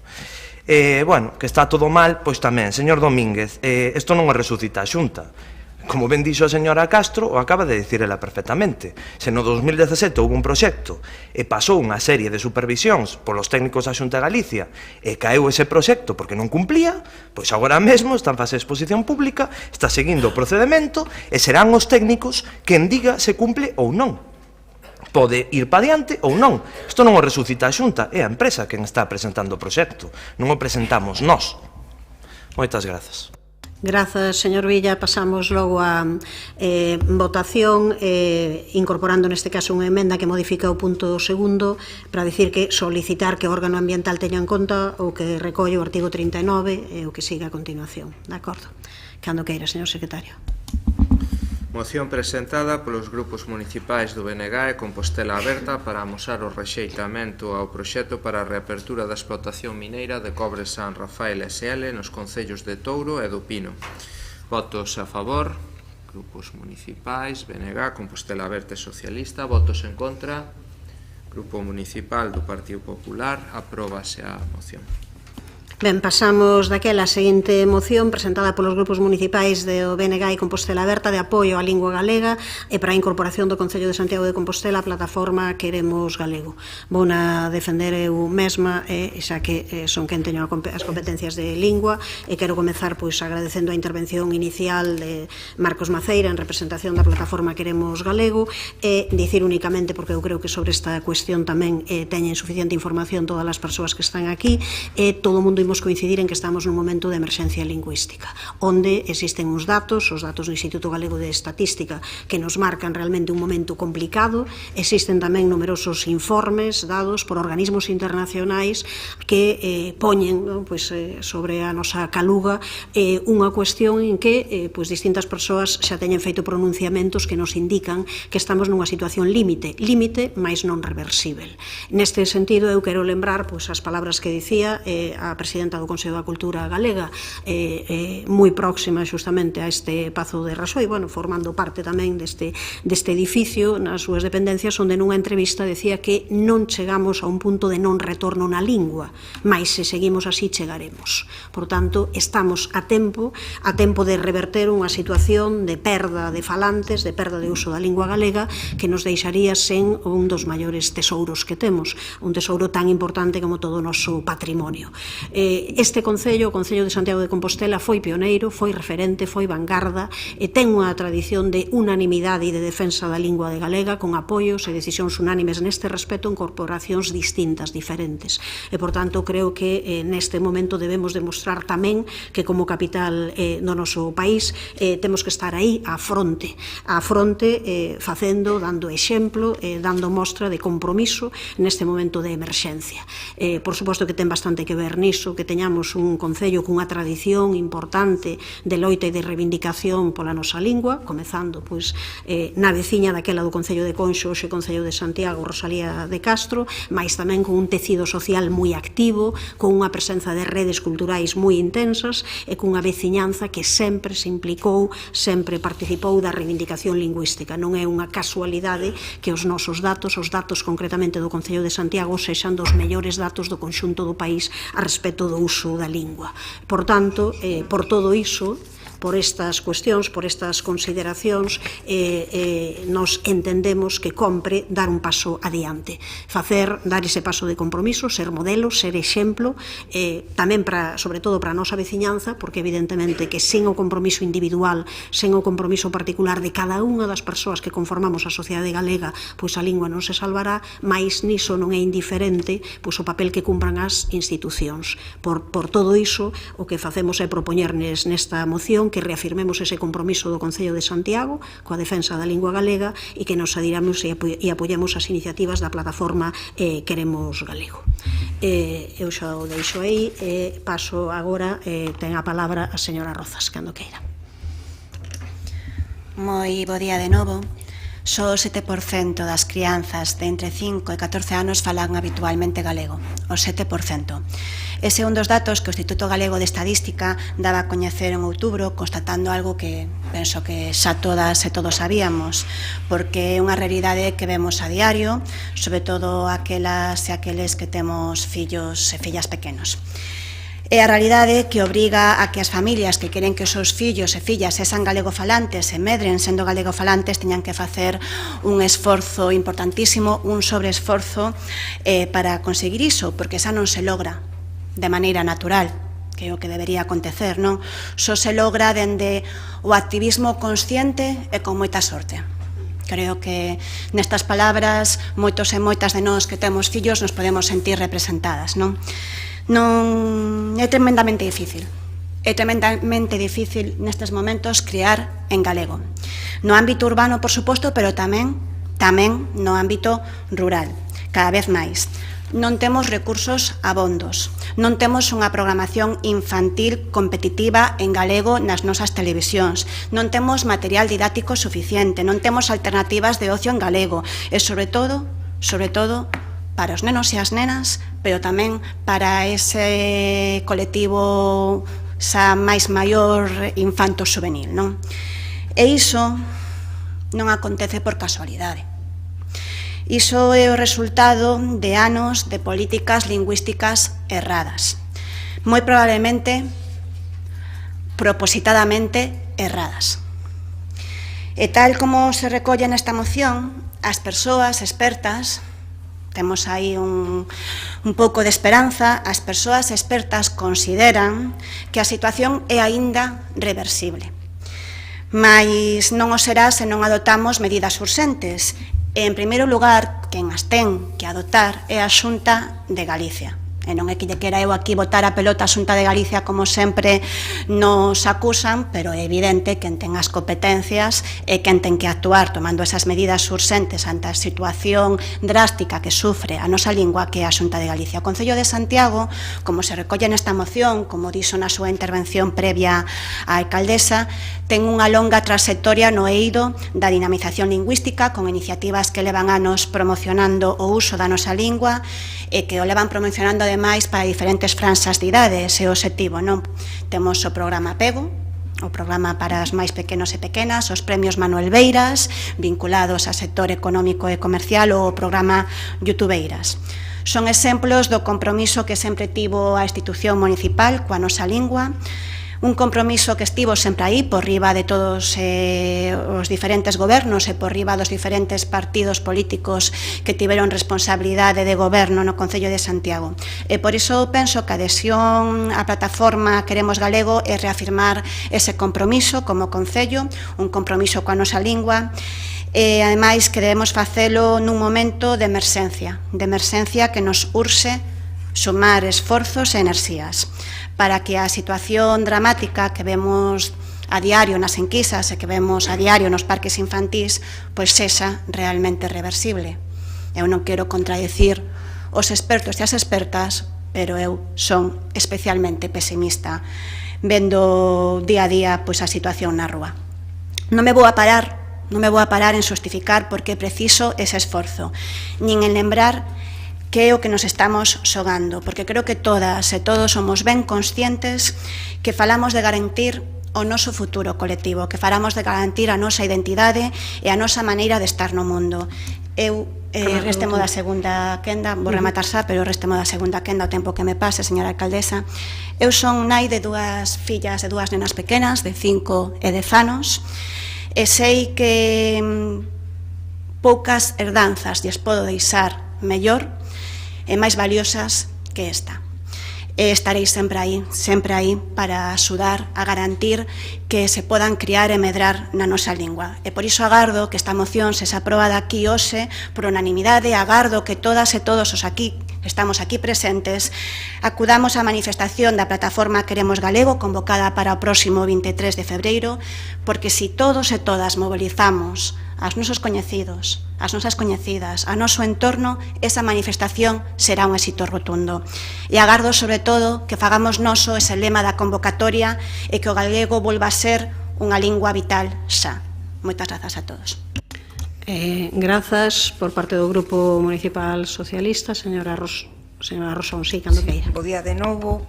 Bueno, que está todo mal, pois tamén, señor Domínguez, isto non o resucita a Xunta. Como ben dixo a señora Castro, o acaba de dicir ela perfectamente. Se no 2017 houve un proxecto e pasou unha serie de supervisións polos técnicos da Xunta de Galicia e caeu ese proxecto porque non cumplía, pois agora mesmo está en fase de exposición pública, está seguindo o procedimento e serán os técnicos quen diga se cumple ou non. Pode ir pa diante ou non. Isto non o resucita a Xunta, é a empresa quen está presentando o proxecto. Non o presentamos nós. Moitas grazas.
Grazas, señor Villa. Pasamos logo a votación, incorporando neste caso unha emenda que modifica o punto segundo para dicir que solicitar que o órgano ambiental teña en conta o que recolle o artigo 39 e o que siga a continuación. De acordo? Cando queira, señor secretario.
Moción presentada polos grupos municipais do BNG e Compostela Aberta para amosar o rexeitamento ao proxecto para a reapertura da explotación mineira de cobre San Rafael SL nos concellos de Touro e do Pino. Votos a favor, grupos municipais, BNG, Compostela Aberta e Socialista. Votos en contra, Grupo Municipal do Partido Popular. Apróbase a moción.
Ben, pasamos daquela a seguinte moción presentada polos grupos municipais do BNG e Compostela Aberta de apoio á lingua galega e para a incorporación do Concello de Santiago de Compostela á plataforma Queremos Galego. Vona defender eu mesma, xa que son quen teño as competencias de lingua, e quero comezar pois agradecendo a intervención inicial de Marcos Maceira en representación da plataforma Queremos Galego, e dicir únicamente, porque eu creo que sobre esta cuestión tamén teñen suficiente información todas as persoas que están aquí, e todo o mundo podemos coincidir en que estamos nun momento de emerxencia lingüística, onde existen uns datos, os datos do Instituto Galego de Estatística, que nos marcan realmente un momento complicado. Existen tamén numerosos informes dados por organismos internacionais que poñen sobre a nosa caluga unha cuestión en que distintas persoas xa teñen feito pronunciamentos que nos indican que estamos nunha situación límite, mais non reversible. Neste sentido, eu quero lembrar as palabras que dicía a presidenta do Consello da Cultura Galega, moi próxima xustamente a este Pazo de Raxoi, formando parte tamén deste edificio, nas súas dependencias, onde nunha entrevista decía que non chegamos a un punto de non retorno na lingua, mas se seguimos así chegaremos. Por tanto, estamos a tempo de reverter unha situación de perda de falantes, de perda de uso da lingua galega, que nos deixaría sen un dos maiores tesouros que temos, un tesouro tan importante como todo o noso patrimonio. Este Concello, o Concello de Santiago de Compostela, foi pioneiro, foi referente, foi vanguarda, ten unha tradición de unanimidade e de defensa da lingua de galega, con apoios e decisións unánimes neste respecto en corporacións distintas, diferentes. E, por tanto, creo que neste momento debemos demostrar tamén que como capital do noso país temos que estar aí á fronte, facendo, dando exemplo, dando mostra de compromiso neste momento de emerxencia. Por suposto que ten bastante que ver niso, que teñamos un Concello cunha tradición importante de loita e de reivindicación pola nosa lingua, comezando na veciña daquela do Concello de Conxo, hoxe Concello de Santiago, Rosalía de Castro, mais tamén con un tecido social moi activo, con unha presenza de redes culturais moi intensas e cunha veciñanza que sempre se implicou, sempre participou da reivindicación lingüística. Non é unha casualidade que os nosos datos, os datos concretamente do Concello de Santiago, sexan dos mellores datos do conxunto do país a respecto do uso da lingua. Por tanto, por todo iso, por estas cuestións, por estas consideracións, nos entendemos que compre dar un paso adiante, dar ese paso de compromiso, ser modelo, ser exemplo, tamén sobre todo para a nosa veciñanza, porque evidentemente que sen o compromiso individual, sen o compromiso particular de cada unha das persoas que conformamos a sociedade galega, pois a lingua non se salvará, mais niso non é indiferente o papel que cumpran as institucións. Por todo iso, o que facemos é propoñernes nesta moción que reafirmemos ese compromiso do Concello de Santiago coa defensa da lingua galega e que nos adiramos e apoyemos as iniciativas da plataforma Queremos Galego. Eu xa o deixo aí e paso agora, ten a palabra a señora Rozas, cando queira.
Moi bo día de novo. Só o 7% das crianzas de entre 5 e 14 anos falan habitualmente galego, o 7%. Ese é un dos datos que o Instituto Galego de Estadística daba a coñecer en outubro, constatando algo que penso que xa todas e todos sabíamos, porque é unha realidade que vemos a diario, sobre todo aquelas e aqueles que temos fillos e fillas pequenos. É a realidade que obriga a que as familias que queren que os seus fillos e fillas sexan galegofalantes e medren sendo galegofalantes teñan que facer un esforzo importantísimo, un sobreesforzo para conseguir iso, porque xa non se logra de maneira natural, que é o que debería acontecer, non? Só se logra dende o activismo consciente e con moita sorte. Creo que nestas palabras moitos e moitas de nós que temos fillos nos podemos sentir representadas, non? Non é tremendamente difícil. É tremendamente difícil nestes momentos criar en galego. No ámbito urbano, por suposto, pero tamén no ámbito rural, cada vez máis. Non temos recursos abondos, non temos unha programación infantil competitiva en galego nas nosas televisións, non temos material didáctico suficiente, non temos alternativas de ocio en galego e, sobre todo, para os nenos e as nenas, pero tamén para ese colectivo xa máis maior infanto-juvenil, non? E iso non acontece por casualidade. Iso é o resultado de anos de políticas lingüísticas erradas, moi probablemente propositadamente erradas. E tal como se recolle nesta moción, as persoas expertas, temos aí un pouco de esperanza, as persoas expertas consideran que a situación é aínda reversible. Mais non o será se non adoptamos medidas urxentes. En primeiro lugar, quen as ten que adoptar é a Xunta de Galicia. E non é que lle quera eu aquí botar a pelota a Xunta de Galicia como sempre nos acusan, pero é evidente que ten as competencias e que ten que actuar tomando esas medidas urxentes ante a situación drástica que sufre a nosa lingua, que é a Xunta de Galicia. O Concello de Santiago, como se recolle nesta moción, como dixo na súa intervención previa á alcaldesa, ten unha longa trayectoria no eido da dinamización lingüística, con iniciativas que levan anos promocionando o uso da nosa lingua e que o levan promocionando ademais para diferentes franxas de idade. Ese é o obxectivo, non? Temos o programa Pego, o programa para os máis pequenos e pequenas, os premios Manuel Beiras, vinculados ao sector económico e comercial, ou o programa Youtubeiras. Son exemplos do compromiso que sempre tivo a institución municipal coa nosa lingua, un compromiso que estivo sempre aí por riba de todos os diferentes gobernos e por riba dos diferentes partidos políticos que tiveron responsabilidade de goberno no Concello de Santiago. E por iso penso que a adhesión á plataforma Queremos Galego é reafirmar ese compromiso como Concello, un compromiso coa nosa lingua, e ademais queremos facelo nun momento de emerxencia que nos urxe sumar esforzos e enerxías para que a situación dramática que vemos a diario nas enquisas e que vemos a diario nos parques infantís pois sexa realmente reversible. Eu non quero contradicir os expertos e as expertas, pero eu son especialmente pesimista vendo día a día pois a situación na rúa. Non me vou a parar en xustificar porque é preciso ese esforzo, nin en lembrar que é o que nos estamos xogando, porque creo que todas e todos somos ben conscientes que falamos de garantir o noso futuro colectivo, que falamos de garantir a nosa identidade e a nosa maneira de estar no mundo. Eu restemo da segunda quenda, vou rematar xa, pero restemo da segunda quenda o tempo que me pase, señora alcaldesa. Eu son nai de dúas fillas e dúas nenas pequenas, de 5 e 10 anos, e sei que poucas herdanzas lles podo deixar mellor e máis valiosas que esta. E estarei sempre aí para axudar a garantir que se podan criar e medrar na nosa lingua. E por iso agardo que esta moción se aproba aquí hoxe por unanimidade, agardo que todas e todos os aquí estamos aquí presentes, acudamos á manifestación da plataforma Queremos Galego convocada para o próximo 23 de febreiro, porque se todos e todas mobilizamos aos nosos coñecidos, as nosas coñecidas, a noso entorno, esa manifestación será un éxito rotundo. E agardo, sobre todo, que fagamos noso ese lema da convocatoria e que o galego volva a ser unha lingua vital xa. Moitas grazas a todos.
Grazas por parte do Grupo Municipal Socialista, señora Rosón, sí, cando queira.
Bo día de novo.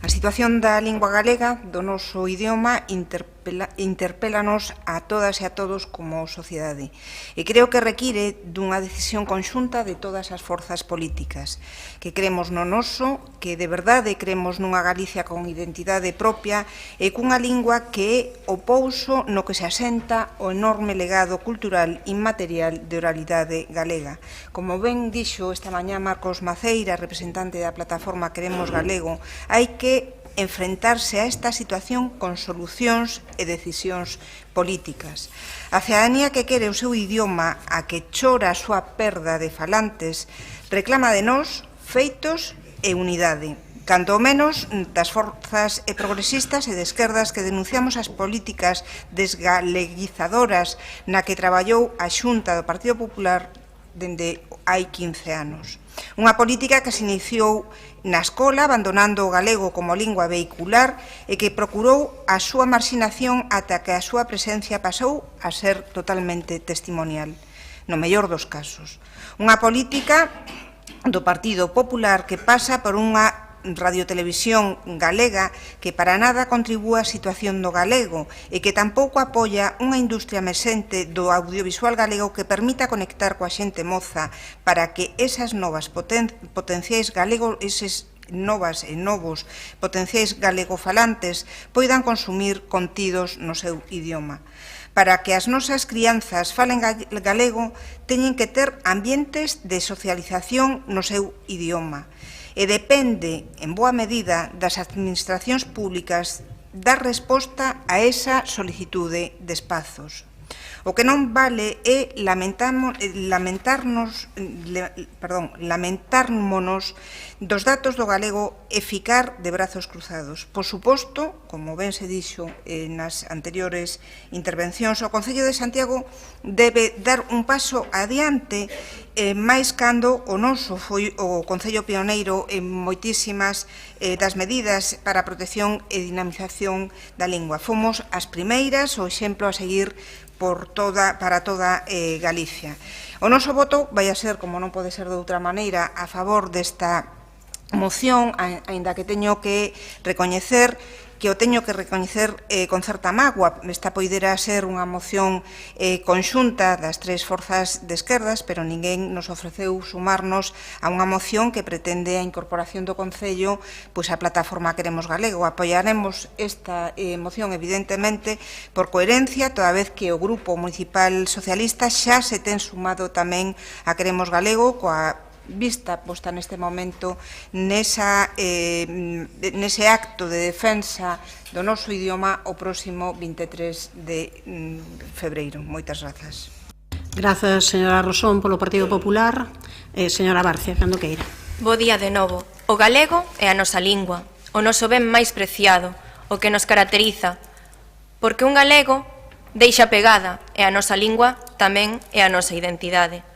A situación da lingua galega, do noso idioma, interpélanos a todas e a todos como sociedade. E creo que require dunha decisión conxunta de todas as forzas políticas, que cremos no noso, que de verdade cremos nunha Galicia con identidade propia e cunha lingua que é o pouso no que se asenta o enorme legado cultural inmaterial de oralidade galega. Como ben dixo esta mañá Marcos Maceira, representante da plataforma Queremos Galego, hai que enfrentarse a esta situación con solucións e decisións políticas. A cidadanía que quere o seu idioma, a que chora a súa perda de falantes, reclama de nós feitos e unidade. Canto menos das forzas progresistas e de esquerdas que denunciamos as políticas desgaleguizadoras na que traballou a Xunta do Partido Popular dende hai 15 anos. Unha política que se iniciou na escola, abandonando o galego como lingua vehicular e que procurou a súa marxinación ata que a súa presencia pasou a ser totalmente testimonial, no mellor dos casos. Unha política do Partido Popular que pasa por unha radiotelevisión galega que para nada contribúa á situación do galego e que tampouco apoia unha industria emerxente do audiovisual galego que permita conectar coa xente moza para que esas novas potenciais galegos, eses novas e novos potenciais galegofalantes poidan consumir contidos no seu idioma. Para que as nosas crianzas falen galego, teñen que ter ambientes de socialización no seu idioma. E depende, en boa medida, das administracións públicas dar resposta a esa solicitude de espazos. O que non vale é lamentármonos dos datos do galego e ficar de brazos cruzados. Por suposto, como ben se dixo nas anteriores intervencións, o Concello de Santiago debe dar un paso adiante máis cando o noso foi o Concello pioneiro en moitísimas das medidas para a protección e dinamización da lingua. Fomos as primeiras, o exemplo a seguir para toda Galicia. O noso voto vai a ser, como non pode ser de outra maneira, a favor desta moción, aínda que teño que recoñecer con certa mágoa. Esta poidera ser unha moción conxunta das tres forzas de esquerdas, pero ninguén nos ofreceu sumarnos a unha moción que pretende a incorporación do Concello á plataforma Queremos Galego. Apoiaremos esta moción, evidentemente, por coherencia, toda vez que o Grupo Municipal Socialista xa se ten sumado tamén a Queremos Galego, coa vista posta neste momento nese acto de defensa do noso idioma o próximo 23 de febreiro. Moitas grazas.
Grazas, señora Rosón, polo Partido Popular. Señora Barcia, cando queira.
Bo día de novo. O galego é a nosa lingua, o noso ben máis preciado, o que nos caracteriza, porque un galego deixa pegada e a nosa lingua tamén é a nosa identidade.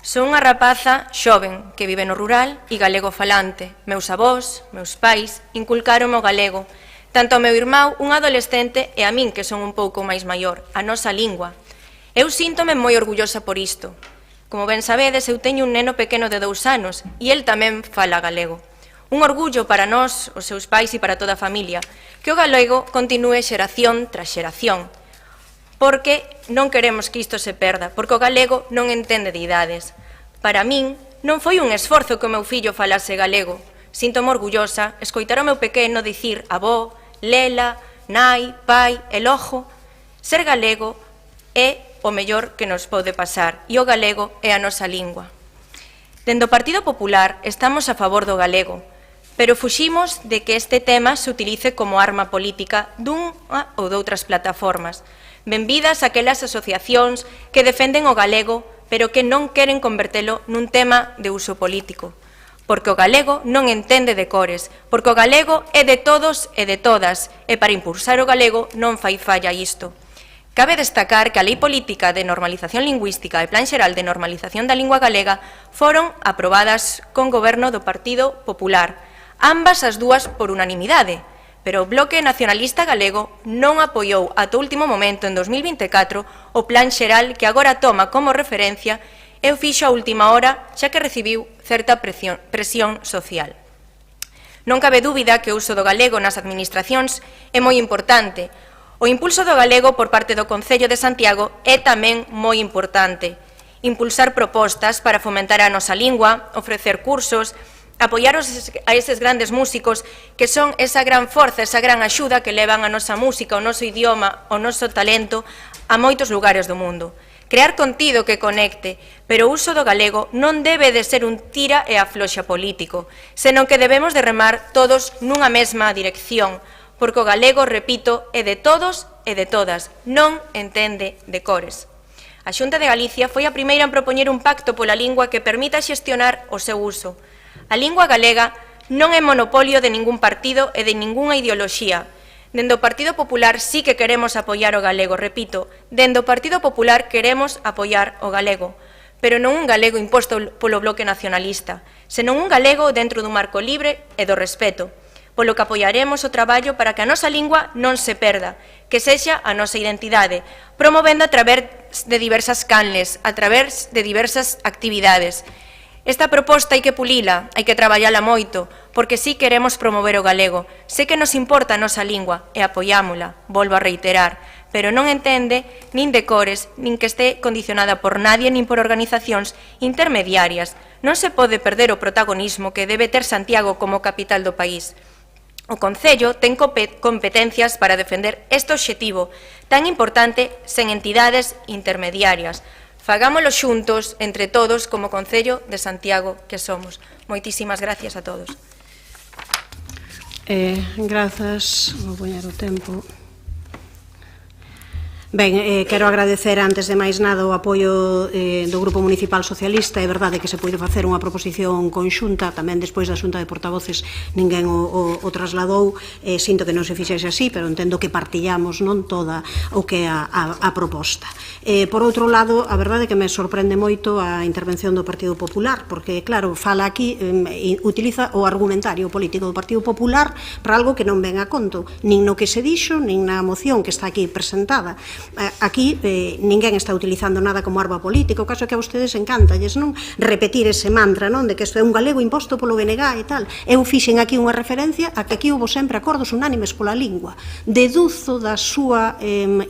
Son unha rapaza xoven que vive no rural e galego falante. Meus avós, meus pais, inculcaron o galego, tanto ao meu irmão, un adolescente, e a min, que son un pouco máis maior, a nosa lingua. Eu síntome moi orgullosa por isto. Como ben sabedes, eu teño un neno pequeno de 2 anos e el tamén fala galego. Un orgullo para nós, os seus pais e para toda a familia, que o galego continúe xeración tras xeración, porque non queremos que isto se perda, porque o galego non entende de idades. Para min, non foi un esforzo que o meu fillo falase galego. Síntome orgullosa escoitar ao meu pequeno dicir avó, lela, nai, pai, elojo. Ser galego é o mellor que nos pode pasar e o galego é a nosa lingua. Dende o Partido Popular estamos a favor do galego, pero fuximos de que este tema se utilice como arma política dunha ou doutras plataformas. Benvidas aquelas asociacións que defenden o galego, pero que non queren convertelo nun tema de uso político. Porque o galego non entende de cores, porque o galego é de todos e de todas, e para impulsar o galego non fai falla isto. Cabe destacar que a Lei Política de Normalización Lingüística e Plan Xeral de Normalización da Lingua Galega foron aprobadas con goberno do Partido Popular, ambas as dúas por unanimidade, pero o Bloque Nacionalista Galego non apoiou ata o último momento, en 2024, o Plan Xeral que agora toma como referencia e o fixo a última hora, xa que recibiu certa presión social. Non cabe dúbida que o uso do galego nas administracións é moi importante. O impulso do galego por parte do Concello de Santiago é tamén moi importante. Impulsar propostas para fomentar a nosa lingua, ofrecer cursos, apoiar a eses grandes músicos que son esa gran forza, esa gran axuda que levan a nosa música, o noso idioma, o noso talento a moitos lugares do mundo. Crear contido que conecte, pero o uso do galego non debe de ser un tira e afloxa político, senón que debemos de remar todos nunha mesma dirección, porque o galego, repito, é de todos e de todas, non entende de cores. A Xunta de Galicia foi a primeira en propoñer un pacto pola lingua que permita xestionar o seu uso. A lingua galega non é monopolio de ningún partido e de ningunha ideoloxía. Dende o Partido Popular sí que queremos apoiar o galego, repito, dende o Partido Popular queremos apoiar o galego, pero non un galego imposto polo Bloque Nacionalista, senón un galego dentro dun marco libre e do respeto, polo que apoiaremos o traballo para que a nosa lingua non se perda, que sexa a nosa identidade, promovendo a través de diversas canles, a través de diversas actividades. Esta proposta hai que pulila, hai que traballala moito, porque sí queremos promover o galego. Sé que nos importa a nosa lingua e apoiámola, volvo a reiterar, pero non entende nin de cores, nin que este condicionada por nadie nin por organizacións intermediarias. Non se pode perder o protagonismo que debe ter Santiago como capital do país. O Concello ten competencias para defender este obxectivo tan importante sen entidades intermediarias. Fagámoslo xuntos, entre todos, como Concello de Santiago que somos. Moitísimas gracias a todos.
Grazas, vou poñer o tempo. Ben, quero agradecer antes de máis nada o apoio do Grupo Municipal Socialista. É verdade que se pode facer unha proposición conxunta, tamén despois da Xunta de Portavoces ninguén o trasladou. Sinto que non se fixese así, pero entendo que partillamos non toda o que é a proposta. Por outro lado, a verdade é que me sorprende moito a intervención do Partido Popular, porque, claro, fala aquí, utiliza o argumentario político do Partido Popular para algo que non ven a conto, nin no que se dixo, nin na moción que está aquí presentada. Aquí ninguén está utilizando nada como arma política. O caso é que a vostedes encantalles, non? Repetir ese mantra, non? De que isto é un galego imposto polo BNG e tal. Eu fixen aquí unha referencia a que aquí houve sempre acordos unánimes pola lingua. Deduzo da súa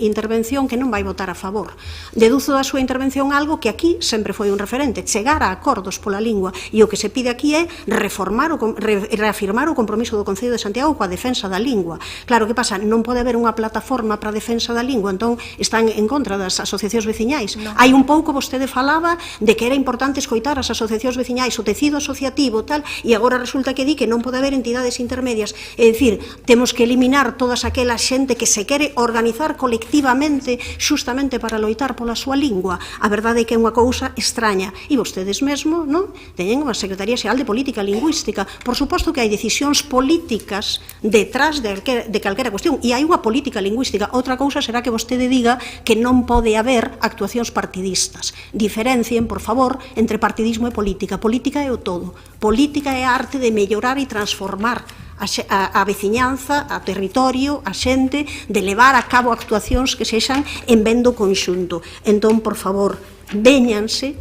intervención que non vai votar a favor. Deduzo da súa intervención algo que aquí sempre foi un referente, chegar a acordos pola lingua. E o que se pide aquí é reafirmar o compromiso do Concello de Santiago coa defensa da lingua. Claro, que pasa? Non pode haber unha plataforma para a defensa da lingua, entón están en contra das asociacións veciñais. Hai un pouco vostede falaba de que era importante escoitar as asociacións veciñais, o tecido asociativo, tal, e agora resulta que di que non pode haber entidades intermedias. É dicir, temos que eliminar toda aquela xente que se quere organizar colectivamente xustamente para loitar pola súa lingua. A verdade é que é unha cousa extraña. E vostedes mesmo, non? Teñen unha Secretaría Xeral de Política Lingüística. Por suposto que hai decisións políticas detrás de calquera cuestión, e hai unha política lingüística. Outra cousa será que vostede diga que non pode haber actuacións partidistas. Diferencien, por favor, entre partidismo e política. Política é o todo. Política é a arte de mellorar e transformar a veciñanza, a territorio, a xente, de levar a cabo actuacións que sexan en ben do conxunto. Entón, por favor, véñanse,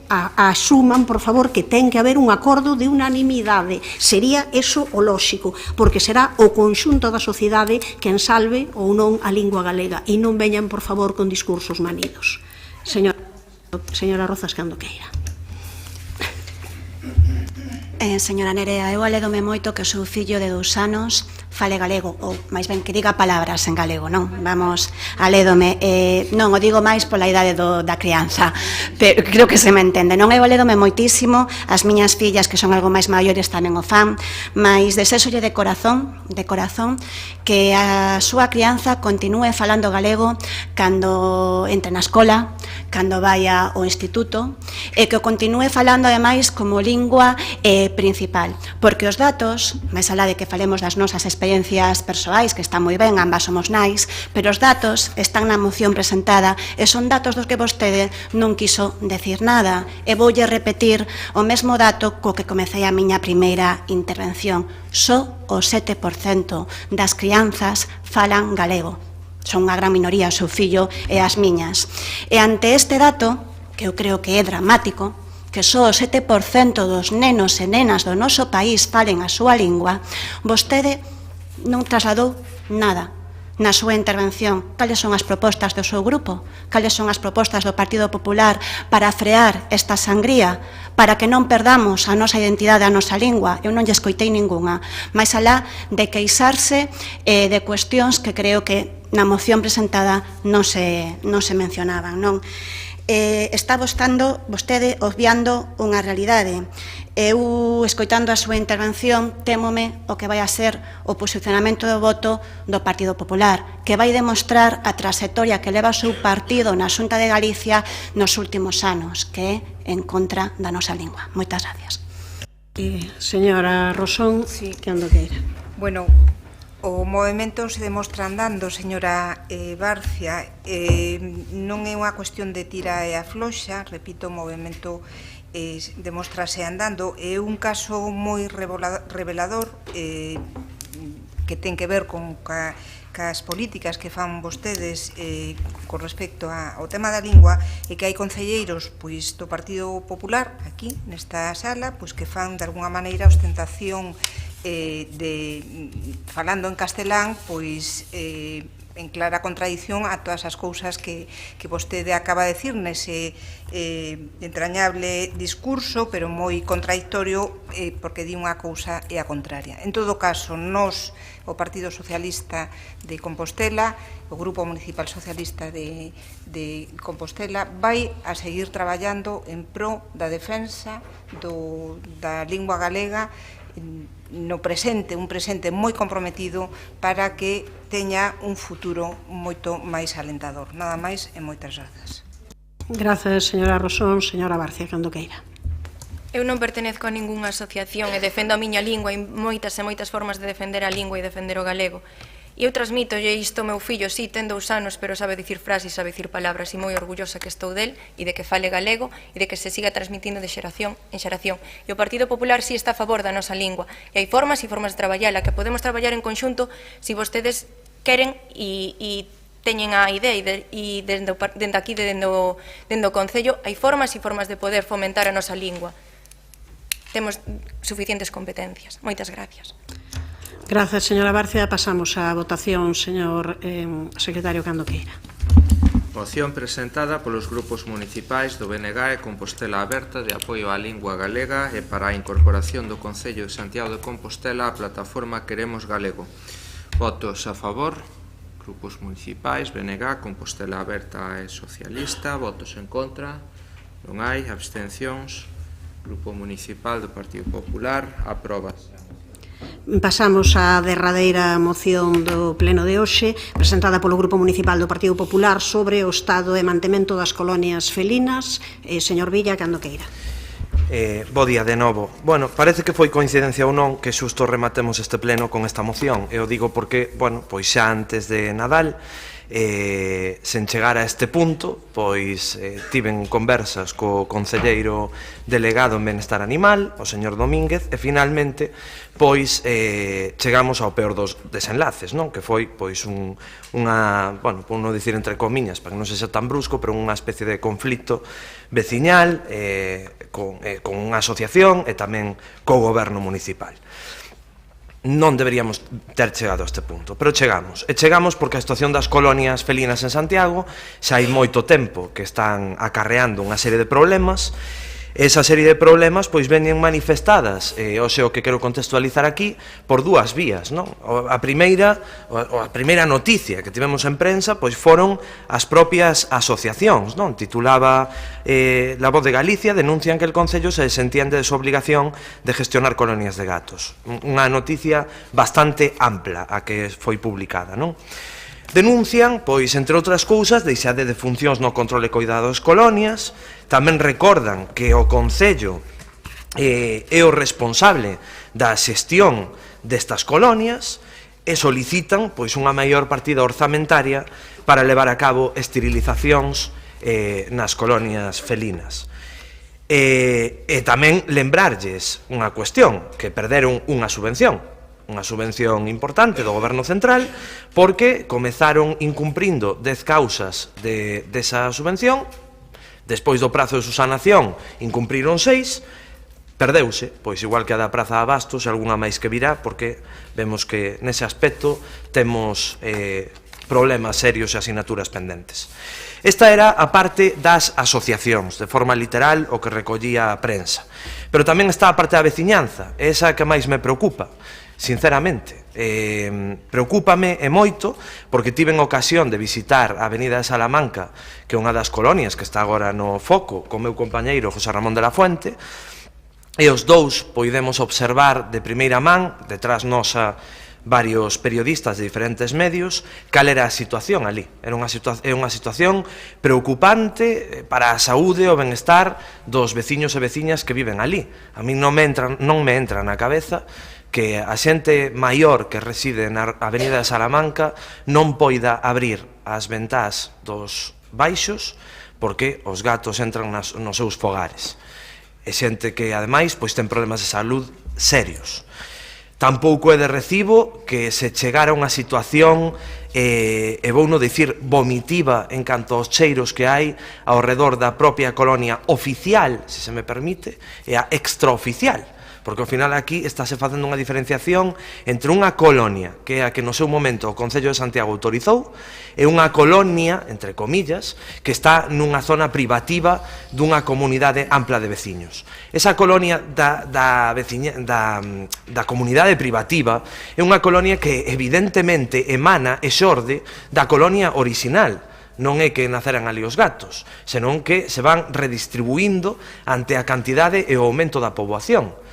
asuman, por favor, que ten que haber un acordo de unanimidade. Sería eso o lóxico, porque será o conxunto da sociedade quen salve ou non a lingua galega, e non veñan, por favor, con discursos manidos. Señora Rozas, cando queira.
Señora Nerea, eu alédome moito que o seu fillo de 2 anos fale galego, ou máis ben que diga palabras en galego, non? Vamos, alédome, non o digo máis pola idade da crianza, pero creo que se me entende, non? Eu alédome moitísimo, as miñas fillas que son algo máis maiores tamén o fan, mas desexolle de corazón, que a súa crianza continúe falando galego cando entre na escola, cando vai ao instituto, e que o continúe falando ademais como lingua principal, porque os datos, máis alá de que falemos das nosas experiencias persoais, que están moi ben, ambas somos nais, pero os datos están na moción presentada e son datos dos que vostede non quiso decir nada. E voulle repetir o mesmo dato co que comecei a miña primeira intervención. Só o 7% das crianzas falan galego. Son unha gran minoría, o seu fillo e as miñas. E ante este dato, que eu creo que é dramático, que só o 7% dos nenos e nenas do noso país falen a súa lingua, vostede non trasladou nada na súa intervención. Cales son as propostas do seu grupo? Cales son as propostas do Partido Popular para frear esta sangría, para que non perdamos a nosa identidade, a nosa lingua? Eu non lle escoitei ningunha, máis alá de queixarse de cuestións que creo que na moción presentada non se mencionaban, non? Está vostede obviando unha realidade. Eu, escoitando a súa intervención, témome o que vai a ser o posicionamento do voto do Partido Popular, que vai demostrar a trayectoria que leva o seu partido na Xunta de Galicia nos últimos anos, que é en contra da nosa lingua. Moitas gracias.
Señora Rosón, que ando queira.
Bueno, o movimento se demostra andando, señora Barcia, non é unha cuestión de tira e afloxa, repito, o movimento demostrase andando. É un caso moi revelador que ten que ver con cas políticas que fan vostedes con respecto ao tema da lingua, e que hai concelleiros do Partido Popular aquí nesta sala que fan de alguna maneira ostentación falando en castelán en clara contradición a todas as cousas que vostede acaba de dicir nese entrañable discurso, pero moi contradictorio, porque di unha cousa e a contraria. En todo caso, nós, o Partido Socialista de Compostela, o Grupo Municipal Socialista de Compostela, vai a seguir traballando en pro da defensa da lingua galega no presente, un presente moi comprometido para que teña un futuro moito máis alentador. Nada máis e moitas grazas.
Grazas, señora Rosón. Señora Barcia, cando queira.
Eu non pertenezco a ningunha asociación e defendo a miña lingua e moitas formas de defender a lingua e defender o galego. E eu transmitolle isto ao meu fillo, sí, ten 2 anos, pero sabe dicir frases, sabe dicir palabras, e moi orgullosa que estou del e de que fale galego e de que se siga transmitindo de xeración en xeración. E o Partido Popular sí está a favor da nosa lingua. E hai formas de traballala, que podemos traballar en conxunto se vostedes queren e teñen a idea e dende aquí, dende o Concello, hai formas de poder fomentar a nosa lingua. Temos suficientes competencias. Moitas gracias.
Grazas, señora Barcia. Pasamos á votación, señor secretario, cando queira.
Moción presentada polos grupos municipais do BNG e Compostela Aberta de apoio á lingua galega e para a incorporación do Concello de Santiago de Compostela á plataforma Queremos Galego. Votos a favor, grupos municipais, BNG, Compostela Aberta e Socialista. Votos en contra, non hai. Abstencións, Grupo Municipal do Partido Popular. Aprobase.
Pasamos á derradeira moción do pleno de hoxe, presentada polo Grupo Municipal do Partido Popular sobre o estado e mantemento das colonias felinas. Señor Villa, cando queira.
Bo día de novo. Bueno, parece que foi coincidencia ou non que xusto rematemos este pleno con esta moción. Eu digo porque, bueno, pois xa antes de Nadal, sen chegar a este punto, pois tiven conversas co concelleiro delegado en Benestar Animal, o señor Domínguez, e finalmente pois chegamos ao peor dos desenlaces, non? Que foi pois unha, bueno, por non dicir entre comiñas, para que non sexa tan brusco, pero unha especie de conflito veciñal con unha asociación e tamén co goberno municipal. Non deberíamos ter chegado a este punto, pero chegamos. E chegamos porque a situación das colonias felinas en Santiago xa hai moito tempo que están acarreando unha serie de problemas. Esa serie de problemas pois veñen manifestadas, hoxe o que quero contextualizar aquí, por dúas vías, non? A primeira noticia que tivemos en prensa pois foron as propias asociacións, non? Titulaba La Voz de Galicia, denuncian que el Concello se desentiende de súa obligación de gestionar colonias de gatos. Unha noticia bastante ampla a que foi publicada, non? Denuncian, pois, entre outras cousas, deixade de funcións no controle e coidado das colonias. Tamén recordan que o Concello é o responsable da xestión destas colonias e solicitan, pois, unha maior partida orzamentaria para levar a cabo esterilizacións nas colonias felinas. E tamén lembrarlles unha cuestión, que perderon unha subvención importante do Goberno Central, porque comezaron incumprindo 10 causas desa subvención, despois do prazo de subsanación incumpriron 6, perdeuse, pois igual que a da Praza de Abastos, e algunha máis que virá, porque vemos que nese aspecto temos problemas serios e asignaturas pendentes. Esta era a parte das asociacións, de forma literal, o que recollía a prensa. Pero tamén está a parte da veciñanza, esa que máis me preocupa. Sinceramente, preocúpame e moito porque tiven ocasión de visitar a Avenida de Salamanca, que é unha das colonias que está agora no foco, con meu compañeiro José Ramón de la Fuente, e os dous poidemos observar de primeira man, detrás nosa varios periodistas de diferentes medios, cal era a situación ali. Era unha situación preocupante para a saúde e o benestar dos veciños e veciñas que viven ali. A mí non me entra na cabeza que a xente maior que reside na Avenida de Salamanca non poida abrir as ventás dos baixos porque os gatos entran nos seus fogares. E xente que, ademais, pois ten problemas de salud serios. Tampouco é de recibo que se chegara a unha situación, e vou non dicir vomitiva en canto aos cheiros que hai ao redor da propia colonia oficial, se se me permite, e a extraoficial. Porque ao final aquí estáse facendo unha diferenciación entre unha colonia, que é a que no seu momento o Concello de Santiago autorizou, e unha colonia, entre comillas, que está nunha zona privativa dunha comunidade ampla de veciños. Esa colonia da comunidade privativa é unha colonia que evidentemente emana e xorde da colonia orixinal. Non é que naceran ali os gatos, senón que se van redistribuindo ante a cantidade e o aumento da poboación.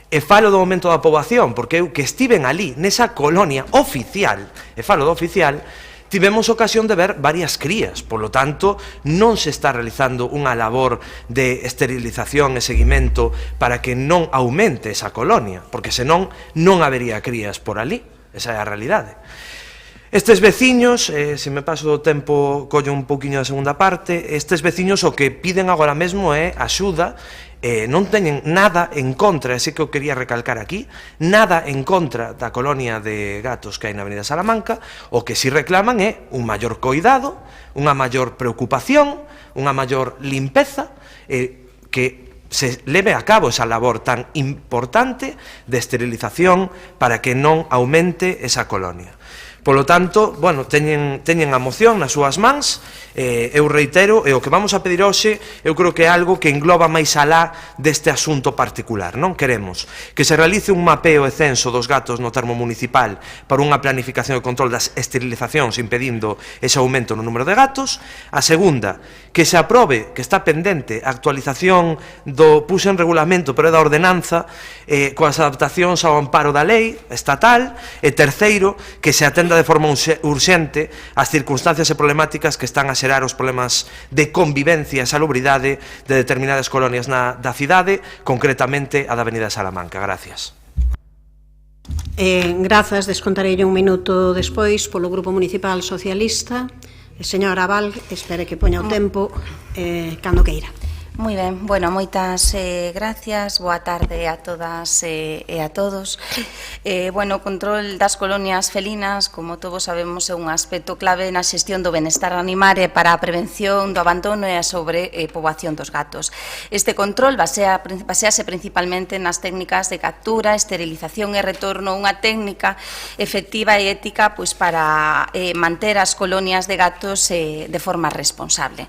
E falo do aumento da poboación, porque eu que estiven ali, nesa colonia oficial, e falo do oficial, tivemos ocasión de ver varias crías, polo tanto, non se está realizando unha labor de esterilización e seguimento para que non aumente esa colonia, porque senón non habería crías por ali, esa é a realidade. Estes veciños, se me paso do tempo, collo un pouquiño da segunda parte, estes veciños o que piden agora mesmo é axuda, non teñen nada en contra, así que eu quería recalcar aquí, nada en contra da colonia de gatos que hai na Avenida Salamanca, o que si reclaman é un maior coidado, unha maior preocupación, unha maior limpeza, que se leve a cabo esa labor tan importante de esterilización para que non aumente esa colonia. Polo tanto, bueno, teñen a moción nas súas mans, eu reitero, e o que vamos a pedir hoxe, eu creo que é algo que engloba máis alá deste asunto particular, non? Queremos que se realice un mapeo e censo dos gatos no termo municipal para unha planificación e control das esterilizacións impedindo ese aumento no número de gatos. A segunda, que se aprobe, que está pendente, a actualización do puxo en regulamento, pero é da ordenanza, coas adaptacións ao amparo da lei estatal. E terceiro, que se atenda de forma urxente as circunstancias e problemáticas que están a xerar os problemas de convivencia e salubridade de determinadas colonias da cidade, concretamente a da Avenida Salamanca. Gracias.
Grazas, descontarei un minuto despois polo Grupo Municipal Socialista. Señora Abal, espere que poña o tempo cando queira.
Moi ben, bueno, moitas gracias, boa tarde a todas e a todos. Bueno, o control das colonias felinas, como todos sabemos, é un aspecto clave na xestión do benestar animal e para a prevención do abandono e a sobrepoboación dos gatos. Este control basease principalmente nas técnicas de captura, esterilización e retorno, unha técnica efectiva e ética para manter as colonias de gatos de forma responsable.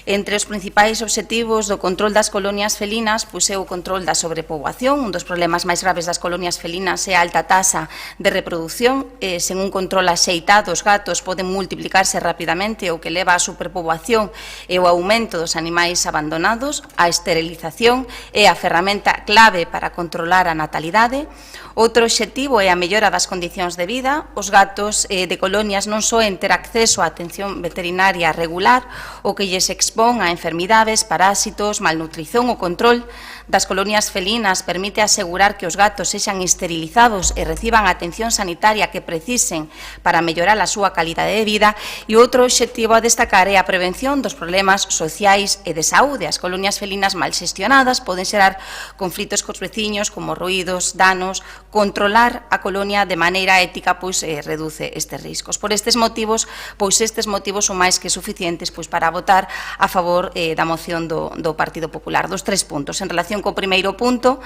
Entre os principais obxectivos do control das colonias felinas é o control da sobrepoboación. Un dos problemas máis graves das colonias felinas é a alta taxa de reproducción. Sen un control axeitado, os gatos poden multiplicarse rapidamente, o que leva á superpoboación e o aumento dos animais abandonados. A esterilización é a ferramenta clave para controlar a natalidade. Outro obxectivo é a mellora das condicións de vida. Os gatos de colonias non soen ter acceso á atención veterinaria regular, o que lles expón a enfermidades, parásitos, malnutrición. O control das colonias felinas permite asegurar que os gatos sexan esterilizados e reciban a atención sanitaria que precisen para mellorar a súa calidade de vida. E outro obxectivo a destacar é a prevención dos problemas sociais e de saúde. As colonias felinas mal xestionadas poden xerar conflitos cos veciños como ruídos, danos. Controlar a colonia de maneira ética reduce estes riscos. Por estes motivos, estes motivos son máis que suficientes para votar a favor da moción do Partido Popular. Dos 3 puntos. En relación co primeiro punto,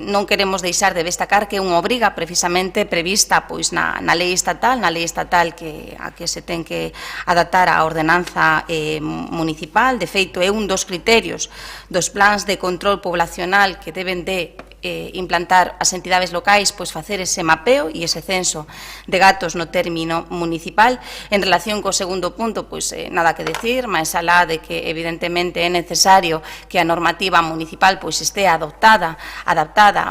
non queremos deixar de destacar que é unha obriga precisamente prevista na lei estatal, a que se ten que adaptar a ordenanza municipal. De feito, é un dos criterios dos plans de control poblacional que deben de implantar as entidades locais, facer ese mapeo e ese censo de gatos no término municipal. En relación co segundo punto, nada que decir, máis alá de que evidentemente é necesario que a normativa municipal este adaptada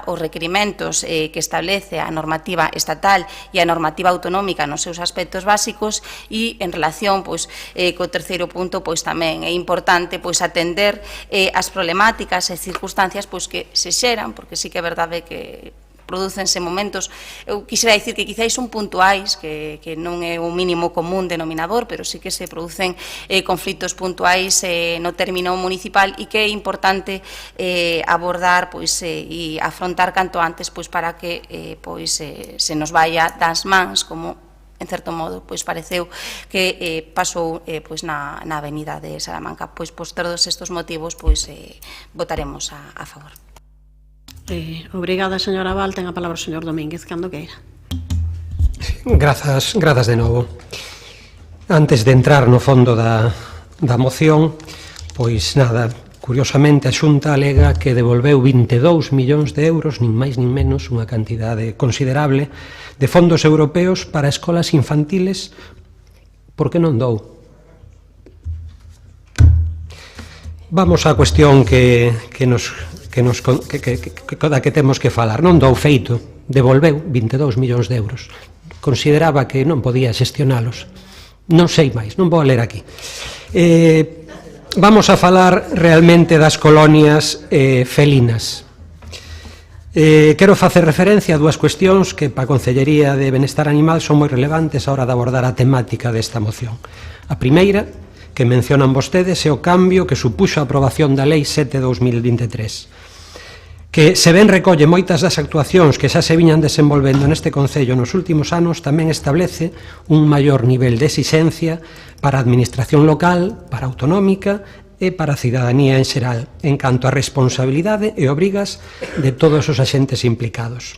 aos requerimentos que establece a normativa estatal e a normativa autonómica nos seus aspectos básicos. E en relación co terceiro punto, tamén é importante atender as problemáticas e circunstancias que se xeran, porque sí que é verdade que prodúcense momentos, eu quixera dicir que quizáis son puntuais, que non é o mínimo común denominador, pero sí que se producen conflitos puntuais no término municipal e que é importante abordar e afrontar canto antes para que se nos vaya das mans, como en certo modo pareceu que pasou na Avenida de Salamanca. Por todos estes motivos votaremos a favor.
Obrigada, señora Abal. Ten a palabra o señor Domínguez, cando queira.
Grazas de novo. Antes de entrar no fondo da moción, nada, curiosamente a Xunta alega que devolveu 22 millóns de euros, nin máis nin menos, unha cantidade considerable de fondos europeos para escolas infantiles. Por que non dou? Vamos á cuestión que da que temos que falar. Non dou feito, devolveu 22 millóns de euros. Consideraba que non podía xestionalos. Non sei máis, non vou ler aquí. Vamos a falar realmente das colonias felinas. Quero facer referencia a dúas cuestións que para a Consellería de Benestar Animal son moi relevantes a hora de abordar a temática desta moción. A primeira, que mencionan vostedes, é o cambio que supuxo a aprobación da Lei 7/2023, que se ben recolle moitas das actuacións que xa se viñan desenvolvendo neste Concello nos últimos anos, tamén establece un maior nivel de exixencia para a administración local, para a autonómica e para a cidadanía en xeral, en canto a responsabilidade e obrigas de todos os axentes implicados.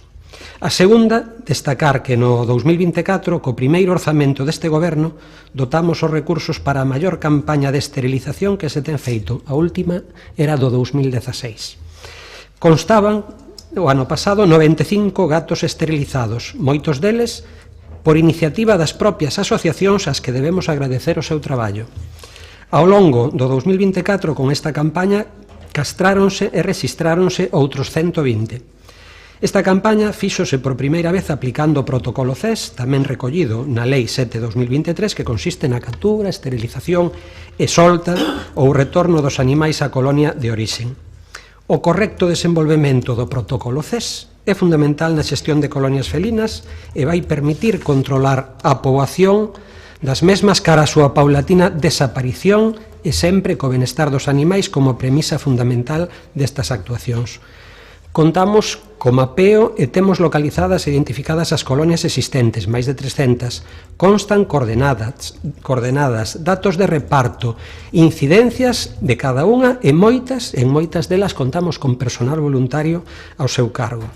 A segunda, destacar que no 2024, co primeiro orzamento deste goberno, dotamos os recursos para a maior campaña de esterilización que se ten feito. A última era do 2016. Constaban, o ano pasado, 95 gatos esterilizados, moitos deles por iniciativa das propias asociacións ás que debemos agradecer o seu traballo. Ao longo do 2024, con esta campaña, castráronse e rexistráronse outros 120. Esta campaña fíxose por primeira vez aplicando o protocolo CES, tamén recollido na Lei 7/2023, que consiste na captura, esterilización e solta ou retorno dos animais á colonia de orixen. O correcto desenvolvemento do protocolo CES é fundamental na xestión de colonias felinas e vai permitir controlar a poboación das mesmas cara a súa paulatina desaparición e sempre co benestar dos animais como premisa fundamental destas actuacións. Contamos co mapeo e temos localizadas e identificadas as colonias existentes, máis de 300. Constan coordenadas, datos de reparto, incidencias de cada unha e en moitas delas contamos con personal voluntario ao seu cargo,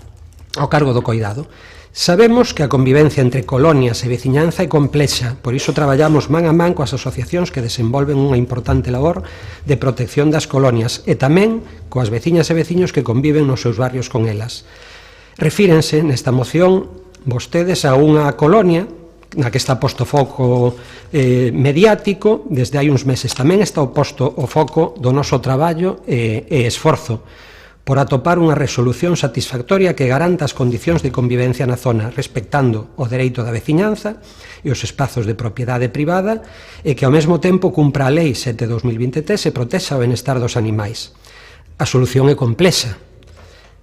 ao cargo do coidado. Sabemos que a convivencia entre colonias e veciñanza é complexa, por iso traballamos man a man coas asociacións que desenvolven unha importante labor de protección das colonias e tamén coas veciñas e veciños que conviven nos seus barrios con elas. Refírense nesta moción vostedes a unha colonia na que está posto foco mediático desde hai uns meses. Tamén está posto o foco do noso traballo e esforzo por atopar unha resolución satisfactoria que garanta as condicións de convivencia na zona, respectando o dereito da veciñanza e os espazos de propiedade privada e que ao mesmo tempo cumpra a Lei 7/2023 e protexa o benestar dos animais. A solución é complexa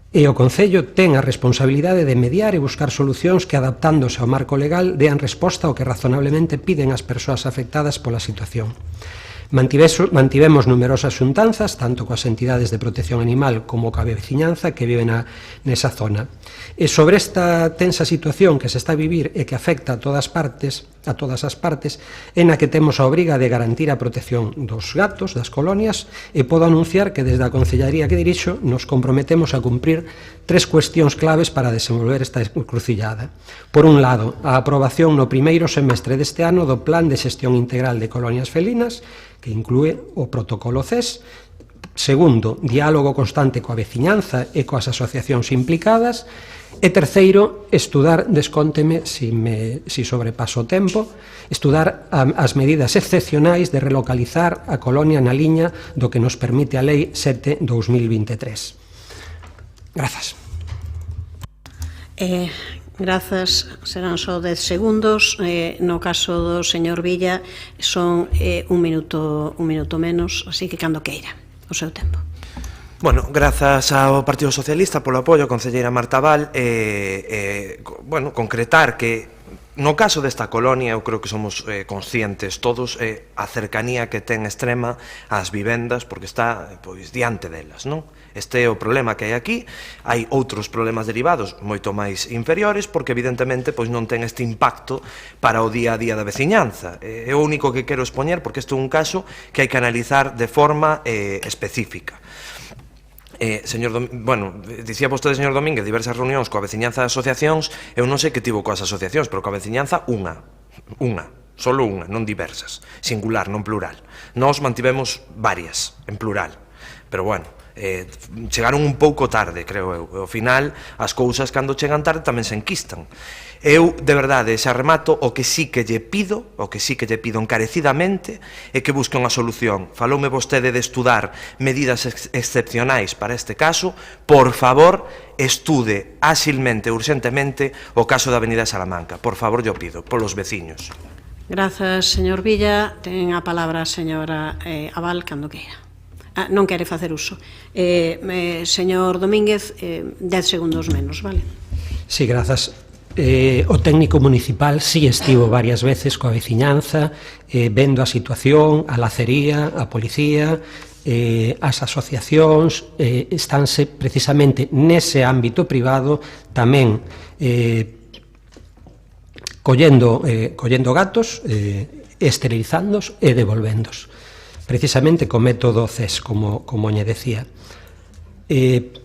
e o Concello ten a responsabilidade de mediar e buscar solucións que, adaptándose ao marco legal, dean resposta ao que razonablemente piden as persoas afectadas pola situación. Mantivemos numerosas xuntanzas, tanto coas entidades de protección animal como coa veciñanza que viven nesa zona. E sobre esta tensa situación que se está a vivir e que afecta a todas as partes, en a que temos a obriga de garantir a protección dos gatos, das colonias, e podo anunciar que desde a Concellaría que dirixo nos comprometemos a cumprir 3 cuestións claves para desenvolver esta encrucillada. Por un lado, a aprobación no primeiro semestre deste ano do Plan de Xestión Integral de Colonias Felinas, que inclúe o protocolo CES. Segundo, diálogo constante coa veciñanza e coas asociacións implicadas. E terceiro, estudar, descónteme si sobrepaso o tempo, estudar as medidas excepcionais de relocalizar a colonia na liña do que nos permite a Lei 7/2023. Grazas.
Grazas, serán só 10 segundos. No caso do señor Villa son un minuto menos, así que cando queira, o seu tempo.
Bueno, grazas ao Partido Socialista polo apoio, a concelleira Marta Val, concretar que no caso desta colonia eu creo que somos conscientes todos a cercanía que ten extrema ás vivendas porque está diante delas, non? Este é o problema que hai aquí. Hai outros problemas derivados moito máis inferiores porque evidentemente non ten este impacto para o día a día da veciñanza. É o único que quero expoñer porque isto é un caso que hai que analizar de forma específica. Dicía vostede, señor Domínguez, diversas reunións coa veciñanza de asociacións. Eu non sei que tivo coas asociacións, pero coa veciñanza solo unha, non diversas, singular, non plural. Nós mantivemos varias, en plural, pero chegaron un pouco tarde, creo eu. Ao final, as cousas cando chegan tarde tamén se enquistan. Eu, de verdade, xa remato, o que sí que lle pido encarecidamente é que busque unha solución. Faloume vostede de estudar medidas excepcionais para este caso. Por favor, estude áxilmente, urxentemente, o caso da Avenida Salamanca. Por favor, yo pido, polos veciños.
Grazas, señor Villa. Ten a palabra a señora Abal cando queira. Non quere facer uso. Señor Domínguez, 10 segundos menos, vale?
Sí, grazas. O técnico municipal si estivo varias veces coa veciñanza, vendo a situación, a lacería, a policía, as asociacións, estánse precisamente nese ámbito privado tamén collendo gatos, esterilizándos e devolvéndos. Precisamente co método CES, como lle decía.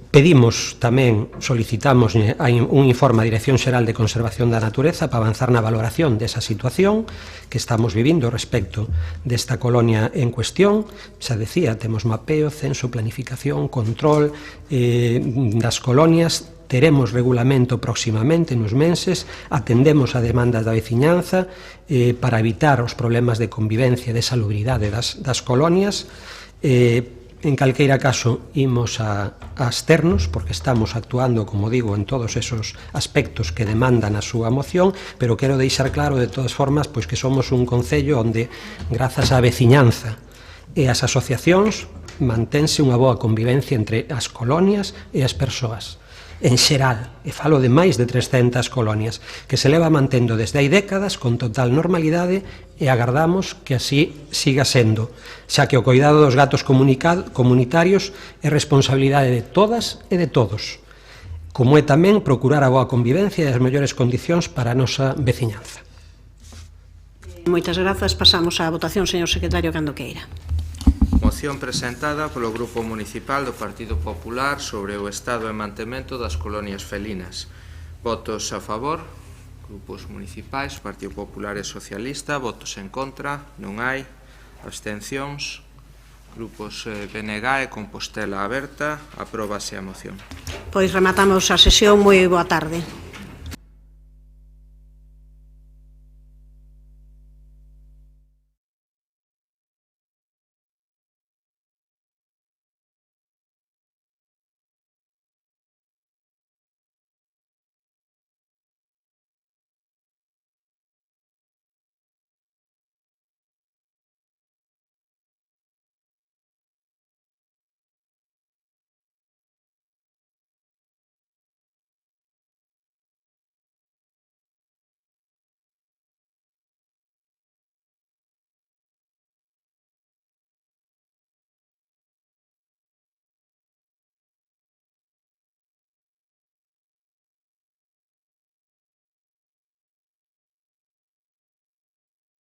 Pedimos tamén, solicitamos un informe á Dirección Xeral de Conservación da Natureza para avanzar na valoración desa situación que estamos vivindo respecto desta colonia en cuestión. Xa decía, temos mapeo, censo, planificación, control das colonias, teremos regulamento próximamente nos meses, atendemos a demandas da veciñanza para evitar os problemas de convivencia e de salubridade das colonias. En calqueira caso, imos a absternos, porque estamos actuando, como digo, en todos esos aspectos que demandan a súa moción, pero quero deixar claro, de todas formas, pois que somos un concello onde, grazas á veciñanza e as asociacións, mantense unha boa convivencia entre as colonias e as persoas. En xeral, e falo de máis de 300 colonias, que se leva mantendo desde hai décadas con total normalidade e agardamos que así siga sendo, xa que o cuidado dos gatos comunitarios é responsabilidade de todas e de todos, como é tamén procurar a boa convivencia e as mellores condicións para a nosa veciñanza.
Moitas grazas. Pasamos á votación, señor secretario, cando queira.
Moción presentada polo Grupo Municipal do Partido Popular sobre o estado e mantemento das colonias felinas. Votos a favor, grupos municipais, Partido Popular e Socialista. Votos en contra, non hai. Abstencións, grupos BNG e Compostela Aberta. Apróbase a moción.
Pois rematamos a sesión. Moi boa tarde.